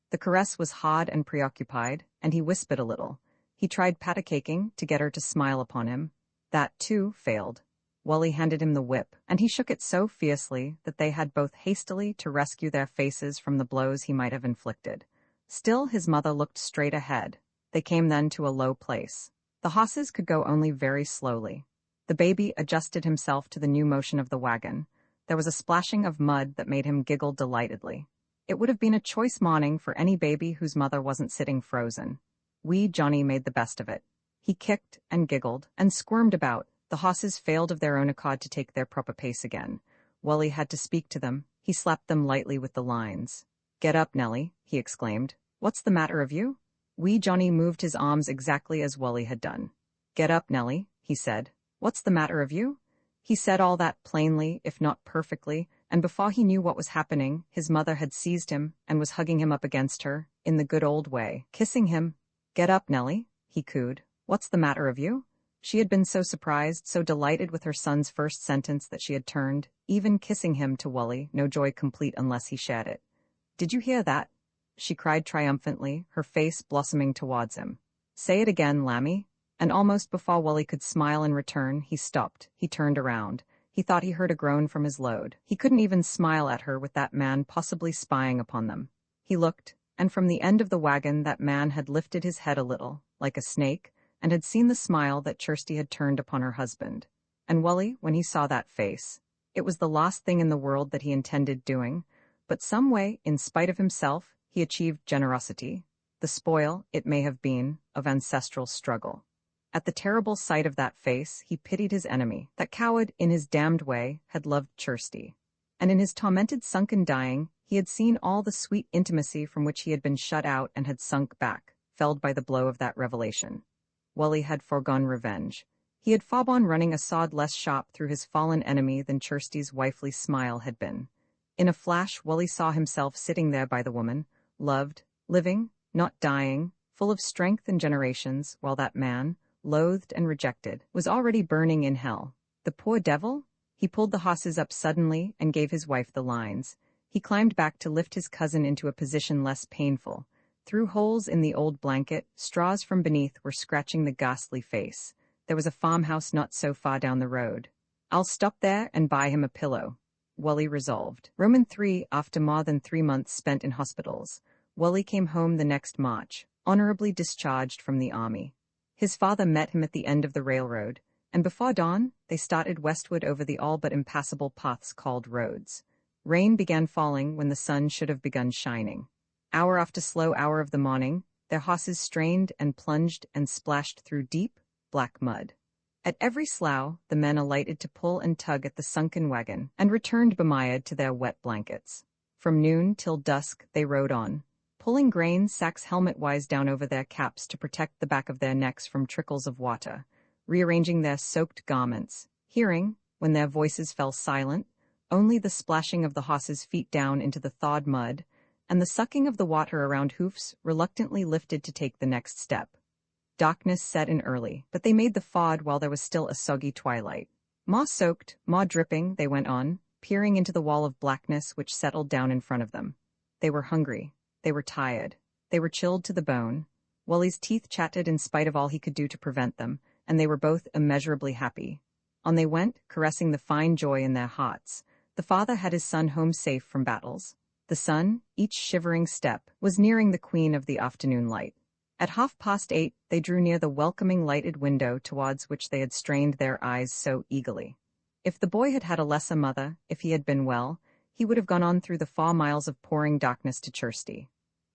The caress was hard and preoccupied, and he whispered a little. He tried pat-a-caking to get her to smile upon him. That, too, failed. Wally handed him the whip, and he shook it so fiercely that they had both hastily to rescue their faces from the blows he might have inflicted. Still his mother looked straight ahead. They came then to a low place. The horses could go only very slowly. The baby adjusted himself to the new motion of the wagon. There was a splashing of mud that made him giggle delightedly. It would have been a choice morning for any baby whose mother wasn't sitting frozen. Wee Johnny made the best of it. He kicked and giggled and squirmed about. The horses failed of their own accord to take their proper pace again. Wally had to speak to them. He slapped them lightly with the lines. "Get up, Nellie," he exclaimed. "What's the matter of you?" Wee Johnny moved his arms exactly as Wally had done. "Get up, Nellie," he said. "What's the matter of you?" He said all that plainly, if not perfectly, and before he knew what was happening, his mother had seized him and was hugging him up against her, in the good old way, kissing him. "Get up, Nellie," he cooed. "What's the matter of you?" She had been so surprised, so delighted with her son's first sentence that she had turned, even kissing him to Wally, no joy complete unless he shared it. "Did you hear that?" she cried triumphantly, her face blossoming towards him. "Say it again, Lammy." And almost before Wally could smile in return, he stopped. He turned around. He thought he heard a groan from his load. He couldn't even smile at her with that man possibly spying upon them. He looked, and from the end of the wagon that man had lifted his head a little, like a snake, and had seen the smile that Kirsty had turned upon her husband. And Wally, when he saw that face, it was the last thing in the world that he intended doing, but some way, in spite of himself, he achieved generosity, the spoil, it may have been, of ancestral struggle. At the terrible sight of that face, he pitied his enemy. That coward, in his damned way, had loved Kirsty. And in his tormented sunken dying, he had seen all the sweet intimacy from which he had been shut out and had sunk back, felled by the blow of that revelation. Wally had foregone revenge. He had forbore running a sod less sharp through his fallen enemy than Kirsty's wifely smile had been. In a flash, Wally saw himself sitting there by the woman, loved, living, not dying, full of strength and generations, while that man, loathed and rejected, was already burning in hell. The poor devil? He pulled the horses up suddenly and gave his wife the lines. He climbed back to lift his cousin into a position less painful. Through holes in the old blanket, straws from beneath were scratching the ghastly face. There was a farmhouse not so far down the road. "I'll stop there and buy him a pillow," Wally resolved. Roman 3, after more than 3 months spent in hospitals, Wally came home the next March, honorably discharged from the army. His father met him at the end of the railroad, and before dawn, they started westward over the all but impassable paths called roads. Rain began falling when the sun should have begun shining. Hour after slow hour of the morning, their horses strained and plunged and splashed through deep, black mud. At every slough, the men alighted to pull and tug at the sunken wagon and returned bemired to their wet blankets. From noon till dusk they rode on, pulling grain sacks helmet-wise down over their caps to protect the back of their necks from trickles of water, rearranging their soaked garments, hearing, when their voices fell silent, only the splashing of the horses' feet down into the thawed mud, and the sucking of the water around hoofs reluctantly lifted to take the next step. Darkness set in early, but they made the ford while there was still a soggy twilight. Moss-soaked, dripping, they went on, peering into the wall of blackness which settled down in front of them. They were hungry. They were tired. They were chilled to the bone. Wally's teeth chattered in spite of all he could do to prevent them, and they were both immeasurably happy. On they went, caressing the fine joy in their hearts. The father had his son home safe from battles. The son, each shivering step, was nearing the queen of the afternoon light. At 8:30, they drew near the welcoming lighted window towards which they had strained their eyes so eagerly. If the boy had had a lesser mother, if he had been well, he would have gone on through the far miles of pouring darkness to Kirsty.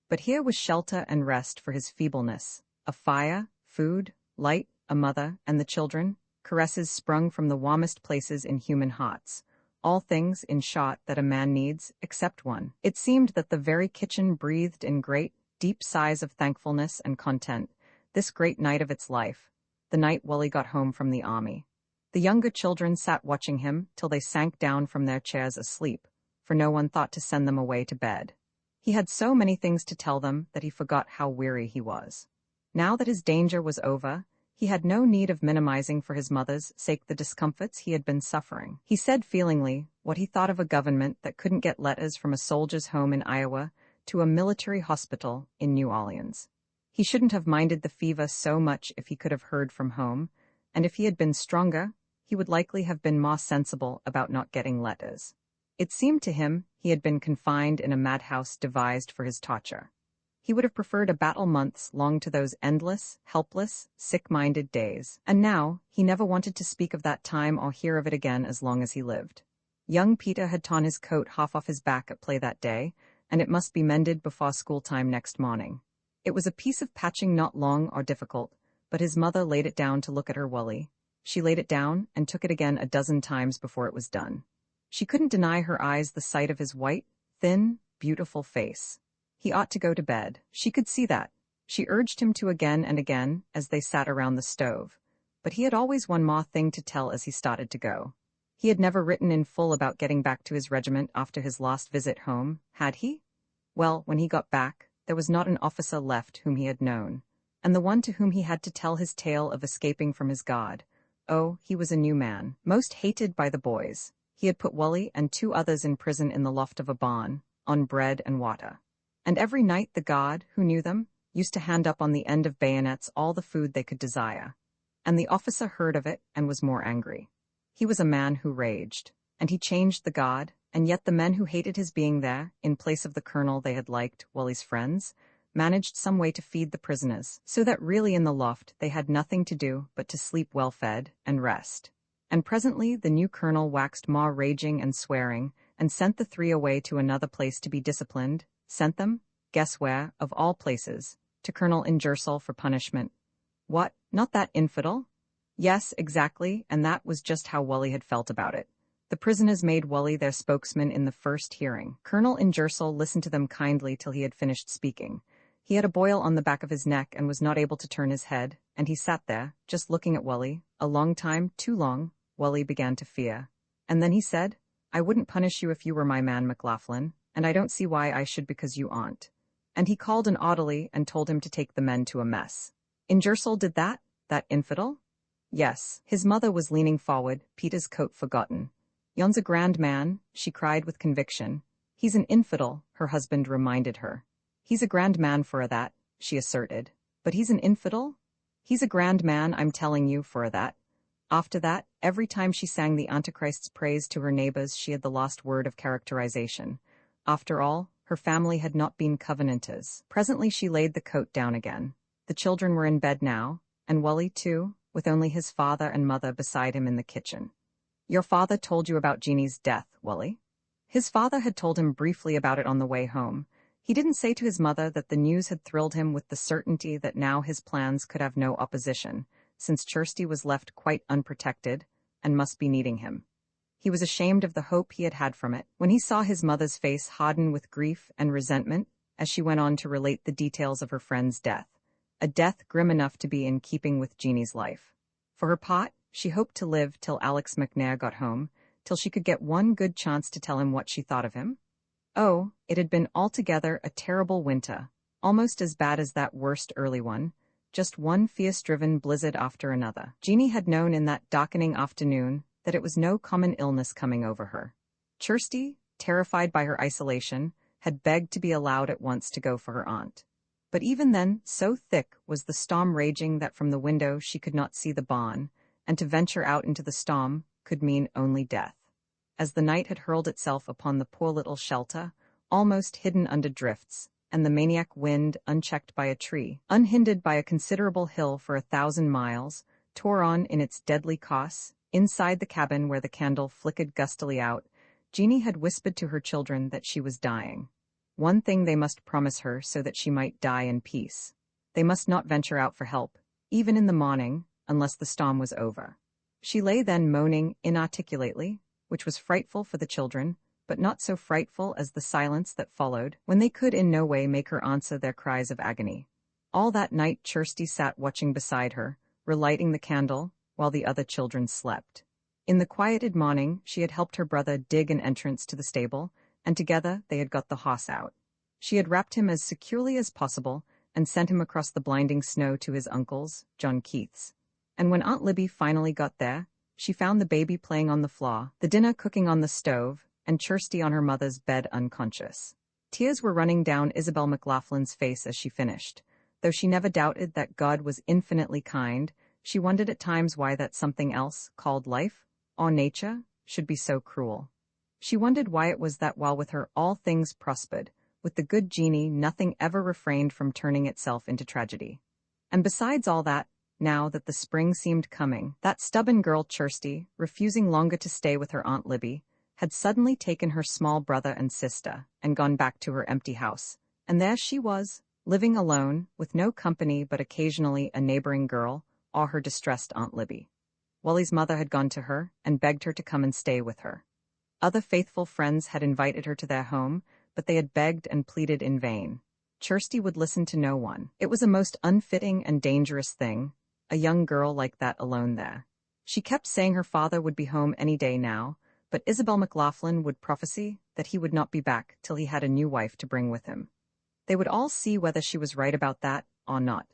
But here was shelter and rest for his feebleness, a fire, food, light, a mother, and the children, caresses sprung from the warmest places in human hearts. All things, in short, that a man needs, except one. It seemed that the very kitchen breathed in great, deep sighs of thankfulness and content, this great night of its life, the night Wally got home from the army. The younger children sat watching him till they sank down from their chairs asleep, for no one thought to send them away to bed. He had so many things to tell them that he forgot how weary he was. Now that his danger was over, he had no need of minimizing for his mother's sake the discomforts he had been suffering. He said feelingly what he thought of a government that couldn't get letters from a soldier's home in Iowa to a military hospital in New Orleans. He shouldn't have minded the fever so much if he could have heard from home, and if he had been stronger, he would likely have been more sensible about not getting letters. It seemed to him he had been confined in a madhouse devised for his torture. He would have preferred a battle months long to those endless, helpless, sick-minded days, and now he never wanted to speak of that time or hear of it again as long as he lived. Young Peter had torn his coat half off his back at play that day, and it must be mended before school time next morning. It was a piece of patching not long or difficult, but his mother laid it down to look at her Wally. She laid it down and took it again a dozen times before it was done. She couldn't deny her eyes the sight of his white, thin, beautiful face. He ought to go to bed. She could see that. She urged him to again and again as they sat around the stove. But he had always one more thing to tell as he started to go. He had never written in full about getting back to his regiment after his last visit home, had he? Well, when he got back, there was not an officer left whom he had known, and the one to whom he had to tell his tale of escaping from his God. Oh, he was a new man, most hated by the boys. He had put Wally and 2 others in prison in the loft of a barn, on bread and water. And every night the God, who knew them, used to hand up on the end of bayonets all the food they could desire. And the officer heard of it and was more angry. He was a man who raged, and he changed the God, and yet the men who hated his being there, in place of the colonel they had liked, Wally's friends, managed some way to feed the prisoners, so that really in the loft they had nothing to do but to sleep well-fed and rest. And presently the new colonel waxed more raging and swearing, and sent the 3 away to another place to be disciplined, sent them, guess where, of all places, to Colonel Ingersoll for punishment. What, not that infidel? Yes, exactly, and that was just how Wally had felt about it. The prisoners made Wally their spokesman in the first hearing. Colonel Ingersoll listened to them kindly till he had finished speaking. He had a boil on the back of his neck and was not able to turn his head, and he sat there, just looking at Wally, a long time, too long. Wally began to fear. And then he said, "I wouldn't punish you if you were my man, McLaughlin, and I don't see why I should because you aren't." And he called an orderly and told him to take the men to a mess. Ingersoll did that? That infidel? Yes. His mother was leaning forward, Peter's coat forgotten. "Yon's a grand man," she cried with conviction. "He's an infidel," her husband reminded her. "He's a grand man for a that," she asserted. "But he's an infidel? He's a grand man, I'm telling you, for a that." After that, every time she sang the Antichrist's praise to her neighbors, she had the lost word of characterization. After all, her family had not been Covenanters. Presently she laid the coat down again. The children were in bed now, and Wally too, with only his father and mother beside him in the kitchen. "Your father told you about Jeannie's death, Wally?" His father had told him briefly about it on the way home. He didn't say to his mother that the news had thrilled him with the certainty that now his plans could have no opposition, since Kirsty was left quite unprotected and must be needing him. He was ashamed of the hope he had had from it when he saw his mother's face harden with grief and resentment as she went on to relate the details of her friend's death, a death grim enough to be in keeping with Jeannie's life. For her part, she hoped to live till Alex McNair got home, till she could get one good chance to tell him what she thought of him. Oh, it had been altogether a terrible winter, almost as bad as that worst early one, just one fierce-driven blizzard after another. Jeannie had known in that darkening afternoon that it was no common illness coming over her. Kirsty, terrified by her isolation, had begged to be allowed at once to go for her aunt. But even then, so thick was the storm raging that from the window she could not see the barn, and to venture out into the storm could mean only death. As the night had hurled itself upon the poor little shelter, almost hidden under drifts, and the maniac wind, unchecked by a tree, unhindered by a considerable hill for 1,000 miles, tore on in its deadly course, inside the cabin where the candle flickered gustily out, Jeannie had whispered to her children that she was dying. One thing they must promise her so that she might die in peace. They must not venture out for help, even in the morning, unless the storm was over. She lay then moaning inarticulately, which was frightful for the children, but not so frightful as the silence that followed, when they could in no way make her answer their cries of agony. All that night Kirsty sat watching beside her, relighting the candle, while the other children slept. In the quieted morning she had helped her brother dig an entrance to the stable, and together they had got the horse out. She had wrapped him as securely as possible, and sent him across the blinding snow to his uncle's, John Keith's. And when Aunt Libby finally got there, she found the baby playing on the floor, the dinner cooking on the stove, and Kirsty on her mother's bed unconscious. Tears were running down Isabel McLaughlin's face as she finished. Though she never doubted that God was infinitely kind, she wondered at times why that something else, called life, or nature, should be so cruel. She wondered why it was that while with her all things prospered, with the good Jeannie nothing ever refrained from turning itself into tragedy. And besides all that, now that the spring seemed coming, that stubborn girl Kirsty, refusing longer to stay with her Aunt Libby, had suddenly taken her small brother and sister and gone back to her empty house, and there she was, living alone, with no company but occasionally a neighboring girl or her distressed Aunt Libby. Wally's mother had gone to her and begged her to come and stay with her. Other faithful friends had invited her to their home, but they had begged and pleaded in vain. Kirsty would listen to no one. It was a most unfitting and dangerous thing, a young girl like that alone there. She kept saying her father would be home any day now, but Isabel McLaughlin would prophesy that he would not be back till he had a new wife to bring with him. They would all see whether she was right about that or not.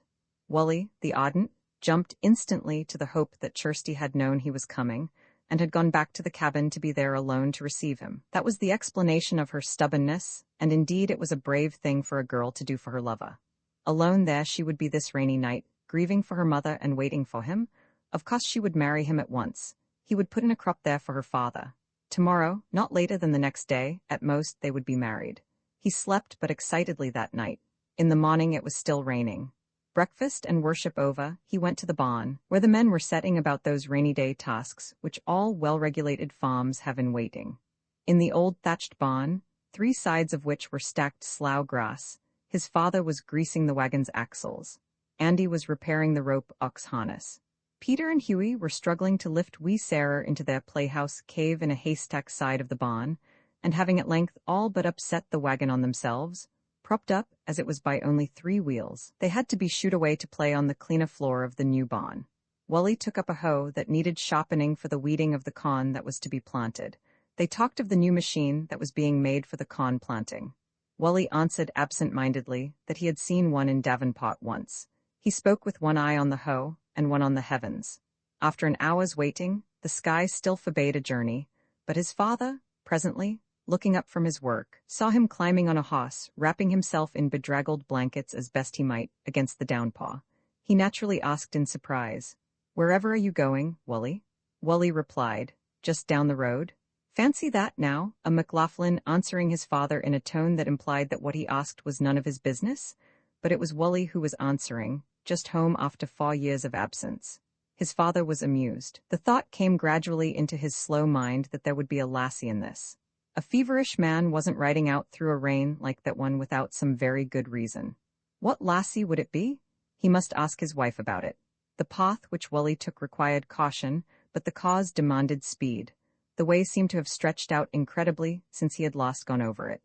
Wally, the ardent, jumped instantly to the hope that Kirsty had known he was coming, and had gone back to the cabin to be there alone to receive him. That was the explanation of her stubbornness, and indeed it was a brave thing for a girl to do for her lover. Alone there she would be this rainy night, grieving for her mother and waiting for him. Of course she would marry him at once. He would put in a crop there for her father. Tomorrow, not later than the next day, at most they would be married. He slept but excitedly that night. In the morning it was still raining. Breakfast and worship over, he went to the barn, where the men were setting about those rainy day tasks which all well-regulated farms have in waiting. In the old thatched barn, 3 sides of which were stacked slough grass, his father was greasing the wagon's axles. Andy was repairing the rope ox harness. Peter and Hughie were struggling to lift wee Sarah into their playhouse cave in a haystack side of the barn, and having at length all but upset the wagon on themselves, propped up as it was by only 3 wheels, they had to be shooed away to play on the cleaner floor of the new barn. Wally took up a hoe that needed sharpening for the weeding of the corn that was to be planted. They talked of the new machine that was being made for the corn planting. Wally answered absent-mindedly that he had seen one in Davenport once. He spoke with one eye on the hoe and one on the heavens. After an hour's waiting, the sky still forbade a journey, but his father, presently, looking up from his work, saw him climbing on a horse, wrapping himself in bedraggled blankets as best he might against the downpour. He naturally asked in surprise, "Wherever are you going, Wally?" Wally replied, "Just down the road." Fancy that now, a McLaughlin answering his father in a tone that implied that what he asked was none of his business, but it was Wally who was answering, just home after 4 years of absence. His father was amused. The thought came gradually into his slow mind that there would be a lassie in this. A feverish man wasn't riding out through a rain like that one without some very good reason. What lassie would it be? He must ask his wife about it. The path which Wally took required caution, but the cause demanded speed. The way seemed to have stretched out incredibly since he had last gone over it.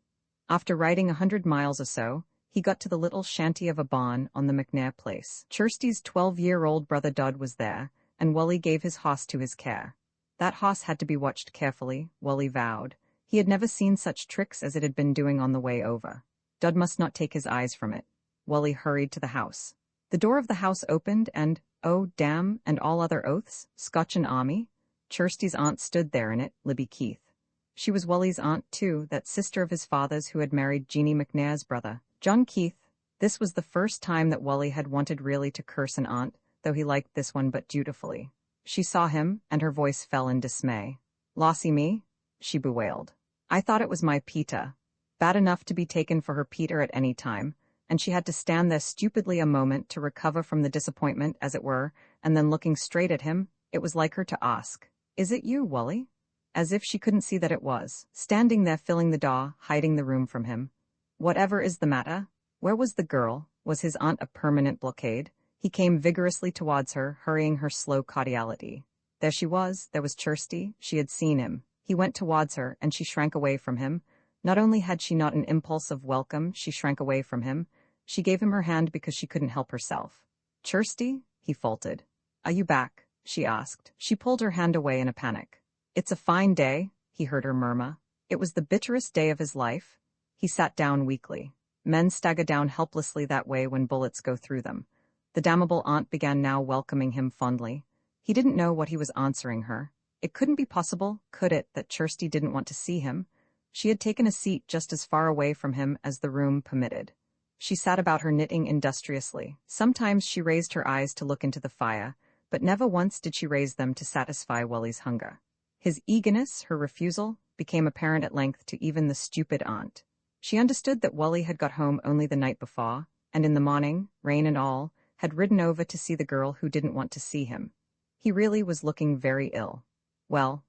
After riding 100 miles or so, he got to the little shanty of a barn on the McNair place. Kirsty's 12-year-old brother Dodd was there, and Wally gave his hoss to his care. That hoss had to be watched carefully, Wally vowed. He had never seen such tricks as it had been doing on the way over. Dodd must not take his eyes from it. Wally hurried to the house. The door of the house opened and, oh, damn, and all other oaths, Scotch and army. Kirsty's aunt stood there in it, Libby Keith. She was Wally's aunt, too, that sister of his father's who had married Jeannie McNair's brother, John Keith. This was the first time that Wally had wanted really to curse an aunt, though he liked this one but dutifully. She saw him, and her voice fell in dismay. "Lossy me?" she bewailed. "I thought it was my Peter. Bad enough to be taken for her Peter at any time," and she had to stand there stupidly a moment to recover from the disappointment, as it were, and then looking straight at him, it was like her to ask, "Is it you, Wally?" As if she couldn't see that it was, standing there filling the door, hiding the room from him. "Whatever is the matter?" Where was the girl? Was his aunt a permanent blockade? He came vigorously towards her, hurrying her slow cordiality. There she was, there was Kirsty, she had seen him. He went towards her, and she shrank away from him. Not only had she not an impulse of welcome, she shrank away from him. She gave him her hand because she couldn't help herself. "Kirsty?" he faltered. "Are you back?" she asked. She pulled her hand away in a panic. "It's a fine day," he heard her murmur. It was the bitterest day of his life. He sat down weakly. Men stagger down helplessly that way when bullets go through them. The damnable aunt began now welcoming him fondly. He didn't know what he was answering her. It couldn't be possible, could it, that Kirsty didn't want to see him? She had taken a seat just as far away from him as the room permitted. She sat about her knitting industriously. Sometimes she raised her eyes to look into the fire, but never once did she raise them to satisfy Wally's hunger. His eagerness, her refusal, became apparent at length to even the stupid aunt. She understood that Wally had got home only the night before, and in the morning, rain and all, had ridden over to see the girl who didn't want to see him. He really was looking very ill. Well,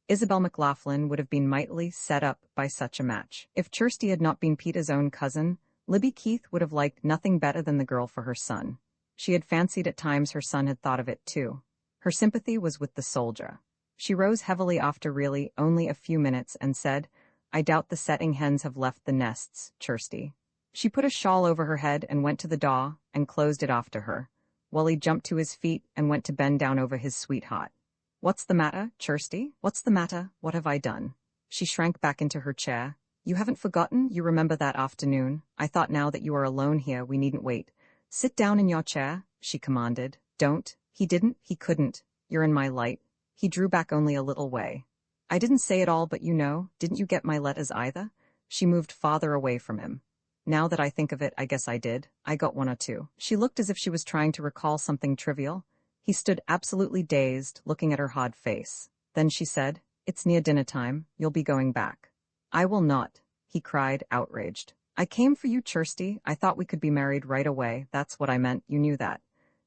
Isabel McLaughlin would have been mightily set up by such a match. If Kirsty had not been Peter's own cousin, Libby Keith would have liked nothing better than the girl for her son. She had fancied at times her son had thought of it too. Her sympathy was with the soldier. She rose heavily after really only a few minutes and said, "I doubt the setting hens have left the nests, Kirsty." She put a shawl over her head and went to the door and closed it after her. Wally jumped to his feet and went to bend down over his sweetheart. "What's the matter, Kirsty? What's the matter? What have I done?" She shrank back into her chair. "You haven't forgotten? You remember that afternoon? I thought now that you are alone here, we needn't wait. Sit down in your chair," she commanded. "Don't." He didn't, he couldn't. "You're in my light." He drew back only a little way. "I didn't say it all, but you know, didn't you get my letters either?" She moved farther away from him. "Now that I think of it, I guess I did. I got one or two." She looked as if she was trying to recall something trivial. He stood absolutely dazed, looking at her hard face. Then she said, "It's near dinner time. You'll be going back." "I will not," he cried, outraged. "I came for you, Kirsty. I thought we could be married right away. That's what I meant. You knew that."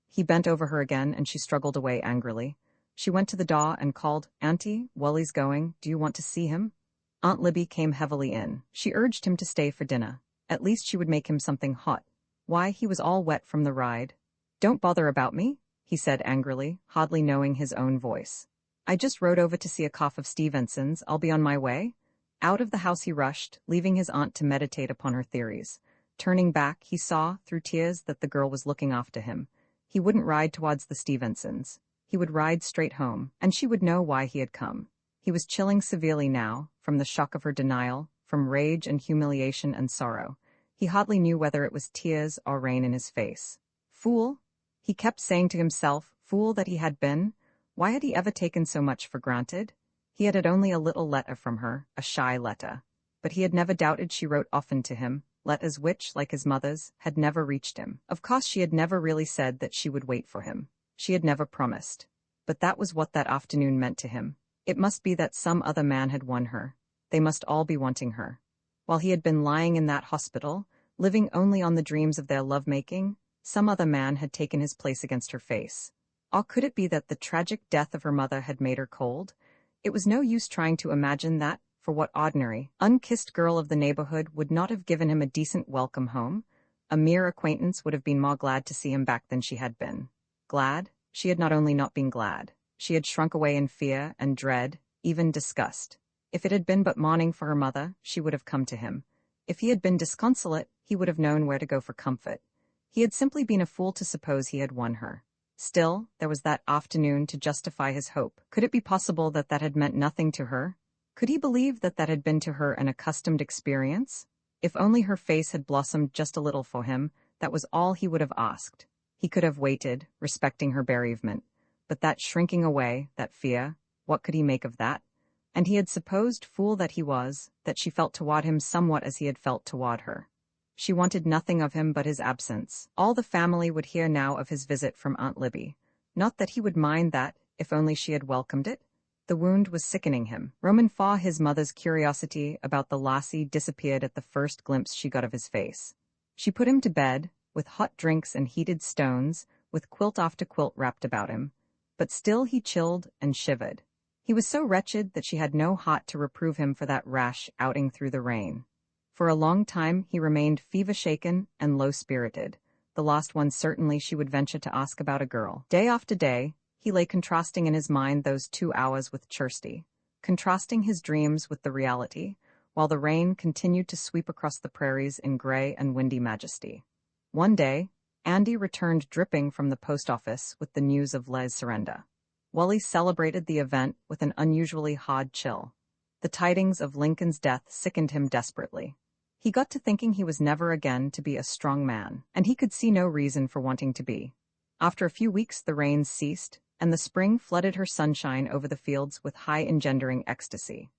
He bent over her again, and she struggled away angrily. She went to the door and called, "Auntie, Wally's going. Do you want to see him?" Aunt Libby came heavily in. She urged him to stay for dinner. At least she would make him something hot. Why, he was all wet from the ride. "Don't bother about me," he said angrily, hardly knowing his own voice. "I just rode over to see a cough of Stevenson's. I'll be on my way." Out of the house he rushed, leaving his aunt to meditate upon her theories. Turning back, he saw, through tears, that the girl was looking after him. He wouldn't ride towards the Stevensons. He would ride straight home, and she would know why he had come. He was chilling severely now, from the shock of her denial, from rage and humiliation and sorrow. He hardly knew whether it was tears or rain in his face. Fool! He kept saying to himself, fool that he had been. Why had he ever taken so much for granted? He had had only a little letter from her, a shy letter. But he had never doubted she wrote often to him, letters which, like his mother's, had never reached him. Of course she had never really said that she would wait for him. She had never promised. But that was what that afternoon meant to him. It must be that some other man had won her. They must all be wanting her. While he had been lying in that hospital, living only on the dreams of their lovemaking, some other man had taken his place against her face. Or could it be that the tragic death of her mother had made her cold? It was no use trying to imagine that, for what ordinary, unkissed girl of the neighborhood would not have given him a decent welcome home? A mere acquaintance would have been more glad to see him back than she had been. Glad? She had not only not been glad. She had shrunk away in fear and dread, even disgust. If it had been but mourning for her mother, she would have come to him. If he had been disconsolate, he would have known where to go for comfort. He had simply been a fool to suppose he had won her. Still, there was that afternoon to justify his hope. Could it be possible that that had meant nothing to her? Could he believe that that had been to her an accustomed experience? If only her face had blossomed just a little for him, that was all he would have asked. He could have waited, respecting her bereavement. But that shrinking away, that fear, what could he make of that? And he had supposed, fool that he was, that she felt toward him somewhat as he had felt toward her. She wanted nothing of him but his absence. All the family would hear now of his visit from Aunt Libby. Not that he would mind that, if only she had welcomed it. The wound was sickening him. Roman Faw, his mother's curiosity about the lassie, disappeared at the first glimpse she got of his face. She put him to bed, with hot drinks and heated stones, with quilt after quilt wrapped about him. But still he chilled and shivered. He was so wretched that she had no heart to reprove him for that rash outing through the rain. For a long time he remained fever-shaken and low-spirited, the last one certainly she would venture to ask about a girl. Day after day, he lay contrasting in his mind those 2 hours with Kirsty, contrasting his dreams with the reality, while the rain continued to sweep across the prairies in gray and windy majesty. One day, Andy returned dripping from the post office with the news of Les' surrender. Wally celebrated the event with an unusually hard chill. The tidings of Lincoln's death sickened him desperately. He got to thinking he was never again to be a strong man, and he could see no reason for wanting to be. After a few weeks the rains ceased, and the spring flooded her sunshine over the fields with high-engendering ecstasy.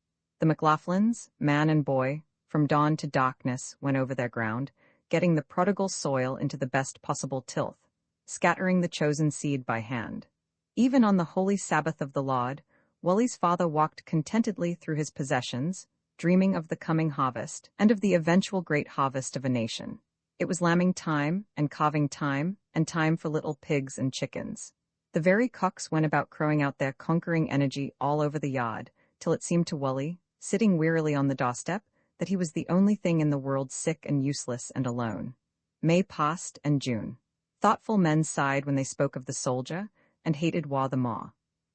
The McLaughlins, man and boy, from dawn to darkness went over their ground, getting the prodigal soil into the best possible tilth, scattering the chosen seed by hand. Even on the holy Sabbath of the Lord, Wally's father walked contentedly through his possessions, dreaming of the coming harvest and of the eventual great harvest of a nation. It was lambing time and calving time and time for little pigs and chickens. The very cocks went about crowing out their conquering energy all over the yard, till it seemed to Wally, sitting wearily on the doorstep, that he was the only thing in the world sick and useless and alone. May passed, and June. Thoughtful men sighed when they spoke of the soldier, and hated Wa the Maw.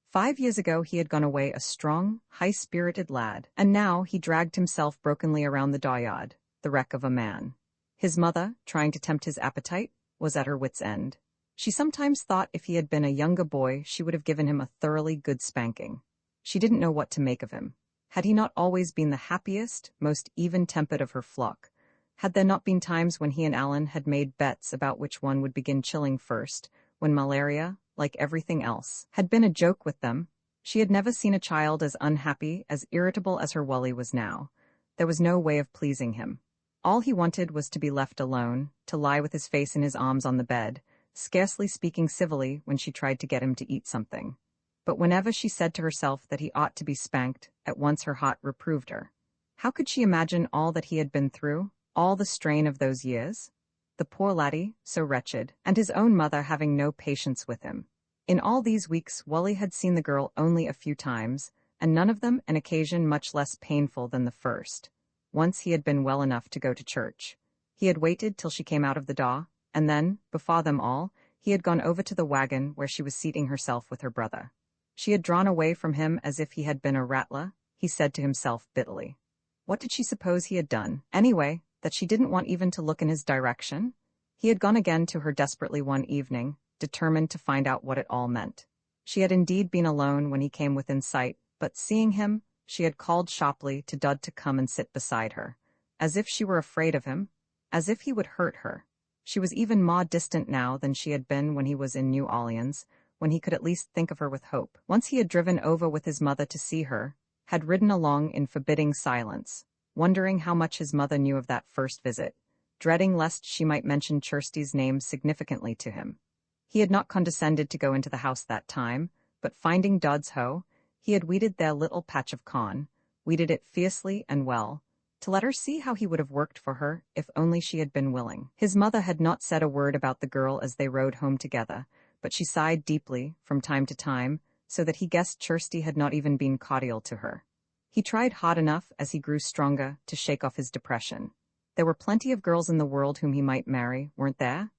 5 years ago he had gone away a strong, high-spirited lad, and now he dragged himself brokenly around the dooryard, the wreck of a man. His mother, trying to tempt his appetite, was at her wits' end. She sometimes thought if he had been a younger boy she would have given him a thoroughly good spanking. She didn't know what to make of him. Had he not always been the happiest, most even-tempered of her flock? Had there not been times when he and Alan had made bets about which one would begin chilling first, when malaria, like everything else, had been a joke with them? She had never seen a child as unhappy, as irritable as her Wally was now. There was no way of pleasing him. All he wanted was to be left alone, to lie with his face in his arms on the bed, scarcely speaking civilly when she tried to get him to eat something. But whenever she said to herself that he ought to be spanked, at once her heart reproved her. How could she imagine all that he had been through, all the strain of those years? The poor laddie, so wretched, and his own mother having no patience with him. In all these weeks Wally had seen the girl only a few times, and none of them an occasion much less painful than the first. Once he had been well enough to go to church. He had waited till she came out of the door, and then, before them all, he had gone over to the wagon where she was seating herself with her brother. She had drawn away from him as if he had been a rattler, he said to himself bitterly. What did she suppose he had done? Anyway, that she didn't want even to look in his direction? He had gone again to her desperately one evening, determined to find out what it all meant. She had indeed been alone when he came within sight, but seeing him, she had called sharply to Dud to come and sit beside her, as if she were afraid of him, as if he would hurt her. She was even more distant now than she had been when he was in New Orleans, when he could at least think of her with hope. Once he had driven over with his mother to see her, had ridden along in forbidding silence, wondering how much his mother knew of that first visit, dreading lest she might mention Kirsty's name significantly to him. He had not condescended to go into the house that time, but finding Dod's hoe, he had weeded their little patch of corn, weeded it fiercely and well, to let her see how he would have worked for her if only she had been willing. His mother had not said a word about the girl as they rode home together, but she sighed deeply, from time to time, so that he guessed Kirsty had not even been cordial to her. He tried hard enough, as he grew stronger, to shake off his depression. There were plenty of girls in the world whom he might marry, weren't there?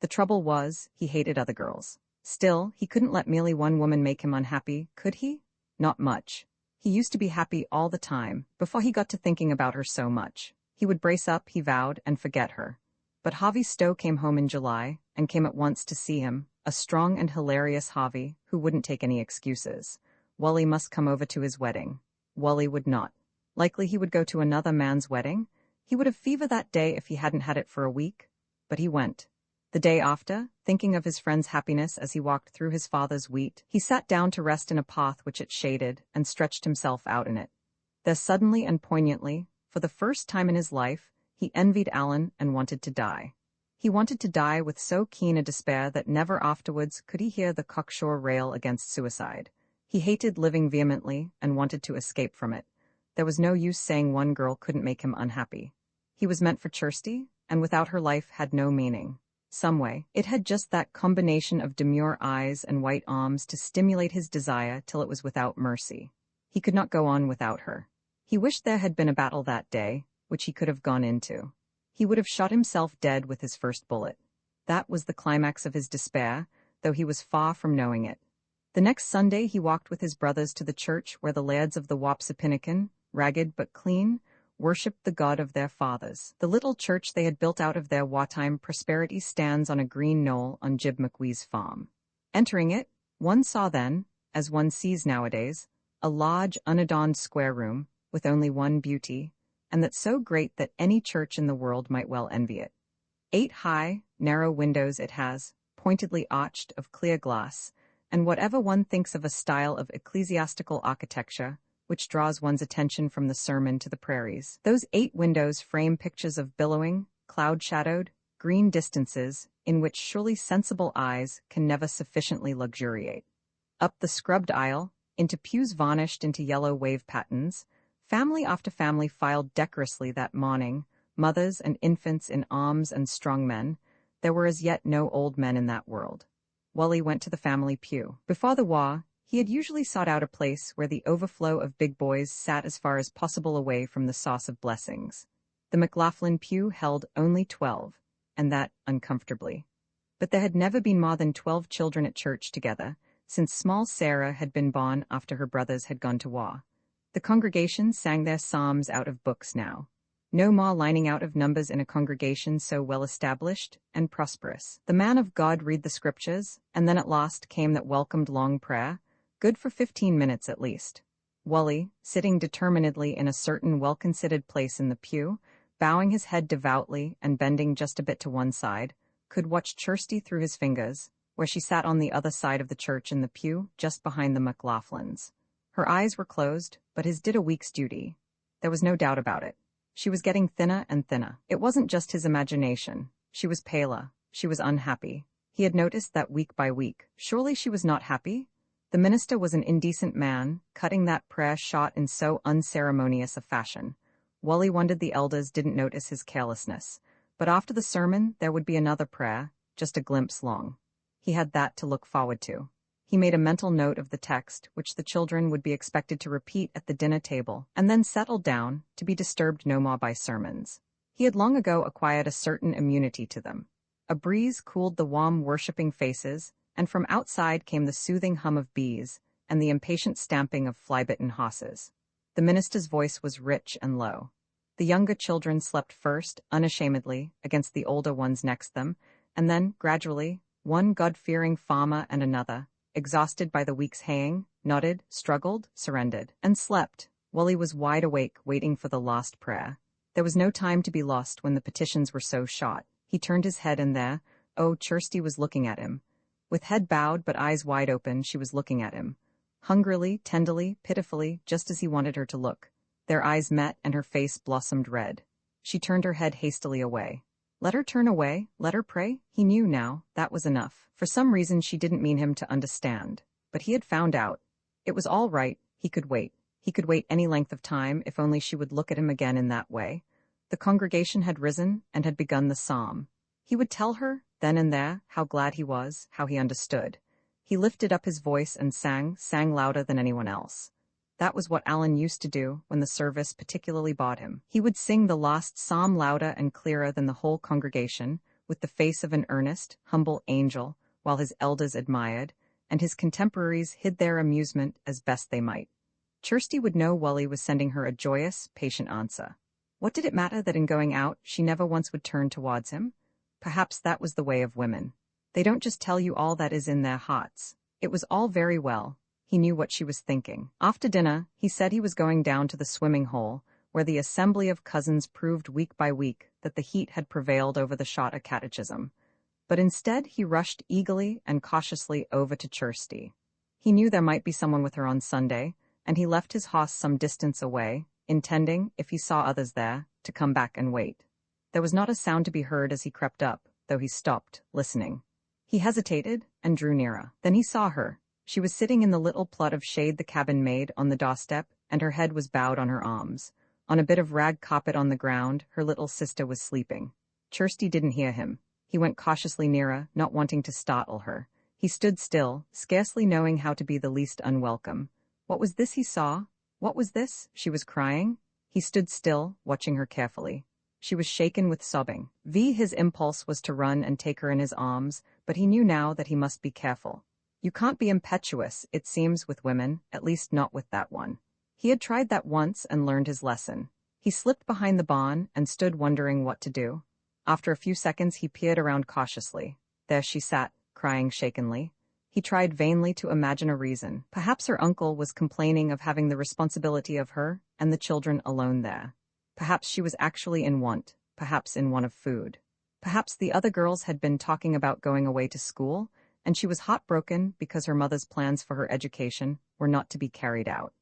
The trouble was, he hated other girls. Still, he couldn't let merely one woman make him unhappy, could he? Not much. He used to be happy all the time, before he got to thinking about her so much. He would brace up, he vowed, and forget her. But Harvey Stowe came home in July, and came at once to see him, a strong and hilarious Harvey, who wouldn't take any excuses. Wally must come over to his wedding. Wally would not. Likely he would go to another man's wedding. He would have fever that day if he hadn't had it for a week. But he went. The day after, thinking of his friend's happiness as he walked through his father's wheat, he sat down to rest in a path which it shaded, and stretched himself out in it. There suddenly and poignantly, for the first time in his life, he envied Alan and wanted to die. He wanted to die with so keen a despair that never afterwards could he hear the cocksure rail against suicide. He hated living vehemently and wanted to escape from it. There was no use saying one girl couldn't make him unhappy. He was meant for Kirsty, and without her life had no meaning. Some way, it had just that combination of demure eyes and white arms to stimulate his desire till it was without mercy. He could not go on without her. He wished there had been a battle that day, which he could have gone into. He would have shot himself dead with his first bullet. That was the climax of his despair, though he was far from knowing it. The next Sunday he walked with his brothers to the church where the lairds of the Wapsipinicon, ragged but clean, worshipped the god of their fathers. The little church they had built out of their wartime prosperity stands on a green knoll on Jib McWee's farm. Entering it, one saw then, as one sees nowadays, a large unadorned square room, with only one beauty, and that so great that any church in the world might well envy it. 8 high, narrow windows it has, pointedly arched of clear glass, and whatever one thinks of a style of ecclesiastical architecture, which draws one's attention from the sermon to the prairies. Those 8 windows frame pictures of billowing, cloud-shadowed, green distances in which surely sensible eyes can never sufficiently luxuriate. Up the scrubbed aisle, into pews varnished into yellow wave patterns, family after family filed decorously that morning, mothers and infants in arms and strong men. There were as yet no old men in that world. Wally went to the family pew. Before the war, he had usually sought out a place where the overflow of big boys sat as far as possible away from the sauce of blessings. The McLaughlin pew held only 12, and that uncomfortably. But there had never been more than 12 children at church together, since small Sarah had been born after her brothers had gone to war. The congregation sang their psalms out of books now. No more lining out of numbers in a congregation so well established and prosperous. The man of God read the scriptures, and then at last came that welcomed long prayer, good for 15 minutes at least. Wally, sitting determinedly in a certain well-considered place in the pew, bowing his head devoutly and bending just a bit to one side, could watch Kirsty through his fingers, where she sat on the other side of the church in the pew, just behind the McLaughlins. Her eyes were closed, but his did a week's duty. There was no doubt about it. She was getting thinner and thinner. It wasn't just his imagination. She was paler. She was unhappy. He had noticed that week by week. Surely she was not happy? The minister was an indecent man, cutting that prayer short in so unceremonious a fashion. Wally wondered the elders didn't notice his carelessness. But after the sermon, there would be another prayer, just a glimpse long. He had that to look forward to. He made a mental note of the text, which the children would be expected to repeat at the dinner table, and then settled down, to be disturbed no more by sermons. He had long ago acquired a certain immunity to them. A breeze cooled the warm worshipping faces, and from outside came the soothing hum of bees, and the impatient stamping of fly-bitten horses. The minister's voice was rich and low. The younger children slept first, unashamedly, against the older ones next them, and then, gradually, one God-fearing farmer and another, exhausted by the week's haying, nodded, struggled, surrendered, and slept. Wally was wide awake, waiting for the last prayer. There was no time to be lost when the petitions were so short. He turned his head and there, Kirsty was looking at him. With head bowed but eyes wide open, she was looking at him. Hungrily, tenderly, pitifully, just as he wanted her to look. Their eyes met and her face blossomed red. She turned her head hastily away. Let her turn away, let her pray. He knew now, that was enough. For some reason she didn't mean him to understand. But he had found out. It was all right, he could wait. He could wait any length of time if only she would look at him again in that way. The congregation had risen and had begun the psalm. He would tell her, then and there, how glad he was, how he understood. He lifted up his voice and sang louder than anyone else. That was what Alan used to do when the service particularly bought him. He would sing the last psalm louder and clearer than the whole congregation, with the face of an earnest, humble angel, while his elders admired, and his contemporaries hid their amusement as best they might. Kirsty would know Wally was sending her a joyous, patient answer. What did it matter that in going out she never once would turn towards him? Perhaps that was the way of women. They don't just tell you all that is in their hearts. It was all very well. He knew what she was thinking. After dinner, he said he was going down to the swimming hole, where the assembly of cousins proved week by week that the heat had prevailed over the Shota catechism. But instead he rushed eagerly and cautiously over to Kirsty. He knew there might be someone with her on Sunday, and he left his horse some distance away, intending, if he saw others there, to come back and wait. There was not a sound to be heard as he crept up, though he stopped, listening. He hesitated and drew nearer. Then he saw her. She was sitting in the little plot of shade the cabin made on the doorstep, and her head was bowed on her arms. On a bit of rag carpet on the ground, her little sister was sleeping. Kirsty didn't hear him. He went cautiously nearer, not wanting to startle her. He stood still, scarcely knowing how to be the least unwelcome. What was this he saw? What was this? She was crying. He stood still, watching her carefully. She was shaken with sobbing. His impulse was to run and take her in his arms, but he knew now that he must be careful. You can't be impetuous, it seems, with women, at least not with that one. He had tried that once and learned his lesson. He slipped behind the barn and stood wondering what to do. After a few seconds he peered around cautiously. There she sat, crying shakenly. He tried vainly to imagine a reason. Perhaps her uncle was complaining of having the responsibility of her and the children alone there. Perhaps she was actually in want, perhaps in want of food. Perhaps the other girls had been talking about going away to school, and she was heartbroken because her mother's plans for her education were not to be carried out.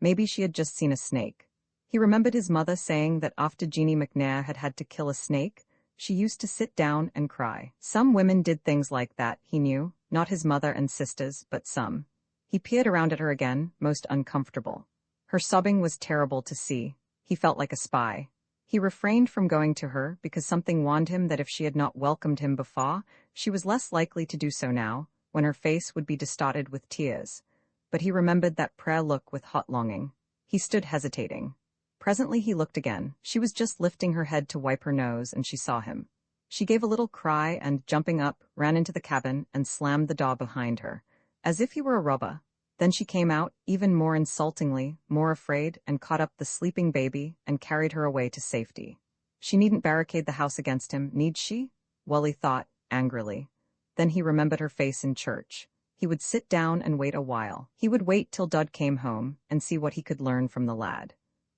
Maybe she had just seen a snake. He remembered his mother saying that after Jeannie McNair had had to kill a snake, she used to sit down and cry. Some women did things like that, he knew, not his mother and sisters, but some. He peered around at her again, most uncomfortable. Her sobbing was terrible to see. He felt like a spy. He refrained from going to her because something warned him that if she had not welcomed him before, she was less likely to do so now, when her face would be distorted with tears. But he remembered that prayer look with hot longing. He stood hesitating. Presently he looked again. She was just lifting her head to wipe her nose, and she saw him. She gave a little cry and, jumping up, ran into the cabin and slammed the door behind her, as if he were a robber. Then she came out, even more insultingly, more afraid, and caught up the sleeping baby and carried her away to safety. She needn't barricade the house against him, need she? Wally thought, angrily. Then he remembered her face in church. He would sit down and wait a while. He would wait till Dud came home and see what he could learn from the lad.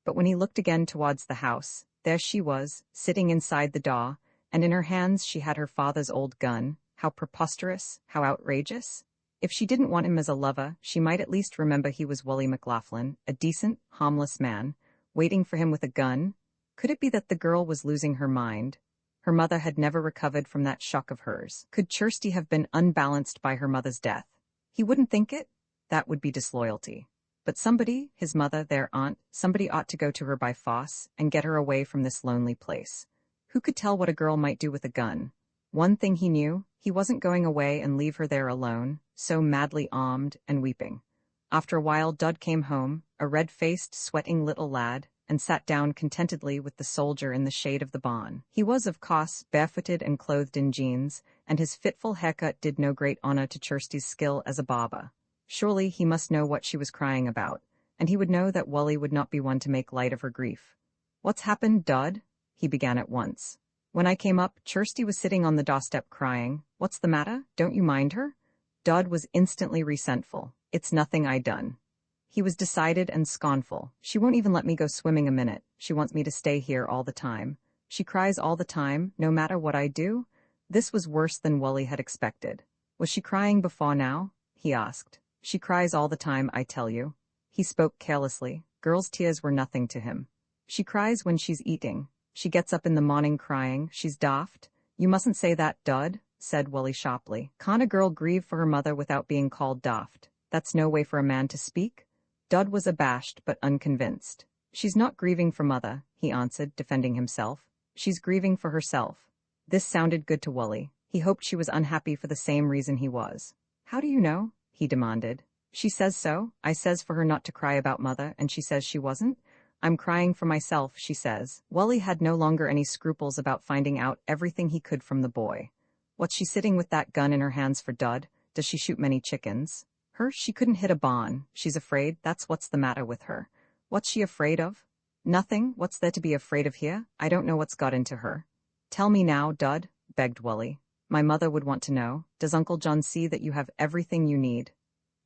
But when he looked again towards the house, there she was, sitting inside the door, and in her hands she had her father's old gun. How preposterous, how outrageous. If she didn't want him as a lover, she might at least remember he was Wally McLaughlin, a decent, harmless man, waiting for him with a gun. Could it be that the girl was losing her mind? Her mother had never recovered from that shock of hers. Could Kirsty have been unbalanced by her mother's death? He wouldn't think it. That would be disloyalty. But somebody, his mother, their aunt, somebody ought to go to her by force and get her away from this lonely place. Who could tell what a girl might do with a gun? One thing he knew, he wasn't going away and leave her there alone, so madly armed and weeping. After a while Dud came home, a red-faced, sweating little lad, and sat down contentedly with the soldier in the shade of the barn. He was, of course, barefooted and clothed in jeans, and his fitful haircut did no great honor to Kirsty's skill as a barber. Surely he must know what she was crying about, and he would know that Wally would not be one to make light of her grief. "What's happened, Dud?" he began at once. When I came up, Kirsty was sitting on the doorstep crying. "What's the matter? Don't you mind her?" Dud was instantly resentful. "It's nothing I done." He was decided and scornful. "She won't even let me go swimming a minute. She wants me to stay here all the time. She cries all the time, no matter what I do." This was worse than Wally had expected. "Was she crying before now?" he asked. "She cries all the time, I tell you." He spoke carelessly. Girls' tears were nothing to him. "She cries when she's eating. She gets up in the morning crying. She's daft." "You mustn't say that, Dud," said Wally sharply. "Can't a girl grieve for her mother without being called daft? That's no way for a man to speak." Dud was abashed but unconvinced. "She's not grieving for mother," he answered, defending himself. "She's grieving for herself." This sounded good to Wally. He hoped she was unhappy for the same reason he was. "How do you know?" he demanded. "She says so. I says for her not to cry about mother, and she says she wasn't. I'm crying for myself, she says." Wally had no longer any scruples about finding out everything he could from the boy. "What's she sitting with that gun in her hands for, Dud? Does she shoot many chickens?" "Her? She couldn't hit a barn. She's afraid. That's what's the matter with her." "What's she afraid of?" "Nothing. What's there to be afraid of here? I don't know what's got into her." "Tell me now, Dud," begged Wally. "My mother would want to know. Does Uncle John see that you have everything you need?"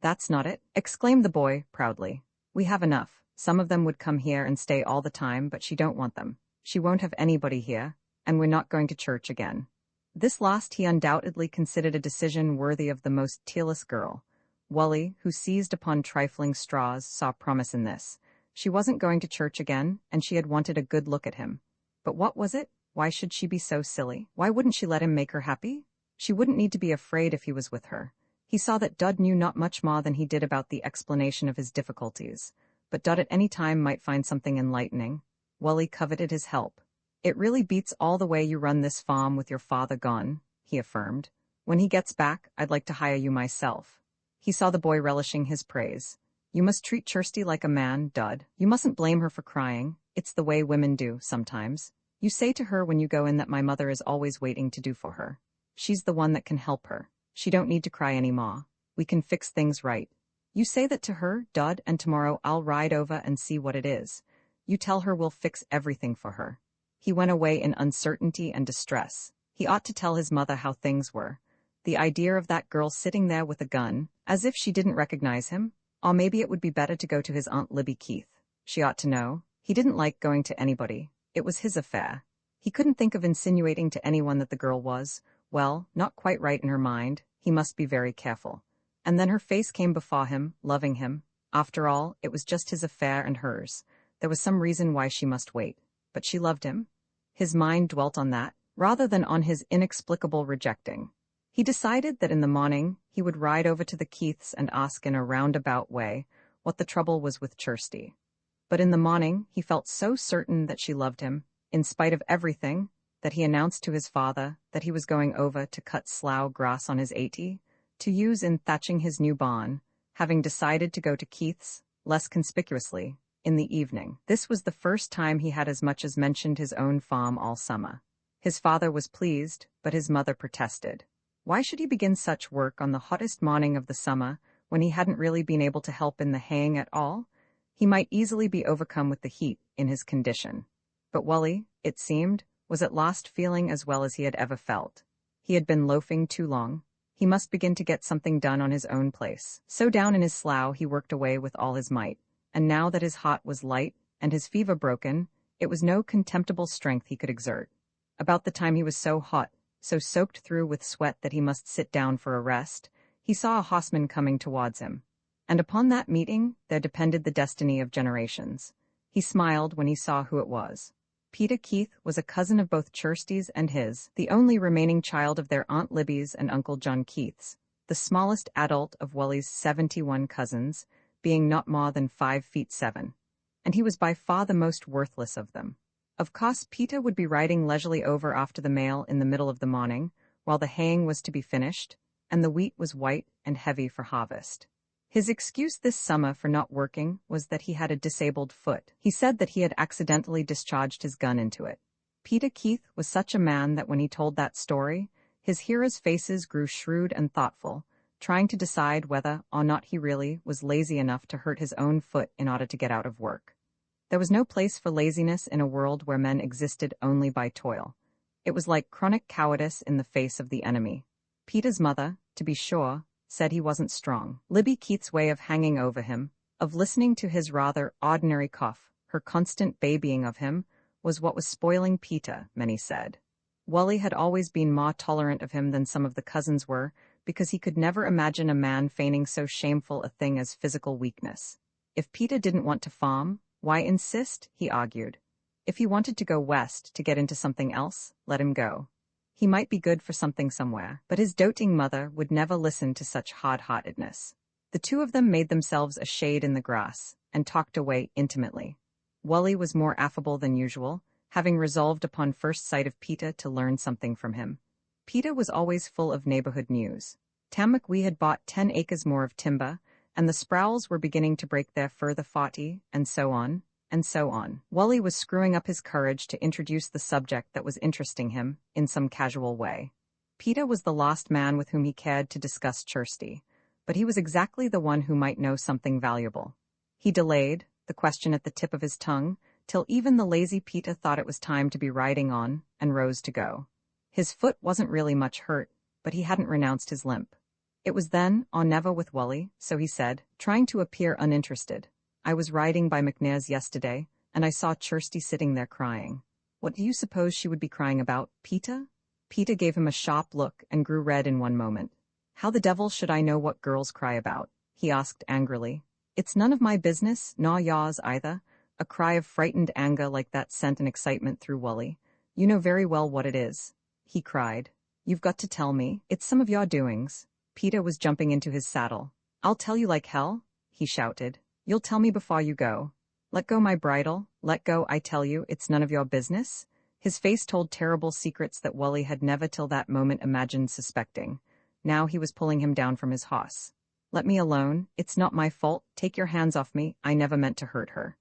"That's not it," exclaimed the boy, proudly. "We have enough. Some of them would come here and stay all the time, but she don't want them. She won't have anybody here, and we're not going to church again." This last he undoubtedly considered a decision worthy of the most tearless girl. Wally, who seized upon trifling straws, saw promise in this. She wasn't going to church again, and she had wanted a good look at him. But what was it? Why should she be so silly? Why wouldn't she let him make her happy? She wouldn't need to be afraid if he was with her. He saw that Dud knew not much more than he did about the explanation of his difficulties, but Dud at any time might find something enlightening. Wally coveted his help. "It really beats all the way you run this farm with your father gone," he affirmed. "When he gets back, I'd like to hire you myself." He saw the boy relishing his praise. "You must treat Kirsty like a man, Dud. You mustn't blame her for crying. It's the way women do, sometimes. You say to her when you go in that my mother is always waiting to do for her. She's the one that can help her. She don't need to cry any more. We can fix things right. You say that to her, Dud, and tomorrow I'll ride over and see what it is. You tell her we'll fix everything for her." He went away in uncertainty and distress. He ought to tell his mother how things were. The idea of that girl sitting there with a gun, as if she didn't recognize him. Or maybe it would be better to go to his Aunt Libby Keith. She ought to know. He didn't like going to anybody. It was his affair. He couldn't think of insinuating to anyone that the girl was, well, not quite right in her mind. He must be very careful. And then her face came before him, loving him. After all, it was just his affair and hers. There was some reason why she must wait. But she loved him. His mind dwelt on that, rather than on his inexplicable rejecting. He decided that in the morning he would ride over to the Keiths and ask in a roundabout way what the trouble was with Kirsty. But in the morning he felt so certain that she loved him, in spite of everything, that he announced to his father that he was going over to cut slough grass on his 80, to use in thatching his new barn, having decided to go to Keith's, less conspicuously, in the evening. This was the first time he had as much as mentioned his own farm all summer. His father was pleased, but his mother protested. Why should he begin such work on the hottest morning of the summer, when he hadn't really been able to help in the haying at all? He might easily be overcome with the heat in his condition. But Wally, it seemed, was at last feeling as well as he had ever felt. He had been loafing too long. He must begin to get something done on his own place. So down in his slough he worked away with all his might, and now that his heart was light and his fever broken, it was no contemptible strength he could exert. About the time he was so hot, so soaked through with sweat that he must sit down for a rest, he saw a horseman coming towards him. And upon that meeting there depended the destiny of generations. He smiled when he saw who it was. Peter Keith was a cousin of both Kirsty's and his, the only remaining child of their Aunt Libby's and Uncle John Keith's, the smallest adult of Wally's 71 cousins, being not more than 5'7", and he was by far the most worthless of them. Of course, Peter would be riding leisurely over after the mail in the middle of the morning, while the haying was to be finished, and the wheat was white and heavy for harvest. His excuse this summer for not working was that he had a disabled foot. He said that he had accidentally discharged his gun into it. Peter Keith was such a man that when he told that story, his hearers' faces grew shrewd and thoughtful, trying to decide whether or not he really was lazy enough to hurt his own foot in order to get out of work. There was no place for laziness in a world where men existed only by toil. It was like chronic cowardice in the face of the enemy. Peter's mother, to be sure, said he wasn't strong. Libby Keith's way of hanging over him, of listening to his rather ordinary cough, her constant babying of him, was what was spoiling Peter, many said. Wally had always been more tolerant of him than some of the cousins were, because he could never imagine a man feigning so shameful a thing as physical weakness. If Peter didn't want to farm, why insist, he argued. If he wanted to go west to get into something else, let him go. He might be good for something somewhere, but his doting mother would never listen to such hard-heartedness. The two of them made themselves a shade in the grass, and talked away intimately. Wally was more affable than usual, having resolved upon first sight of Peter to learn something from him. Peter was always full of neighborhood news. Tam McWee had bought 10 acres more of timber, and the Sprouls were beginning to break their further 40, and so on, and so on. Wally was screwing up his courage to introduce the subject that was interesting him, in some casual way. Peter was the last man with whom he cared to discuss Kirsty, but he was exactly the one who might know something valuable. He delayed, the question at the tip of his tongue, till even the lazy Peter thought it was time to be riding on, and rose to go. His foot wasn't really much hurt, but he hadn't renounced his limp. It was then or never with Wally, so he said, trying to appear uninterested. I was riding by McNair's yesterday, and I saw Kirsty sitting there crying. What do you suppose she would be crying about, Peter? Peter gave him a sharp look and grew red in one moment. How the devil should I know what girls cry about? He asked angrily. It's none of my business, nor yours either. A cry of frightened anger like that sent an excitement through Wally. You know very well what it is, he cried. You've got to tell me. It's some of your doings. Peter was jumping into his saddle. "I'll tell you like hell," he shouted. "You'll tell me before you go. Let go my bridle, let go, I tell you, it's none of your business." His face told terrible secrets that Wally had never till that moment imagined suspecting. Now he was pulling him down from his horse. "Let me alone, it's not my fault, take your hands off me, I never meant to hurt her."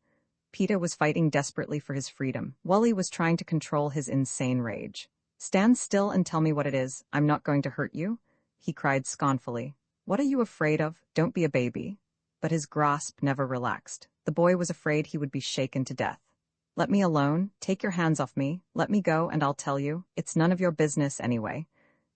Peter was fighting desperately for his freedom. Wally was trying to control his insane rage. "Stand still and tell me what it is, I'm not going to hurt you," he cried scornfully. "What are you afraid of? Don't be a baby." But his grasp never relaxed. The boy was afraid he would be shaken to death. "Let me alone, take your hands off me, let me go and I'll tell you, it's none of your business anyway."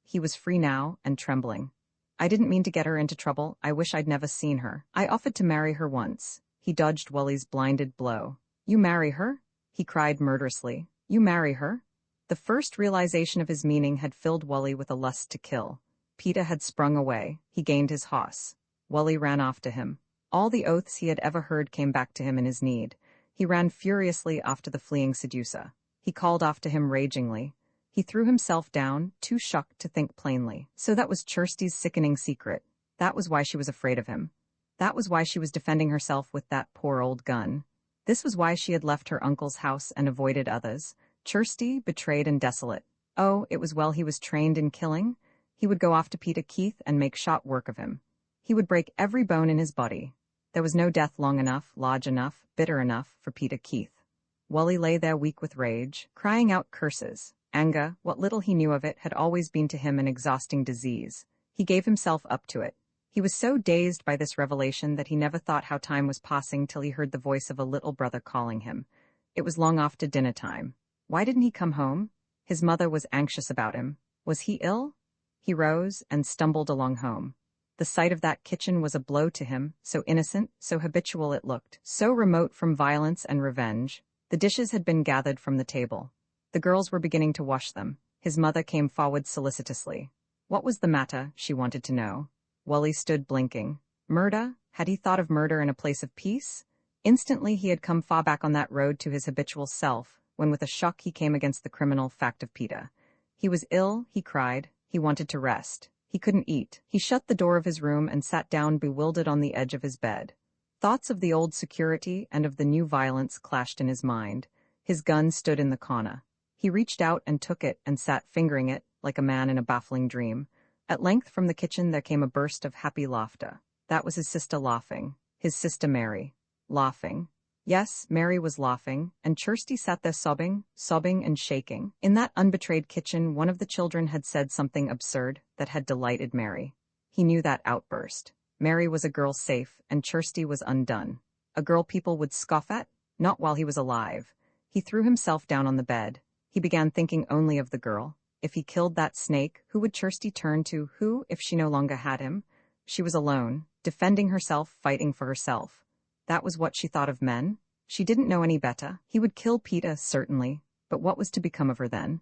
He was free now and trembling. "I didn't mean to get her into trouble, I wish I'd never seen her. I offered to marry her once." He dodged Wally's blinded blow. "You marry her?" he cried murderously. "You marry her?" The first realization of his meaning had filled Wally with a lust to kill. Peter had sprung away. He gained his horse. Wally ran after him. All the oaths he had ever heard came back to him in his need. He ran furiously after the fleeing seducer. He called after him ragingly. He threw himself down, too shocked to think plainly. So that was Kirsty's sickening secret. That was why she was afraid of him. That was why she was defending herself with that poor old gun. This was why she had left her uncle's house and avoided others. Kirsty, betrayed and desolate. Oh, it was well he was trained in killing. He would go off to Peter Keith and make short work of him. He would break every bone in his body. There was no death long enough, large enough, bitter enough for Peter Keith. Wally lay there weak with rage, crying out curses. Anger, what little he knew of it, had always been to him an exhausting disease. He gave himself up to it. He was so dazed by this revelation that he never thought how time was passing till he heard the voice of a little brother calling him. It was long after dinner time. Why didn't he come home? His mother was anxious about him. Was he ill? He rose and stumbled along home. The sight of that kitchen was a blow to him, so innocent, so habitual it looked, so remote from violence and revenge. The dishes had been gathered from the table. The girls were beginning to wash them. His mother came forward solicitously. What was the matter, she wanted to know. Wally stood blinking. Murder? Had he thought of murder in a place of peace? Instantly he had come far back on that road to his habitual self, when with a shock he came against the criminal fact of Peter. He was ill, he cried. He wanted to rest. He couldn't eat. He shut the door of his room and sat down bewildered on the edge of his bed. Thoughts of the old security and of the new violence clashed in his mind. His gun stood in the corner. He reached out and took it and sat fingering it, like a man in a baffling dream. At length from the kitchen there came a burst of happy laughter. That was his sister laughing. His sister Mary. Laughing. Yes, Mary was laughing, and Kirsty sat there sobbing and shaking. In that unbetrayed kitchen, one of the children had said something absurd that had delighted Mary. He knew that outburst. Mary was a girl safe, and Kirsty was undone. A girl people would scoff at? Not while he was alive. He threw himself down on the bed. He began thinking only of the girl. If he killed that snake, who would Kirsty turn to? Who, if she no longer had him? She was alone, defending herself, fighting for herself. That was what she thought of men? She didn't know any better. He would kill Peter, certainly, but what was to become of her then?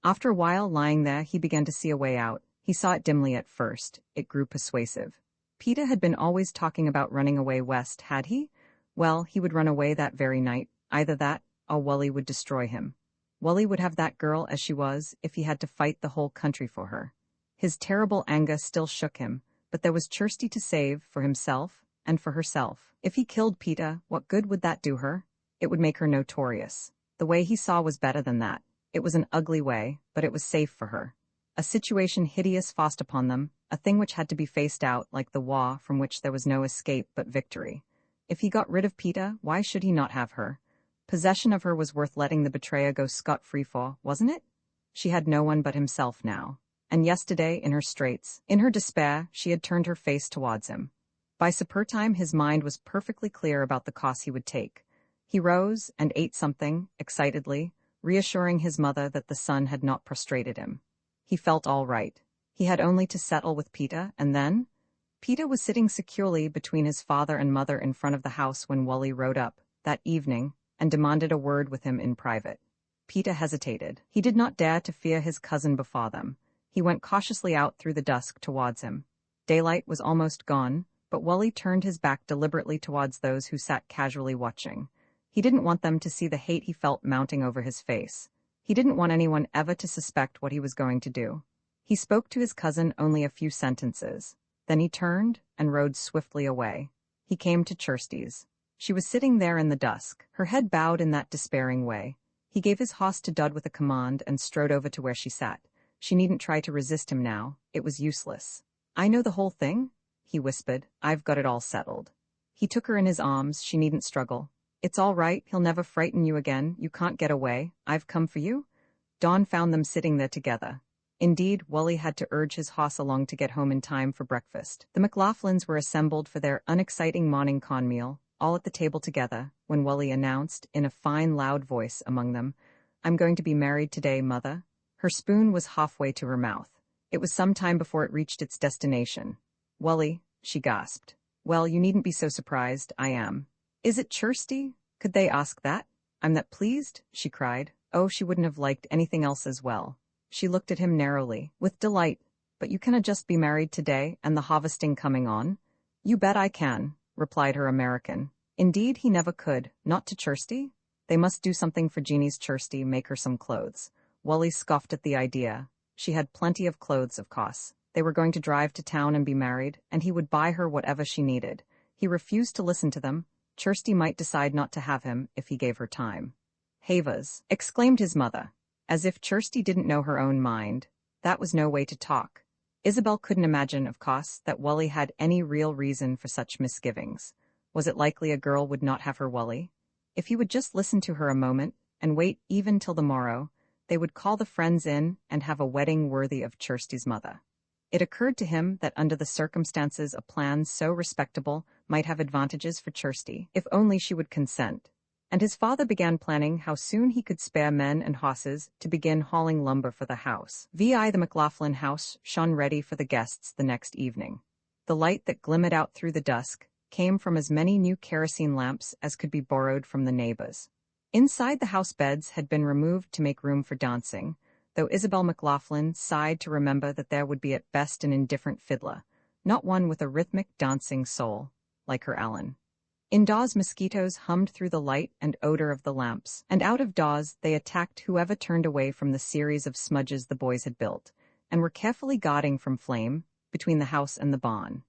After a while, lying there, he began to see a way out. He saw it dimly at first. It grew persuasive. Peter had been always talking about running away west, had he? Well, he would run away that very night. Either that, or Wally would destroy him. Wally would have that girl as she was, if he had to fight the whole country for her. His terrible anger still shook him, but there was Kirsty to save, for himself, and for herself. If he killed Peter, what good would that do her? It would make her notorious. The way he saw was better than that. It was an ugly way, but it was safe for her. A situation hideous forced upon them, a thing which had to be faced out like the war from which there was no escape but victory. If he got rid of Peter, why should he not have her? Possession of her was worth letting the betrayer go scot-free for, wasn't it? She had no one but himself now. And yesterday, in her straits, in her despair, she had turned her face towards him. By supper time his mind was perfectly clear about the course he would take. He rose and ate something, excitedly, reassuring his mother that the sun had not prostrated him. He felt all right. He had only to settle with Peter, and then? Peter was sitting securely between his father and mother in front of the house when Wally rode up, that evening, and demanded a word with him in private. Peter hesitated. He did not dare to fear his cousin before them. He went cautiously out through the dusk towards him. Daylight was almost gone, but Wally turned his back deliberately towards those who sat casually watching. He didn't want them to see the hate he felt mounting over his face. He didn't want anyone ever to suspect what he was going to do. He spoke to his cousin only a few sentences. Then he turned and rode swiftly away. He came to Kirsty's. She was sitting there in the dusk, her head bowed in that despairing way. He gave his hoss to Dud with a command and strode over to where she sat. She needn't try to resist him now. It was useless. "I know the whole thing," he whispered. "I've got it all settled." He took her in his arms. She needn't struggle. "It's all right. He'll never frighten you again. You can't get away. I've come for you." Dawn found them sitting there together. Indeed, Wally had to urge his hoss along to get home in time for breakfast. The McLaughlins were assembled for their unexciting morning cornmeal, all at the table together, when Wally announced, in a fine, loud voice among them, "I'm going to be married today, Mother." Her spoon was halfway to her mouth. It was some time before it reached its destination. "Wally," she gasped. "Well, you needn't be so surprised. I am." "Is it Kirsty? Could they ask that? I'm that pleased?" she cried. Oh, she wouldn't have liked anything else as well. She looked at him narrowly, with delight. "But you cannot just be married today, and the harvesting coming on?" "You bet I can," replied her American. Indeed, he never could, not to Kirsty. They must do something for Jeannie's Kirsty, make her some clothes. Wally scoffed at the idea. She had plenty of clothes, of course. They were going to drive to town and be married, and he would buy her whatever she needed. He refused to listen to them. Kirsty might decide not to have him if he gave her time. "Havers!" exclaimed his mother. As if Kirsty didn't know her own mind. That was no way to talk. Isabel couldn't imagine, of course, that Wally had any real reason for such misgivings. Was it likely a girl would not have her Wally? If he would just listen to her a moment, and wait even till the morrow, they would call the friends in and have a wedding worthy of Kirsty's mother. It occurred to him that under the circumstances a plan so respectable might have advantages for Kirsty, if only she would consent. And his father began planning how soon he could spare men and horses to begin hauling lumber for the house. The McLaughlin house shone ready for the guests the next evening. The light that glimmered out through the dusk came from as many new kerosene lamps as could be borrowed from the neighbors. Inside the house beds had been removed to make room for dancing, though Isabel McLaughlin sighed to remember that there would be at best an indifferent fiddler, not one with a rhythmic dancing soul, like her Ellen. Indoors mosquitoes hummed through the light and odor of the lamps, and out of doors they attacked whoever turned away from the series of smudges the boys had built, and were carefully guarding from flame, between the house and the barn.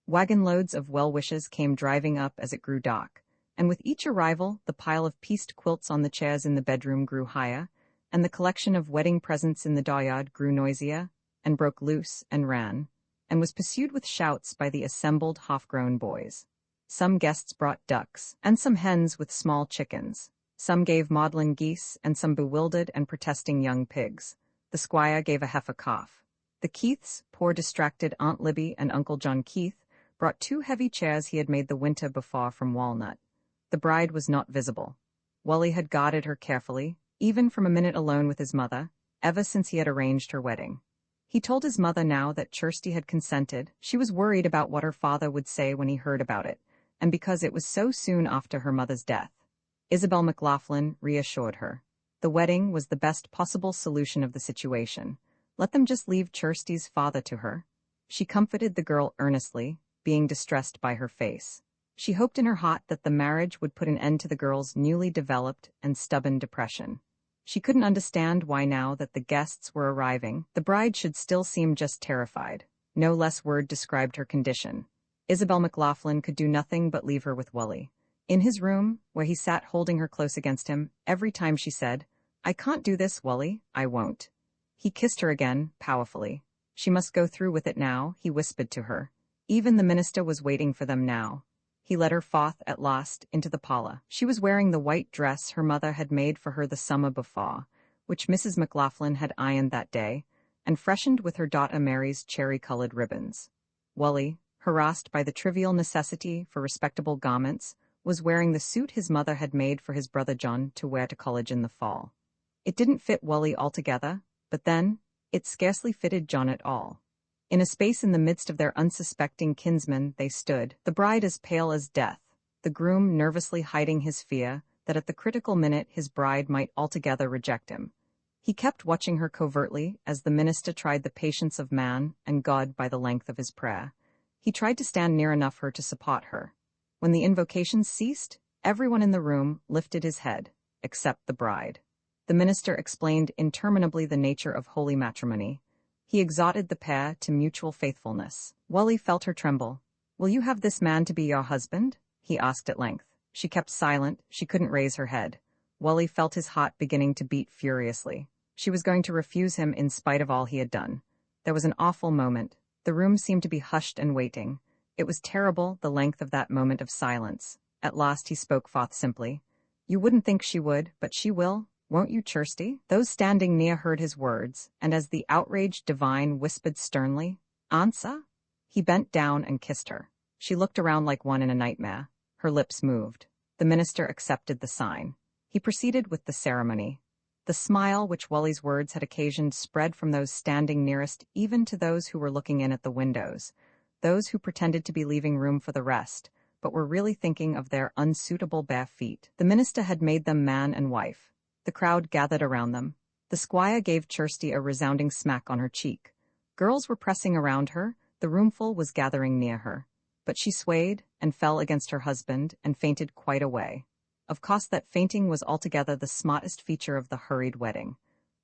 Wagon loads of well-wishers came driving up as it grew dark, and with each arrival the pile of pieced quilts on the chairs in the bedroom grew higher, and the collection of wedding presents in the dooryard grew noisier, and broke loose and ran, and was pursued with shouts by the assembled half-grown boys. Some guests brought ducks, and some hens with small chickens. Some gave maudlin geese, and some bewildered and protesting young pigs. The squire gave a heifer cough. The Keiths, poor distracted Aunt Libby and Uncle John Keith, brought 2 heavy chairs he had made the winter before from walnut. The bride was not visible. Wally had guarded her carefully, even from a minute alone with his mother, ever since he had arranged her wedding. He told his mother now that Kirsty had consented. She was worried about what her father would say when he heard about it, and because it was so soon after her mother's death. Isabel McLaughlin reassured her. The wedding was the best possible solution of the situation. Let them just leave Kirsty's father to her. She comforted the girl earnestly, being distressed by her face. She hoped in her heart that the marriage would put an end to the girl's newly developed and stubborn depression. She couldn't understand why now that the guests were arriving, the bride should still seem just terrified. No less word described her condition. Isabel McLaughlin could do nothing but leave her with Wally. In his room, where he sat holding her close against him, every time she said, "I can't do this, Wally, I won't." He kissed her again, powerfully. She must go through with it now, he whispered to her. Even the minister was waiting for them now. He led her forth at last into the parlor. She was wearing the white dress her mother had made for her the summer before, which Mrs. McLaughlin had ironed that day, and freshened with her daughter Mary's cherry-colored ribbons. Wally, harassed by the trivial necessity for respectable garments, was wearing the suit his mother had made for his brother John to wear to college in the fall. It didn't fit Wally altogether, but then, it scarcely fitted John at all. In a space in the midst of their unsuspecting kinsmen they stood, the bride as pale as death, the groom nervously hiding his fear that at the critical minute his bride might altogether reject him. He kept watching her covertly as the minister tried the patience of man and God by the length of his prayer. He tried to stand near enough her to support her. When the invocations ceased, everyone in the room lifted his head, except the bride. The minister explained interminably the nature of holy matrimony. He exhorted the pair to mutual faithfulness. Wally felt her tremble. "Will you have this man to be your husband?" he asked at length. She kept silent, she couldn't raise her head. Wally felt his heart beginning to beat furiously. She was going to refuse him in spite of all he had done. There was an awful moment. The room seemed to be hushed and waiting. It was terrible, the length of that moment of silence. At last he spoke forth simply. "You wouldn't think she would, but she will. Won't you, Kirsty?" Those standing near heard his words, and as the outraged divine whispered sternly, "Answer?" he bent down and kissed her. She looked around like one in a nightmare. Her lips moved. The minister accepted the sign. He proceeded with the ceremony. The smile which Wally's words had occasioned spread from those standing nearest even to those who were looking in at the windows, those who pretended to be leaving room for the rest, but were really thinking of their unsuitable bare feet. The minister had made them man and wife. The crowd gathered around them. The squire gave Kirsty a resounding smack on her cheek. Girls were pressing around her, the roomful was gathering near her. But she swayed and fell against her husband and fainted quite away. Of course that fainting was altogether the smartest feature of the hurried wedding.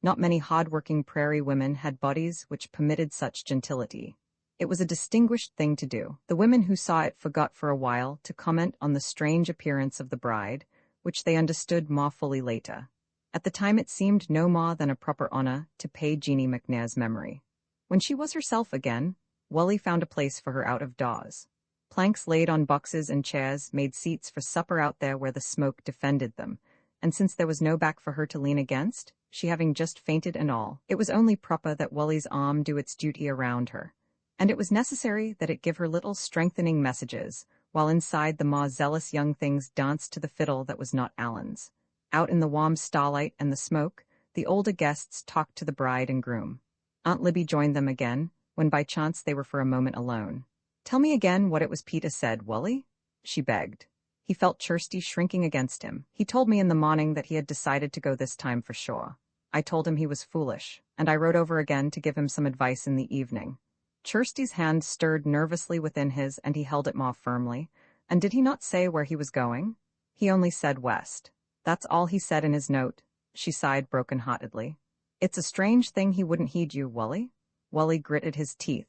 Not many hard-working prairie women had bodies which permitted such gentility. It was a distinguished thing to do. The women who saw it forgot for a while to comment on the strange appearance of the bride, which they understood more fully later. At the time it seemed no more than a proper honor to pay Jeannie McNair's memory. When she was herself again, Wally found a place for her out of doors. Planks laid on boxes and chairs made seats for supper out there where the smoke defended them, and since there was no back for her to lean against, she having just fainted and all, it was only proper that Wally's arm do its duty around her, and it was necessary that it give her little strengthening messages, while inside the more zealous young things danced to the fiddle that was not Alan's. Out in the warm starlight and the smoke, the older guests talked to the bride and groom. Aunt Libby joined them again, when by chance they were for a moment alone. "Tell me again what it was Peter said, Wally," she begged. He felt Kirsty shrinking against him. "He told me in the morning that he had decided to go this time for sure. I told him he was foolish, and I wrote over again to give him some advice in the evening." Kirsty's hand stirred nervously within his, and he held it more firmly. "And did he not say where he was going?" "He only said west. That's all he said in his note," she sighed broken-heartedly. "It's a strange thing he wouldn't heed you, Wally." Wally gritted his teeth.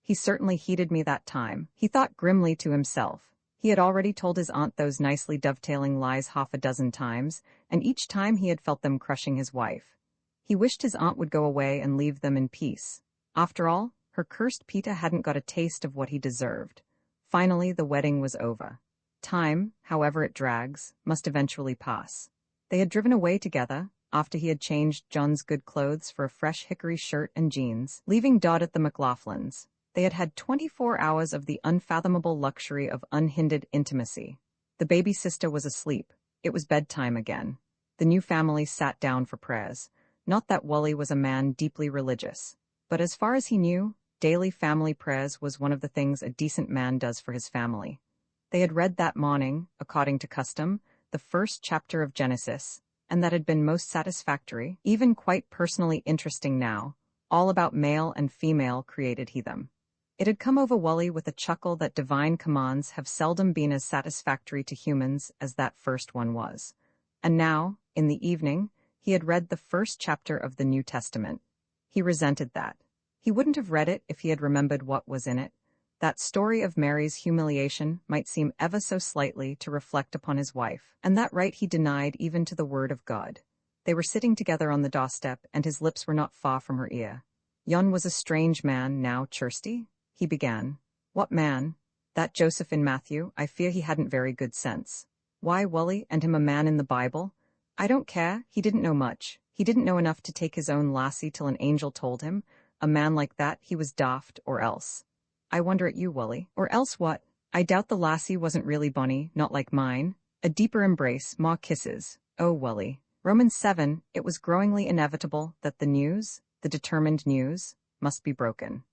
"He certainly heeded me that time," he thought grimly to himself. He had already told his aunt those nicely dovetailing lies half a dozen times, and each time he had felt them crushing his wife. He wished his aunt would go away and leave them in peace. After all, her cursed Peter hadn't got a taste of what he deserved. Finally, the wedding was over. Time, however it drags, must eventually pass. They had driven away together, after he had changed John's good clothes for a fresh hickory shirt and jeans, leaving Dot at the McLaughlins. They had had 24 hours of the unfathomable luxury of unhindered intimacy. The baby sister was asleep. It was bedtime again. The new family sat down for prayers. Not that Wally was a man deeply religious, but as far as he knew, daily family prayers was one of the things a decent man does for his family. They had read that morning, according to custom, the first chapter of Genesis, and that had been most satisfactory, even quite personally interesting now, all about male and female created he them. It had come over Wally with a chuckle that divine commands have seldom been as satisfactory to humans as that first one was. And now, in the evening, he had read the first chapter of the New Testament. He resented that. He wouldn't have read it if he had remembered what was in it. That story of Mary's humiliation might seem ever so slightly to reflect upon his wife, and that right he denied even to the word of God. They were sitting together on the doorstep, and his lips were not far from her ear. "Yon was a strange man, now, Kirsty," he began. "What man?" "That Joseph in Matthew. I fear he hadn't very good sense." "Why, Wally, and him a man in the Bible?" "I don't care. He didn't know much. He didn't know enough to take his own lassie till an angel told him. A man like that, he was daft, or else." "I wonder at you, Wally." "Or else what? I doubt the lassie wasn't really bonny, not like mine. A deeper embrace, more kisses. Oh, Wally." Romans 7, it was growingly inevitable that the news, the determined news, must be broken.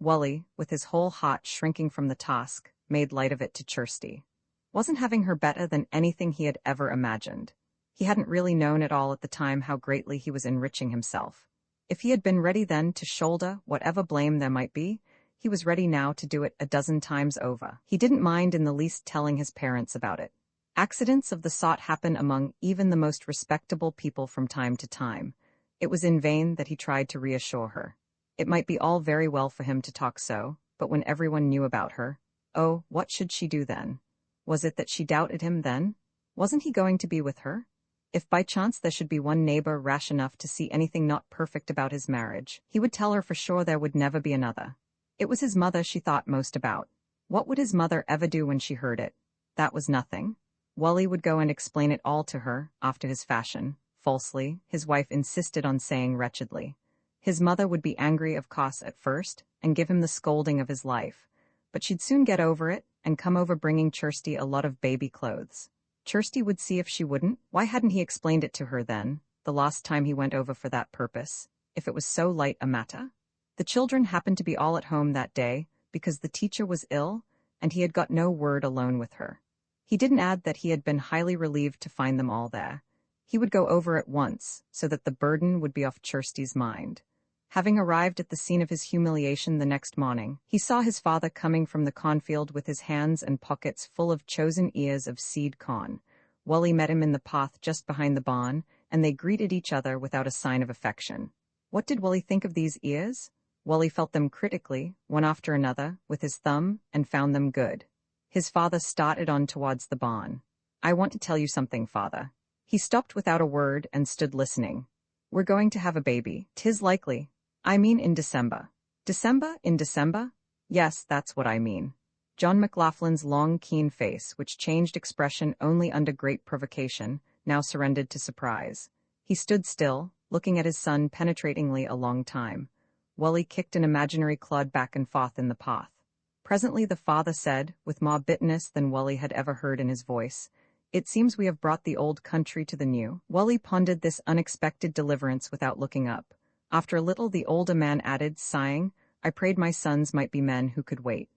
Wally, with his whole heart shrinking from the task, made light of it to Kirsty. Wasn't having her better than anything he had ever imagined. He hadn't really known at all at the time how greatly he was enriching himself. If he had been ready then to shoulder whatever blame there might be, he was ready now to do it a dozen times over. He didn't mind in the least telling his parents about it. Accidents of the sort happen among even the most respectable people from time to time. It was in vain that he tried to reassure her. It might be all very well for him to talk so, but when everyone knew about her, oh, what should she do then? Was it that she doubted him then? Wasn't he going to be with her? If by chance there should be one neighbor rash enough to see anything not perfect about his marriage, he would tell her for sure there would never be another. It was his mother she thought most about. What would his mother ever do when she heard it? That was nothing. Wally would go and explain it all to her, after his fashion. Falsely, his wife insisted on saying wretchedly. His mother would be angry of course at first, and give him the scolding of his life. But she'd soon get over it, and come over bringing Kirsty a lot of baby clothes. Kirsty would see if she wouldn't. Why hadn't he explained it to her then, the last time he went over for that purpose, if it was so light a matter? The children happened to be all at home that day, because the teacher was ill, and he had got no word alone with her. He didn't add that he had been highly relieved to find them all there. He would go over at once, so that the burden would be off Kirsty's mind. Having arrived at the scene of his humiliation the next morning, he saw his father coming from the cornfield with his hands and pockets full of chosen ears of seed corn. Wally met him in the path just behind the barn, and they greeted each other without a sign of affection. What did Wally think of these ears? Wally felt them critically, one after another, with his thumb, and found them good. His father started on towards the barn. "I want to tell you something, father." He stopped without a word and stood listening. "We're going to have a baby. 'Tis likely. I mean in December." "December? In December?" "Yes, that's what I mean." John McLaughlin's long, keen face, which changed expression only under great provocation, now surrendered to surprise. He stood still, looking at his son penetratingly a long time. Wally kicked an imaginary clod back and forth in the path. Presently the father said, with more bitterness than Wally had ever heard in his voice, "It seems we have brought the old country to the new." Wally pondered this unexpected deliverance without looking up. After a little the older man added, sighing, "I prayed my sons might be men who could wait."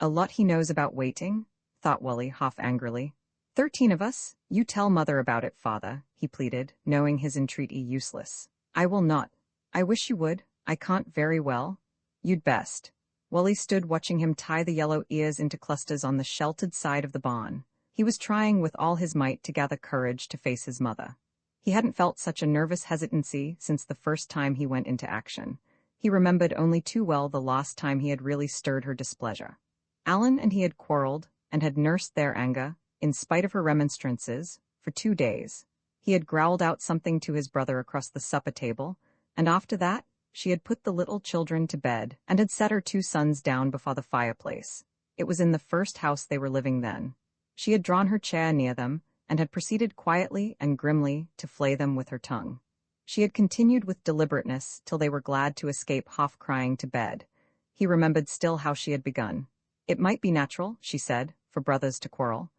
"A lot he knows about waiting," thought Wally, half angrily. 13 of us? You tell mother about it, father," he pleaded, knowing his entreaty useless. "I will not." "I wish you would. I can't very well." "You'd best." Wally stood watching him tie the yellow ears into clusters on the sheltered side of the barn. He was trying with all his might to gather courage to face his mother. He hadn't felt such a nervous hesitancy since the first time he went into action. He remembered only too well the last time he had really stirred her displeasure. Alan and he had quarreled, and had nursed their anger, in spite of her remonstrances, for 2 days. He had growled out something to his brother across the supper table, and after that, she had put the little children to bed, and had set her 2 sons down before the fireplace. It was in the first house they were living then. She had drawn her chair near them, and had proceeded quietly and grimly to flay them with her tongue. She had continued with deliberateness till they were glad to escape half-crying to bed. He remembered still how she had begun. It might be natural, she said, for brothers to quarrel,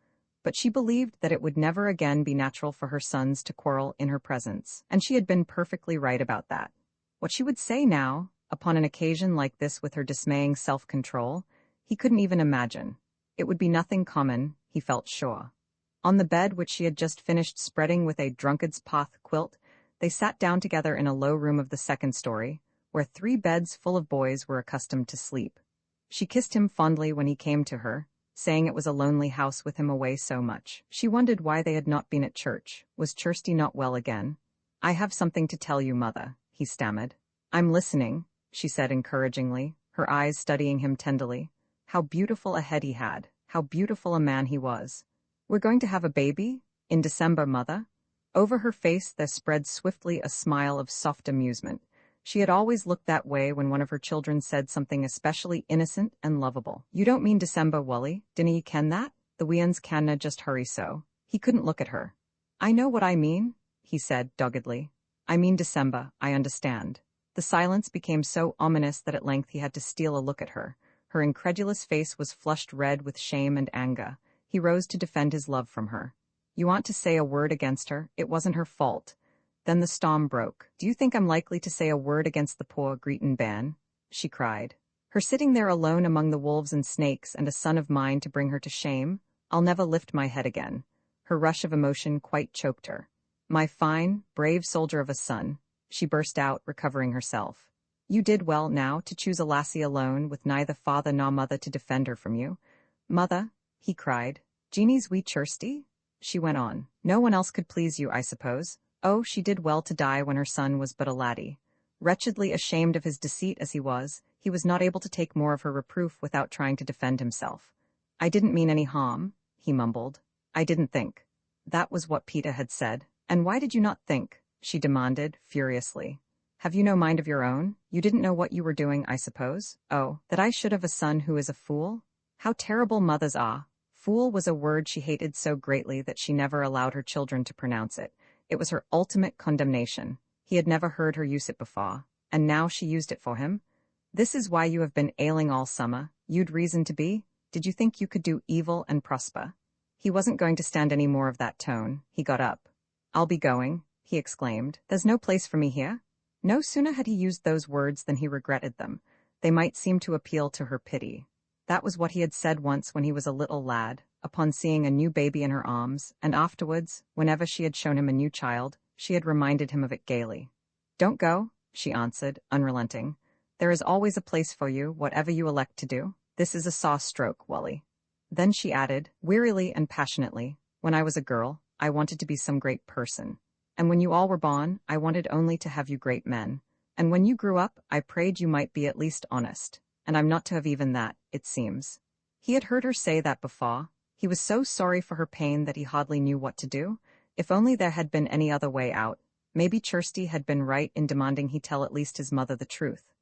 but she believed that it would never again be natural for her sons to quarrel in her presence, and she had been perfectly right about that. What she would say now, upon an occasion like this with her dismaying self-control, he couldn't even imagine. It would be nothing common, he felt sure. On the bed which she had just finished spreading with a drunkard's path quilt, they sat down together in a low room of the second story, where 3 beds full of boys were accustomed to sleep. She kissed him fondly when he came to her, saying it was a lonely house with him away so much. She wondered why they had not been at church. Was Kirsty not well again? "I have something to tell you, mother," he stammered. "I'm listening," she said encouragingly, her eyes studying him tenderly. How beautiful a head he had, how beautiful a man he was. "We're going to have a baby? In December, mother?" Over her face there spread swiftly a smile of soft amusement. She had always looked that way when one of her children said something especially innocent and lovable. "You don't mean December, Wally? Dinna ye ken that? The weans canna just hurry so." He couldn't look at her. "I know what I mean," he said doggedly. "I mean December, I understand." The silence became so ominous that at length he had to steal a look at her. Her incredulous face was flushed red with shame and anger. He rose to defend his love from her. "You want to say a word against her? It wasn't her fault." Then the storm broke. "Do you think I'm likely to say a word against the poor Greeton bairn?" she cried. "Her sitting there alone among the wolves and snakes and a son of mine to bring her to shame? I'll never lift my head again." Her rush of emotion quite choked her. "My fine, brave soldier of a son," she burst out, recovering herself. "You did well, now, to choose a lassie alone, with neither father nor mother to defend her from you." "Mother," he cried. "Jeannie's wee Kirsty?" she went on. "No one else could please you, I suppose. Oh, she did well to die when her son was but a laddie. Wretchedly ashamed of his deceit as he was not able to take more of her reproof without trying to defend himself. "I didn't mean any harm," he mumbled. "I didn't think." That was what Peter had said. "And why did you not think?" she demanded, furiously. "Have you no mind of your own? You didn't know what you were doing, I suppose? Oh, that I should have a son who is a fool? How terrible mothers are!" Fool was a word she hated so greatly that she never allowed her children to pronounce it. It was her ultimate condemnation. He had never heard her use it before, and now she used it for him. "This is why you have been ailing all summer. You'd reason to be? Did you think you could do evil and prosper?" He wasn't going to stand any more of that tone. He got up. "I'll be going," he exclaimed. "There's no place for me here." No sooner had he used those words than he regretted them. They might seem to appeal to her pity. That was what he had said once when he was a little lad, upon seeing a new baby in her arms, and afterwards, whenever she had shown him a new child, she had reminded him of it gaily. "Don't go," she answered, unrelenting. "There is always a place for you, whatever you elect to do. This is a sore stroke, Wally." Then she added, wearily and passionately, "When I was a girl, I wanted to be some great person. And when you all were born, I wanted only to have you great men. And when you grew up, I prayed you might be at least honest. And I'm not to have even that, it seems." He had heard her say that before. He was so sorry for her pain that he hardly knew what to do. If only there had been any other way out. Maybe Kirsty had been right in demanding he tell at least his mother the truth.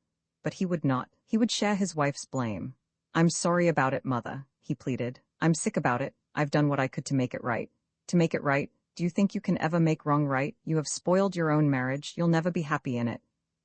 But he would not. He would share his wife's blame. "I'm sorry about it, Mother," he pleaded. "I'm sick about it. I've done what I could to make it right." "To make it right? Do you think you can ever make wrong right? You have spoiled your own marriage. You'll never be happy in it.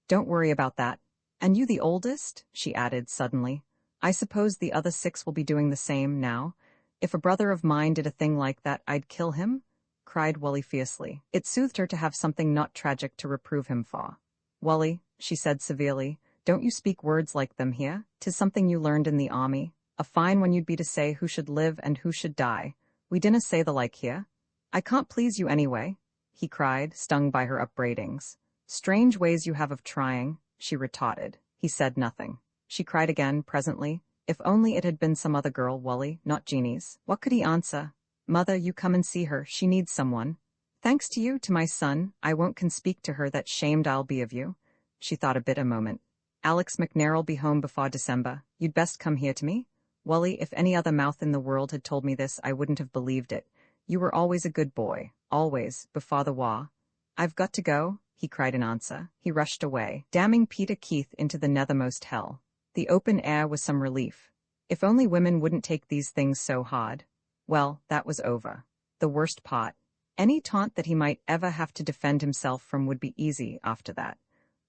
Don't worry about that. And you the oldest?" she added suddenly. "I suppose the other 6 will be doing the same now. If a brother of mine did a thing like that, I'd kill him," cried Wally fiercely. It soothed her to have something not tragic to reprove him for. "Wally," she said severely, "don't you speak words like them here. 'Tis something you learned in the army. A fine one you'd be to say who should live and who should die. We dinna say the like here." "I can't please you anyway," he cried, stung by her upbraidings. "Strange ways you have of trying," she retorted. He said nothing. She cried again, presently. If only it had been some other girl, Wally, not Jeannie's. What could he answer? "Mother, you come and see her. She needs someone." "Thanks to you, to my son, I won't can speak to her, that shamed I'll be of you." She thought a bit a moment. "Alex McNair'll be home before December. You'd best come here to me." "Wally, if any other mouth in the world had told me this, I wouldn't have believed it. You were always a good boy. Always, before the war." "I've got to go," he cried in answer. He rushed away, damning Peter Keith into the nethermost hell. The open air was some relief. If only women wouldn't take these things so hard. Well, that was over. The worst part. Any taunt that he might ever have to defend himself from would be easy after that.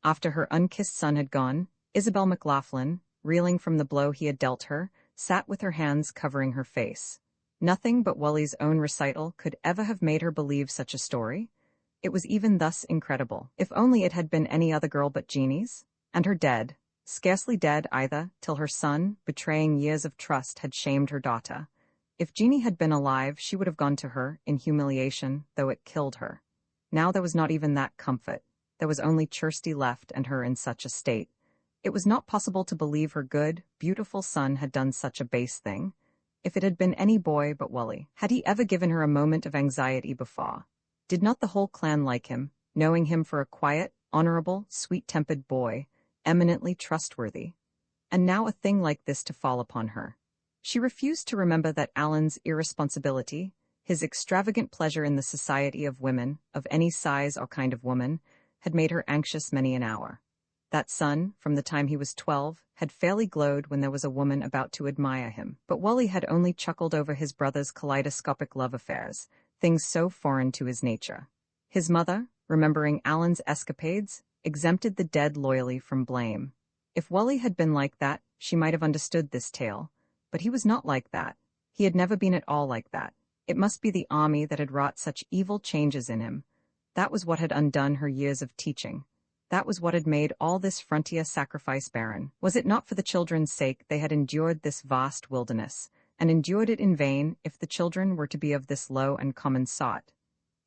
After her unkissed son had gone, Isabel McLaughlin, reeling from the blow he had dealt her, sat with her hands covering her face. Nothing but Wally's own recital could ever have made her believe such a story. It was even thus incredible. If only it had been any other girl but Jeannie's. And her dead. Scarcely dead, either, till her son, betraying years of trust, had shamed her daughter. If Jeannie had been alive, she would have gone to her, in humiliation, though it killed her. Now there was not even that comfort. There was only Kirsty left, and her in such a state. It was not possible to believe her good, beautiful son had done such a base thing. If it had been any boy but Wally, had he ever given her a moment of anxiety before? Did not the whole clan like him, knowing him for a quiet, honorable, sweet-tempered boy, eminently trustworthy? And now a thing like this to fall upon her. She refused to remember that Alan's irresponsibility, his extravagant pleasure in the society of women, of any size or kind of woman, had made her anxious many an hour. That son, from the time he was 12, had fairly glowed when there was a woman about to admire him. But Wally had only chuckled over his brother's kaleidoscopic love affairs, things so foreign to his nature. His mother, remembering Alan's escapades, exempted the dead loyally from blame. If Wally had been like that, she might have understood this tale. But he was not like that. He had never been at all like that. It must be the army that had wrought such evil changes in him. That was what had undone her years of teaching. That was what had made all this frontier sacrifice barren. Was it not for the children's sake they had endured this vast wilderness, and endured it in vain if the children were to be of this low and common sort?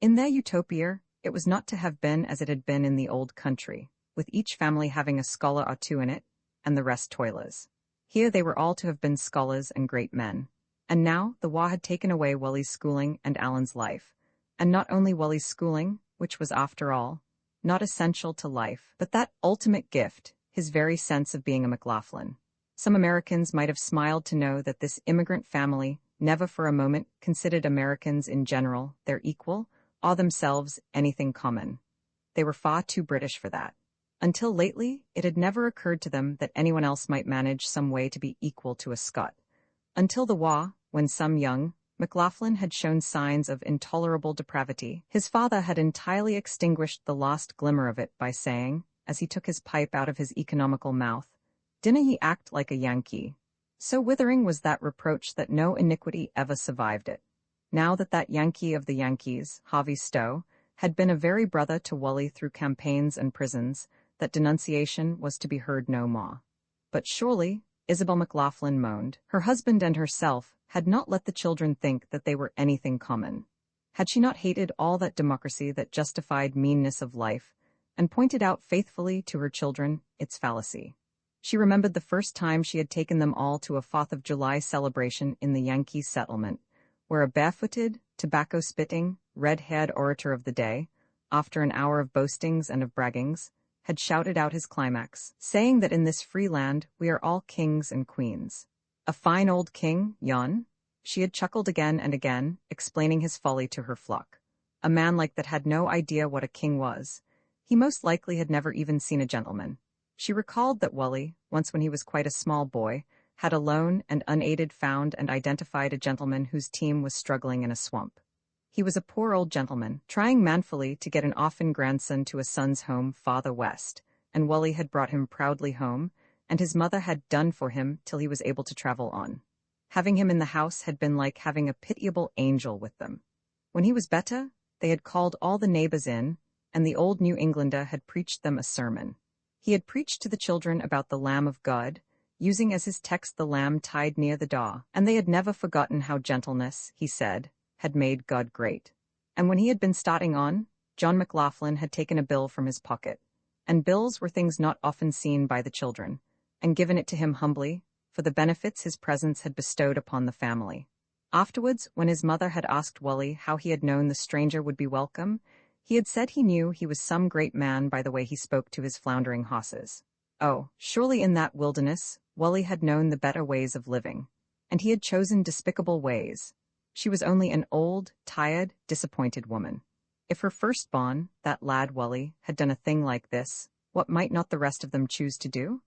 In their utopia, it was not to have been as it had been in the old country, with each family having a scholar or two in it, and the rest toilers. Here they were all to have been scholars and great men. And now the war had taken away Wally's schooling and Alan's life. And not only Wally's schooling, which was, after all, not essential to life, but that ultimate gift, his very sense of being a McLaughlin. Some Americans might have smiled to know that this immigrant family never for a moment considered Americans in general their equal, or themselves anything common. They were far too British for that. Until lately, it had never occurred to them that anyone else might manage some way to be equal to a Scot. Until the war, when some young McLaughlin had shown signs of intolerable depravity, his father had entirely extinguished the last glimmer of it by saying, as he took his pipe out of his economical mouth, "Dinna ye act like a Yankee?" So withering was that reproach that no iniquity ever survived it. Now that Yankee of the Yankees, Harvey Stowe, had been a very brother to Wally through campaigns and prisons, that denunciation was to be heard no more. But surely, Isabel McLaughlin moaned, her husband and herself had not let the children think that they were anything common. Had she not hated all that democracy that justified meanness of life, and pointed out faithfully to her children its fallacy? She remembered the first time she had taken them all to a 4th of July celebration in the Yankee settlement, where a barefooted, tobacco-spitting, red-haired orator of the day, after an hour of boastings and of braggings, had shouted out his climax, saying that in this free land we are all kings and queens. A fine old king, yon? She had chuckled again and again, explaining his folly to her flock. A man like that had no idea what a king was. He most likely had never even seen a gentleman. She recalled that Wally, once when he was quite a small boy, had alone and unaided found and identified a gentleman whose team was struggling in a swamp. He was a poor old gentleman, trying manfully to get an orphan grandson to a son's home farther west, and Wally had brought him proudly home, and his mother had done for him till he was able to travel on. Having him in the house had been like having a pitiable angel with them. When he was better, they had called all the neighbors in, and the old New Englander had preached them a sermon. He had preached to the children about the Lamb of God, using as his text the lamb tied near the door, and they had never forgotten how gentleness, he said, had made God great. And when he had been starting on, John McLaughlin had taken a bill from his pocket, and bills were things not often seen by the children, and given it to him humbly, for the benefits his presence had bestowed upon the family. Afterwards, when his mother had asked Wally how he had known the stranger would be welcome, he had said he knew he was some great man by the way he spoke to his floundering horses. Oh, surely in that wilderness, Wally had known the better ways of living, and he had chosen despicable ways. She was only an old, tired, disappointed woman. If her firstborn, that lad Wally, had done a thing like this, what might not the rest of them choose to do?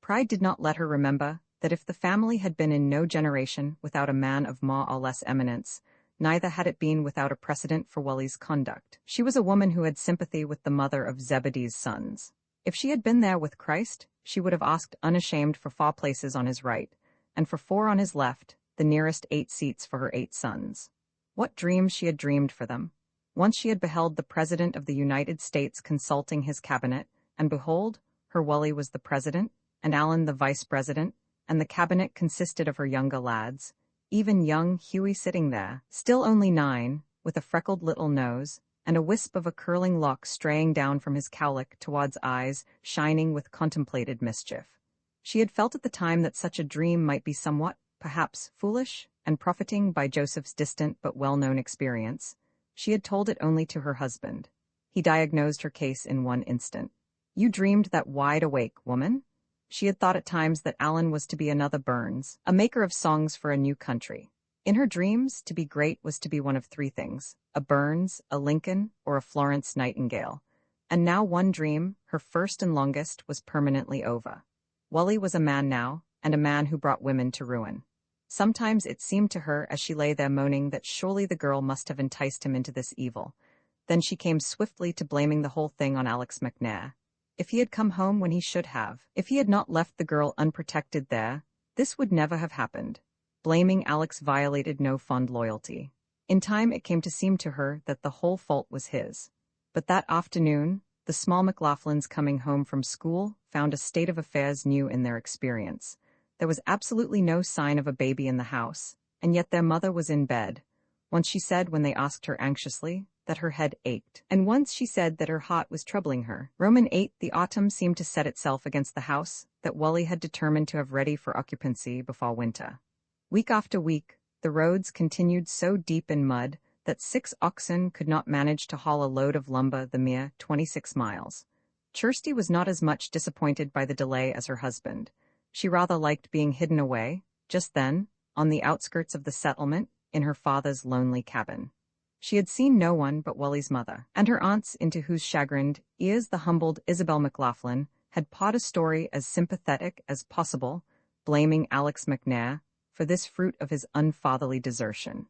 Pride did not let her remember that if the family had been in no generation without a man of more or less eminence, neither had it been without a precedent for Wally's conduct. She was a woman who had sympathy with the mother of Zebedee's sons. If she had been there with Christ, she would have asked unashamed for 4 places on his right, and for 4 on his left, the nearest 8 seats for her 8 sons. What dreams she had dreamed for them! Once she had beheld the President of the United States consulting his cabinet, and behold, her Wally was the President, and Alan the Vice President, and the cabinet consisted of her younger lads, even young Hughie sitting there, still only 9, with a freckled little nose, and a wisp of a curling lock straying down from his cowlick towards eyes shining with contemplated mischief. She had felt at the time that such a dream might be somewhat, perhaps, foolish, and profiting by Joseph's distant but well-known experience. She had told it only to her husband. He diagnosed her case in one instant. "You dreamed that wide-awake, woman?" She had thought at times that Alan was to be another Burns, a maker of songs for a new country. In her dreams, to be great was to be one of 3 things, a Burns, a Lincoln, or a Florence Nightingale. And now one dream, her first and longest, was permanently over. Wally was a man now, and a man who brought women to ruin. Sometimes it seemed to her as she lay there moaning that surely the girl must have enticed him into this evil. Then she came swiftly to blaming the whole thing on Alex McNair. If he had come home when he should have, if he had not left the girl unprotected there, this would never have happened. Blaming Alex violated no fond loyalty. In time it came to seem to her that the whole fault was his. But that afternoon, the small McLaughlins coming home from school found a state of affairs new in their experience. There was absolutely no sign of a baby in the house, and yet their mother was in bed. Once she said when they asked her anxiously that her head ached, and once she said that her heart was troubling her. Roman 8, the autumn seemed to set itself against the house that Wally had determined to have ready for occupancy before winter. Week after week, the roads continued so deep in mud that 6 oxen could not manage to haul a load of lumber the mere 26 miles. Kirsty was not as much disappointed by the delay as her husband. She rather liked being hidden away, just then, on the outskirts of the settlement, in her father's lonely cabin. She had seen no one but Wally's mother, and her aunts, into whose chagrined ears the humbled Isabel McLaughlin had pawed a story as sympathetic as possible, blaming Alex McNair for this fruit of his unfatherly desertion.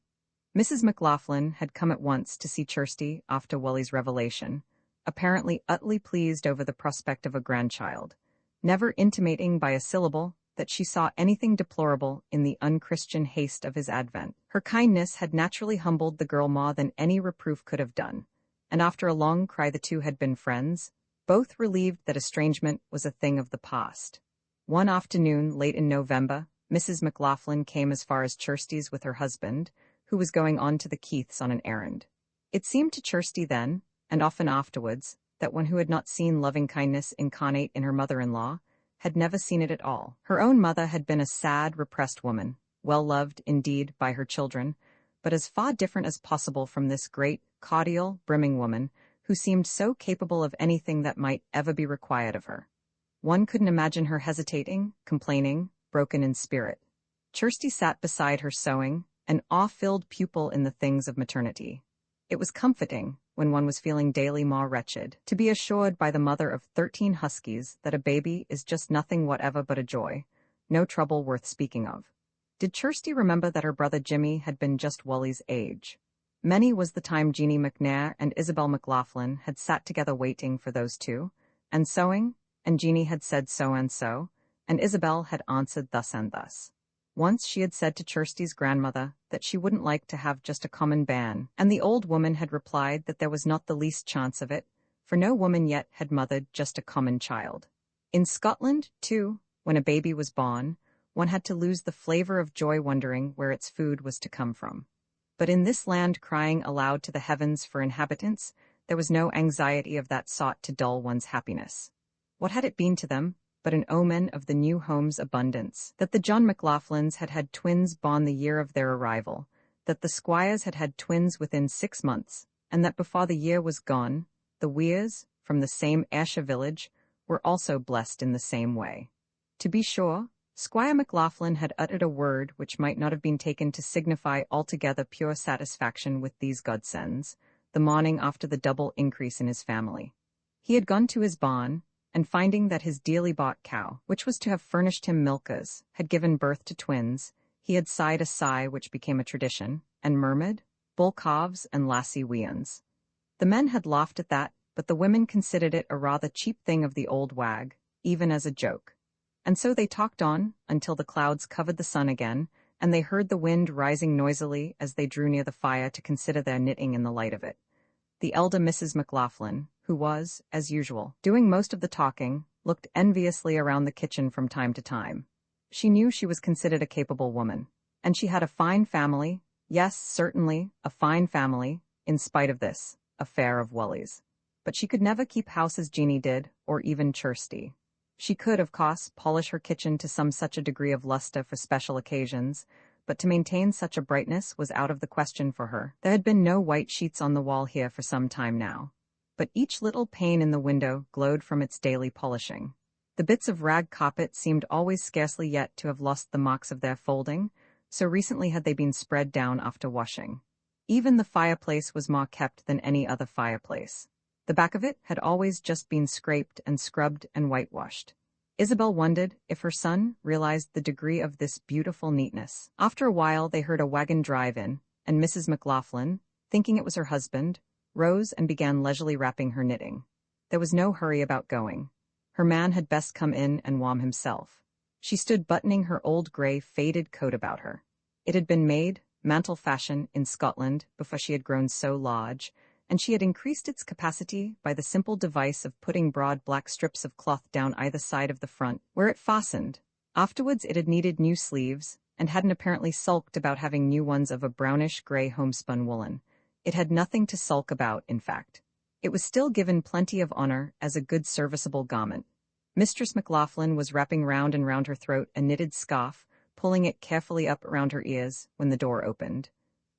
Mrs. McLaughlin had come at once to see Kirsty after Wally's revelation, apparently utterly pleased over the prospect of a grandchild, never intimating by a syllable that she saw anything deplorable in the unchristian haste of his advent. Her kindness had naturally humbled the girl more than any reproof could have done, and after a long cry the two had been friends, both relieved that estrangement was a thing of the past. One afternoon, late in November, Mrs. McLaughlin came as far as Kirsty's with her husband, who was going on to the Keiths on an errand. It seemed to Kirsty then, and often afterwards, that one who had not seen loving-kindness incarnate in her mother-in-law had never seen it at all. Her own mother had been a sad, repressed woman, well-loved, indeed, by her children, but as far different as possible from this great, cordial, brimming woman who seemed so capable of anything that might ever be required of her. One couldn't imagine her hesitating, complaining, broken in spirit. Kirsty sat beside her sewing, an awe-filled pupil in the things of maternity. It was comforting, when one was feeling daily more wretched, to be assured by the mother of 13 huskies that a baby is just nothing whatever but a joy, no trouble worth speaking of. Did Kirsty remember that her brother Jimmy had been just Wally's age? Many was the time Jeannie McNair and Isabel McLaughlin had sat together waiting for those two, and sewing, and Jeannie had said so, and Isabel had answered thus and thus. Once she had said to Kirsty's grandmother that she wouldn't like to have just a common bairn, and the old woman had replied that there was not the least chance of it, for no woman yet had mothered just a common child. In Scotland, too, when a baby was born, one had to lose the flavor of joy wondering where its food was to come from. But in this land crying aloud to the heavens for inhabitants, there was no anxiety of that sort to dull one's happiness. What had it been to them but an omen of the new home's abundance, that the John McLaughlins had had twins born the year of their arrival, that the Squires had had twins within 6 months, and that before the year was gone, the Weirs, from the same Ayrshire village, were also blessed in the same way. To be sure, Squire McLaughlin had uttered a word which might not have been taken to signify altogether pure satisfaction with these godsends, the morning after the double increase in his family. He had gone to his barn, and finding that his dearly bought cow, which was to have furnished him milkers, had given birth to twins, he had sighed a sigh which became a tradition, and murmured, "Bull calves and lassie weans." The men had laughed at that, but the women considered it a rather cheap thing of the old wag, even as a joke. And so they talked on, until the clouds covered the sun again, and they heard the wind rising noisily as they drew near the fire to consider their knitting in the light of it. The elder Mrs. McLaughlin, who was, as usual, doing most of the talking, looked enviously around the kitchen from time to time. She knew she was considered a capable woman, and she had a fine family, yes, certainly, a fine family, in spite of this affair of Wally's. But she could never keep house as Jeannie did, or even Kirsty. She could, of course, polish her kitchen to some such a degree of lustre for special occasions, but to maintain such a brightness was out of the question for her. There had been no white sheets on the wall here for some time now, but each little pane in the window glowed from its daily polishing. The bits of rag carpet seemed always scarcely yet to have lost the marks of their folding, so recently had they been spread down after washing. Even the fireplace was more kept than any other fireplace. The back of it had always just been scraped and scrubbed and whitewashed. Isabel wondered if her son realized the degree of this beautiful neatness. After a while they heard a wagon drive in, and Mrs. McLaughlin, thinking it was her husband, rose and began leisurely wrapping her knitting. There was no hurry about going. Her man had best come in and warm himself. She stood buttoning her old grey faded coat about her. It had been made, mantle fashion, in Scotland before she had grown so large, and she had increased its capacity by the simple device of putting broad black strips of cloth down either side of the front, where it fastened. Afterwards it had needed new sleeves, and hadn't apparently sulked about having new ones of a brownish-grey homespun woolen. It had nothing to sulk about, in fact. It was still given plenty of honor as a good serviceable garment. Mistress McLaughlin was wrapping round and round her throat a knitted scarf, pulling it carefully up around her ears when the door opened.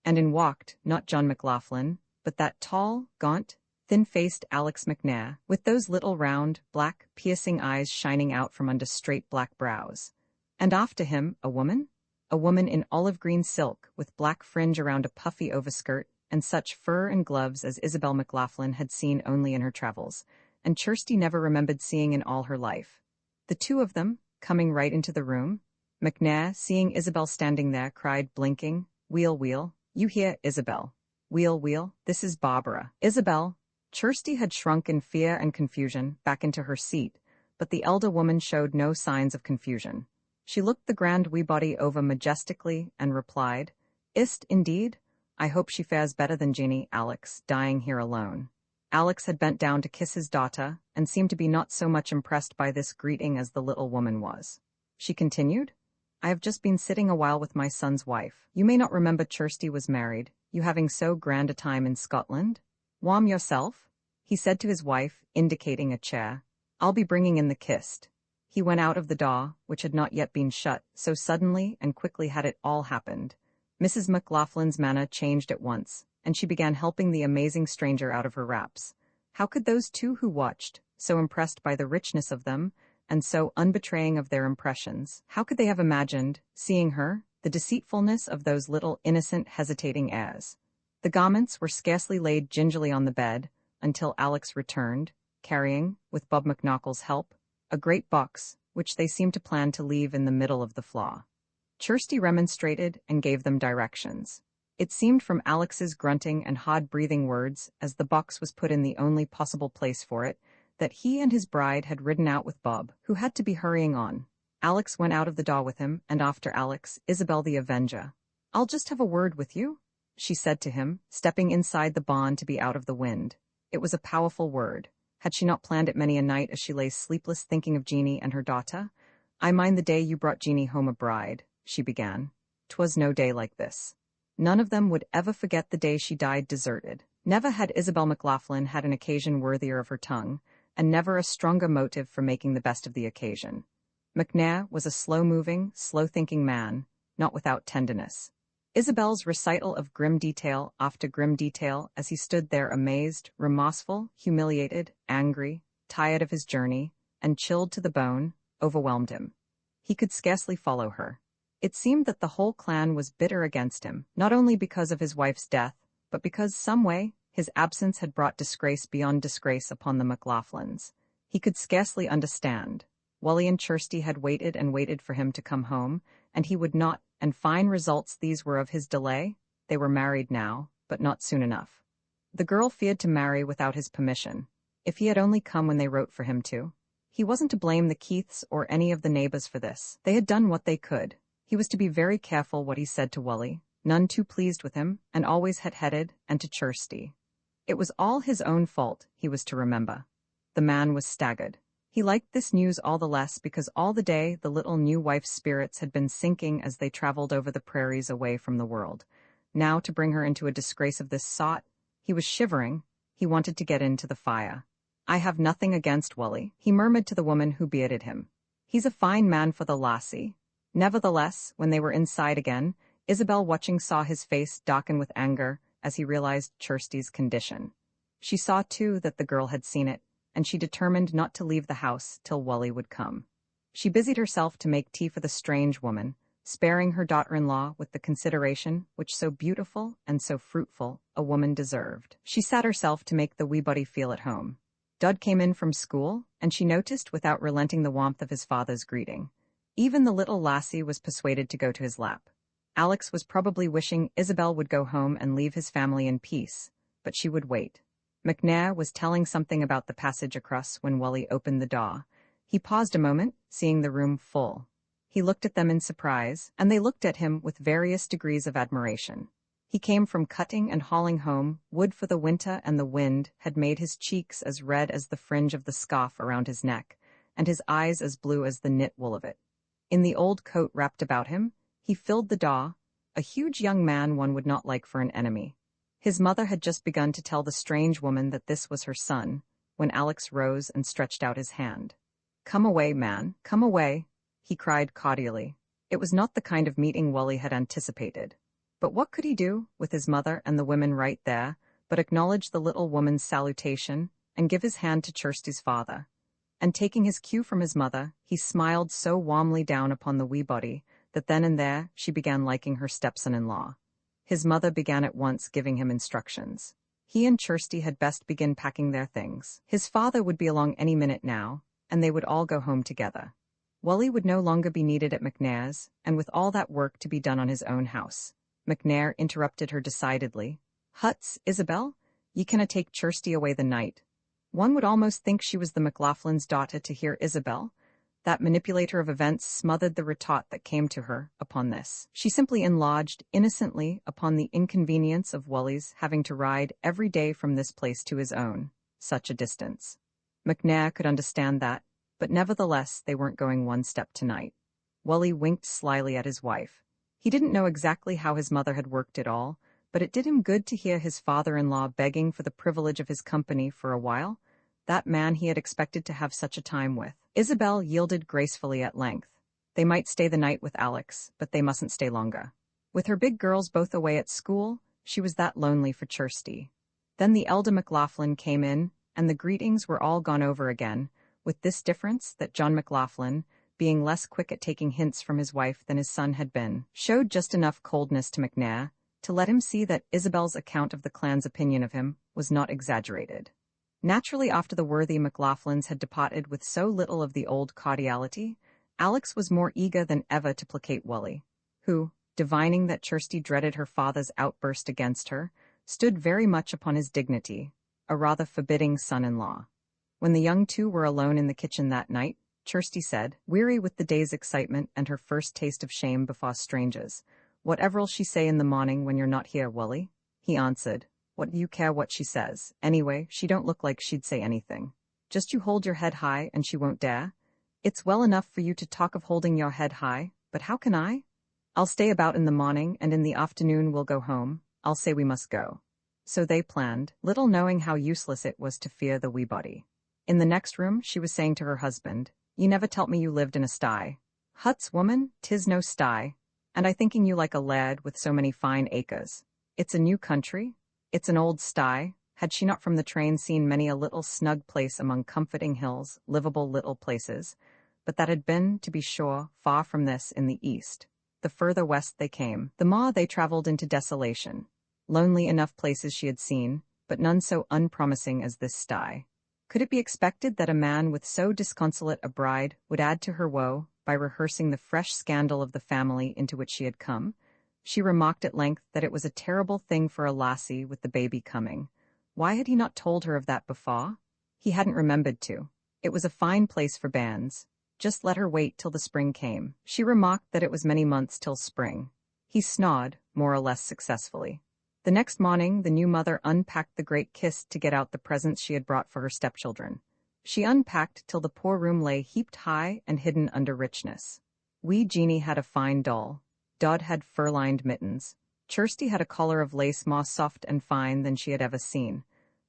And in walked, not John McLaughlin, but that tall, gaunt, thin-faced Alex McNair, with those little round, black, piercing eyes shining out from under straight black brows. And after him, a woman? A woman in olive green silk, with black fringe around a puffy overskirt, and such fur and gloves as Isabel McLaughlin had seen only in her travels, and Kirsty never remembered seeing in all her life. The two of them, coming right into the room. McNair, seeing Isabel standing there, cried, blinking, "Wheel, wheel, you hear, Isabel? Wheel, wheel, this is Barbara." Isabel. Kirsty had shrunk in fear and confusion, back into her seat, but the elder woman showed no signs of confusion. She looked the grand wee body over majestically and replied, "Ist, indeed? I hope she fares better than Jeannie, Alex, dying here alone." Alex had bent down to kiss his daughter, and seemed to be not so much impressed by this greeting as the little woman was. She continued, "I have just been sitting a while with my son's wife. You may not remember Kirsty was married, you having so grand a time in Scotland? Warm yourself," he said to his wife, indicating a chair. "I'll be bringing in the kist." He went out of the door, which had not yet been shut, so suddenly and quickly had it all happened. Mrs. McLaughlin's manner changed at once, and she began helping the amazing stranger out of her wraps. How could those two who watched, so impressed by the richness of them, and so unbetraying of their impressions, how could they have imagined, seeing her, the deceitfulness of those little innocent hesitating airs? The garments were scarcely laid gingerly on the bed, until Alex returned, carrying, with Bob McNaughlin's help, a great box, which they seemed to plan to leave in the middle of the floor. Kirsty remonstrated and gave them directions. It seemed from Alex's grunting and hard-breathing words, as the box was put in the only possible place for it, that he and his bride had ridden out with Bob, who had to be hurrying on. Alex went out of the door with him, and after Alex, Isabel the Avenger. "I'll just have a word with you," she said to him, stepping inside the barn to be out of the wind. It was a powerful word. Had she not planned it many a night as she lay sleepless thinking of Jeannie and her daughter? "I mind the day you brought Jeannie home a bride," she began. "'Twas no day like this. None of them would ever forget the day she died deserted." Never had Isabel McLaughlin had an occasion worthier of her tongue, and never a stronger motive for making the best of the occasion. McNair was a slow-moving, slow-thinking man, not without tenderness. Isabel's recital of grim detail after grim detail as he stood there amazed, remorseful, humiliated, angry, tired of his journey, and chilled to the bone, overwhelmed him. He could scarcely follow her. It seemed that the whole clan was bitter against him, not only because of his wife's death, but because, some way, his absence had brought disgrace beyond disgrace upon the McLaughlins. He could scarcely understand. Wally and Kirsty had waited and waited for him to come home, and he would not, and fine results these were of his delay. They were married now, but not soon enough. The girl feared to marry without his permission. If he had only come when they wrote for him to. He wasn't to blame the Keiths or any of the neighbors for this. They had done what they could. He was to be very careful what he said to Wally, none too pleased with him, and always head-headed, and to Kirsty. It was all his own fault, he was to remember. The man was staggered. He liked this news all the less because all the day the little new wife's spirits had been sinking as they traveled over the prairies away from the world. Now to bring her into a disgrace of this sort, he was shivering. He wanted to get into the fire. "I have nothing against Wally," he murmured to the woman who bearded him. "He's a fine man for the lassie." Nevertheless, when they were inside again, Isabel watching saw his face darken with anger as he realized Kirsty's condition. She saw, too, that the girl had seen it, and she determined not to leave the house till Wally would come. She busied herself to make tea for the strange woman, sparing her daughter-in-law with the consideration which so beautiful and so fruitful a woman deserved. She sat herself to make the wee body feel at home. Dud came in from school, and she noticed without relenting the warmth of his father's greeting. Even the little lassie was persuaded to go to his lap. Alex was probably wishing Isabel would go home and leave his family in peace, but she would wait. McNair was telling something about the passage across when Wally opened the door. He paused a moment, seeing the room full. He looked at them in surprise, and they looked at him with various degrees of admiration. He came from cutting and hauling home wood for the winter, and the wind had made his cheeks as red as the fringe of the scarf around his neck, and his eyes as blue as the knit wool of it. In the old coat wrapped about him, he filled the door, a huge young man one would not like for an enemy. His mother had just begun to tell the strange woman that this was her son, when Alex rose and stretched out his hand. "Come away, man, come away," he cried cordially. It was not the kind of meeting Wally had anticipated. But what could he do, with his mother and the women right there, but acknowledge the little woman's salutation and give his hand to Kirsty's father? And taking his cue from his mother, he smiled so warmly down upon the wee body that then and there she began liking her stepson-in-law. His mother began at once giving him instructions. He and Kirsty had best begin packing their things. His father would be along any minute now, and they would all go home together. Wally would no longer be needed at McNair's, and with all that work to be done on his own house. McNair interrupted her decidedly. "Huts, Isabel, ye canna take Kirsty away the night." One would almost think she was the McLaughlins' daughter to hear Isabel. That manipulator of events smothered the retort that came to her upon this. She simply enlarged innocently upon the inconvenience of Wally's having to ride every day from this place to his own, such a distance. McNair could understand that, but nevertheless they weren't going one step tonight. Wally winked slyly at his wife. He didn't know exactly how his mother had worked it all, but it did him good to hear his father-in-law begging for the privilege of his company for a while, that man he had expected to have such a time with. Isabel yielded gracefully at length. They might stay the night with Alex, but they mustn't stay longer. With her big girls both away at school, she was that lonely for Kirsty. Then the elder McLaughlin came in, and the greetings were all gone over again, with this difference that John McLaughlin, being less quick at taking hints from his wife than his son had been, showed just enough coldness to McNair to let him see that Isabel's account of the clan's opinion of him was not exaggerated. Naturally, after the worthy McLaughlins had departed with so little of the old cordiality, Alex was more eager than ever to placate Wally, who, divining that Kirsty dreaded her father's outburst against her, stood very much upon his dignity, a rather forbidding son-in-law. When the young two were alone in the kitchen that night, Kirsty said, weary with the day's excitement and her first taste of shame before strangers, "Whatever'll she say in the morning when you're not here, Wally?" He answered, "What do you care what she says? Anyway, she don't look like she'd say anything. Just you hold your head high and she won't dare. It's well enough for you to talk of holding your head high, but how can I? I'll stay about in the morning, and in the afternoon we'll go home. I'll say we must go." So they planned, little knowing how useless it was to fear the wee body. In the next room she was saying to her husband, "You never telt me you lived in a sty." "Huts, woman, 'tis no sty. And I thinking you like a lad with so many fine acres. It's a new country. It's an old sty." Had she not from the train seen many a little snug place among comforting hills, livable little places, but that had been, to be sure, far from this in the east. The further west they came, the more they travelled into desolation. Lonely enough places she had seen, but none so unpromising as this sty. Could it be expected that a man with so disconsolate a bride would add to her woe by rehearsing the fresh scandal of the family into which she had come? She remarked at length that it was a terrible thing for a lassie with the baby coming. Why had he not told her of that before? He hadn't remembered to. It was a fine place for banns. Just let her wait till the spring came. She remarked that it was many months till spring. He snored, more or less successfully. The next morning the new mother unpacked the great kist to get out the presents she had brought for her stepchildren. She unpacked till the poor room lay heaped high and hidden under richness. Wee Jeanie had a fine doll. Dod had fur-lined mittens. Kirsty had a collar of lace more soft and fine than she had ever seen.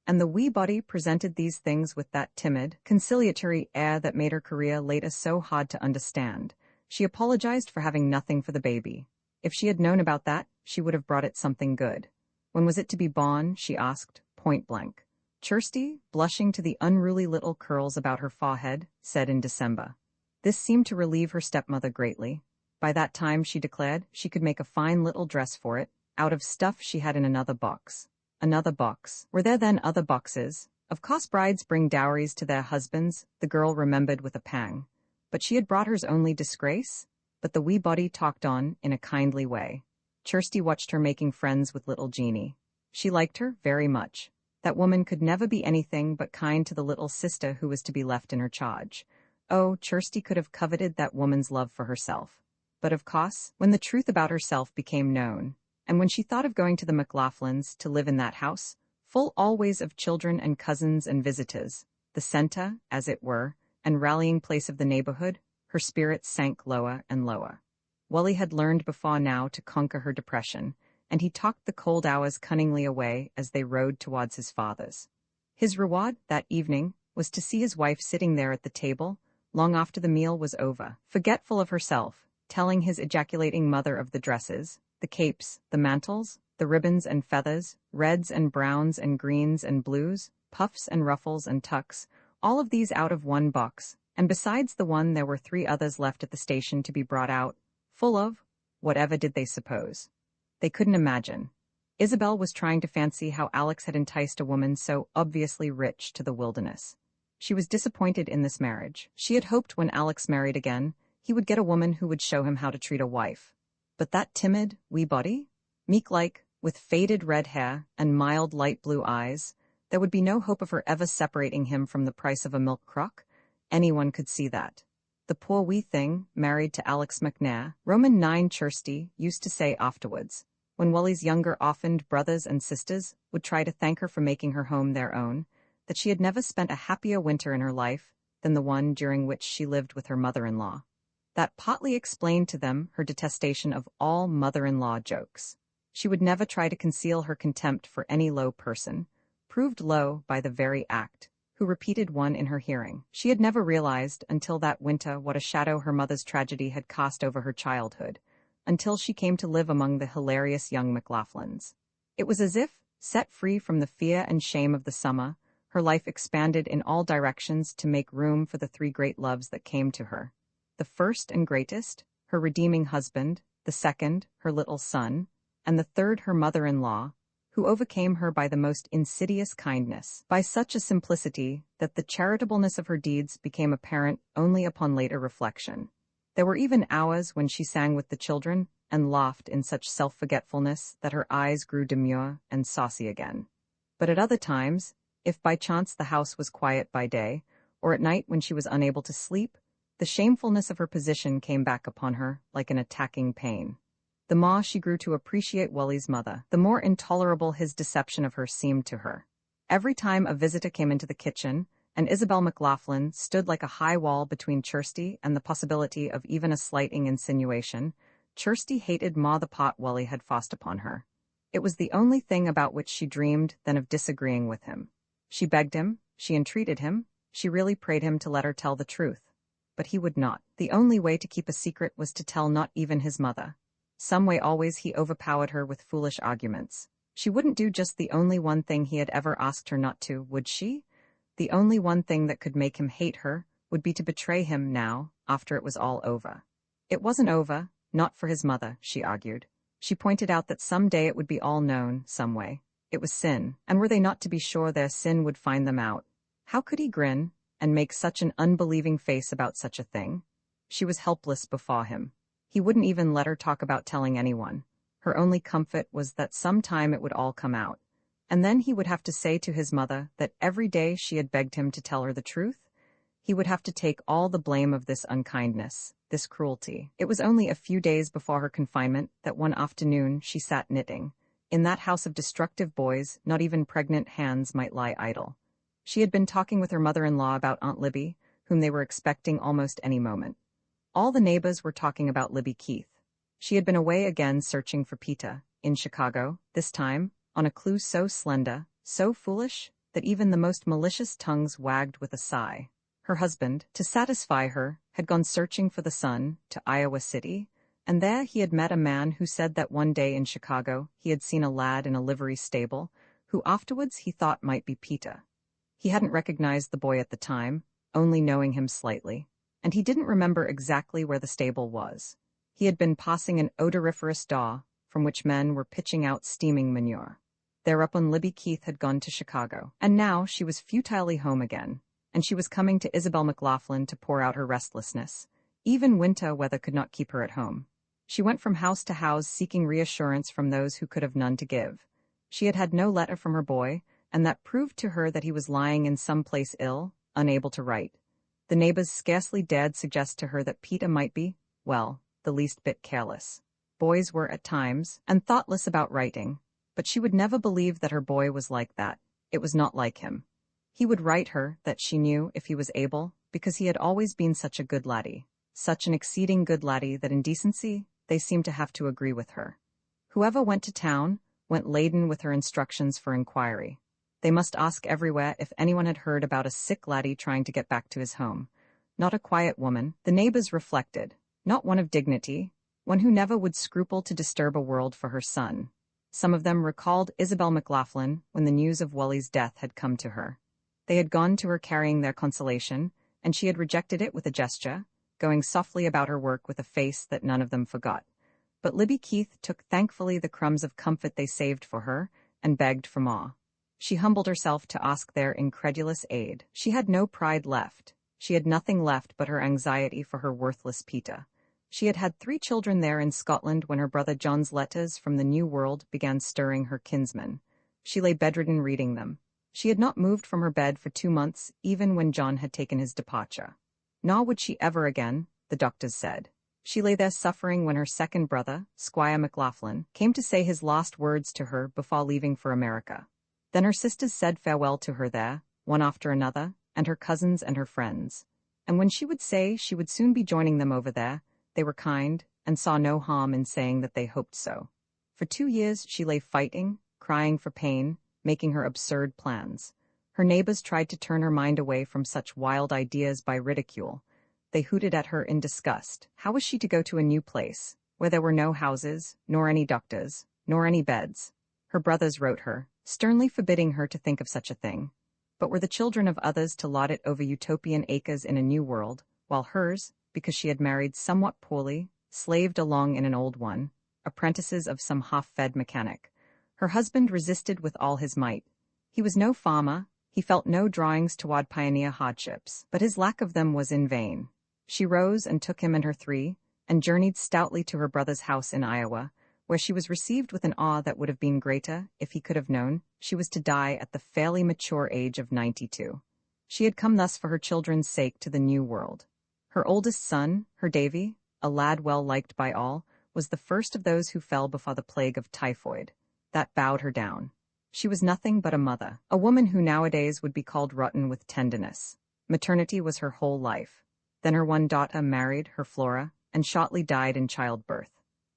And the wee body presented these things with that timid, conciliatory air that made her career later so hard to understand. She apologized for having nothing for the baby. If she had known about that, she would have brought it something good. When was it to be born? She asked, point blank. Kirsty, blushing to the unruly little curls about her forehead, said in December. This seemed to relieve her stepmother greatly. By that time, she declared, she could make a fine little dress for it, out of stuff she had in another box. Another box. Were there then other boxes? Of course brides bring dowries to their husbands, the girl remembered with a pang. But she had brought hers only disgrace? But the wee body talked on, in a kindly way. Kirsty watched her making friends with little Jeanie. She liked her very much. That woman could never be anything but kind to the little sister who was to be left in her charge. Oh, Kirsty could have coveted that woman's love for herself. But of course, when the truth about herself became known, and when she thought of going to the McLaughlins to live in that house, full always of children and cousins and visitors, the centre, as it were, and rallying place of the neighborhood, her spirits sank lower and lower. Wally had learned before now to conquer her depression, and he talked the cold hours cunningly away as they rode towards his father's. His reward, that evening, was to see his wife sitting there at the table, long after the meal was over, forgetful of herself, telling his ejaculating mother of the dresses, the capes, the mantles, the ribbons and feathers, reds and browns and greens and blues, puffs and ruffles and tucks, all of these out of one box, and besides the one there were 3 others left at the station to be brought out, full of, whatever did they suppose? They couldn't imagine. Isabel was trying to fancy how Alex had enticed a woman so obviously rich to the wilderness. She was disappointed in this marriage. She had hoped when Alex married again, he would get a woman who would show him how to treat a wife. But that timid, wee body? Meek-like, with faded red hair and mild light blue eyes, there would be no hope of her ever separating him from the price of a milk crock. Anyone could see that. The poor wee thing, married to Alex McNair, Roman 9 Kirsty used to say afterwards, when Wally's younger orphaned brothers and sisters would try to thank her for making her home their own, that she had never spent a happier winter in her life than the one during which she lived with her mother-in-law. That partly explained to them her detestation of all mother-in-law jokes. She would never try to conceal her contempt for any low person, proved low by the very act, who repeated one in her hearing. She had never realized until that winter what a shadow her mother's tragedy had cast over her childhood, until she came to live among the hilarious young McLaughlins. It was as if, set free from the fear and shame of the summer, her life expanded in all directions to make room for the 3 great loves that came to her. The first and greatest, her redeeming husband, the second, her little son, and the third, her mother-in-law, who overcame her by the most insidious kindness, by such a simplicity that the charitableness of her deeds became apparent only upon later reflection. There were even hours when she sang with the children and laughed in such self-forgetfulness that her eyes grew demure and saucy again. But at other times, if by chance the house was quiet by day, or at night when she was unable to sleep, the shamefulness of her position came back upon her like an attacking pain. The more she grew to appreciate Wally's mother, the more intolerable his deception of her seemed to her. Every time a visitor came into the kitchen, and Isabel McLaughlin stood like a high wall between Kirsty and the possibility of even a slighting insinuation, Kirsty hated more the pot Wally had forced upon her. It was the only thing about which she dreamed than of disagreeing with him. She begged him, she entreated him, she really prayed him to let her tell the truth. But he would not. The only way to keep a secret was to tell not even his mother. Some way always he overpowered her with foolish arguments. She wouldn't do just the only one thing he had ever asked her not to, would she? The only one thing that could make him hate her would be to betray him now, after it was all over. It wasn't over, not for his mother, she argued. She pointed out that some day it would be all known, some way. It was sin, and were they not to be sure their sin would find them out? How could he grin and make such an unbelieving face about such a thing? She was helpless before him. He wouldn't even let her talk about telling anyone. Her only comfort was that some time it would all come out. And then he would have to say to his mother that every day she had begged him to tell her the truth. He would have to take all the blame of this unkindness, this cruelty. It was only a few days before her confinement that one afternoon she sat knitting. In that house of destructive boys, not even pregnant hands might lie idle. She had been talking with her mother-in-law about Aunt Libby, whom they were expecting almost any moment. All the neighbors were talking about Libby Keith. She had been away again searching for Peta, in Chicago, this time, on a clue so slender, so foolish, that even the most malicious tongues wagged with a sigh. Her husband, to satisfy her, had gone searching for the son to Iowa City, and there he had met a man who said that one day in Chicago he had seen a lad in a livery stable, who afterwards he thought might be Peta. He hadn't recognized the boy at the time, only knowing him slightly, and he didn't remember exactly where the stable was. He had been passing an odoriferous daw, from which men were pitching out steaming manure. Thereupon Libby Keith had gone to Chicago, and now she was futilely home again, and she was coming to Isabel McLaughlin to pour out her restlessness. Even winter weather could not keep her at home. She went from house to house seeking reassurance from those who could have none to give. She had had no letter from her boy, and that proved to her that he was lying in some place ill, unable to write. The neighbors scarcely dared suggest to her that Peta might be, well, the least bit careless. Boys were at times, and thoughtless about writing, but she would never believe that her boy was like that. It was not like him. He would write her, that she knew, if he was able, because he had always been such a good laddie, such an exceeding good laddie that in decency they seemed to have to agree with her. Whoever went to town went laden with her instructions for inquiry. They must ask everywhere if anyone had heard about a sick laddie trying to get back to his home. Not a quiet woman, the neighbors reflected, not one of dignity, one who never would scruple to disturb a world for her son. Some of them recalled Isabel McLaughlin when the news of Wally's death had come to her. They had gone to her carrying their consolation, and she had rejected it with a gesture, going softly about her work with a face that none of them forgot. But Libby Keith took thankfully the crumbs of comfort they saved for her, and begged for more. She humbled herself to ask their incredulous aid. She had no pride left. She had nothing left but her anxiety for her worthless Peter. She had had 3 children there in Scotland when her brother John's letters from the New World began stirring her kinsmen. She lay bedridden reading them. She had not moved from her bed for 2 months, even when John had taken his departure. Nor would she ever again, the doctors said. She lay there suffering when her second brother, Squire McLaughlin, came to say his last words to her before leaving for America. Then her sisters said farewell to her there, one after another, and her cousins and her friends. And when she would say she would soon be joining them over there, they were kind, and saw no harm in saying that they hoped so. For 2 years she lay fighting, crying for pain, making her absurd plans. Her neighbors tried to turn her mind away from such wild ideas by ridicule. They hooted at her in disgust. How was she to go to a new place, where there were no houses, nor any doctors, nor any beds? Her brothers wrote her, sternly forbidding her to think of such a thing. But were the children of others to lot it over utopian acres in a new world, while hers, because she had married somewhat poorly, slaved along in an old one, apprentices of some half-fed mechanic? Her husband resisted with all his might. He was no farmer, he felt no drawings toward pioneer hardships, but his lack of them was in vain. She rose and took him and her 3, and journeyed stoutly to her brother's house in Iowa, where she was received with an awe that would have been greater if he could have known she was to die at the fairly mature age of 92. She had come thus for her children's sake to the new world. Her oldest son, her Davy, a lad well liked by all, was the first of those who fell before the plague of typhoid. That bowed her down. She was nothing but a mother, a woman who nowadays would be called rotten with tenderness. Maternity was her whole life. Then her one daughter married, her Flora, and shortly died in childbirth.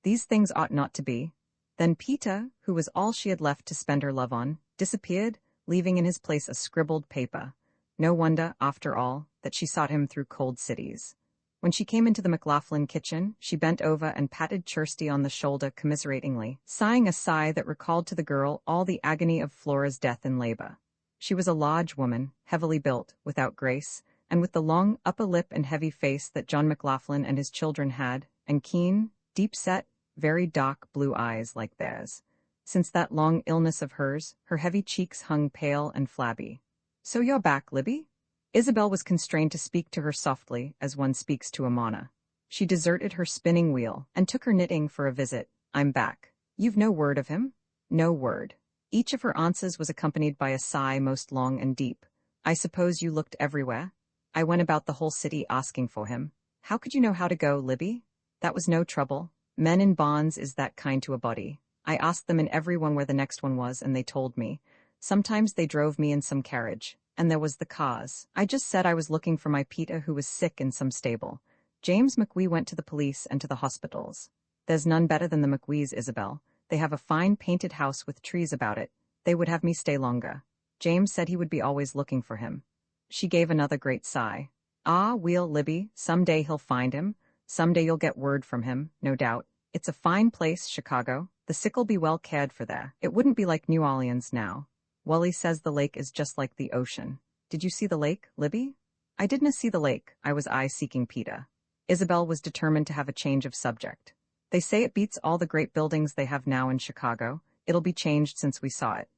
These things ought not to be. Then Peter, who was all she had left to spend her love on, disappeared, leaving in his place a scribbled paper. No wonder, after all, that she sought him through cold cities. When she came into the McLaughlin kitchen, she bent over and patted Kirsty on the shoulder commiseratingly, sighing a sigh that recalled to the girl all the agony of Flora's death in labor. She was a large woman, heavily built, without grace, and with the long upper lip and heavy face that John McLaughlin and his children had, and keen, deep-set, very dark blue eyes like theirs. Since that long illness of hers, her heavy cheeks hung pale and flabby. "So you're back, Libby?" Isabel was constrained to speak to her softly, as one speaks to a Mona. She deserted her spinning wheel, and took her knitting for a visit. "I'm back. You've no word of him?" "No word." Each of her answers was accompanied by a sigh most long and deep. "I suppose you looked everywhere?" "I went about the whole city asking for him." "How could you know how to go, Libby?" "That was no trouble. Men in bonds is that kind to a body. I asked them in every one where the next one was, and they told me. Sometimes they drove me in some carriage, and there was the cause. I just said I was looking for my Peter who was sick in some stable. James McWee went to the police and to the hospitals. There's none better than the McWees, Isabel. They have a fine painted house with trees about it. They would have me stay longer. James said he would be always looking for him." She gave another great sigh. "Ah, we'll, Libby, some day he'll find him. Some day you'll get word from him, no doubt. It's a fine place, Chicago. The sick'll be well cared for there. It wouldn't be like New Orleans now. Wally says the lake is just like the ocean. Did you see the lake, Libby?" "I didna see the lake. I was seeking Peter." Isabel was determined to have a change of subject. "They say it beats all the great buildings they have now in Chicago. It'll be changed since we saw it."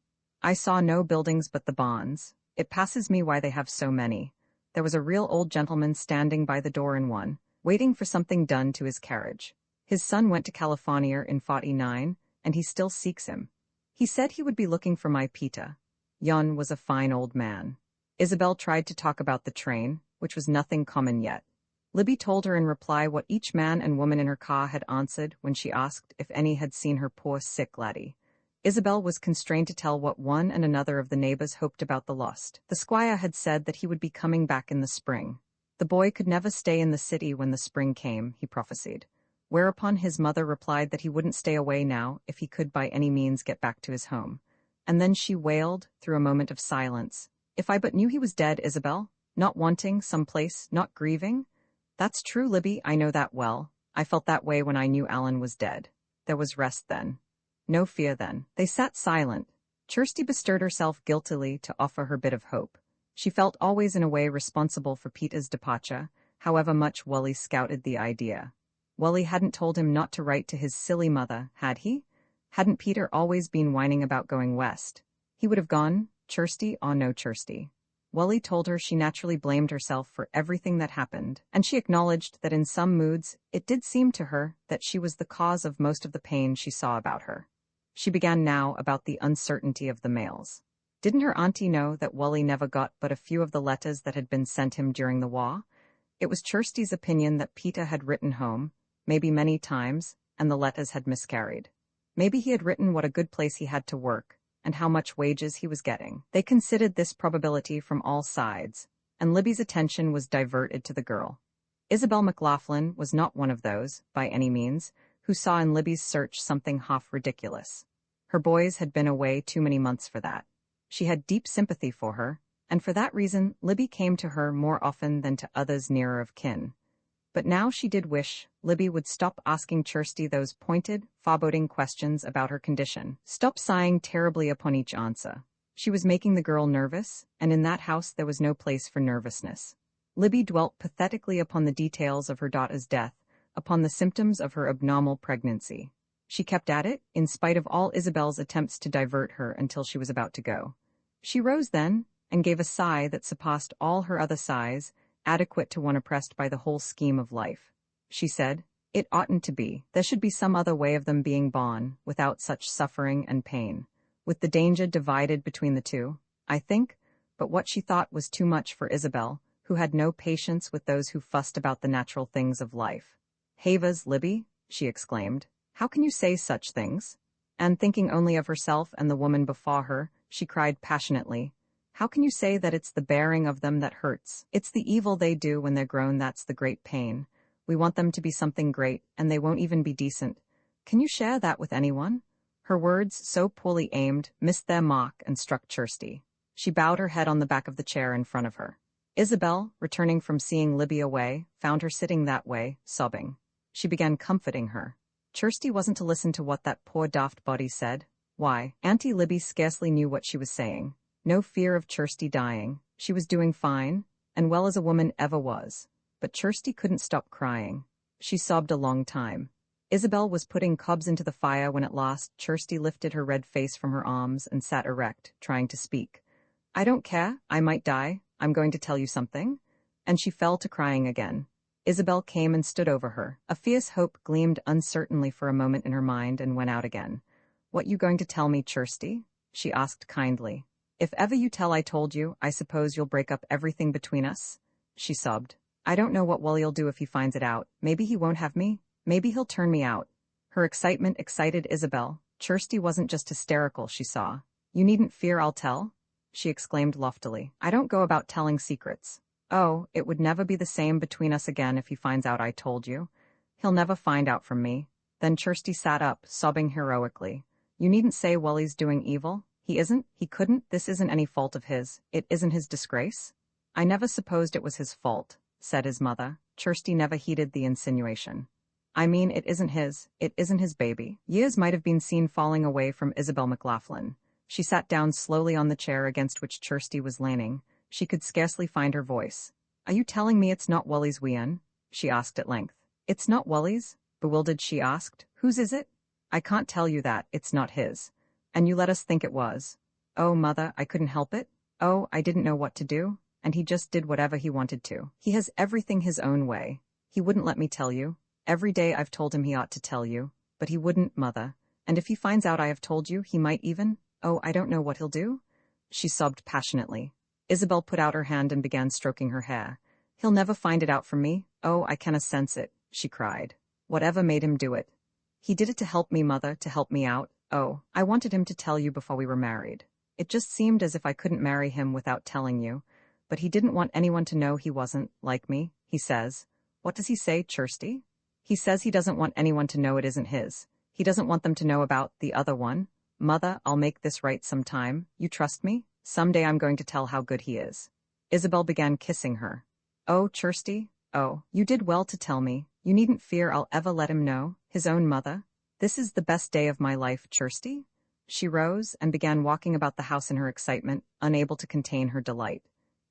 "I saw no buildings but the bonds. It passes me why they have so many. There was a real old gentleman standing by the door in one, waiting for something done to his carriage. His son went to California in '49, and he still seeks him. He said he would be looking for my Peter. Yon was a fine old man." Isabel tried to talk about the train, which was nothing common yet. Libby told her in reply what each man and woman in her car had answered when she asked if any had seen her poor sick laddie. Isabel was constrained to tell what one and another of the neighbors hoped about the lost. The squire had said that he would be coming back in the spring. The boy could never stay in the city when the spring came, he prophesied. Whereupon his mother replied that he wouldn't stay away now if he could by any means get back to his home. And then she wailed, through a moment of silence, "If I but knew he was dead, Isabel, not wanting some place, not grieving." "That's true, Libby, I know that well. I felt that way when I knew Alan was dead. There was rest then. No fear then. They sat silent. Kirsty bestirred herself guiltily to offer her bit of hope. She felt always in a way responsible for Peter's departure, however much Wally scouted the idea. Wally hadn't told him not to write to his silly mother, had he? Hadn't Peter always been whining about going west? He would have gone, Kirsty or no Kirsty. Wally told her she naturally blamed herself for everything that happened, and she acknowledged that in some moods it did seem to her that she was the cause of most of the pain she saw about her. She began now about the uncertainty of the mails. Didn't her auntie know that Wally never got but a few of the letters that had been sent him during the war? It was Kirsty's opinion that Peter had written home, maybe many times, and the letters had miscarried. Maybe he had written what a good place he had to work, and how much wages he was getting. They considered this probability from all sides, and Libby's attention was diverted to the girl. Isabel McLaughlin was not one of those, by any means, who saw in Libby's search something half ridiculous. Her boys had been away too many months for that. She had deep sympathy for her, and for that reason Libby came to her more often than to others nearer of kin. But now she did wish Libby would stop asking Kirsty those pointed, foreboding questions about her condition. Stop sighing terribly upon each answer. She was making the girl nervous, and in that house there was no place for nervousness. Libby dwelt pathetically upon the details of her daughter's death, upon the symptoms of her abnormal pregnancy. She kept at it, in spite of all Isabel's attempts to divert her until she was about to go. She rose then, and gave a sigh that surpassed all her other sighs, adequate to one oppressed by the whole scheme of life. She said, "It oughtn't to be. There should be some other way of them being born, without such suffering and pain. With the danger divided between the two, I think," but what she thought was too much for Isabel, who had no patience with those who fussed about the natural things of life. "Havers, Libby," she exclaimed. "How can you say such things?" And thinking only of herself and the woman before her, she cried passionately, "How can you say that it's the bearing of them that hurts? It's the evil they do when they're grown that's the great pain. We want them to be something great, and they won't even be decent. Can you share that with anyone?" Her words, so poorly aimed, missed their mark and struck Kirsty. She bowed her head on the back of the chair in front of her. Isabel, returning from seeing Libby away, found her sitting that way, sobbing. She began comforting her. Kirsty wasn't to listen to what that poor daft body said. Why, Auntie Libby scarcely knew what she was saying. No fear of Kirsty dying. She was doing fine, and well as a woman ever was. But Kirsty couldn't stop crying. She sobbed a long time. Isabel was putting cobs into the fire when at last Kirsty lifted her red face from her arms and sat erect, trying to speak. "I don't care. I might die. I'm going to tell you something." And she fell to crying again. Isabel came and stood over her. A fierce hope gleamed uncertainly for a moment in her mind and went out again. "What you going to tell me, Kirsty?" she asked kindly. "If ever you tell I told you, I suppose you'll break up everything between us?" She sobbed. "I don't know what Wally'll do if he finds it out. Maybe he won't have me. Maybe he'll turn me out." Her excitement excited Isabel. Kirsty wasn't just hysterical, she saw. "You needn't fear I'll tell," she exclaimed loftily. "I don't go about telling secrets. Oh, it would never be the same between us again if he finds out I told you. He'll never find out from me." Then Kirsty sat up, sobbing heroically. "You needn't say Wally's doing evil. He isn't, he couldn't, this isn't any fault of his. It isn't his disgrace." "I never supposed it was his fault," said his mother. Kirsty never heeded the insinuation. "I mean, it isn't his baby." Years might have been seen falling away from Isabel McLaughlin. She sat down slowly on the chair against which Kirsty was leaning. She could scarcely find her voice. "Are you telling me it's not Wally's wean?" she asked at length. "It's not Wally's?" bewildered she asked. "Whose is it?" "I can't tell you that, it's not his. And you let us think it was." "Oh, Mother, I couldn't help it. Oh, I didn't know what to do. And he just did whatever he wanted to. He has everything his own way. He wouldn't let me tell you. Every day I've told him he ought to tell you. But he wouldn't, Mother. And if he finds out I have told you, he might even— oh, I don't know what he'll do." She sobbed passionately. Isabel put out her hand and began stroking her hair. "He'll never find it out from me. Oh, I canna sense it," she cried. "Whatever made him do it? He did it to help me, Mother, to help me out. Oh, I wanted him to tell you before we were married. It just seemed as if I couldn't marry him without telling you. But he didn't want anyone to know he wasn't like me, he says." "What does he say, Kirsty?" "He says he doesn't want anyone to know it isn't his. He doesn't want them to know about the other one. Mother, I'll make this right sometime. You trust me? Someday I'm going to tell how good he is." Isabel began kissing her. "Oh, Kirsty, Oh, you did well to tell me. You needn't fear I'll ever let him know. His own mother. This is the best day of my life, Kirsty. She rose and began walking about the house in her excitement, unable to contain her delight.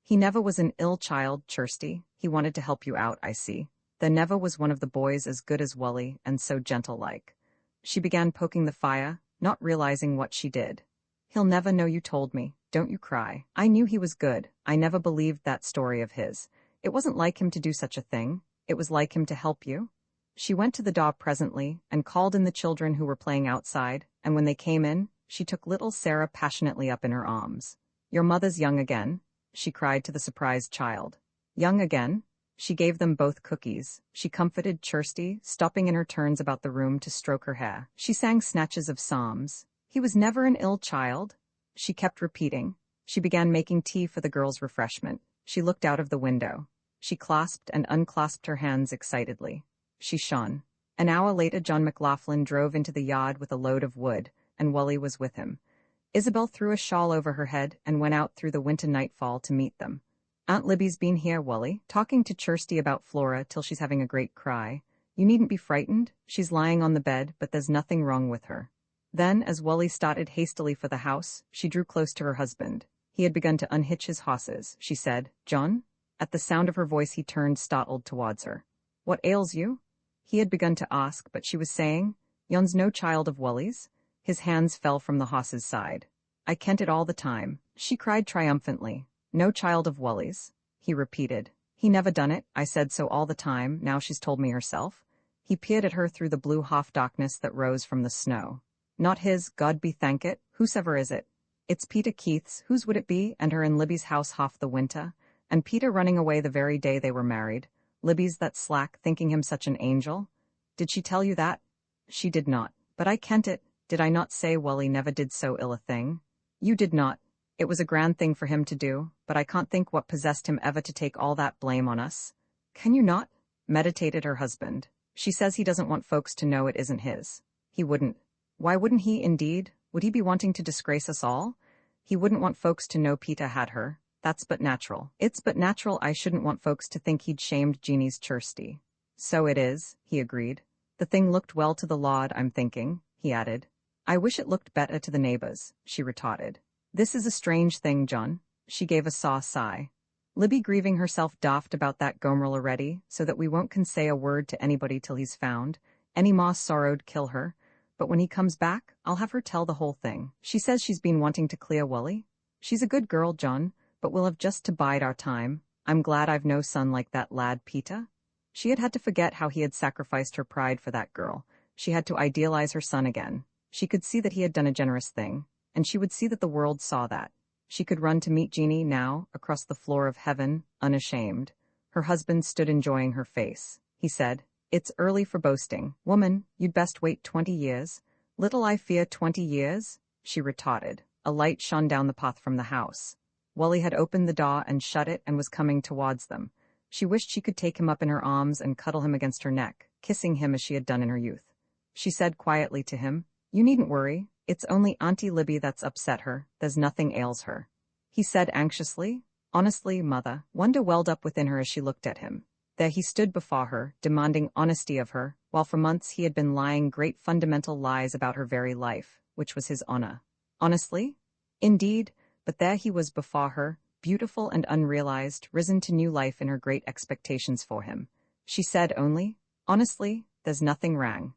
He never was an ill child, Kirsty. He wanted to help you out, I see. There never was one of the boys as good as Wally and so gentle-like. She began poking the fire, not realizing what she did. He'll never know you told me. Don't you cry. I knew he was good. I never believed that story of his. It wasn't like him to do such a thing. It was like him to help you. She went to the door presently and called in the children who were playing outside, and when they came in, she took little Sarah passionately up in her arms. Your mother's young again, she cried to the surprised child. Young again? She gave them both cookies. She comforted Kirsty, stopping in her turns about the room to stroke her hair. She sang snatches of psalms. He was never an ill child, she kept repeating. She began making tea for the girls' refreshment. She looked out of the window. She clasped and unclasped her hands excitedly. She shone. An hour later, John McLaughlin drove into the yard with a load of wood, and Wally was with him. Isabel threw a shawl over her head and went out through the winter nightfall to meet them. Aunt Libby's been here, Wally, talking to Kirsty about Flora till she's having a great cry. You needn't be frightened. She's lying on the bed, but there's nothing wrong with her. Then, as Wally started hastily for the house, she drew close to her husband. He had begun to unhitch his horses. She said, John? At the sound of her voice he turned startled towards her. What ails you? He had begun to ask, but she was saying, Yon's no child of Wally's. His hands fell from the horse's side. I kent it all the time, she cried triumphantly. No child of Wally's, he repeated. He never done it, I said so all the time, now she's told me herself. He peered at her through the blue half-darkness that rose from the snow. Not his, God be thank it, whosever is it? It's Peter Keith's, whose would it be, and her in Libby's house half the winter, and Peter running away the very day they were married. Libby's that slack, thinking him such an angel. Did she tell you that? She did not. But I kent it. Did I not say Wally never did so ill a thing? You did not. It was a grand thing for him to do, but I can't think what possessed him ever to take all that blame on us. Can you not? Meditated her husband. She says he doesn't want folks to know it isn't his. He wouldn't. Why wouldn't he, indeed? Would he be wanting to disgrace us all? He wouldn't want folks to know Peter had her. That's but natural. It's but natural I shouldn't want folks to think he'd shamed Jeannie's Kirsty. So it is, he agreed. The thing looked well to the Lord, I'm thinking, he added. I wish it looked better to the neighbors, she retorted. This is a strange thing, John. She gave a soft sigh. Libby grieving herself daft about that Gomeril already, so that we won't can say a word to anybody till he's found. Any more sorrow'd kill her. But when he comes back, I'll have her tell the whole thing. She says she's been wanting to clear Wally. She's a good girl, John, but we'll have just to bide our time. I'm glad I've no son like that lad Peter. She had to forget how he had sacrificed her pride for that girl. She had to idealize her son again. She could see that he had done a generous thing, and she would see that the world saw that. She could run to meet Jeannie now, across the floor of heaven, unashamed. Her husband stood enjoying her face. He said, It's early for boasting. Woman, you'd best wait 20 years. Little I fear 20 years, she retorted. A light shone down the path from the house. Wally had opened the door and shut it and was coming towards them. She wished she could take him up in her arms and cuddle him against her neck, kissing him as she had done in her youth. She said quietly to him, You needn't worry. It's only Auntie Libby that's upset her. There's nothing ails her. He said anxiously, Honestly, Mother. Wonder welled up within her as she looked at him. There he stood before her, demanding honesty of her, while for months he had been lying great fundamental lies about her very life, which was his honor. Honestly? Indeed, but there he was before her, beautiful and unrealized, risen to new life in her great expectations for him. She said only, Honestly, there's nothing wrong.